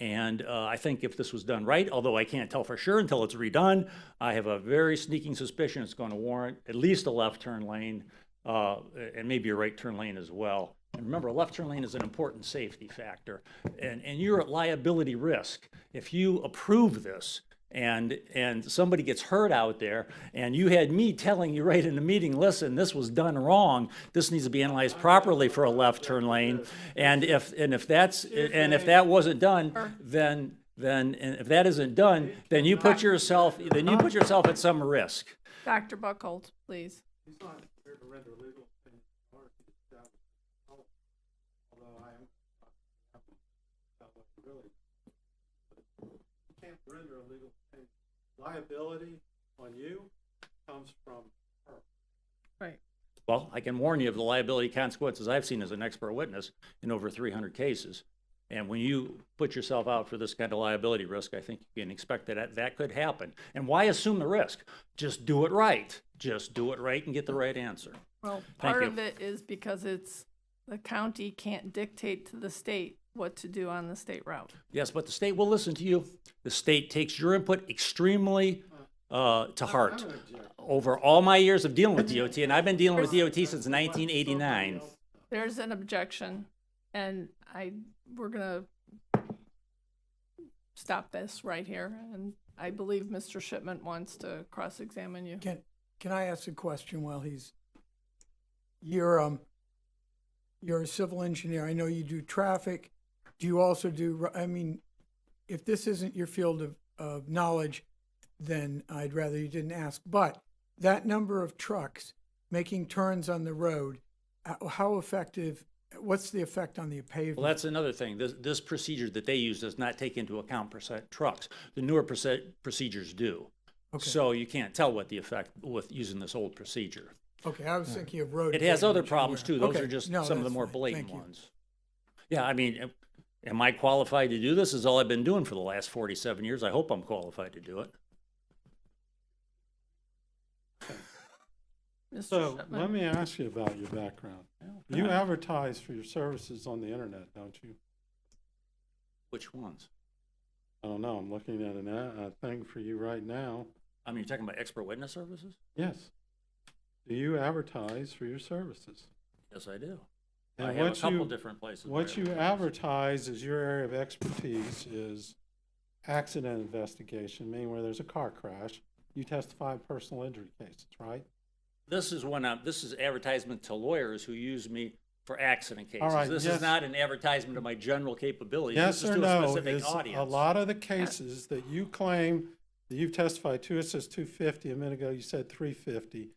And I think if this was done right, although I can't tell for sure until it's redone, I have a very sneaking suspicion it's going to warrant at least a left turn lane and maybe a right turn lane as well. And remember, a left turn lane is an important safety factor, and you're at liability risk. If you approve this and somebody gets hurt out there, and you had me telling you right in the meeting, listen, this was done wrong, this needs to be analyzed properly for a left turn lane, and if that wasn't done, then if that isn't done, then you put yourself at some risk. Dr. Buchholz, please. He's not here to render legal opinion, although I am about what he really. You can't render a legal opinion. Liability on you comes from her. Right. Well, I can warn you of the liability consequences I've seen as an expert witness in over 300 cases. And when you put yourself out for this kind of liability risk, I think you can expect that could happen. And why assume the risk? Just do it right. Just do it right and get the right answer. Well, part of it is because it's the county can't dictate to the state what to do on the state route. Yes, but the state will listen to you. The state takes your input extremely to heart. Over all my years of dealing with DOT, and I've been dealing with DOT since 1989. There's an objection, and we're gonna stop this right here. And I believe Mr. Shipman wants to cross-examine you. Can I ask a question while he's? You're a civil engineer. I know you do traffic. Do you also do? I mean, if this isn't your field of knowledge, then I'd rather you didn't ask. But that number of trucks making turns on the road, how effective? What's the effect on the pavement? Well, that's another thing. This procedure that they use does not take into account percent trucks. The newer procedures do. Okay. So you can't tell what the effect with using this old procedure. Okay, I was thinking of road. It has other problems too. Those are just some of the more blatant ones. Yeah, I mean, am I qualified to do this? This is all I've been doing for the last 47 years. I hope I'm qualified to do it. So let me ask you about your background. You advertise for your services on the internet, don't you? Which ones? I don't know. I'm looking at a thing for you right now. I mean, you're talking about expert witness services? Yes. Do you advertise for your services? Yes, I do. And I have a couple different places. What you advertise as your area of expertise is accident investigation, meaning where there's a car crash. You testify in personal injury cases, right? This is advertisement to lawyers who use me for accident cases. All right, this is not an advertisement of my general capabilities. Yes this is or to no, a specific is audience. a lot of the cases that you claim that you've testified to, it says 250. A minute ago you said 350.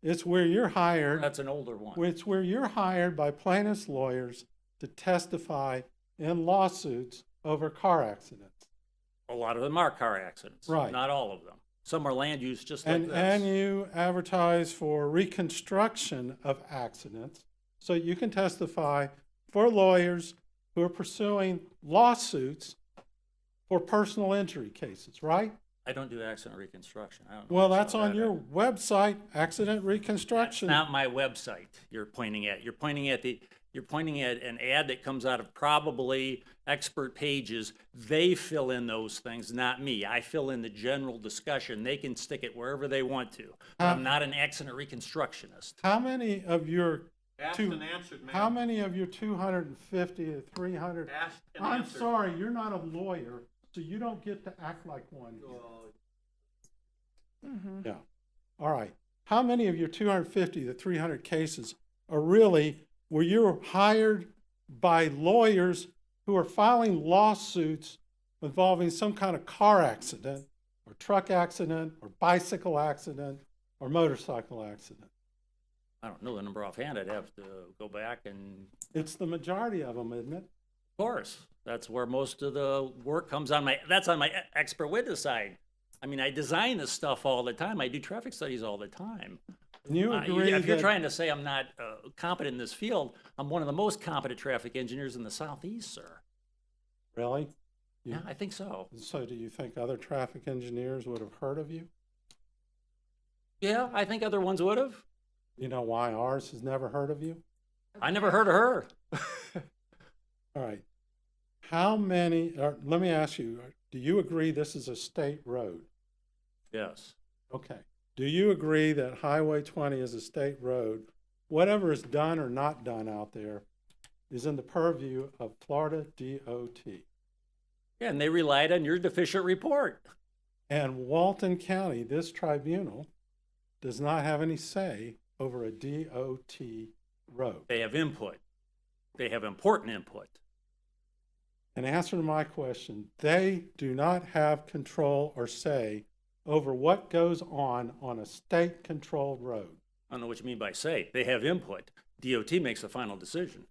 It's where you're hired. That's an older one. It's where you're hired by plaintiffs' lawyers to testify in lawsuits over car accidents. A lot of them are car accidents. Right. Not all of them. Some are land use, just like this. And you advertise for reconstruction of accidents, so you can testify for lawyers who are pursuing lawsuits for personal injury cases, right? I don't do accident reconstruction. I don't know. Well, that's on your website, accident reconstruction. That's not my website you're pointing at. You're pointing at an ad that comes out of probably expert pages. They fill in those things, not me. I fill in the general discussion. They can stick it wherever they want to. I'm not an accident reconstructionist. How many of your 250 to 300? I'm sorry, you're not a lawyer, so you don't get to act like one. Yeah. All right. How many of your 250 to 300 cases are really where you're hired by lawyers who are filing lawsuits involving some kind of car accident or truck accident or bicycle accident or motorcycle accident? I don't know the number offhand. I'd have to go back and, It's the majority of them, isn't it? of course, that's where most of the work comes on that's on my expert witness side. I mean, I design this stuff all the time. I do traffic studies all the time. And you agree if you're that- trying to say I'm not competent in this field, I'm one of the most competent traffic engineers in the Southeast, sir. Really? Yeah, I think so. So do you think other traffic engineers would have heard of you? Yeah, I think other ones would have. You know why ours has never heard of you? I never heard of her. All right. How many, let me ask you, do you agree this is a state road? Yes. Okay. Do you agree that Highway 20 is a state road? Whatever is done or not done out there is in the purview of Florida DOT. Yeah, and they relied on your deficient report. And Walton County, this tribunal, does not have any say over a DOT road. They have input. They have important input. In answer to my question, they do not have control or say over what goes on a state-controlled road. I don't know what you mean by say. They have input. DOT makes the final decision.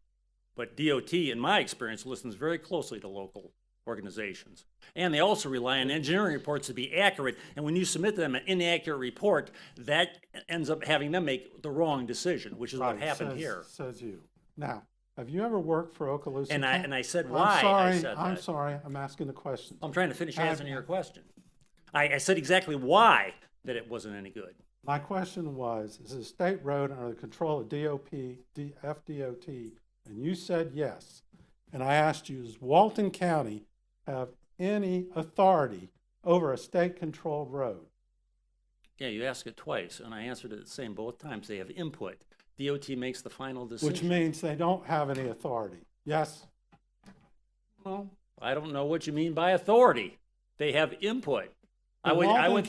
But DOT, in my experience, listens very closely to local organizations. And they also rely on engineering reports to be accurate. And when you submit to them an inaccurate report, that ends up having them make the wrong decision, which is what happened here. Says you. Now, have you ever worked for Okaloosa And County? I said I'm why sorry, I said I'm that. sorry, I'm asking the question. I'm trying to finish answering your question. I said exactly why that it wasn't any good. My question was, is it a state road under the control of FDOT? And you said yes. And I asked you, does Walton County have any authority over a state-controlled road? Yeah, you asked it twice, and I answered it the same both times. They have input. DOT makes the final decision. Which means they don't have any authority. Yes? Well, I don't know what you mean by authority. They have input. I would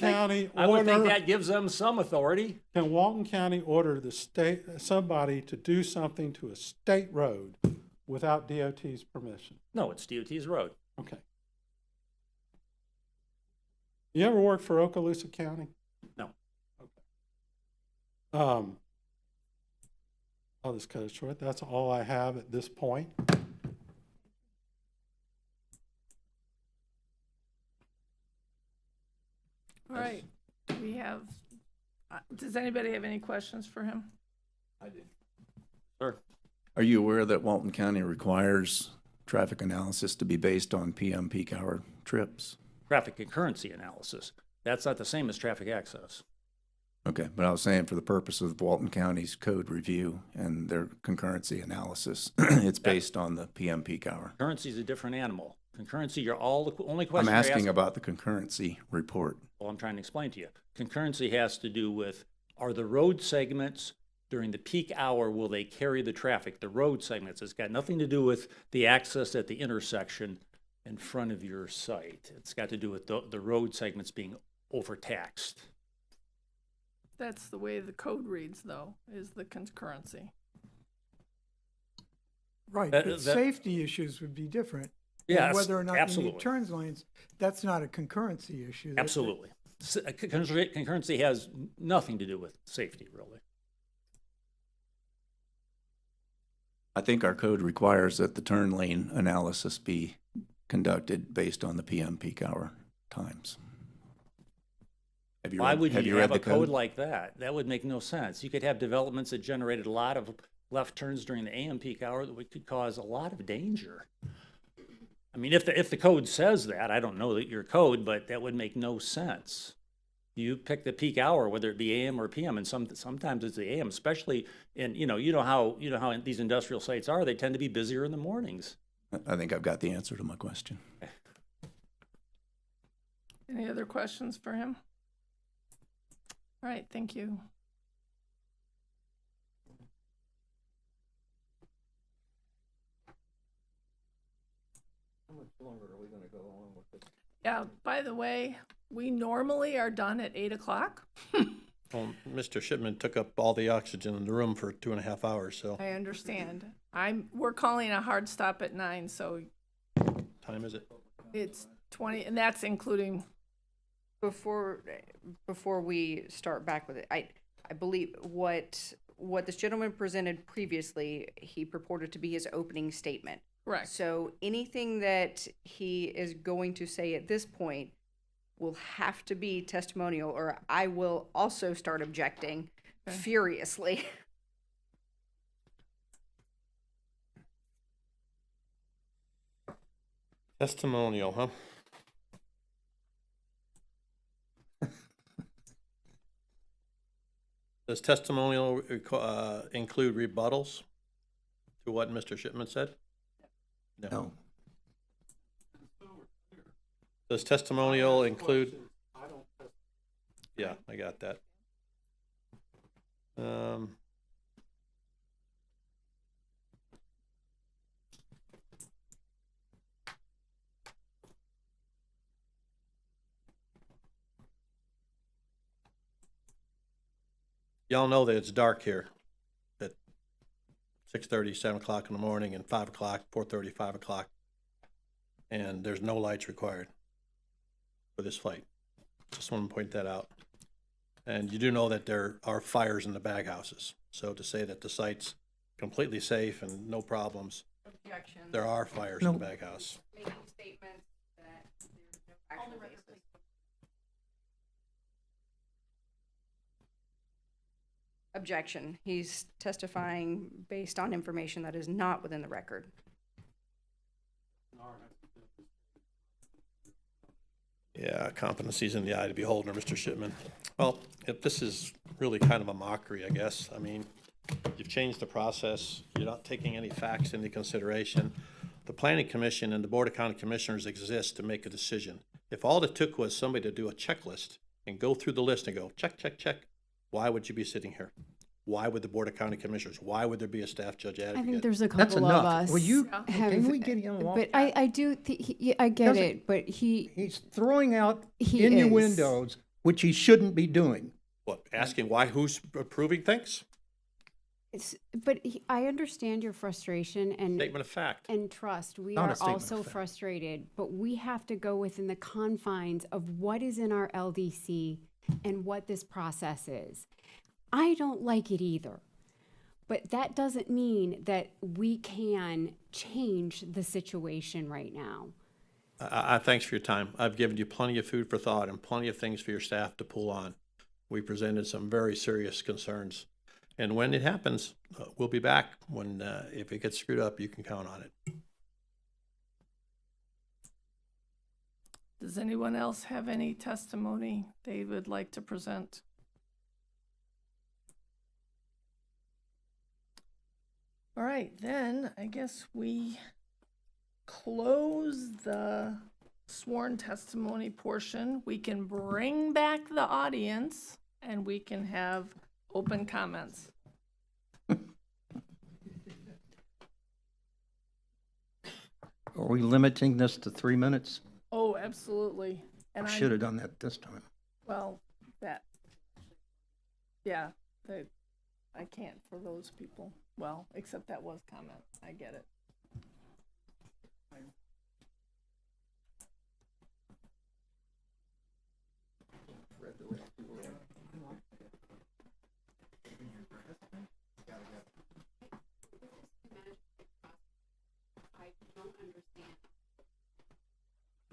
think that gives them some authority. Can Walton County order the state, somebody to do something to a state road without DOT's permission? No, it's DOT's road. Okay. You ever worked for Okaloosa County? No. Okay. I'll just cut it short. That's all I have at this point. All right, we have, does anybody have any questions for him? I do. Sure. Are you aware that Walton County requires traffic analysis to be based on PM peak hour trips? Traffic concurrency analysis. That's not the same as traffic access. Okay, but I was saying for the purpose of Walton County's code review and their concurrency analysis, it's based on the PM peak hour. Concurrency is a different animal. Concurrency, you're all the only I'm question asking about the concurrency report. Well, I'm trying to explain to you. Concurrency has to do with, are the road segments during the peak hour, will they carry the traffic? The road segments. It's got nothing to do with the access at the intersection in front of your site. It's got to do with the road segments being overtaxed. That's the way the code reads, though, is the concurrency. Right, but safety issues would be different. Yeah, And whether or not you absolutely. need turn lanes, that's not a concurrency issue. Absolutely. Concurrency has nothing to do with safety, really. I think our code requires that the turn lane analysis be conducted based on the PM peak hour times. Why would you read have the a code like that? That would make no sense. You could have developments that generated a lot of left turns during the AM peak hour that could cause a lot of danger. I mean, if the code says that, I don't know that your code, but that would make no sense. You pick the peak hour, whether it be AM or PM, and sometimes it's the AM, especially in, you know how these industrial sites are, they tend to be busier in the mornings. I think I've got the answer to my question. Any other questions for him? All right, thank you. How much longer are we gonna go on with this? Yeah, by the way, we normally are done at 8 o'clock. Well, Mr. Shipman took up all the oxygen in the room for 2.5 hours, so. I understand. We're calling a hard stop at 9, so Time is it? it's 20, and that's including, Before we start back with it, I believe what this gentleman presented previously, he purported to be his opening statement. correct. So anything that he is going to say at this point will have to be testimonial, or I will also start objecting furiously. Testimonial, huh? Does testimonial include rebuttals to what Mr. Shipman said? No. Does testimonial include? Yeah, I got that. Y'all know that it's dark here at 6:30, 7 o'clock in the morning, and 5 o'clock, 4:30, 5 o'clock. And there's no lights required for this flight. Just want to point that out. And you do know that there are fires in the bag houses. So to say that the site's completely safe and no problems, Objection. there are fires in the bag house. Making statements that there's no actual basis. Objection. He's testifying based on information that is not within the record. Yeah, competency's in the eye of the beholder, Mr. Shipman. Well, if this is really kind of a mockery, I guess. I mean, you've changed the process. You're not taking any facts into consideration. The Planning Commission and the Board of County Commissioners exist to make a decision. If all it took was somebody to do a checklist and go through the list and go, check, check, check, why would you be sitting here? Why would the Board of County Commissioners? Why would there be a staff judge advocate? I think there's a That's couple of enough. us. Will you, have, can we get him along? But I do, I get Doesn't- it, but He's throwing out He innuendos, which he shouldn't be doing. What, asking why, who's approving things? I understand your frustration and Statement of fact. and trust. We Not a are statement also of fact. frustrated, but we have to go within the confines of what is in our LDC and what this process is. I don't like it either. But that doesn't mean that we can change the situation right now. Thanks for your time. I've given you plenty of food for thought and plenty of things for your staff to pull on. We presented some very serious concerns. And when it happens, we'll be back. When if it gets screwed up, you can count on it. Does anyone else have any testimony they would like to present? All right, then I guess we close the sworn testimony portion. We can bring back the audience and we can have open comments. Are we limiting this to 3 minutes? Oh, absolutely. And Should have done that this time. Well, yeah, I can't for those people. Well, except that was comment. I get it.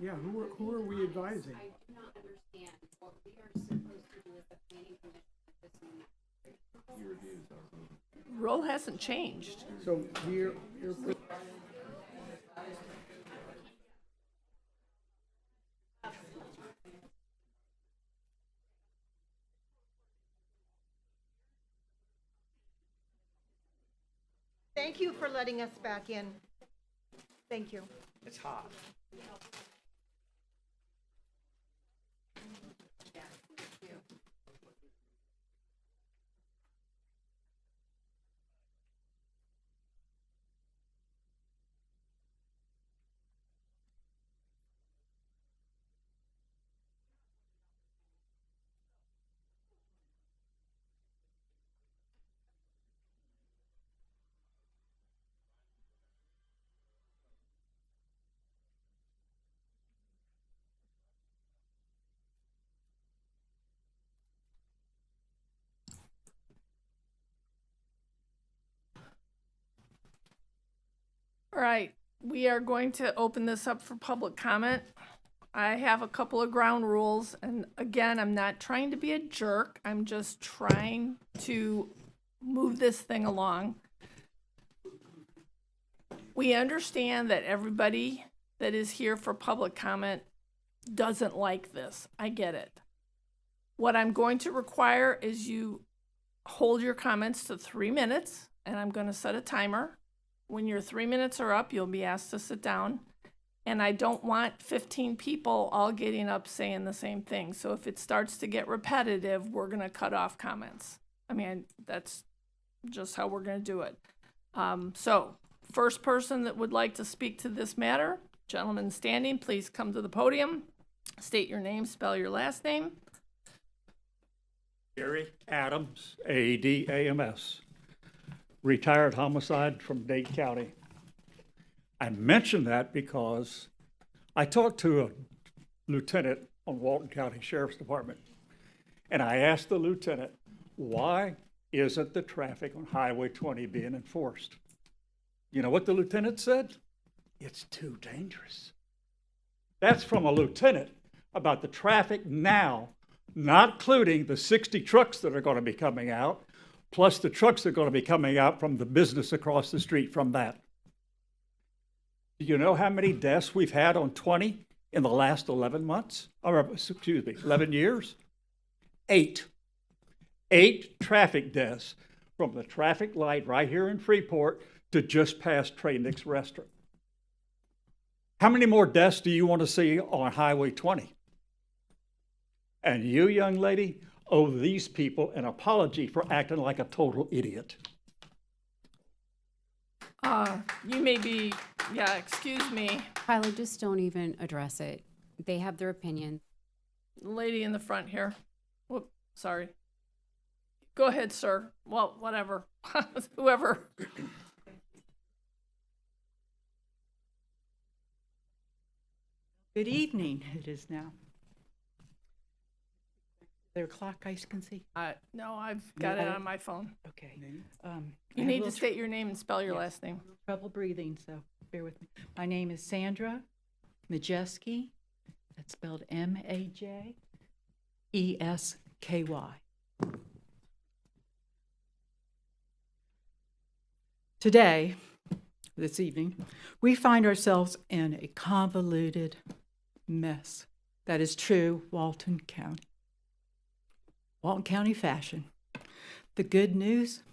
Yeah, who are we advising? I do not understand what we are supposed to do as the planning commission at this moment. Role hasn't changed. So you're Thank you for letting us back in. Thank you. It's hot. All right, we are going to open this up for public comment. I have a couple of ground rules, and again, I'm not trying to be a jerk. I'm just trying to move this thing along. We understand that everybody that is here for public comment doesn't like this. I get it. What I'm going to require is you hold your comments to 3 minutes, and I'm going to set a timer. When your 3 minutes are up, you'll be asked to sit down. And I don't want 15 people all getting up saying the same thing. So if it starts to get repetitive, we're going to cut off comments. I mean, that's just how we're going to do it. So first person that would like to speak to this matter, gentleman standing, please come to the podium. State your name, spell your last name. Gary Adams, A-D-A-M-S, retired homicide from Dade County. I mention that because I talked to a lieutenant on Walton County Sheriff's Department, and I asked the lieutenant, why isn't the traffic on Highway 20 being enforced? You know what the lieutenant said? It's too dangerous. That's from a lieutenant about the traffic now, not including the 60 trucks that are going to be coming out, plus the trucks that are going to be coming out from the business across the street from that. Do you know how many deaths we've had on 20 in the last 11 months? Or, excuse me, 11 years? 8. 8 traffic deaths from the traffic light right here in Freeport to just past Trey-Nick's restaurant. How many more deaths do you want to see on Highway 20? And you, young lady, owe these people an apology for acting like a total idiot. You may be, yeah, excuse me. Kyla, just don't even address it. They have their opinion. The lady in the front here. Whoop, sorry. Go ahead, sir. Well, whatever. Whoever. Good evening, it is now. Their clock I can see? No, I've got it on my phone. Okay. You need to state your name and spell your last name. Trouble breathing, so bear with me. My name is Sandra Majeski. That's spelled M-A-J-E-S-K-Y. Today, this evening, we find ourselves in a convoluted mess. That is true, Walton County. Walton County fashion. The good news,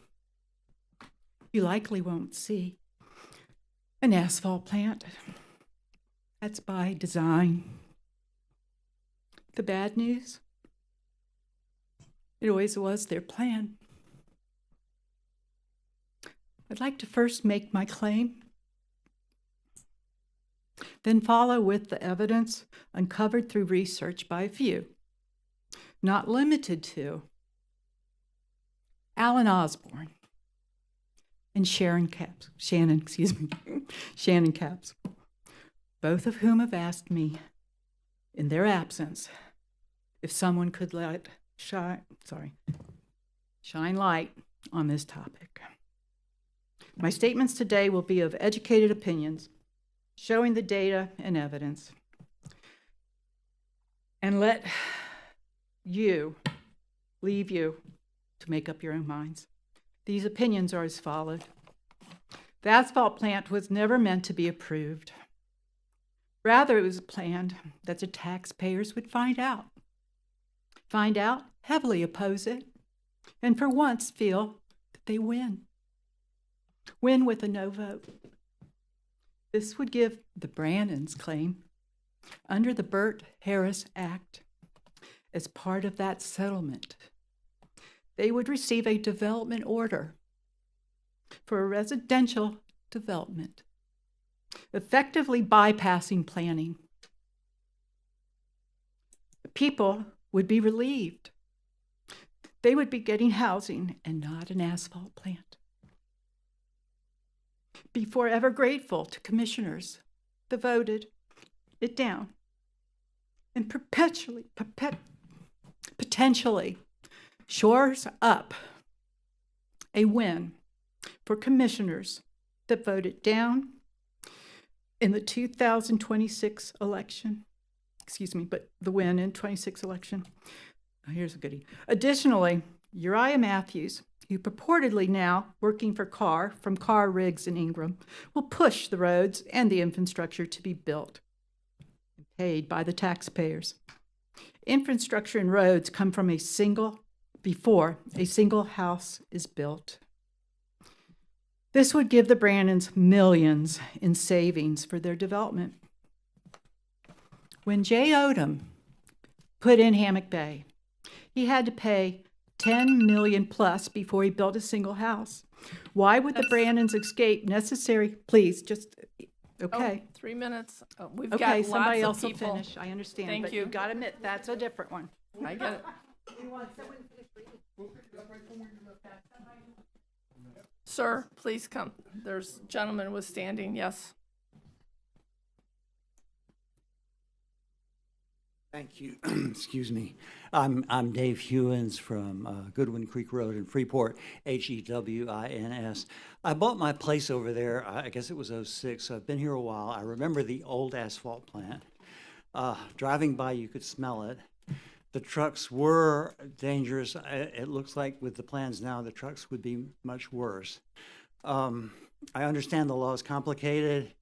you likely won't see an asphalt plant. That's by design. The bad news, it always was their plan. I'd like to first make my claim, then follow with the evidence uncovered through research by a few, not limited to Alan Osborne and Shannon Capps, both of whom have asked me in their absence if someone could shine light on this topic. My statements today will be of educated opinions, showing the data and evidence, and leave you to make up your own minds. These opinions are as follows. The asphalt plant was never meant to be approved. Rather, it was planned that the taxpayers would find out, heavily oppose it, and for once feel that they win with a no vote. This would give the Brannons claim under the Burt-Harris Act as part of that settlement. They would receive a development order for a residential development, effectively bypassing planning. The people would be relieved. They would be getting housing and not an asphalt plant. Be forever grateful to commissioners that voted it down and potentially shores up a win for commissioners that voted down in the 2026 election. Excuse me, but the win in 26 election. Oh, here's a goodie. Additionally, Uriah Matthews, who purportedly now working for Carr from Carr, Riggs, and Ingram, will push the roads and the infrastructure to be built, paid by the taxpayers. Infrastructure and roads come from before a single house is built. This would give the Brannons millions in savings for their development. When Jay Odom put in Hammock Bay, he had to pay $10 million plus before he built a single house. Why would the Brannons escape necessary? Please, just, okay. Oh, 3 minutes. We've Okay, got somebody lots else of will people. finish, I understand. Thank but you. You've got to admit, that's a different one. I get it. Sir, please come. There's a gentleman was standing, yes. Thank you. Excuse me. I'm Dave Hewins from Goodwin Creek Road in Freeport, Hewins. I bought my place over there, I guess it was '06, so I've been here a while. I remember the old asphalt plant. Driving by, you could smell it. The trucks were dangerous. It looks like with the plans now, the trucks would be much worse. I understand the law is complicated.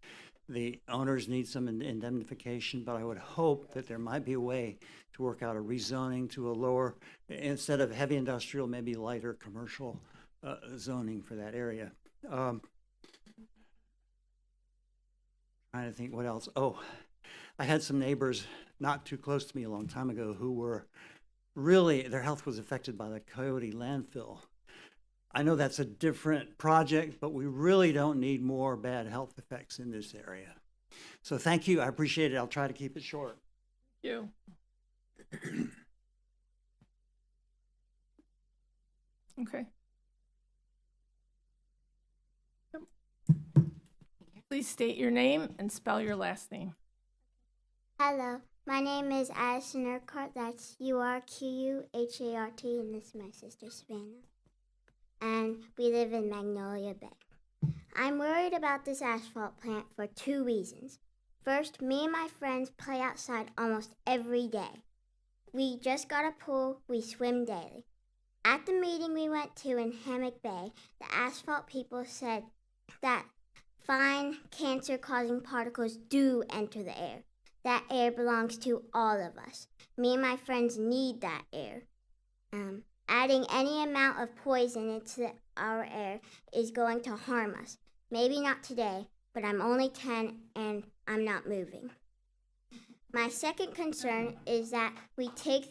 The owners need some indemnification, but I would hope that there might be a way to work out a rezoning to a lower, instead of heavy industrial, maybe lighter commercial zoning for that area. Trying to think what else. Oh, I had some neighbors not too close to me a long time ago who were really, their health was affected by the Coyote landfill. I know that's a different project, but we really don't need more bad health effects in this area. So thank you, I appreciate it. I'll try to keep it short. You. Okay. Yep. Please state your name and spell your last name. Hello, my name is Addison Urquhart. That's Urquhart, and this is my sister Savannah. And we live in Magnolia Bay. I'm worried about this asphalt plant for 2 reasons. First, me and my friends play outside almost every day. We just got a pool, we swim daily. At the meeting we went to in Hammock Bay, the asphalt people said that fine cancer-causing particles do enter the air. That air belongs to all of us. Me and my friends need that air. Adding any amount of poison into our air is going to harm us. Maybe not today, but I'm only 10 and I'm not moving. My second concern is that we take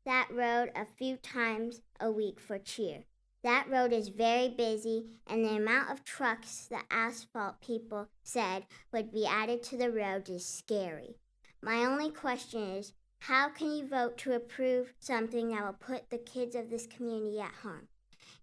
that road a few times a week for cheer. That road is very busy, and the amount of trucks the asphalt people said would be added to the road is scary. My only question is, how can you vote to approve something that will put the kids of this community at harm?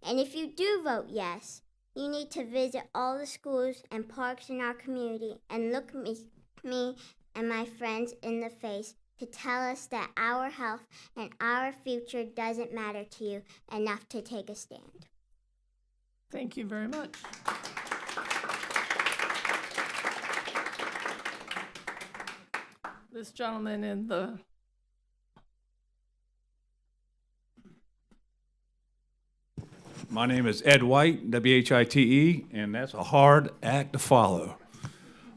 And if you do vote yes, you need to visit all the schools and parks in our community and look me and my friends in the face to tell us that our health and our future doesn't matter to you enough to take a stand. Thank you very much. This gentleman in the My name is Ed White, W-H-I-T-E, and that's a hard act to follow.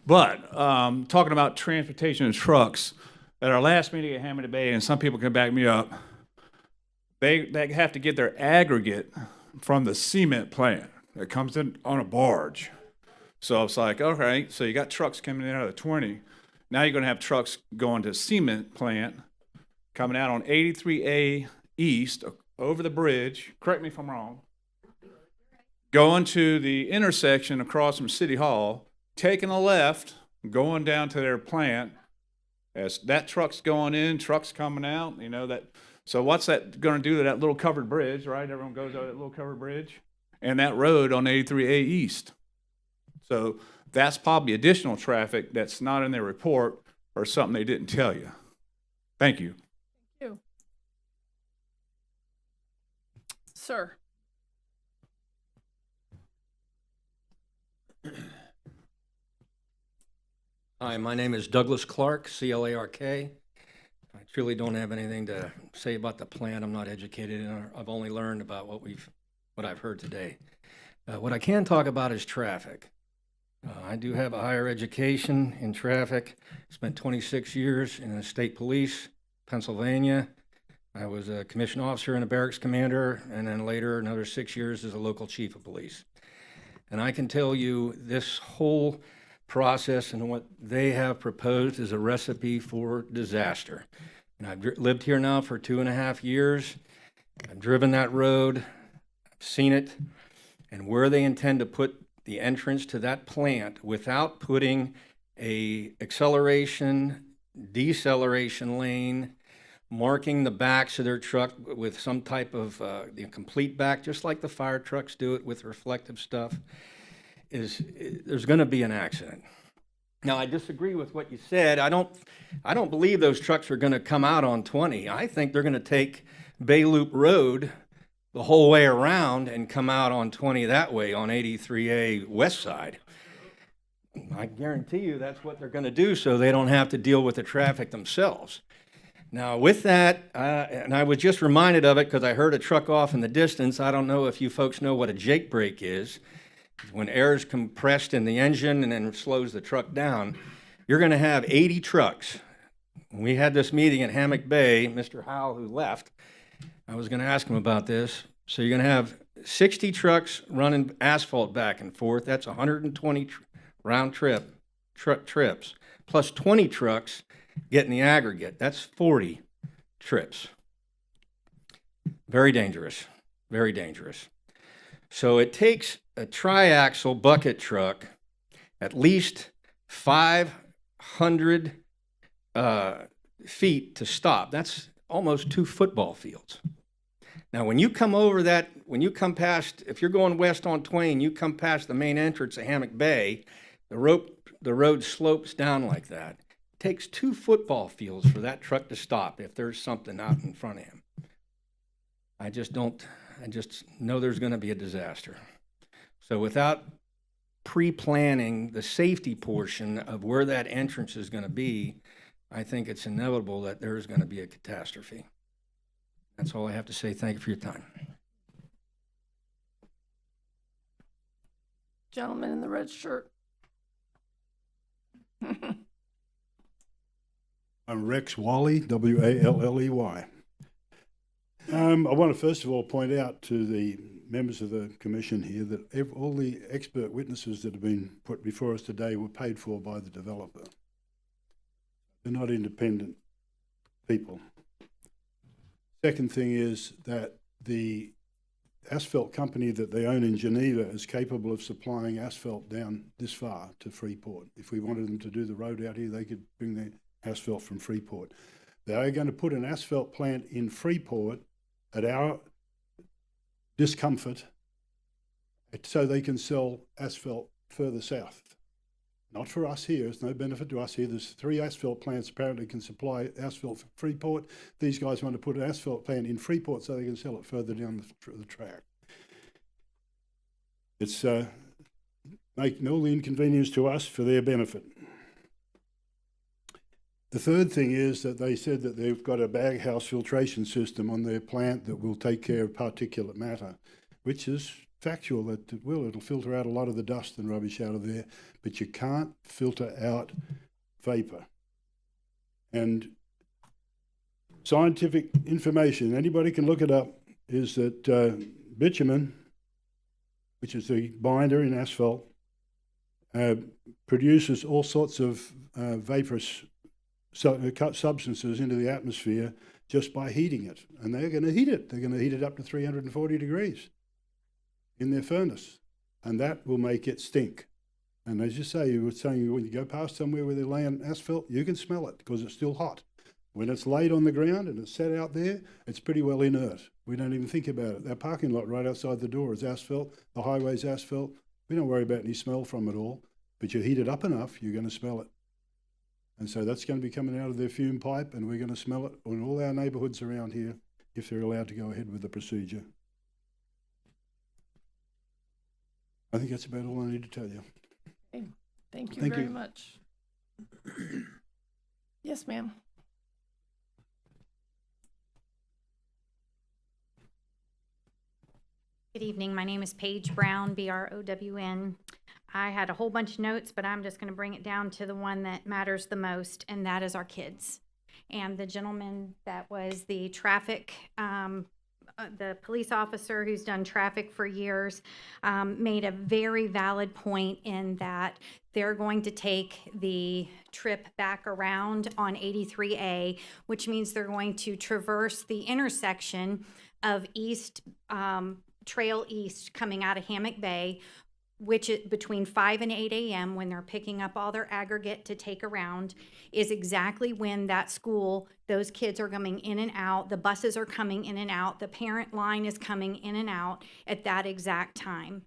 But talking about transportation and trucks, at our last meeting at Hamilton Bay, and some people can back me up, they have to get their aggregate from the cement plant that comes in on a barge. So it's like, okay, so you got trucks coming in out of the 20. Now you're going to have trucks going to cement plant, coming out on 83A East, over the bridge, correct me if I'm wrong, going to the intersection across from City Hall, taking a left, going down to their plant. As that truck's going in, truck's coming out, you know that. So what's that going to do to that little covered bridge, right? Everyone goes over that little covered bridge, and that road on 83A East. So that's probably additional traffic that's not in their report or something they didn't tell you. Thank you. Thank you. Sir. Hi, my name is Douglas Clark, C-L-A-R-K. I truly don't have anything to say about the plan. I'm not educated in it. I've only learned about what I've heard today. What I can talk about is traffic. I do have a higher education in traffic. Spent 26 years in the state police, Pennsylvania. I was a commissioned officer and a barracks commander, and then later another 6 years as a local chief of police. And I can tell you this whole process and what they have proposed is a recipe for disaster. And I've lived here now for 2.5 years. I've driven that road, I've seen it, and where they intend to put the entrance to that plant without putting a acceleration, deceleration lane, marking the backs of their truck with some type of the complete back, just like the fire trucks do it with reflective stuff, there's going to be an accident. Now, I disagree with what you said. I don't believe those trucks are going to come out on 20. I think they're going to take Bay Loop Road the whole way around and come out on 20 that way on 83A west side. I guarantee you that's what they're going to do so they don't have to deal with the traffic themselves. Now, with that, and I was just reminded of it because I heard a truck off in the distance. I don't know if you folks know what a Jake brake is. When air is compressed in the engine and then slows the truck down, you're going to have 80 trucks. When we had this meeting at Hammock Bay, Mr. Howell, who left, I was going to ask him about this. So you're going to have 60 trucks running asphalt back and forth. That's 120 round trips, plus 20 trucks getting the aggregate. That's 40 trips. Very dangerous, very dangerous. So it takes a triaxle bucket truck at least 500 feet to stop. That's almost 2 football fields. Now, when you come over that, when you come past, if you're going west on Twain, you come past the main entrance of Hammock Bay, the road slopes down like that. It takes 2 football fields for that truck to stop if there's something out in front of him. I just know there's going to be a disaster. So without pre-planning the safety portion of where that entrance is going to be, I think it's inevitable that there's going to be a catastrophe. That's all I have to say. Thank you for your time. Gentleman in the red shirt. I'm Rex Wally, W-A-L-L-E-Y. I want to first of all point out to the members of the commission here that all the expert witnesses that have been put before us today were paid for by the developer. They're not independent people. Second thing is that the asphalt company that they own in Geneva is capable of supplying asphalt down this far to Freeport. If we wanted them to do the road out here, they could bring the asphalt from Freeport. They are going to put an asphalt plant in Freeport at our discomfort so they can sell asphalt further south. Not for us here. It's no benefit to us here. There's 3 asphalt plants apparently can supply asphalt for Freeport. These guys want to put an asphalt plant in Freeport so they can sell it further down the track. It's making all the inconvenience to us for their benefit. The third thing is that they said that they've got a baghouse filtration system on their plant that will take care of particulate matter, which is factual that it will. It'll filter out a lot of the dust and rubbish out of there, but you can't filter out vapor. And scientific information, anybody can look it up, is that bitumen, which is the binder in asphalt, produces all sorts of vaporous substances into the atmosphere just by heating it. And they're going to heat it. They're going to heat it up to 340 degrees in their furnace. And that will make it stink. And as you say, you were saying when you go past somewhere where they're laying asphalt, you can smell it because it's still hot. When it's laid on the ground and it's set out there, it's pretty well inert. We don't even think about it. Our parking lot right outside the door is asphalt. The highway's asphalt. We don't worry about any smell from it all. But you heat it up enough, you're going to smell it. And so that's going to be coming out of their fume pipe, and we're going to smell it in all our neighbourhoods around here if they're allowed to go ahead with the procedure. I think that's about all I need to tell you. Okay. Thank you very much. Yes, ma'am. Good evening. My name is Paige Brown, Brown. I had a whole bunch of notes, but I'm just going to bring it down to the one that matters the most, and that is our kids. And the gentleman that was the traffic, the police officer who's done traffic for years, made a very valid point in that they're going to take the trip back around on 83A, which means they're going to traverse the intersection of Trail East coming out of Hammock Bay, which is between 5 and 8 a.m. when they're picking up all their aggregate to take around, is exactly when that school, those kids are coming in and out, the buses are coming in and out, the parent line is coming in and out at that exact time.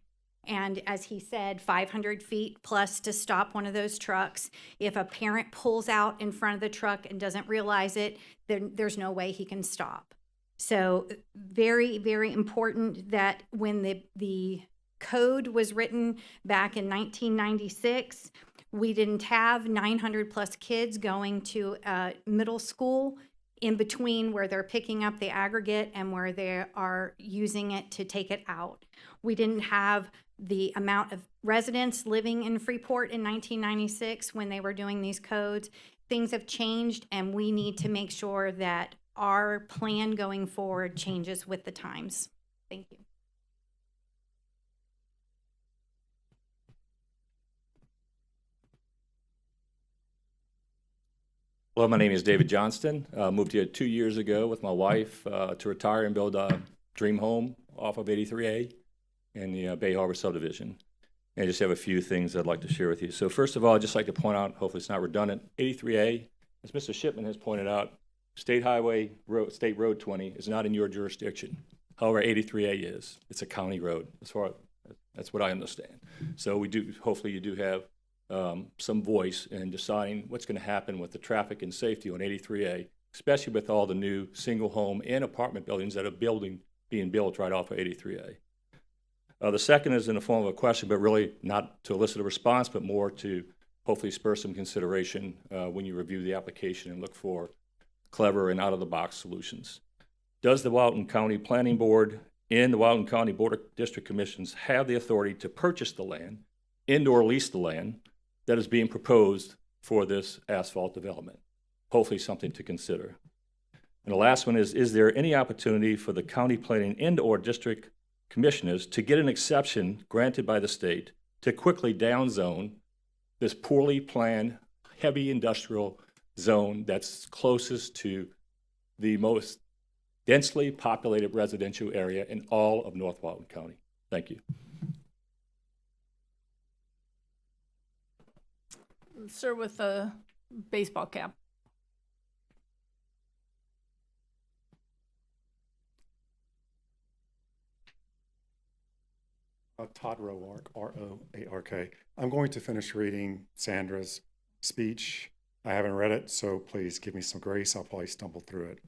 And as he said, 500 feet plus to stop one of those trucks. If a parent pulls out in front of the truck and doesn't realize it, then there's no way he can stop. So very, very important that when the code was written back in 1996, we didn't have 900 plus kids going to middle school in between where they're picking up the aggregate and where they are using it to take it out. We didn't have the amount of residents living in Freeport in 1996 when they were doing these codes. Things have changed, and we need to make sure that our plan going forward changes with the times. Thank you. Hello, my name is David Johnston. Moved here 2 years ago with my wife to retire and build a dream home off of 83A in the Bay Harbor subdivision. And I just have a few things I'd like to share with you. So first of all, I'd just like to point out, hopefully it's not redundant, 83A, as Mr. Shipman has pointed out, State Road 20 is not in your jurisdiction. However, 83A is. It's a county road. That's what I understand. So hopefully you do have some voice in deciding what's going to happen with the traffic and safety on 83A, especially with all the new single home and apartment buildings that are being built right off of 83A. The second is in the form of a question, but really not to elicit a response, but more to hopefully spur some consideration when you review the application and look for clever and out-of-the-box solutions. Does the Walton County Planning Board and the Walton County Board of District Commissions have the authority to purchase the land and/or lease the land that is being proposed for this asphalt development? Hopefully something to consider. And the last one is there any opportunity for the county planning and/or district commissioners to get an exception granted by the state to quickly downzone this poorly planned, heavy industrial zone that's closest to the most densely populated residential area in all of North Walton County? Thank you. Sir with a baseball cap. Todd Roark, R-O-A-R-K. I'm going to finish reading Sandra's speech. I haven't read it, so please give me some grace. I'll probably stumble through it.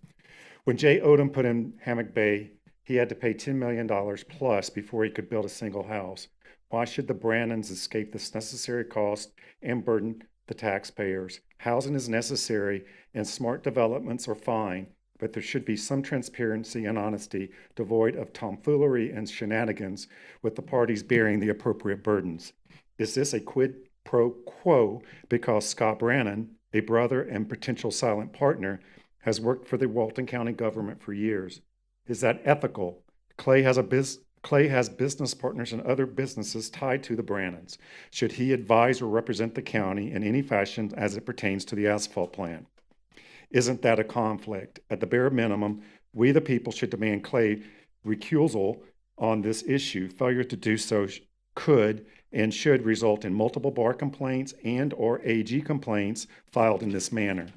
When Jay Odom put in Hammock Bay, he had to pay $10 million plus before he could build a single house. Why should the Brannons escape this necessary cost and burden the taxpayers? Housing is necessary and smart developments are fine, but there should be some transparency and honesty devoid of tomfoolery and shenanigans with the parties bearing the appropriate burdens. Is this a quid pro quo because Scott Brannon, a brother and potential silent partner, has worked for the Walton County government for years? Is that ethical? Clay has business partners and other businesses tied to the Brannons. Should he advise or represent the county in any fashion as it pertains to the asphalt plant? Isn't that a conflict? At the bare minimum, we the people should demand Clay recusal on this issue. Failure to do so could and should result in multiple bar complaints and/or AG complaints filed in this manner.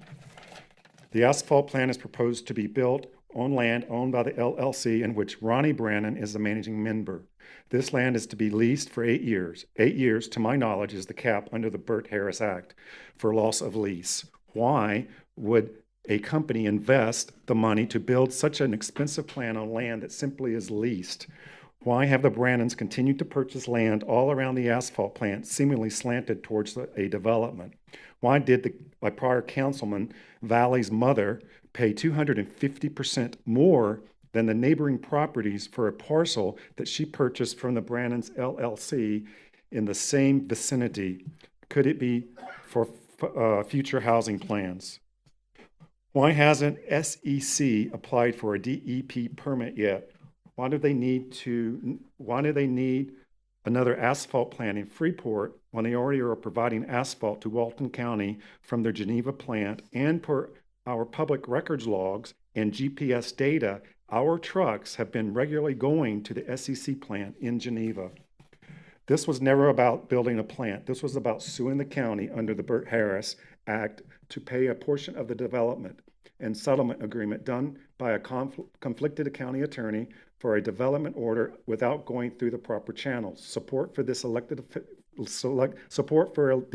The asphalt plant is proposed to be built on land owned by the LLC in which Ronnie Brannon is the managing member. This land is to be leased for 8 years. 8 years, to my knowledge, is the cap under the Burt Harris Act for loss of lease. Why would a company invest the money to build such an expensive plant on land that simply is leased? Why have the Brannons continued to purchase land all around the asphalt plant, seemingly slanted towards a development? Why did my prior councilman, Valley's mother, pay 250% more than the neighboring properties for a parcel that she purchased from the Brannons LLC in the same vicinity? Could it be for future housing plans? Why hasn't SEC applied for a DEP permit yet? Why do they need another asphalt plant in Freeport when they already are providing asphalt to Walton County from their Geneva plant? And per our public records logs and GPS data, our trucks have been regularly going to the SEC plant in Geneva. This was never about building a plant. This was about suing the county under the Burt Harris Act to pay a portion of the development and settlement agreement done by a conflicted county attorney for a development order without going through the proper channels. Support for the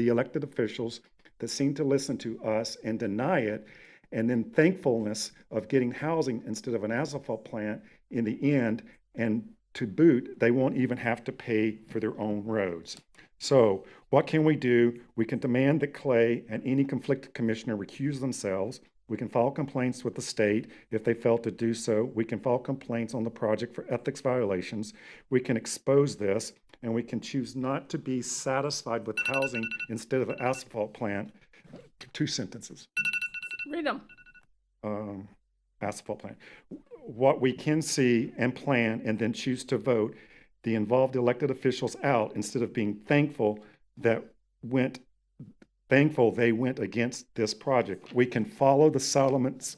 elected officials that seem to listen to us and deny it, and then thankfulness of getting housing instead of an asphalt plant in the end, and to boot, they won't even have to pay for their own roads. So what can we do? We can demand that Clay and any conflicted commissioner recuse themselves. We can file complaints with the state if they fail to do so. We can file complaints on the project for ethics violations. We can expose this, and we can choose not to be satisfied with housing instead of an asphalt plant. 2 sentences. Read them. Asphalt plant. What we can see and plan and then choose to vote the involved elected officials out instead of being thankful they went against this project. We can follow the settlements,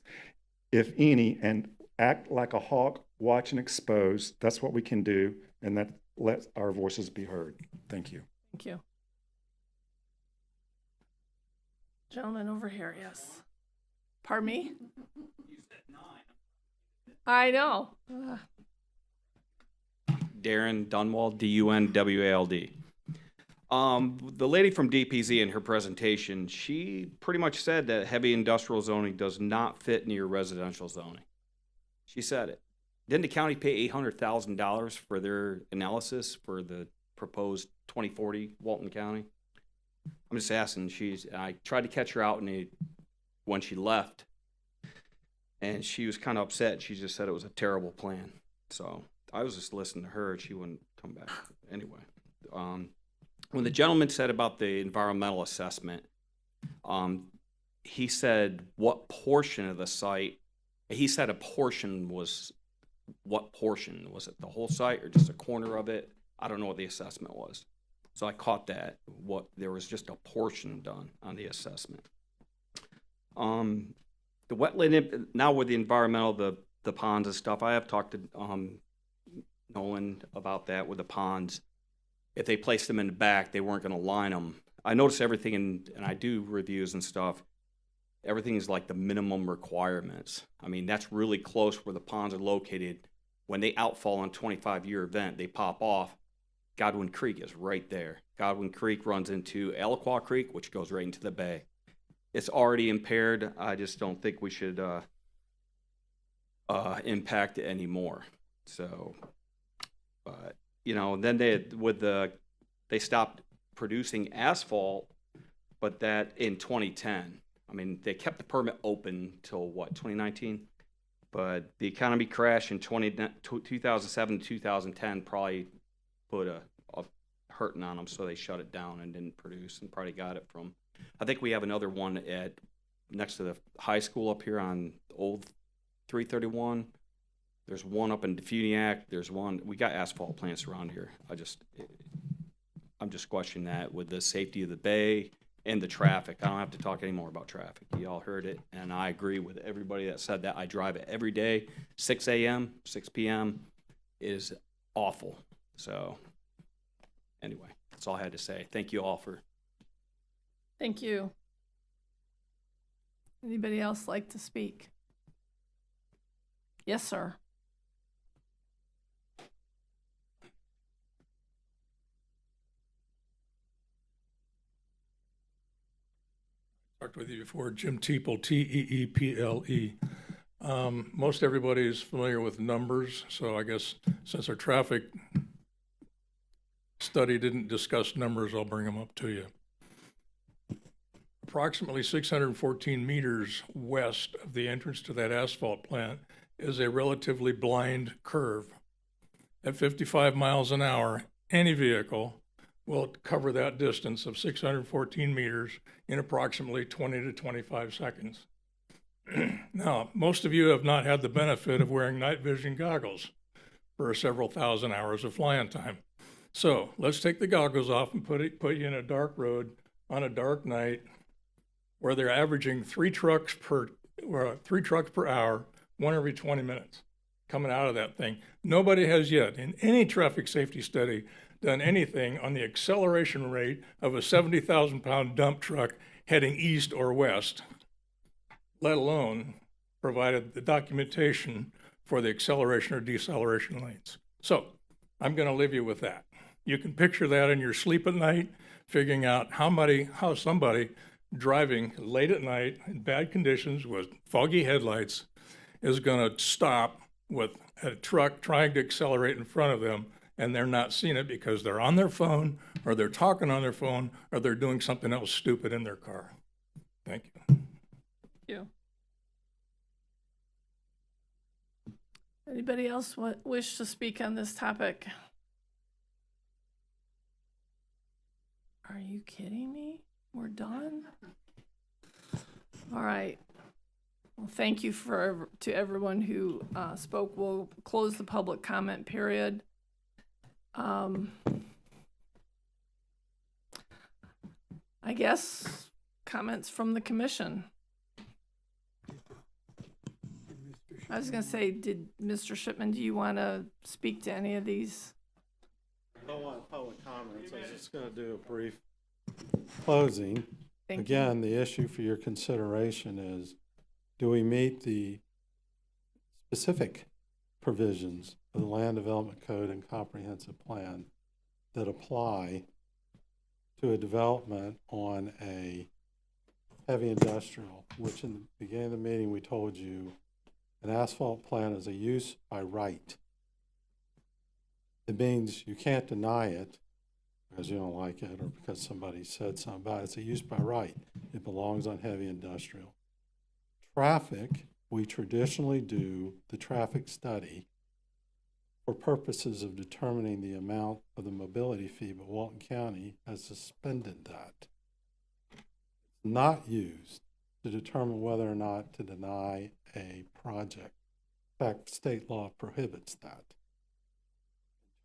if any, and act like a hawk, watch and expose. That's what we can do, and that lets our voices be heard. Thank you. Thank you. Gentleman over here, yes. Pardon me? You said 9. I know. Darren Dunwald, D-U-N-W-A-L-D. The lady from DPZ in her presentation, she pretty much said that heavy industrial zoning does not fit near residential zoning. She said it. Didn't the county pay $800,000 for their analysis for the proposed 2040 Walton County? I'm just asking. I tried to catch her out when she left, and she was kind of upset. She just said it was a terrible plan. So I was just listening to her. She wouldn't come back. Anyway, when the gentleman said about the environmental assessment, he said what portion of the site, he said a portion was, what portion? Was it the whole site or just a corner of it? I don't know what the assessment was. So I caught that, there was just a portion done on the assessment. The wetland, now with the environmental, the ponds and stuff, I have talked to Nolan about that with the ponds. If they placed them in the back, they weren't going to line them. I notice everything, and I do reviews and stuff, everything is like the minimum requirements. I mean, that's really close where the ponds are located. When they outfall on a 25-year event, they pop off. Godwin Creek is right there. Godwin Creek runs into Aliqua Creek, which goes right into the bay. It's already impaired. I just don't think we should impact it anymore. So, but you know, then they stopped producing asphalt, but that in 2010. I mean, they kept the permit open till what, 2019? But the economy crash in 2007, 2010 probably put a hurting on them, so they shut it down and didn't produce, and probably got it from, I think we have another one next to the high school up here on Old 331. There's one up in Defuniak. There's one, we got asphalt plants around here. I'm just questioning that with the safety of the bay and the traffic. I don't have to talk anymore about traffic. You all heard it, and I agree with everybody that said that. I drive it every day. 6 a.m., 6 p.m. is awful. So anyway, that's all I had to say. Thank you all for. Thank you. Anybody else like to speak? Yes, sir. Talked with you before, Jim Teeple, T-E-E-P-L-E. Most everybody is familiar with numbers, so I guess since our traffic study didn't discuss numbers, I'll bring them up to you. approximately 614 meters west of the entrance to that asphalt plant is a relatively blind curve. At 55 miles an hour, any vehicle will cover that distance of 614 meters in approximately 20 to 25 seconds. Now, most of you have not had the benefit of wearing night vision goggles for several thousand hours of flying time. So let's take the goggles off and put you in a dark road on a dark night where they're averaging 3 trucks per hour, one every 20 minutes coming out of that thing. Nobody has yet, in any traffic safety study, done anything on the acceleration rate of a 70,000-pound dump truck heading east or west, let alone provided the documentation for the acceleration or deceleration lanes. So I'm going to leave you with that. You can picture that in your sleep at night, figuring out how somebody driving late at night in bad conditions with foggy headlights is going to stop with a truck trying to accelerate in front of them, and they're not seeing it because they're on their phone, or they're talking on their phone, or they're doing something else stupid in their car. Thank you. Thank you. Anybody else wish to speak on this topic? Are you kidding me? We're done? All right. Well, thank you to everyone who spoke. We'll close the public comment period. I guess comments from the commission. I was going to say, Mr. Shipman, do you want to speak to any of these? I don't want public comments. I was just going to do a brief closing. Thank Again, the issue for your consideration is, do we meet the specific provisions of the Land Development Code and Comprehensive Plan that apply to a development on a heavy industrial, which in the beginning of the meeting we told you an asphalt plant is a use by right. It means you can't deny it because you don't like it or because somebody said something about it. It's a use by right. It belongs on heavy industrial. Traffic, we traditionally do the traffic study for purposes of determining the amount of the mobility fee, but Walton County has suspended that. It's not used to determine whether or not to deny a project. In fact, state law prohibits that.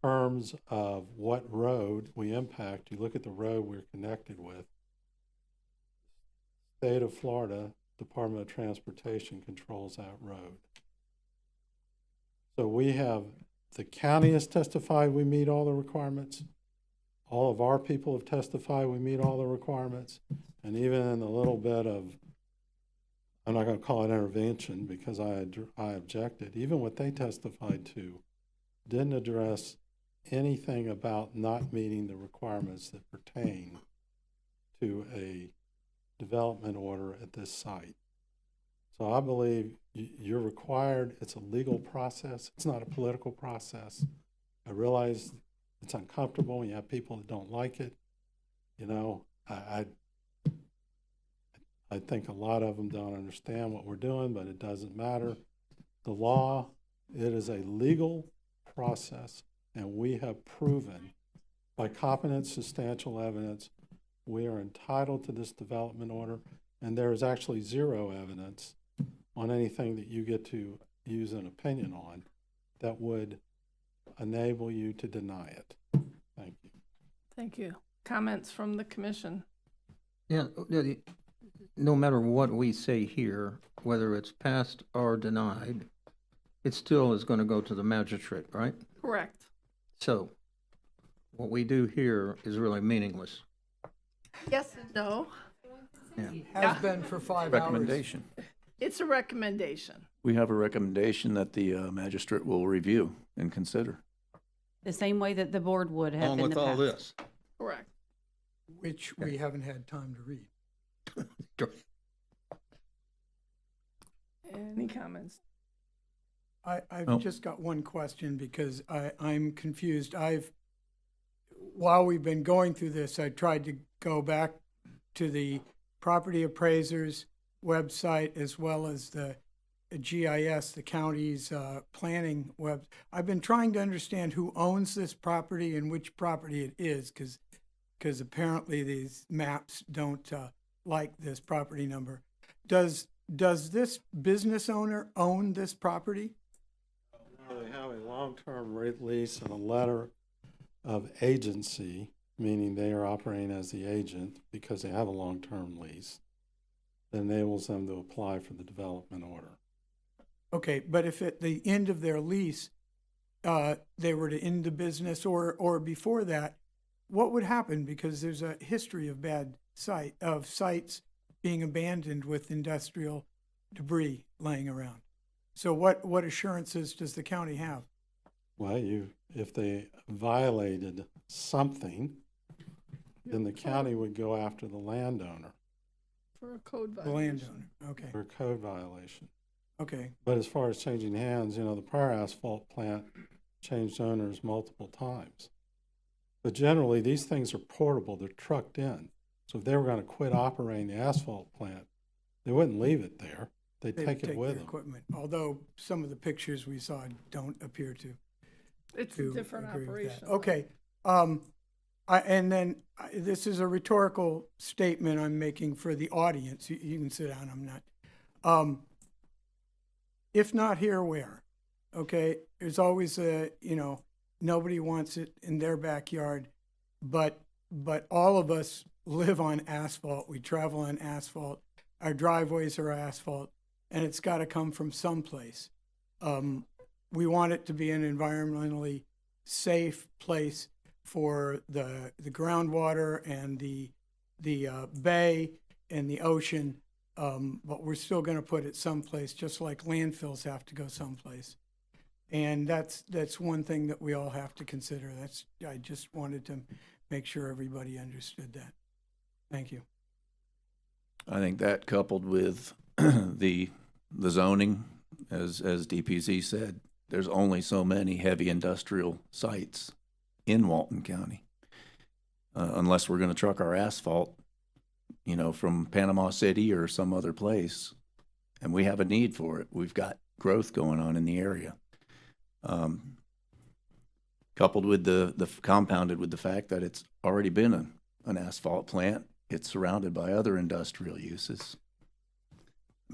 In terms of what road we impact, you look at the road we're connected with. State of Florida Department of Transportation controls that road. So the county has testified we meet all the requirements. All of our people have testified we meet all the requirements. And even in the little bit of, I'm not going to call it intervention because I objected, even what they testified to didn't address anything about not meeting the requirements that pertain to a development order at this site. So I believe you're required, it's a legal process, it's not a political process. I realize it's uncomfortable when you have people that don't like it. You know, I think a lot of them don't understand what we're doing, but it doesn't matter. The law, it is a legal process, and we have proven by competent, substantial evidence we are entitled to this development order, and there is actually zero evidence on anything that you get to use an opinion on that would enable you to deny it. Thank you. Thank you. Comments from the commission? Yeah, no matter what we say here, whether it's passed or denied, it still is going to go to the magistrate, right? Correct. So what we do here is really meaningless. Yes and no. Yeah. Has been for 5 hours. Recommendation. It's a recommendation. We have a recommendation that the magistrate will review and consider. The same way that the board would have Along in with the all past. this. Correct. Which we haven't had time to read. Any comments? I've just got one question because I'm confused. While we've been going through this, I tried to go back to the property appraiser's website as well as the GIS, the county's planning web. I've been trying to understand who owns this property and which property it is, because apparently these maps don't like this property number. Does this business owner own this property? They have a long-term lease and a letter of agency, meaning they are operating as the agent because they have a long-term lease that enables them to apply for the development order. Okay, but if at the end of their lease, they were to end the business or before that, what would happen? Because there's a history of sites being abandoned with industrial debris laying around. So what assurances does the county have? Well, if they violated something, then the county would go after the landowner For a code The violation. landowner, okay, for a code violation. okay. But as far as changing hands, the prior asphalt plant changed owners multiple times. But generally, these things are portable, they're trucked in. So if they were going to quit operating the asphalt plant, they wouldn't leave it there. They'd They take it with their them. equipment, although some of the pictures we saw don't appear to. It's a to different agree with that. operation. Okay, and then this is a rhetorical statement I'm making for the audience. You can sit down, I'm not. If not here, where? Okay, there's always nobody wants it in their backyard, but all of us live on asphalt. We travel on asphalt. Our driveways are asphalt, and it's got to come from someplace. We want it to be an environmentally safe place for the groundwater and the bay and the ocean, but we're still going to put it someplace, just like landfills have to go someplace. And that's one thing that we all have to consider. I just wanted to make sure everybody understood that. Thank you. I think that coupled with the zoning, as DPZ said, there's only so many heavy industrial sites in Walton County. Unless we're gonna truck our asphalt, from Panama City or some other place. And we have a need for it. We've got growth going on in the area. Coupled with compounded with the fact that it's already been an asphalt plant. It's surrounded by other industrial uses.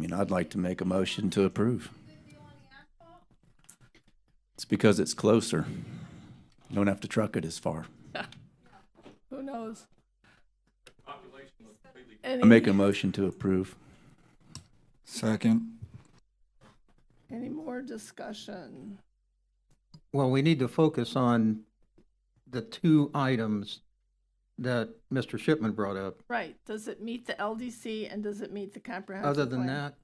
I'd like to make a motion to approve. It's because it's closer. You don't have to truck it as far. Who knows? I make a motion to approve. Second. Any more discussion? Well, we need to focus on the two items that Mr. Shipman brought up. Right, does it meet the LDC and does it meet the comprehensive Other than plan? that,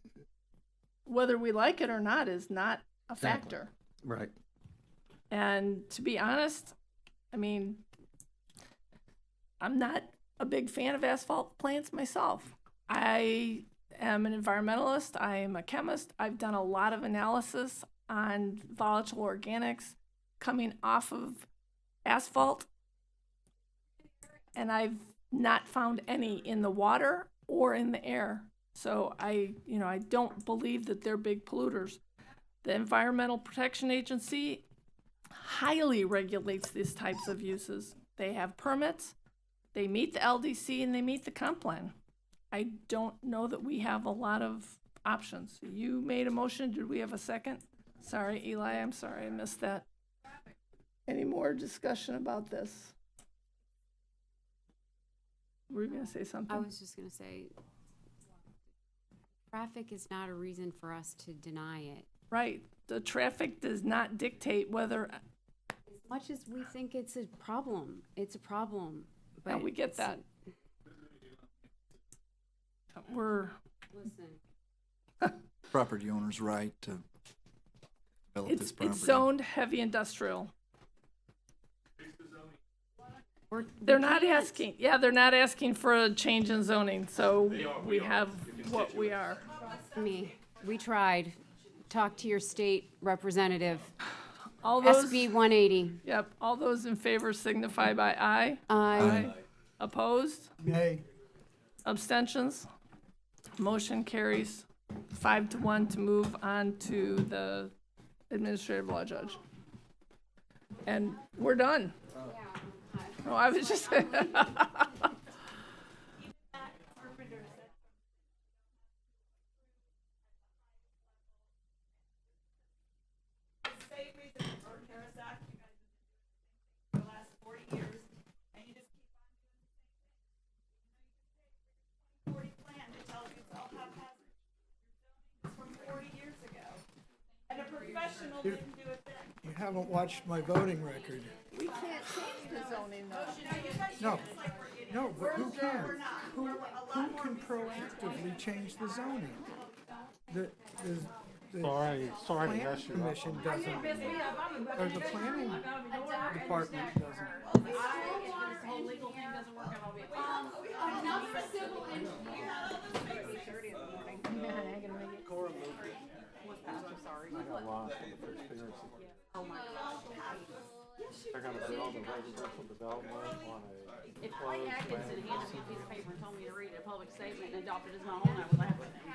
Whether we like it or not is not a factor. right. And to be honest, I'm not a big fan of asphalt plants myself. I am an environmentalist, I am a chemist, I've done a lot of analysis on volatile organics coming off of asphalt, and I've not found any in the water or in the air. So I don't believe that they're big polluters. The Environmental Protection Agency highly regulates these types of uses. They have permits, they meet the LDC, and they meet the comp plan. I don't know that we have a lot of options. You made a motion, did we have a second? Sorry, Eli, I'm sorry, I missed that. Any more discussion about this? Were you gonna say something? I was just gonna say, traffic is not a reason for us to deny it. Right, the traffic does not dictate whether, As much as we think it's a problem, yeah, but we get that. We're, listen, Property owner's right to develop this it's property. zoned heavy industrial. we They're not can't. they're not asking for a change in zoning, so we have what we are. We tried. Talk to your state representative. All those, SB 180. yep, all those in favor signify by aye. Aye. Opposed? Nay. Abstentions? Motion carries 5-1 to move on to the administrative law judge. And we're done. Oh, I was just. You haven't watched my voting record. We can't change the zoning though. No, but who can? Who can proactively change the zoning? The Sorry to Planning mess you up. Commission doesn't, or the planning department doesn't. I got lost in the conspiracy. They're gonna do all the residential development on a. If Clay Atkinson handed me a piece of paper and told me to read a public statement and adopt it as my own, I would laugh at him.